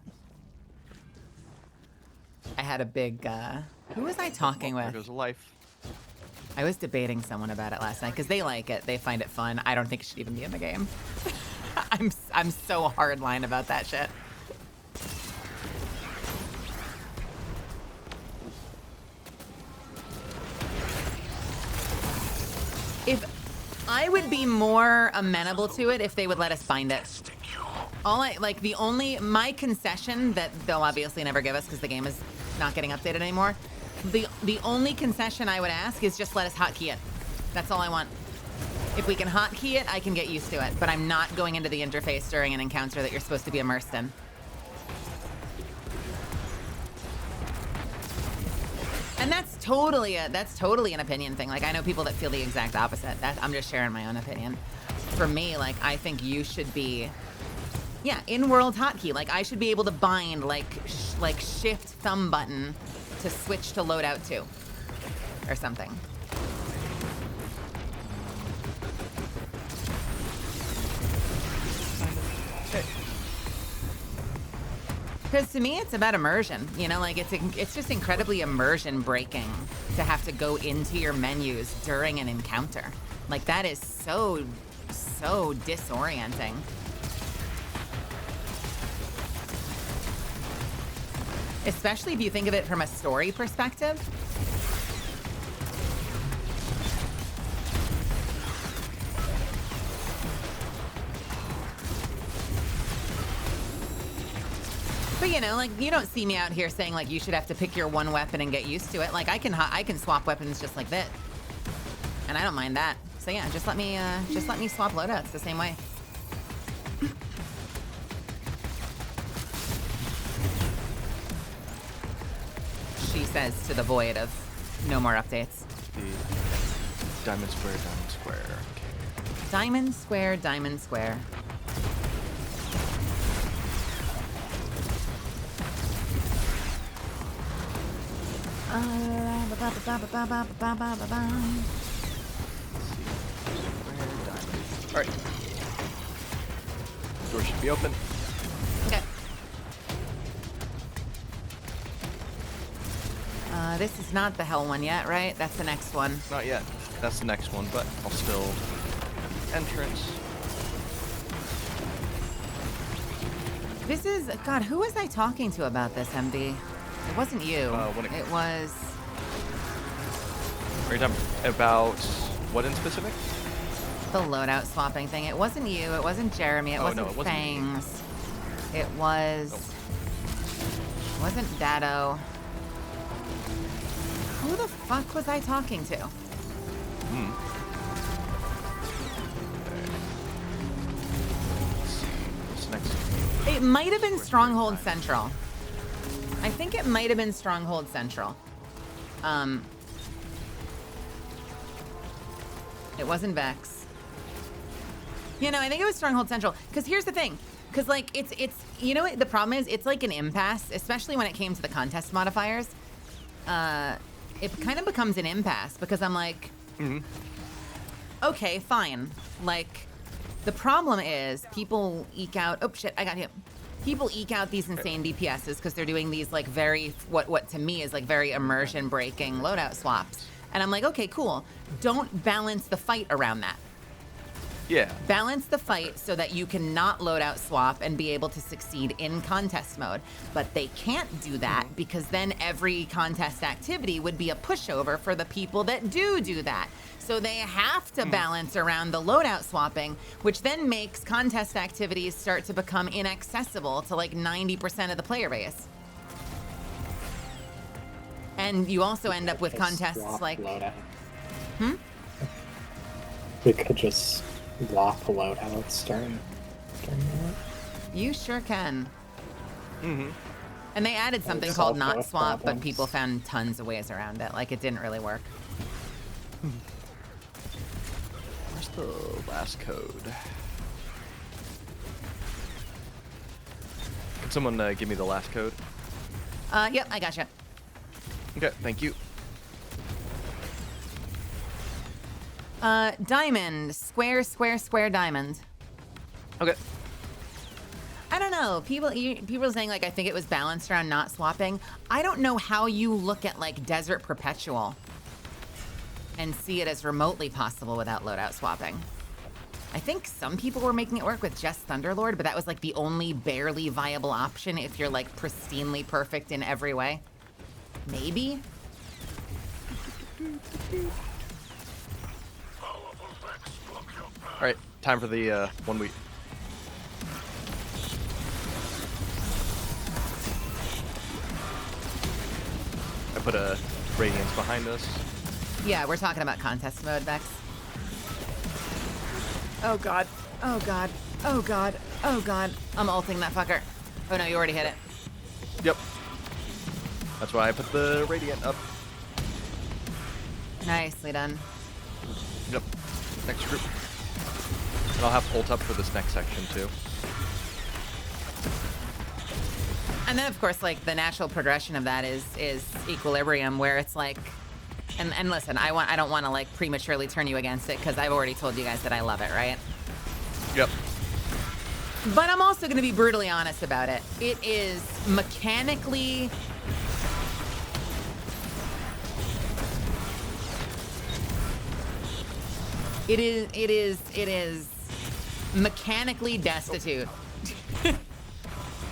I had a big, who was I talking There with? goes a life. I was debating someone about it last night because they like it. They find it fun. I don't think it should even be in the game. I'm so hardline about that shit. If I would be more amenable to it if they would let us bind it. My concession that they'll obviously never give us because the game is not getting updated anymore. The only concession I would ask is just let us hotkey it. That's all I want. If we can hotkey it, I can get used to it, but I'm not going into the interface during an encounter that you're supposed to be immersed in. And that's totally an opinion thing. Like, I know people that feel the exact opposite. I'm just sharing my own opinion. For me, like, I think you should be, yeah, in-world hotkey. Like, I should be able to bind, like shift thumb button to switch to loadout 2 or something. Because to me, it's about immersion. You know, like it's just incredibly immersion breaking to have to go into your menus during an encounter. Like that is so disorienting. Especially if you think of it from a story perspective. But you know, like you don't see me out here saying like you should have to pick your one weapon and get used to it. Like I can swap weapons just like this, and I don't mind that. So yeah, just let me swap loadouts the same way. She says to the void of no more updates. The diamond square, diamond square. Okay. Diamond square, diamond square. Alright. Door should be open. Okay. This is not the hell one yet, right? That's the next one. Not yet. That's the next one, but I'll still entrance. This is, God, who was I talking to about this, MD? It wasn't you. It was... Are you talking about what in specific? the loadout swapping thing. It wasn't you. It wasn't Jeremy. It wasn't Fangs. It was... It wasn't Dado. Who the fuck was I talking to? What's next? It might have been Stronghold Central. I think it might have been Stronghold Central. It wasn't Vex. You know, I think it was Stronghold Central. Because here's the thing. Because, like, it's you know what the problem is? It's like an impasse, especially when it came to the contest modifiers. It kind of becomes an impasse because I'm like, okay, fine. Like, the problem is people eke out, oh shit, I got hit. People eke out these insane DPSs because they're doing these like very, what to me is like very immersion breaking loadout swaps. And I'm like, okay, cool. Don't balance the fight around that. Yeah. Balance the fight so that you can not loadout swap and be able to succeed in contest mode. But they can't do that because then every contest activity would be a pushover for the people that do that. So they have to balance around the loadout swapping, which then makes contest activities start to become inaccessible to like 90% of the player base. And you also end up with contests like... We could just lock loadouts during that. You sure can. Mm-hmm. And they added something Solve called not both swap, but problems. people found tons of ways around it. Like, it didn't really work. Where's the last code? Can someone give me the last code? Yep, I gotcha. Okay, thank you. Diamond. Square, square, square diamond. Okay. I don't know. People are saying, like, I think it was balanced around not swapping. I don't know how you look at, like, Desert Perpetual and see it as remotely possible without loadout swapping. I think some people were making it work with just Thunderlord, but that was, like, the only barely viable option if you're, like, pristinely perfect in every way. Maybe? Alright, time for the 1 week. I put a Radiance behind us. Yeah, we're talking about contest mode, Vex. Oh god. Oh god. Oh god. Oh god. I'm ulting that fucker. Oh no, you already hit it. Yep. That's why I put the Radiant up. Nicely done. Yep. Next group. And I'll have ult up for this next section too. And then of course, like, the natural progression of that is equilibrium, where it's like, and listen, I don't want to, like, prematurely turn you against it, because I've already told you guys that I love it, right? Yep. But I'm also going to be brutally honest about it. It is mechanically it is mechanically destitute.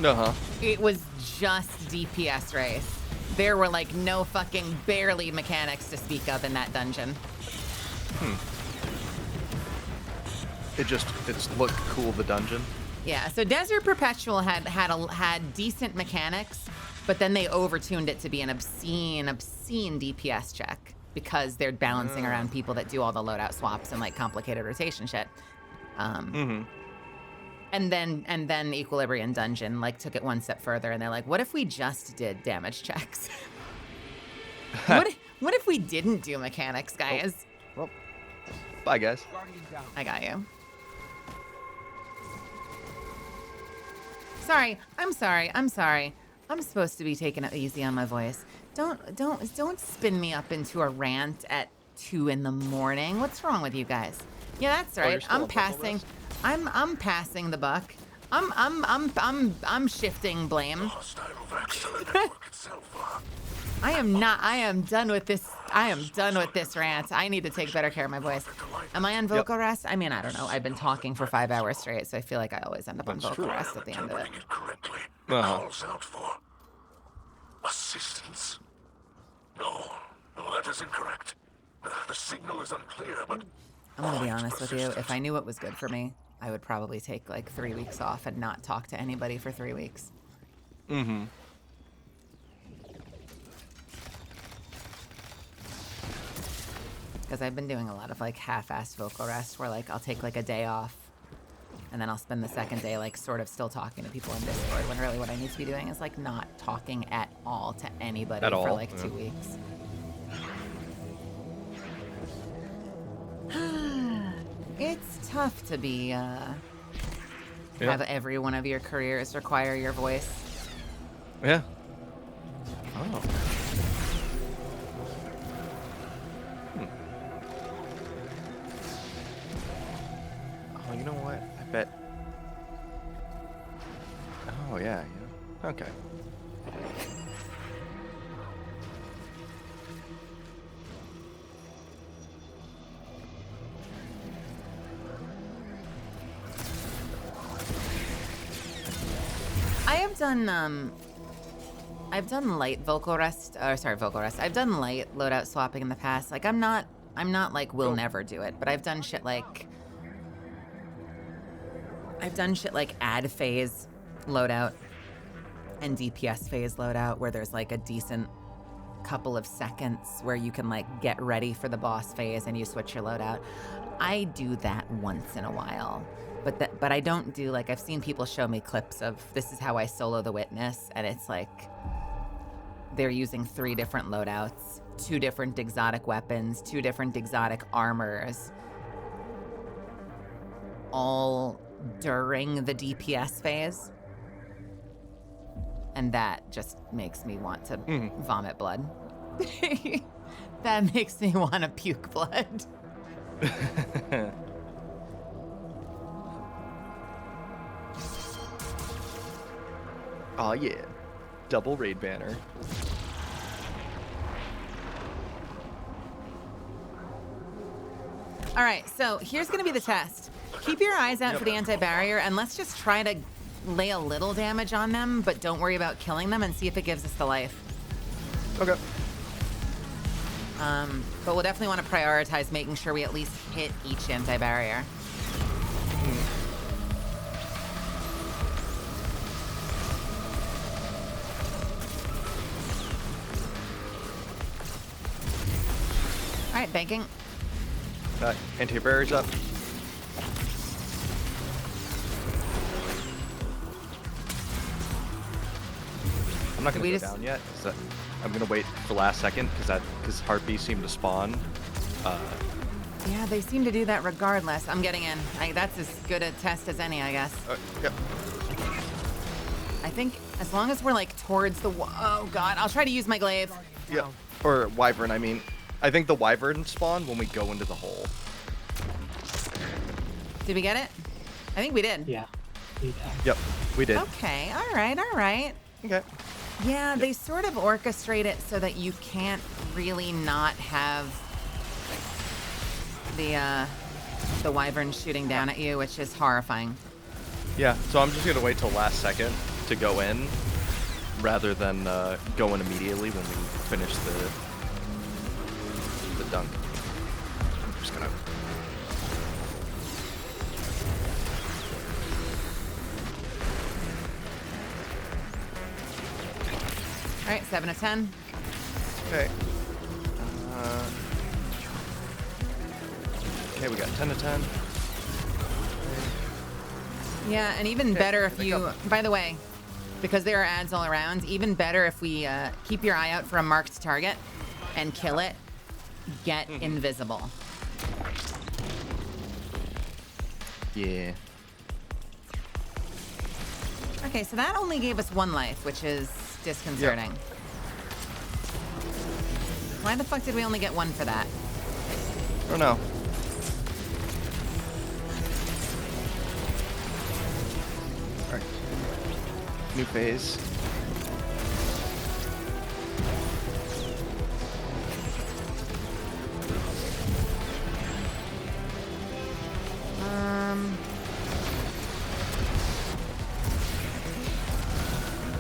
Uh-huh. It was just DPS race. There were, like, no fucking barely mechanics to speak of in that dungeon. It's looked cool, the dungeon. Yeah, so Desert Perpetual had decent mechanics, but then they overtuned it to be an obscene DPS check because they're balancing around people that do all the loadout swaps and, like, complicated rotation shit. And then Equilibrium Dungeon, like, took it one step further, and they're like, what if we just did damage checks? What if we didn't do mechanics, guys? Well, bye, guys. I got you. Sorry. I'm supposed to be taking it easy on my voice. Don't spin me up into a rant at 2 in the morning. What's wrong with you guys? Yeah, that's you're right. still I'm on vocal passing. rest? I'm passing the buck. I'm shifting blame. Hostile Vex to the network itself. I am done with this. I am done with this rant. I need to take better care of my voice. Am I on vocal rest? I mean, I don't know. I've been talking for 5 hours straight, so I feel like I always end up on vocal rest at the end of it. Interpreting it correctly. Calls out for assistance. No, that is incorrect. The signal is unclear, but I'm gonna be honest with you. If I knew what was good for me, I would probably take, like, 3 weeks off and not talk to anybody for 3 weeks. Mm-hmm. Because I've been doing a lot of, like, half-assed vocal rest where, like, I'll take, like, a day off and then I'll spend the second day, like, sort of still talking to people in Discord, when really what I need to be doing is, like, not talking at all to anybody for, like, 2 weeks. It's tough to be, have every one of your careers require your voice. Yeah. Oh. Oh, you know what? I bet. Oh, yeah. Okay. I've done light vocal rest, vocal rest. I've done light loadout swapping in the past. Like, I'm not like, will never do it, but I've done shit like ad phase loadout and DPS phase loadout where there's, like, a decent couple of seconds where you can like get ready for the boss phase and you switch your loadout. I do that once in a while. But I don't do, like, I've seen people show me clips of this is how I solo the Witness, and it's like they're using 3 different loadouts, 2 different exotic weapons, 2 different exotic armors, all during the DPS phase. And that just makes me want to vomit blood. That makes me want to puke blood. Oh yeah, double raid banner. All right, so here's going to be the test. Keep your eyes out for the anti-barrier, and let's just try to lay a little damage on them, but don't worry about killing them, and see if it gives us the life. Okay. But we'll definitely want to prioritize making sure we at least hit each anti-barrier. All right, banking. Anti-barrier's up. I'm not gonna go down yet. I'm gonna wait for the last second because heartbeats seem to spawn. Yeah, they seem to do that regardless. I'm getting in. That's as good a test as any, I guess. Yep. I think as long as we're like towards the oh god, I'll try to use my glaive. Yeah. Or wyvern. I mean, I think the wyvern spawn when we go into the hole. Did we get it? I think we did. Yeah. Yep, we did. Okay. All right. All right. Okay. Yeah, they sort of orchestrate it so that you can't really not have the wyvern shooting down at you, which is horrifying. Yeah, so I'm just gonna wait till last second to go in, rather than go in immediately when we finish the dunk. I'm just gonna. All right, 7 of 10. Okay. Okay, we got 10 of 10. Yeah, and even better if you, by the way, because there are ads all around, even better if we keep your eye out for a marked target and kill it, get invisible. Yeah. Okay, so that only gave us 1 life, which is disconcerting. Yep. Why the fuck did we only get 1 for that? I don't know. Alright. New phase.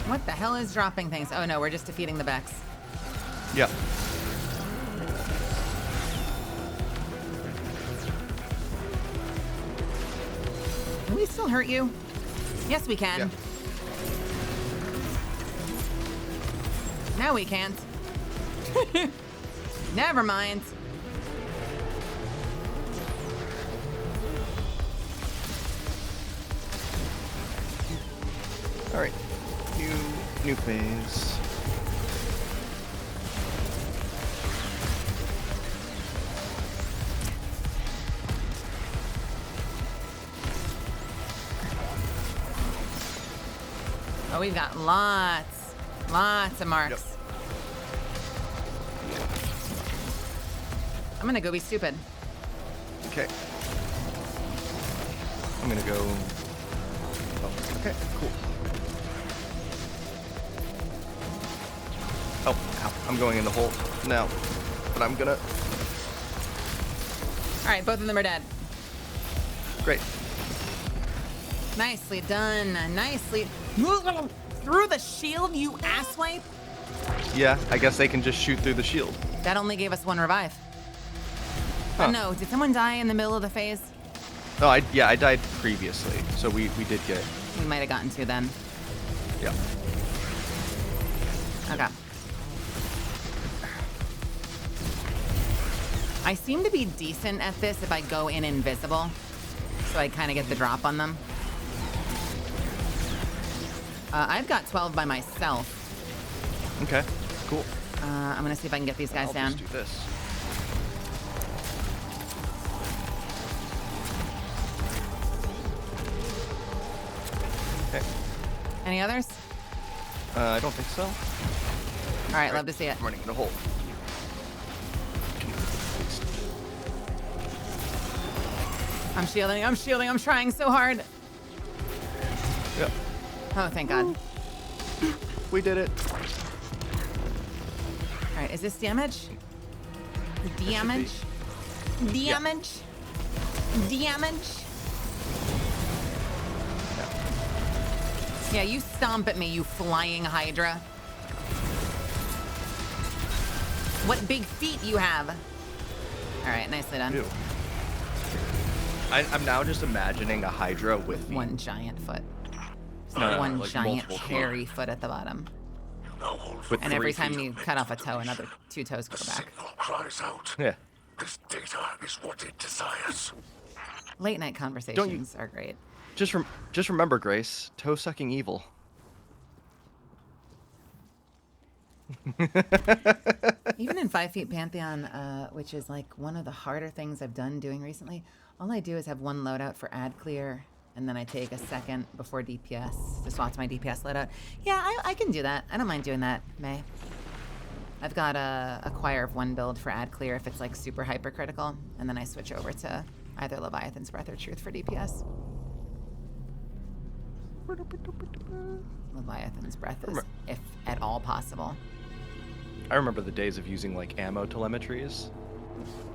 What the hell is dropping things? Oh no, we're just defeating the Vex. Yep. Can we still hurt you? Yes, we can. Yeah. Now we can't. Never mind. Alright. New phase. Oh, we've got lots of marks. Yep. I'm gonna go be stupid. Okay. I'm gonna go. Oh, okay, cool. Oh, ow. I'm going in the hole now, but I'm gonna. All right, both of them are dead. Great. Nicely done. Nicely. Through the shield, you asswipe. Yeah, I guess they can just shoot through the shield. That only gave us 1 revive. Huh. Oh no, did someone die in the middle of the phase? No, I died previously, so we did get. We might have gotten 2 then. Yeah. Okay. I seem to be decent at this if I go in invisible, so I kind of get the drop on them. I've got 12 by myself. Okay, cool. I'm gonna see if I can get these guys I'll down. just do this. Okay. Any others? I don't think so. All right, love to see it. I'm running in a hole. I'm shielding, I'm shielding, I'm trying so hard. Yeah. Oh, thank God. We did it. All right, is this damage? Damage? Damage? Damage? Yeah, you stomp at me, you flying Hydra. What big feet you have. All right, nicely done. Ew. I'm now just imagining a Hydra with feet. One giant foot. No, One like giant multiple feet. hairy foot at the bottom. With And 3 every time feet. you cut off a toe, another 2 toes go The back. signal cries out. Yeah. This data is what it desires. Late night conversations are great. Just remember, Grace, toe-sucking evil. Even in 5 Feet Pantheon, which is like one of the harder things I've done doing recently, all I do is have one loadout for ad clear, and then I take a second before DPS to swap to my DPS loadout. Yeah, I can do that. I don't mind doing that, May. I've got a choir of 1 build for ad clear if it's like super hypercritical, and then I switch over to either Leviathan's Breath or Truth for DPS. Leviathan's Breath is, if at all possible. I remember the days of using like ammo telemetries.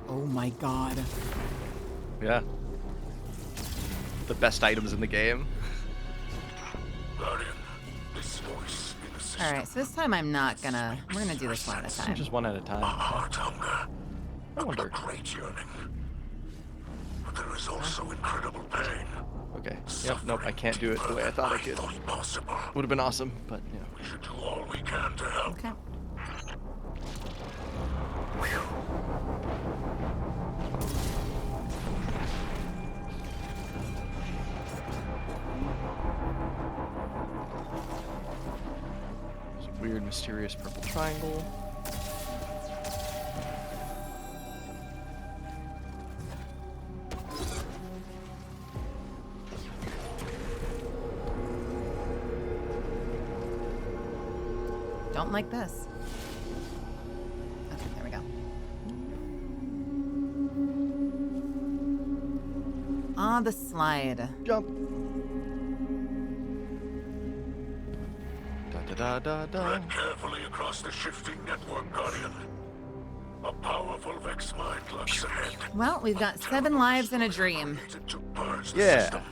Oh my God. Yeah. The best items in the game. Guardian, this voice in the system. All right, so this time I'm not gonna. We're gonna do this one at a time. Just one at a time. A heart hunger. I wonder. A great yearning. But there is also incredible pain. Okay. Yep. Nope. I can't do it the way I thought I could. Thought possible. Would have been awesome, but you know. We should do all we can to help. Okay. There's a weird, mysterious purple triangle. Don't like this. Okay, there we go. Ah, the slide. Jump. Da da da da da. Tread carefully across the shifting network, Guardian. A powerful Vex mind lurks ahead. Well, we've got 7 lives and a dream. To purge the Yeah. system.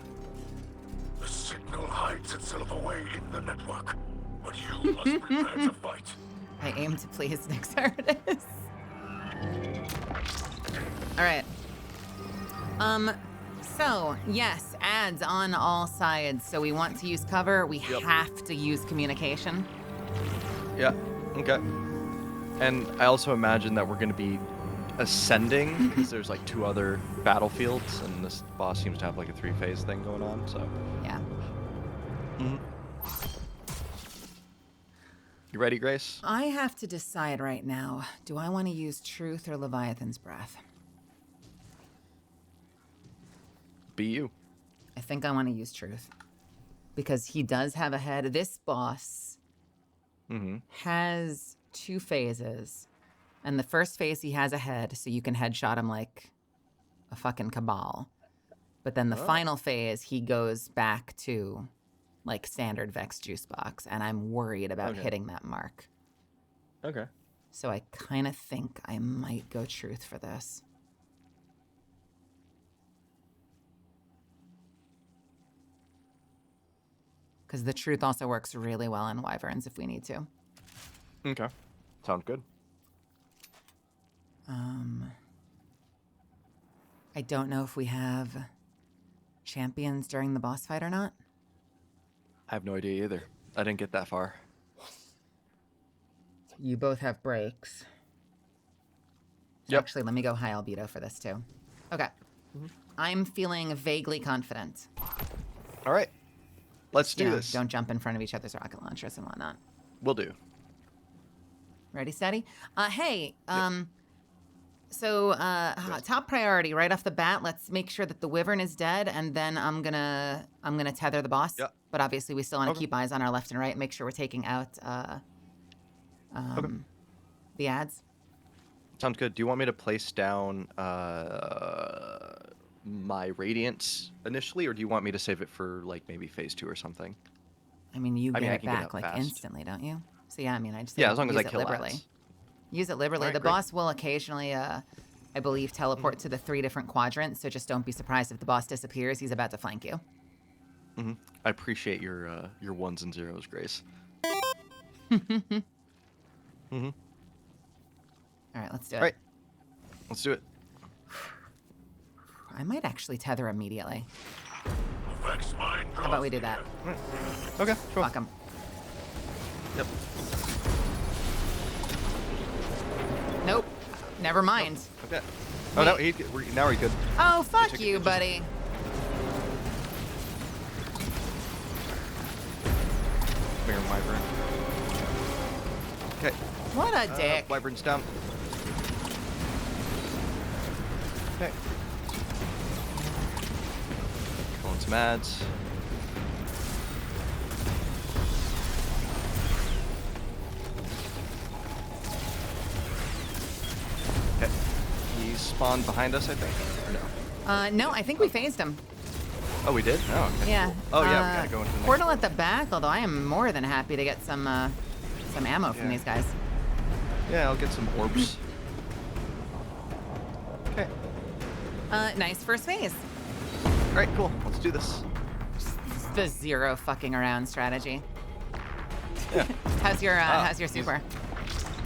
The signal hides itself away in the network, but you must prepare to fight. I aim to please Nixardis. All right. So, yes, ads on all sides. So we want to use cover. We have to use communication. Yeah. Okay. And I also imagine that we're going to be ascending because there's like 2 other battlefields, and this boss seems to have like a 3-phase thing going on. So. Yeah. You ready, Grace? I have to decide right now. Do I want to use Truth or Leviathan's Breath? Be you. I think I want to use Truth. Because he does have a head. This boss has 2 phases. And the first phase, he has a head, so you can headshot him like a fucking cabal. But then the final phase, he goes back to like standard Vex juice box. And I'm worried about hitting that mark. Okay. So I kind of think I might go Truth for this. Because the Truth also works really well in Wyverns if we need to. Okay. Sounds good. I don't know if we have champions during the boss fight or not. I have no idea either. I didn't get that far. You both have breaks. Yep. Actually, let me go high albedo for this too. Okay. I'm feeling vaguely confident. All right. Let's do this. Don't jump in front of each other's rocket launchers and whatnot. Will do. Ready, steady? Hey, so top priority right off the bat, let's make sure that the wyvern is dead, and then I'm gonna tether the boss. Yeah. But obviously we still want to Okay. keep eyes on our left and right, make sure we're taking out the ads. Sounds good. Do you want me to place down my radiance initially, or do you want me to save it for like maybe phase 2 or something? I mean, you I get mean, I it can get back out like fast. instantly, don't you? So yeah, I mean, I just Yeah, as long as I use it kill liberally. ads. Use it liberally. Alright, The great. boss will occasionally, I believe, teleport to the 3 different quadrants. So just don't be surprised if the boss disappears. He's about to flank you. I appreciate your ones and zeros, Grace. All right, let's do it. All right. Let's do it. I might actually tether immediately. Vex mine How about we do that? Okay, sure. Fuck him. Yep. Nope. Never mind. Okay. Oh, no, now we're good. Oh, fuck took you, it. buddy. Mirror Wyvern. Okay. What a dick. Wyvern's down. Okay. Killing some ads. Okay. He spawned behind us, I think. Or no? No, I think we phased him. Oh, we did? Oh, okay. Yeah. Cool. Oh, yeah, we gotta go into the next Portal at the back, although I am more than happy to get some ammo from Yeah. these guys. Yeah, I'll get some orbs. Okay. Nice first phase. All right, cool. Let's do this. The zero fucking around strategy. Yeah. How's your he's- super?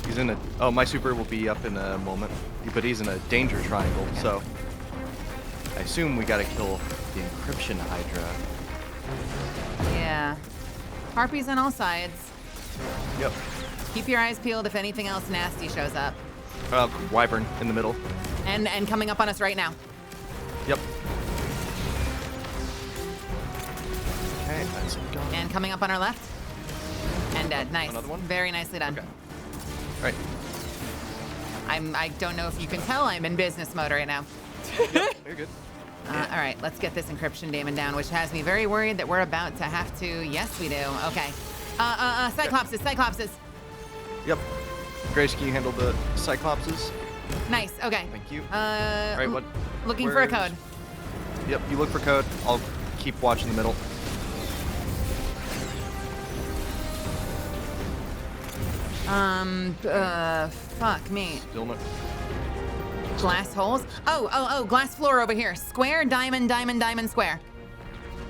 He's in a. Oh, my super will be up in a moment, but he's in a danger triangle, so I assume we gotta kill the encryption Hydra. Yeah. Harpies on all sides. Yep. Keep your eyes peeled if anything else nasty shows up. Wyvern in the middle. And coming up on us right now. Yep. Okay, that's it. Going. And coming up on our left. And dead. Nice. Another one? Very nicely done. Okay. All right. I don't know if you can tell I'm in business mode right now. Yep, you're good. All right, let's get this encryption demon down, which has me very worried that we're about to have to. Yes, we do. Okay. Cyclopses. Yep. Grace, can you handle the Cyclopses? Nice. Okay. Thank you. All right, what? Looking for a where's- code. Yep, you look for code. I'll keep watching the middle. Fuck me. Still no. Glass holes. Oh, glass floor over here. Square, diamond, diamond, diamond, square.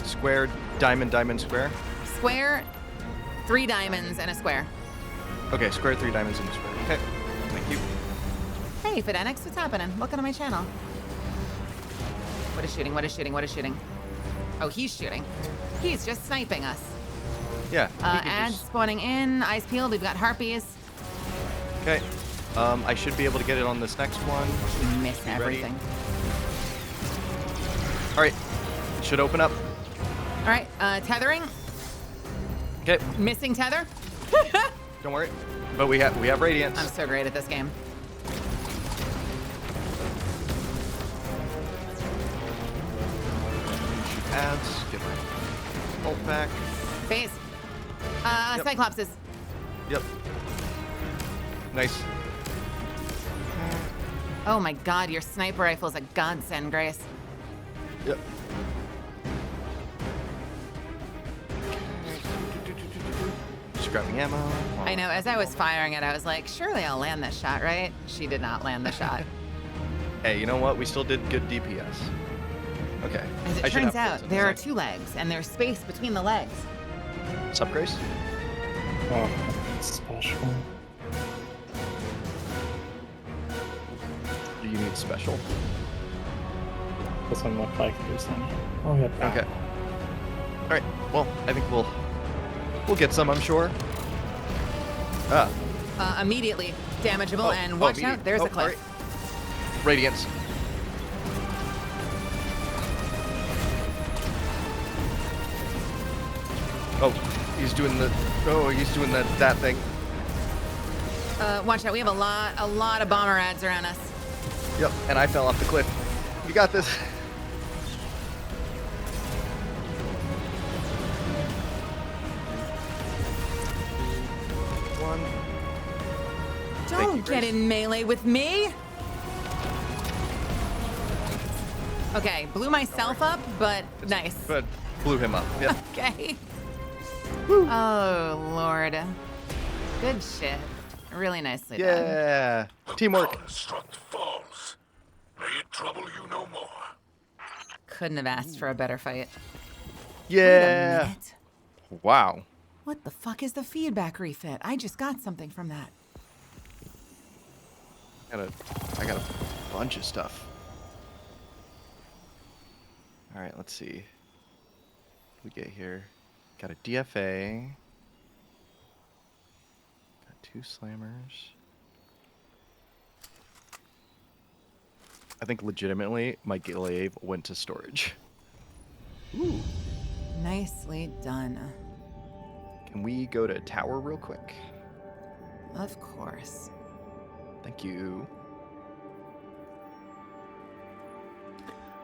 Square, diamond, diamond, square. Square, 3 diamonds and a square. Okay, square, 3 diamonds in the square. Okay, thank you. Hey, Fidenix, what's happening? Welcome to my channel. What is shooting? What is shooting? What is shooting? Oh, he's shooting. He's just sniping us. Yeah. we can Ads just- spawning in. Eyes peeled. We've got harpies. Okay. I should be able to get it on this next one. We miss ready? everything. All right. It should open up. All right, tethering. Okay. Missing tether. Don't worry. But we have radiance. I'm so great at this game. Shoot ads. Get my ult back. Phase. Yep. Cyclopses. Yep. Nice. Oh my god, your sniper rifle is a godsend, Grace. Yep. Just grabbing ammo. I know, as I was firing it, I was like, surely I'll land this shot, right? She did not land the shot. Hey, you know what? We still did good DPS. Okay. As I it should turns have out, bullets in there a are sec. 2 legs, and there's space between the legs. Sup, Grace? Oh, that's special. Do you need special? Doesn't look like there's any. Oh, yeah. Okay. All right. Well, I think we'll get some. I'm sure. Ah. Immediately damageable, and watch out, there's a cliff. Radiance. Oh, he's doing that thing. Watch out. We have a lot of bomber ads around us. Yep, and I fell off the cliff. You got this. One. Don't get in melee with me. Okay, blew myself up, but nice. But blew him up. Yeah. Okay. Oh, Lord. Good shit. Really nicely done. Yeah. Teamwork. Construct falls. May it trouble you no more. Couldn't have asked for a better fight. Wait a Yeah. minute. Wow. What the fuck is the feedback refit? I just got something from that. I got a bunch of stuff. All right, let's see. What we get here. Got a DFA. Got 2 slammers. I think legitimately my glaive went to storage. Ooh. Nicely done. Can we go to tower real quick? Of course. Thank you.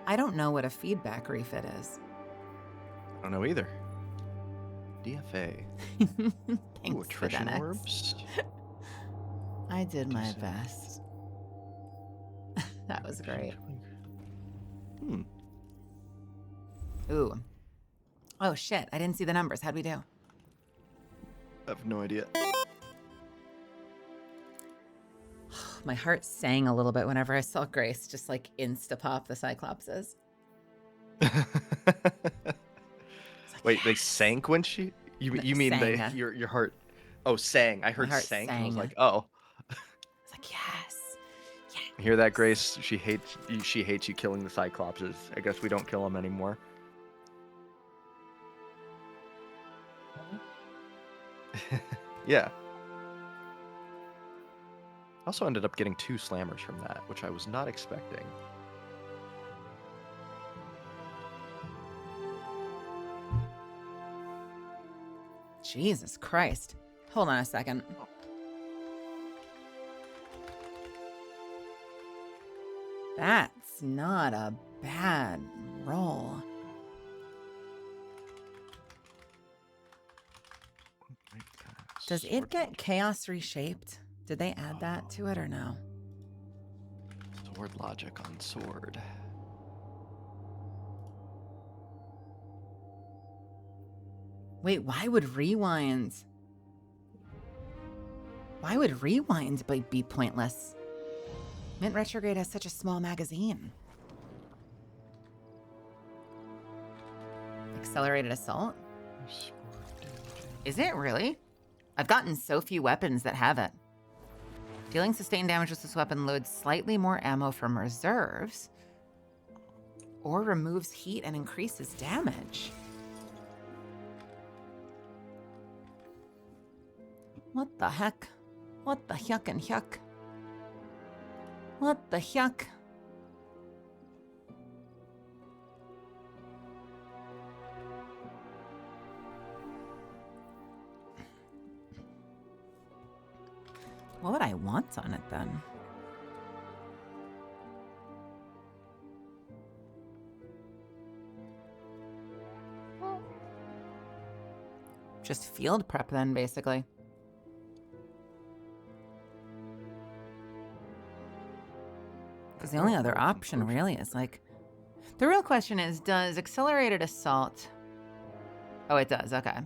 I don't know what a feedback refit is. I don't know either. DFA. Ooh, Thanks, attrition Fidenex. orbs. I did my Decent. best. That was great. Hmm. Ooh. Oh shit, I didn't see the numbers. How'd we do? I have no idea. My heart sang a little bit whenever I saw Grace just like insta-pop the Cyclopses. Wait, they sank when she? You mean they? Sang. Your heart? Oh, sang. I heard heart sank. And I was sang. like, oh. It's like, yes. You hear that, Grace? She hates you killing the Cyclopses. I guess we don't kill them anymore. Yeah. Also ended up getting 2 slammers from that, which I was not expecting. Jesus Christ. Hold on a second. That's not a bad roll. Does it get chaos reshaped? Did they add that to it or no? Sword logic on sword. Wait, why would rewinds be pointless? Mint Retrograde has such a small magazine. Accelerated assault? Is it really? I've gotten so few weapons that have it. Dealing sustained damage with this weapon loads slightly more ammo from reserves, or removes heat and increases damage. What the heck? What the yuck and yuck? What the yuck? What would I want on it then? Just field prep then, basically. Because the only other option really is like... The real question is, does accelerated assault... Oh, it does, okay.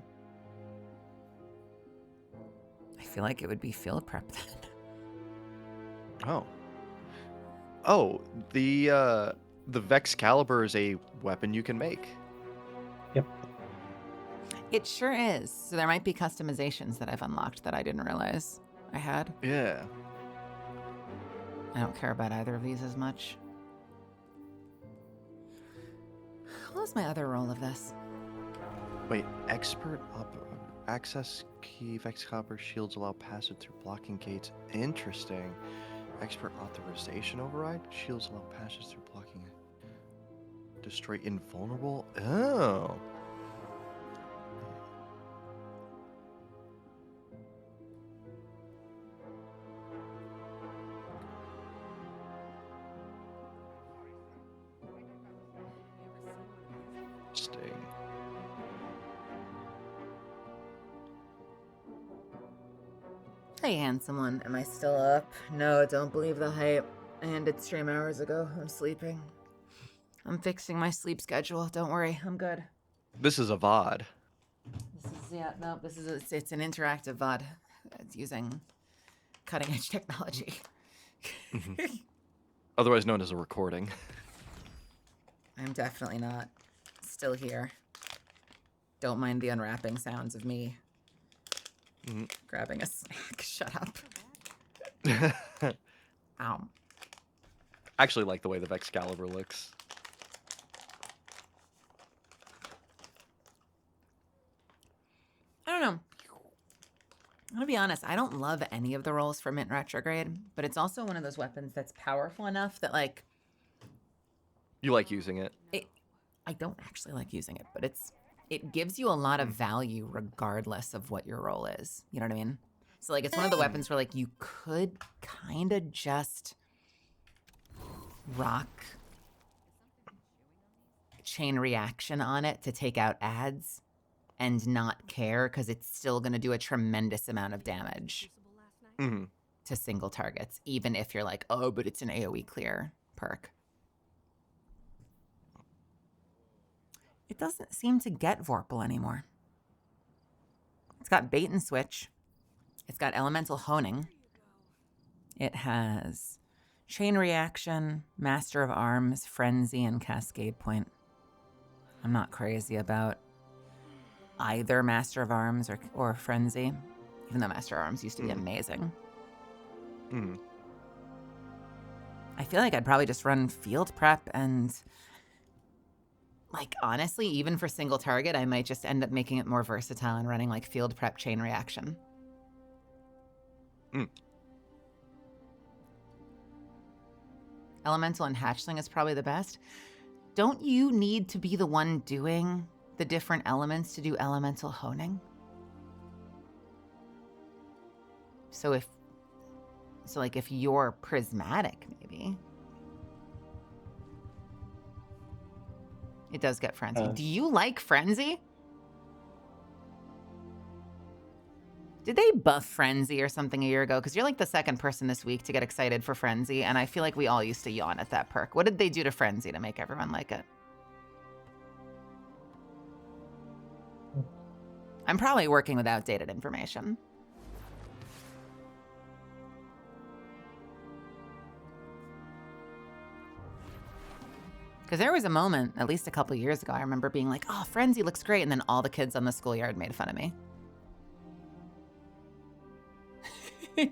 I feel like it would be field prep then. Oh. Oh, the Vex Caliber is a weapon you can make. Yep. It sure is. So there might be customizations that I've unlocked that I didn't realize I had. Yeah. I don't care about either of these as much. What was my other roll of this? Wait, access key Vex Caliber shields allow passage through blocking gates. Interesting. expert authorization override. Shields allow passes through blocking it. Destroy invulnerable. Oh. Interesting. Hey, handsome one. Am I still up? No, don't believe the hype. I ended stream hours ago. I'm sleeping. I'm fixing my sleep schedule. Don't worry. I'm good. This is a VOD. It's an interactive VOD. It's using cutting edge technology. Otherwise known as a recording. I'm definitely not still here. Don't mind the unwrapping sounds of me grabbing a snack. Shut up. Ow. Actually like the way the Vexcalibur looks. I don't know. I'm gonna be honest, I don't love any of the rolls for Mint Retrograde, but it's also one of those weapons that's powerful enough that, like... You like using it? I don't actually like using it, but it gives you a lot of value regardless of what your role is. You know what I mean? So, like, it's one of the weapons where, like, you could kind of just rock chain reaction on it to take out ads and not care, because it's still going to do a tremendous amount of damage to single targets, even if you're like, oh, but it's an AoE clear perk. It doesn't seem to get Vorpal anymore. It's got bait and switch. It's got elemental honing. It has chain reaction, master of arms, frenzy, and cascade point. I'm not crazy about either master of arms or frenzy, even though master of arms used to be amazing. I feel like I'd probably just run field prep and... Like, honestly, even for single target, I might just end up making it more versatile and running, like, field prep chain reaction. Elemental and hatchling is probably the best. Don't you need to be the one doing the different elements to do elemental honing? So if you're prismatic, maybe... It does get frenzy. Do you like frenzy? Did they buff frenzy or something a year ago? Because you're like the second person this week to get excited for frenzy, and I feel like we all used to yawn at that perk. What did they do to frenzy to make everyone like it? I'm probably working with outdated information. Because there was a moment, at least a couple years ago, I remember being like, oh, frenzy looks great. And then all the kids on the schoolyard made fun of me. Oh,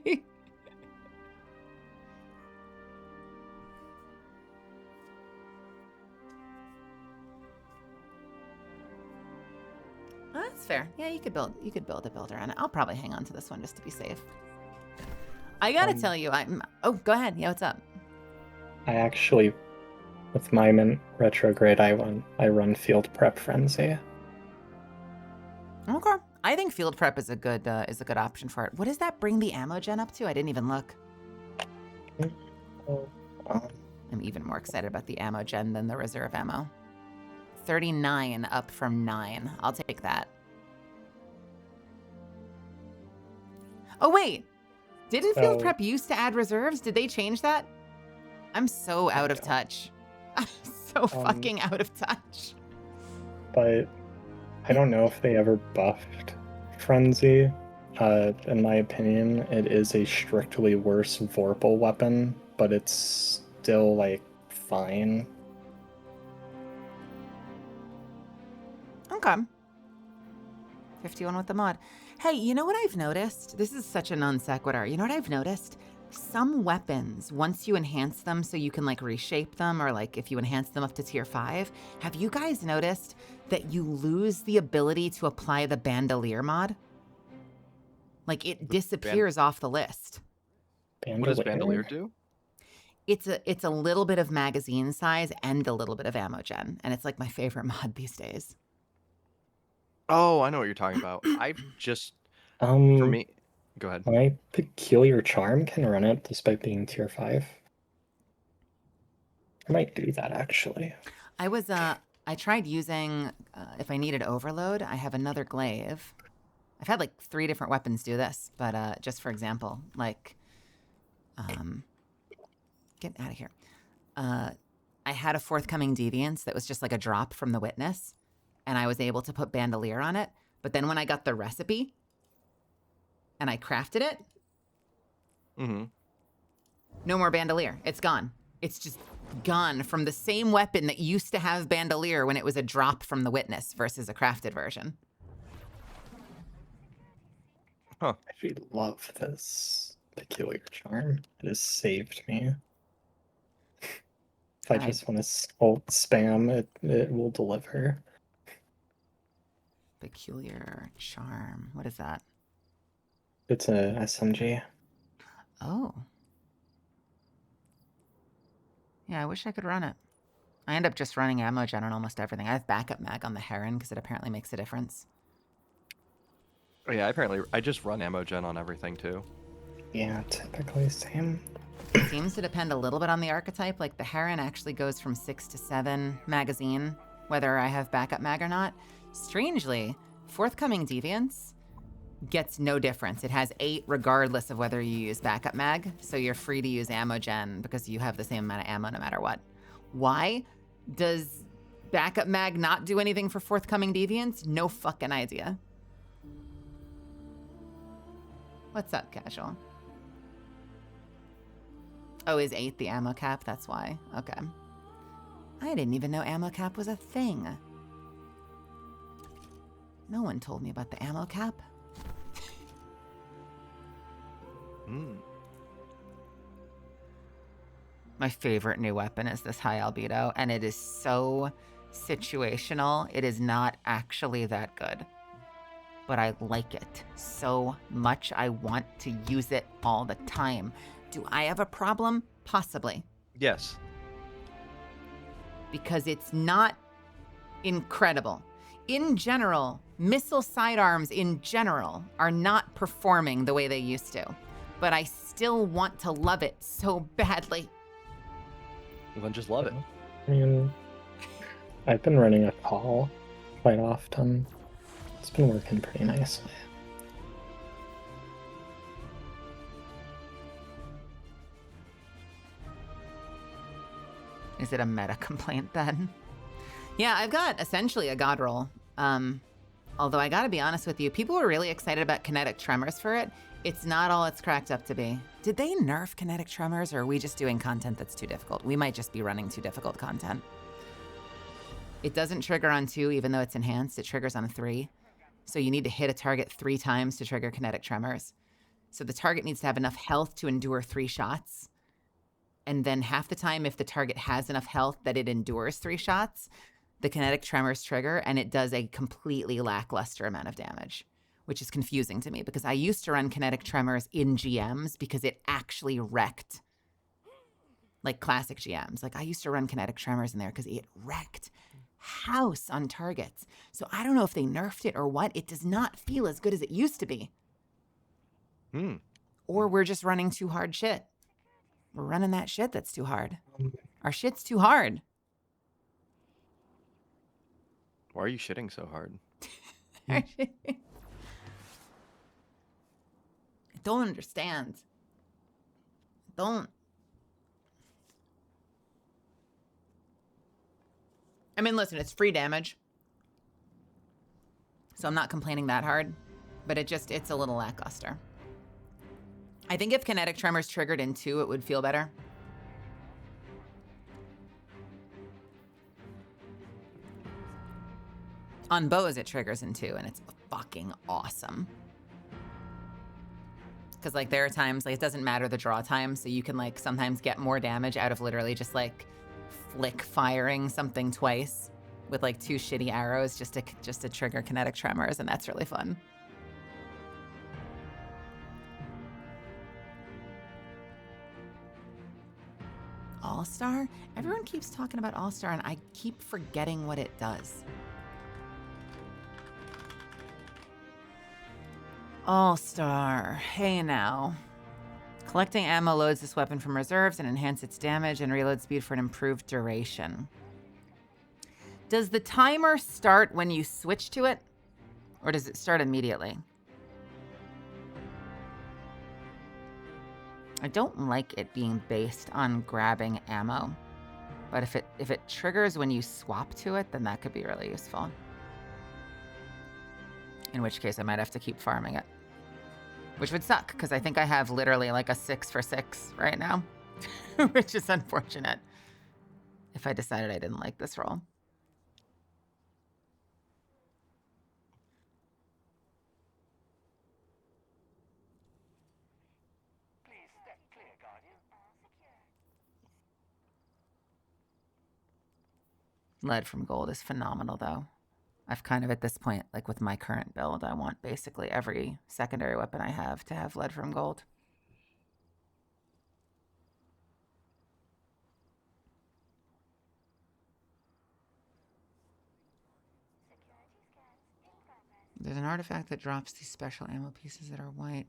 that's fair. Yeah, you could build a builder on it. I'll probably hang on to this one just to be safe. I gotta tell you, oh, go ahead. Yeah, what's up? I actually, with my Mint Retrograde, I run field prep frenzy. Okay. I think field prep is a good option for it. What does that bring the ammo gen up to? I didn't even look. I'm even more excited about the ammo gen than the reserve ammo. 39 up from 9. I'll take that. Oh, wait. Didn't field prep used to add reserves? Did they change that? I'm so out of touch. I'm so fucking out of touch. But I don't know if they ever buffed Frenzy. In my opinion, it is a strictly worse Vorpal weapon, but it's still, like, fine. Okay. 51 with the mod. Hey, you know what I've noticed? This is such a non sequitur. You know what I've noticed? Some weapons, once you enhance them so you can, like, reshape them, or, like, if you enhance them up to tier 5, have you guys noticed that you lose the ability to apply the bandolier mod? Like, it disappears off the list. What does bandolier do? It's a little bit of magazine size and a little bit of ammo gen, and it's like my favorite mod these days. Oh, I know what you're talking about. I've just for Um, me. Go ahead. my peculiar charm can run it despite being tier 5. I might do that actually. I tried using if I needed overload, I have another glaive. I've had like 3 different weapons do this, but just for example, like get out of here. I had a forthcoming deviance that was just like a drop from the witness, and I was able to put bandolier on it. But then when I got the recipe and I crafted it, no more bandolier. It's gone. It's just gone from the same weapon that used to have bandolier when it was a drop from the witness versus a crafted version. Huh. I actually love this peculiar charm. It has saved me. If I And I just want to alt spam, it will deliver. peculiar charm. What is that? It's a SMG. Oh. Yeah, I wish I could run it. I end up just running ammo gen on almost everything. I have backup mag on the Heron because it apparently makes a difference. Oh yeah, apparently I just run ammo gen on everything too. Yeah, typically same. It seems to depend a little bit on the archetype. Like the Heron actually goes from 6 to 7 magazine, whether I have backup mag or not. Strangely, forthcoming deviance gets no difference. It has 8 regardless of whether you use backup mag, so you're free to use ammo gen because you have the same amount of ammo no matter what. Why does backup mag not do anything for forthcoming deviance? No fucking idea. What's up, casual? Oh, is 8 the ammo cap? That's why. Okay. I didn't even know ammo cap was a thing. No one told me about the ammo cap. My favorite new weapon is this high albedo, and it is so situational. It is not actually that good, but I like it so much. I want to use it all the time. Do I have a problem? Possibly. Yes. Because it's not incredible. In general, missile sidearms in general are not performing the way they used to, but I still want to love it so badly. Well, then just love it. I mean, I've been running a call quite often. It's been working pretty nicely. Is it a meta complaint then? Yeah, I've got essentially a god roll. Although I gotta be honest with you, people were really excited about kinetic tremors for it. It's not all it's cracked up to be. Did they nerf kinetic tremors, or are we just doing content that's too difficult? We might just be running too difficult content. It doesn't trigger on 2, even though it's enhanced. It triggers on 3. So you need to hit a target 3 times to trigger kinetic tremors. So the target needs to have enough health to endure 3 shots. And then half the time, if the target has enough health that it endures 3 shots, the kinetic tremors trigger, and it does a completely lackluster amount of damage, which is confusing to me because I used to run kinetic tremors in GMs because it actually wrecked like classic GMs. Like I used to run kinetic tremors in there because it wrecked house on targets. So I don't know if they nerfed it or what. It does not feel as good as it used to be. Or we're just running too hard shit. We're running that shit that's too hard. Our shit's too hard. Why are you shitting so hard? I don't understand. Don't. I mean, listen, it's free damage. So I'm not complaining that hard, but it's a little lackluster. I think if kinetic tremors triggered in 2, it would feel better. On bows, it triggers in 2, and it's fucking awesome. Because, like, there are times, like, it doesn't matter the draw time, so you can, like, sometimes get more damage out of literally just, like, flick firing something twice with, like, 2 shitty arrows just to trigger kinetic tremors, and that's really fun. All-Star? Everyone keeps talking about All-Star, and I keep forgetting what it does. All-Star. Hey now. Collecting ammo loads this weapon from reserves and enhance its damage and reload speed for an improved duration. Does the timer start when you switch to it? Or does it start immediately? I don't like it being based on grabbing ammo. But if it triggers when you swap to it, then that could be really useful. In which case I might have to keep farming it. Which would suck, because I think I have literally like a 6 for 6 right now. Which is unfortunate. If I decided I didn't like this roll. Lead from gold is phenomenal, though. I've kind of, at this point, like with my current build, I want basically every secondary weapon I have to have lead from gold. There's an artifact that drops these special ammo pieces that are white.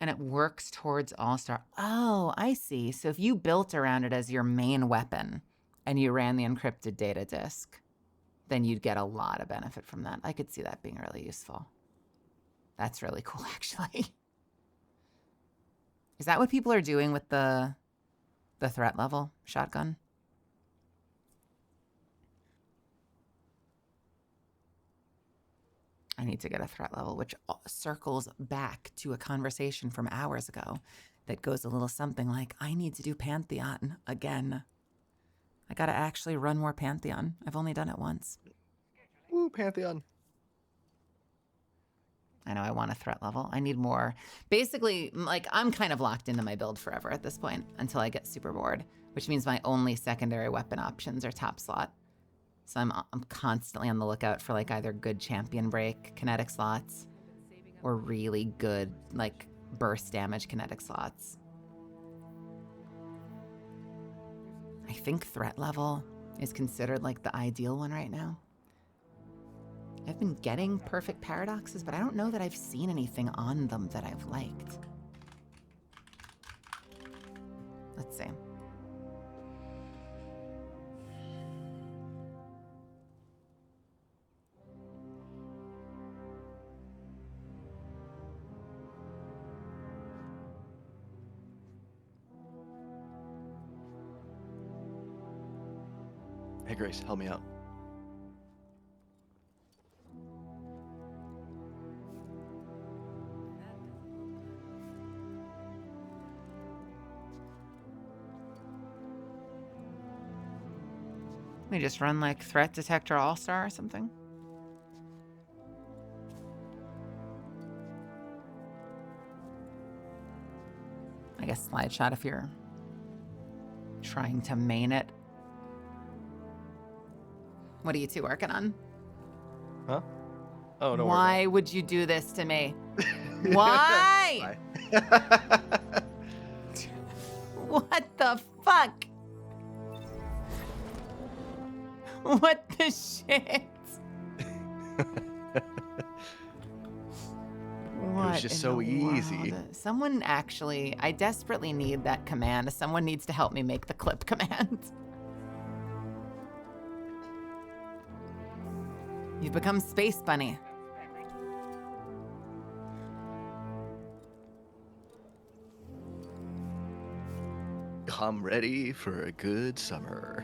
And it works towards All-Star. Oh, I see. So if you built around it as your main weapon and you ran the encrypted data disk, then you'd get a lot of benefit from that. I could see that being really useful. That's really cool, actually. Is that what people are doing with the threat level shotgun? I need to get a threat level, which circles back to a conversation from hours ago that goes a little something like, I need to do Pantheon again. I gotta actually run more Pantheon. I've only done it once. Woo, Pantheon. I know I want a threat level. I need more. Basically, like, I'm kind of locked into my build forever at this point until I get super bored, which means my only secondary weapon options are top slot. So I'm constantly on the lookout for like either good champion break kinetic slots or really good like burst damage kinetic slots. I think threat level is considered like the ideal one right now. I've been getting perfect paradoxes, but I don't know that I've seen anything on them that I've liked. Let's see. Hey, Grace, help me out. We just run like threat detector all-star or something. I guess slide shot if you're trying to main it. What are you two working on? Huh? Oh, no. Why would you do this to me? Why? What the fuck? What the shit? What It was just in so the easy. world? Someone actually, I desperately need that command. Someone needs to help me make the clip command. You've become Space Bunny. I'm ready for a good summer.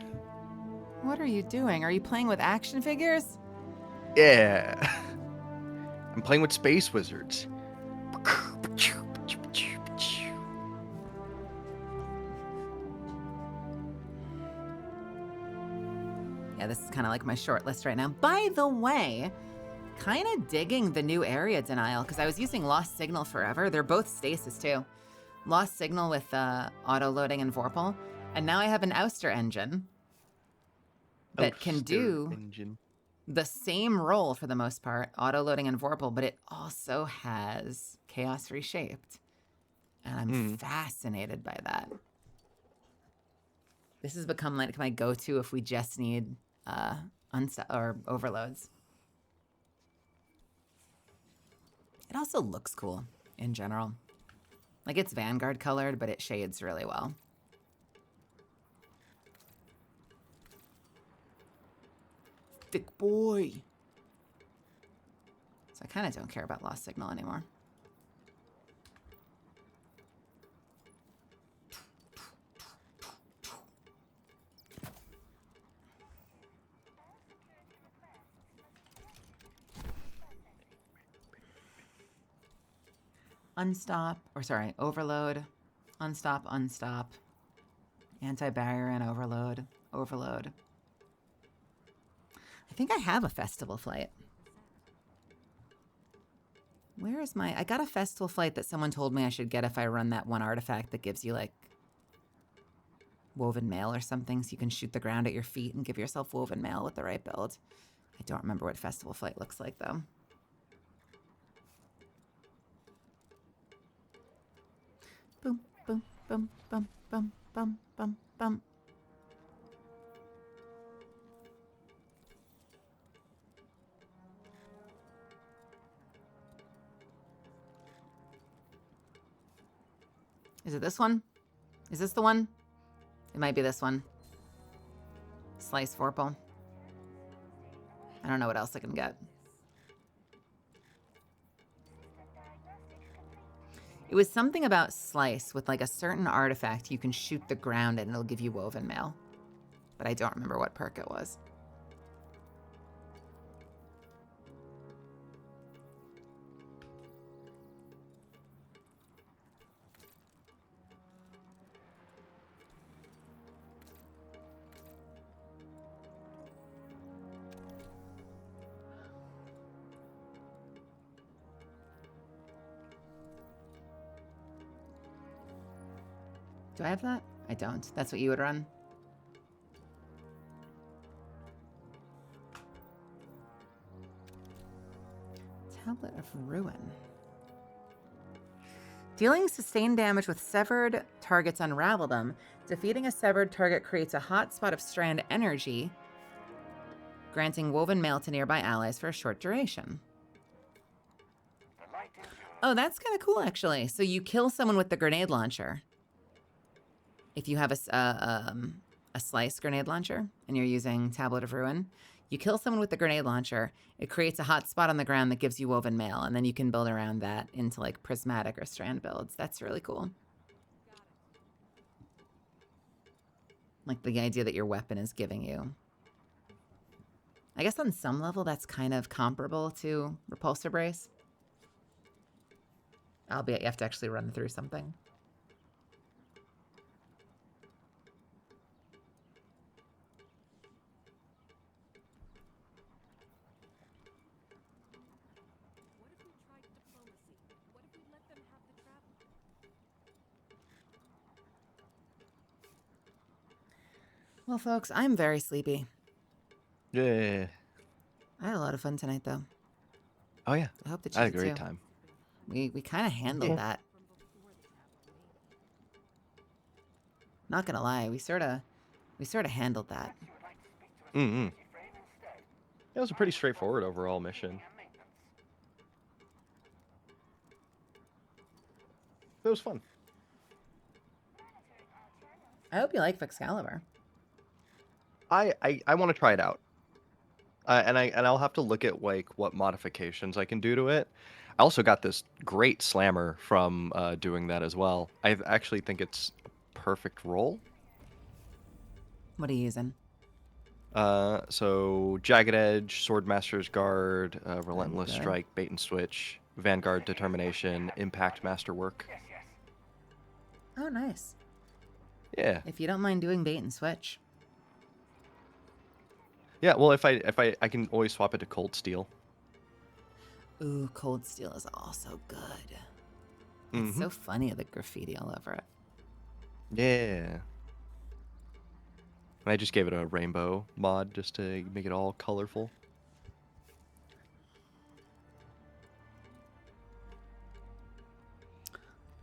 What are you doing? Are you playing with action figures? Yeah. I'm playing with space wizards. Yeah, this is kind of like my short list right now. By the way, kind of digging the new area denial because I was using Lost Signal forever. They're both stasis too. Lost Signal with auto-loading and Vorpal. And now I have an Ouster engine that can do the same role for the most part, auto-loading and Vorpal, but it also has Chaos Reshaped. And I'm fascinated by that. This has become like my go-to if we just need or overloads. It also looks cool in general. Like it's Vanguard colored, but it shades really well. Thick boy. So I kind of don't care about Lost Signal anymore. Unstop, or sorry, overload, unstop, unstop, anti-barrier and overload, overload. I think I have a festival flight. Where is my, I got a festival flight that someone told me I should get if I run that one artifact that gives you like woven mail or something, so you can shoot the ground at your feet and give yourself woven mail with the right build. I don't remember what festival flight looks like though. Boom, boom, boom, boom, boom, boom, boom, boom. Is it this one? Is this the one? It might be this one. Slice Vorpal. I don't know what else I can get. It was something about Slice with like a certain artifact you can shoot the ground and it'll give you woven mail. But I don't remember what perk it was. Do I have that? I don't. That's what you would run? Tablet of Ruin. Dealing sustained damage with severed targets unravel them. Defeating a severed target creates a hot spot of strand energy, granting woven mail to nearby allies for a short duration. Oh, that's kind of cool, actually. So you kill someone with the grenade launcher. If you have a slice grenade launcher and you're using Tablet of Ruin, you kill someone with the grenade launcher, it creates a hot spot on the ground that gives you woven mail, and then you can build around that into like prismatic or strand builds. That's really cool. Like the idea that your weapon is giving you. I guess on some level that's kind of comparable to Repulsor Brace. Albeit you have to actually run through something. Well, folks, I'm very sleepy. Yeah. I had a lot of fun tonight, though. Oh yeah. I hope that I you had a did great too. time. We kind of handled that. Not gonna lie, we sort of handled that. Mm-hmm. It was a pretty straightforward overall mission. It was fun. I hope you like Excalibur. I want to try it out. And I'll have to look at like what modifications I can do to it. I also got this great slammer from doing that as well. I actually think it's a perfect roll. What are you using? So Jagged Edge, Swordmaster's Guard, Relentless Good. Strike, Bait and Switch, Vanguard Determination, Impact Masterwork. Oh, nice. Yeah. If you don't mind doing bait and switch. Yeah, well, if I can always swap it to Cold Steel. Ooh, Cold Steel is also good. It's so funny, the graffiti all over it. Yeah. And I just gave it a rainbow mod just to make it all colorful.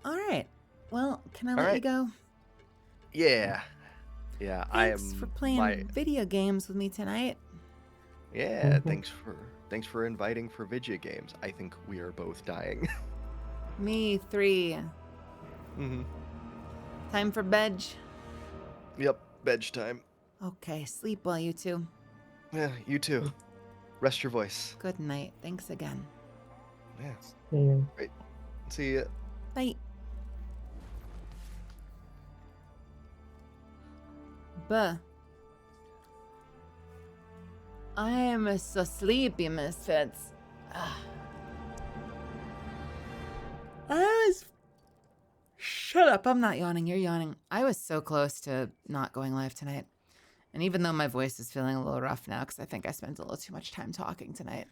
All right. Well, can I All let you right. go? Yeah. Yeah, Thanks for playing video games with me tonight. Yeah, thanks for inviting for video games. I think we are both dying. Me 3. Mm-hmm. Time for bed. Yep, veg time. Okay, sleep well, you two. Yeah, you too. Rest your voice. Good night. Thanks again. Yeah. Yeah. Great. See ya. Bye. Buh. I am so sleepy, Misfits. Shut up. I'm not yawning. You're yawning. I was so close to not going live tonight. And even though my voice is feeling a little rough now because I think I spent a little too much time talking tonight,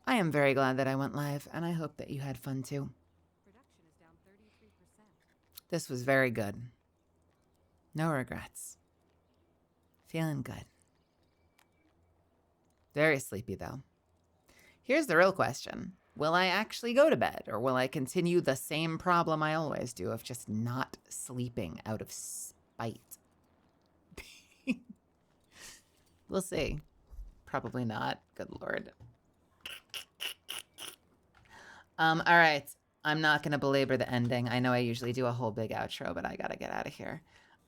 I am very glad that I went live, and I hope that you had fun too. Production is down 33%. This was very good. No regrets. Feeling good. Very sleepy though. Here's the real question. Will I actually go to bed, or will I continue the same problem I always do of just not sleeping out of spite? We'll see. Probably not. Good Lord. All right. I'm not going to belabor the ending. I know I usually do a whole big outro, but I got to get out of here.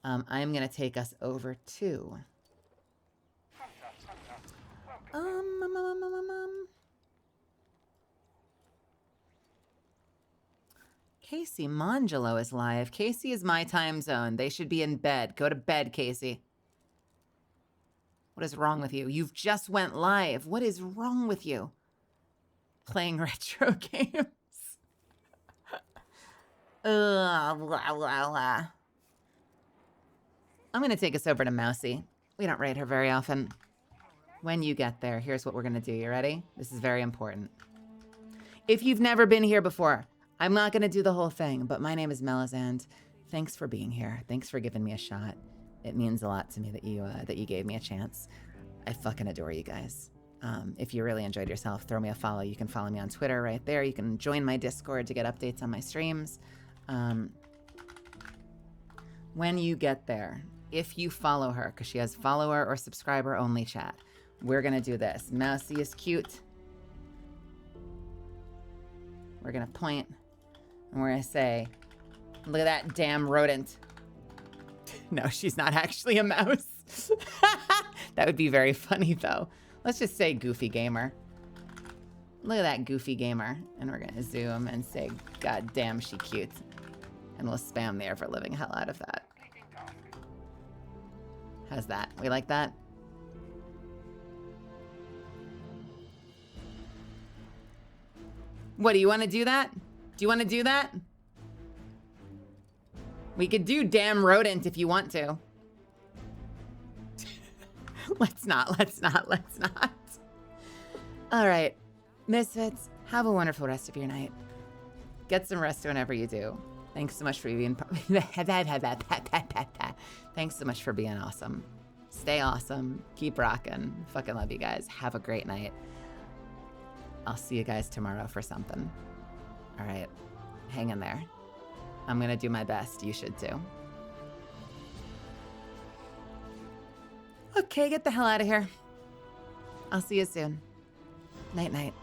I'm going to take us over to... Casey Mangelo is live. Casey is my time zone. They should be in bed. Go to bed, Casey. What is wrong with you? You've just went live. What is wrong with you? Playing retro games. I'm going to take us over to Mousy. We don't raid her very often. When you get there, here's what we're going to do. You ready? This is very important. If you've never been here before, I'm not going to do the whole thing, but my name is Melisande. Thanks for being here. Thanks for giving me a shot. It means a lot to me that you gave me a chance. I fucking adore you guys. If you really enjoyed yourself, throw me a follow. You can follow me on Twitter right there. You can join my Discord to get updates on my streams. When you get there, if you follow her, because she has follower or subscriber only chat, we're going to do this. Mousy is cute. We're going to point and we're going to say, look at that damn rodent. No, she's not actually a mouse. That would be very funny, though. Let's just say Goofy Gamer. Look at that Goofy Gamer. And we're going to zoom and say, God damn, she cute. And we'll spam the ever-living hell out of that. How's that? We like that? What, do you want to do that? Do you want to do that? We could do damn rodent if you want to. Let's not. All right. Misfits, have a wonderful rest of your night. Get some rest whenever you do. Thanks so much for being... Thanks so much for being awesome. Stay awesome. Keep rocking. Fucking love you guys. Have a great night. I'll see you guys tomorrow for something. All right. Hang in there. I'm going to do my best. You should too. Okay, get the hell out of here. I'll see you soon. Night, night.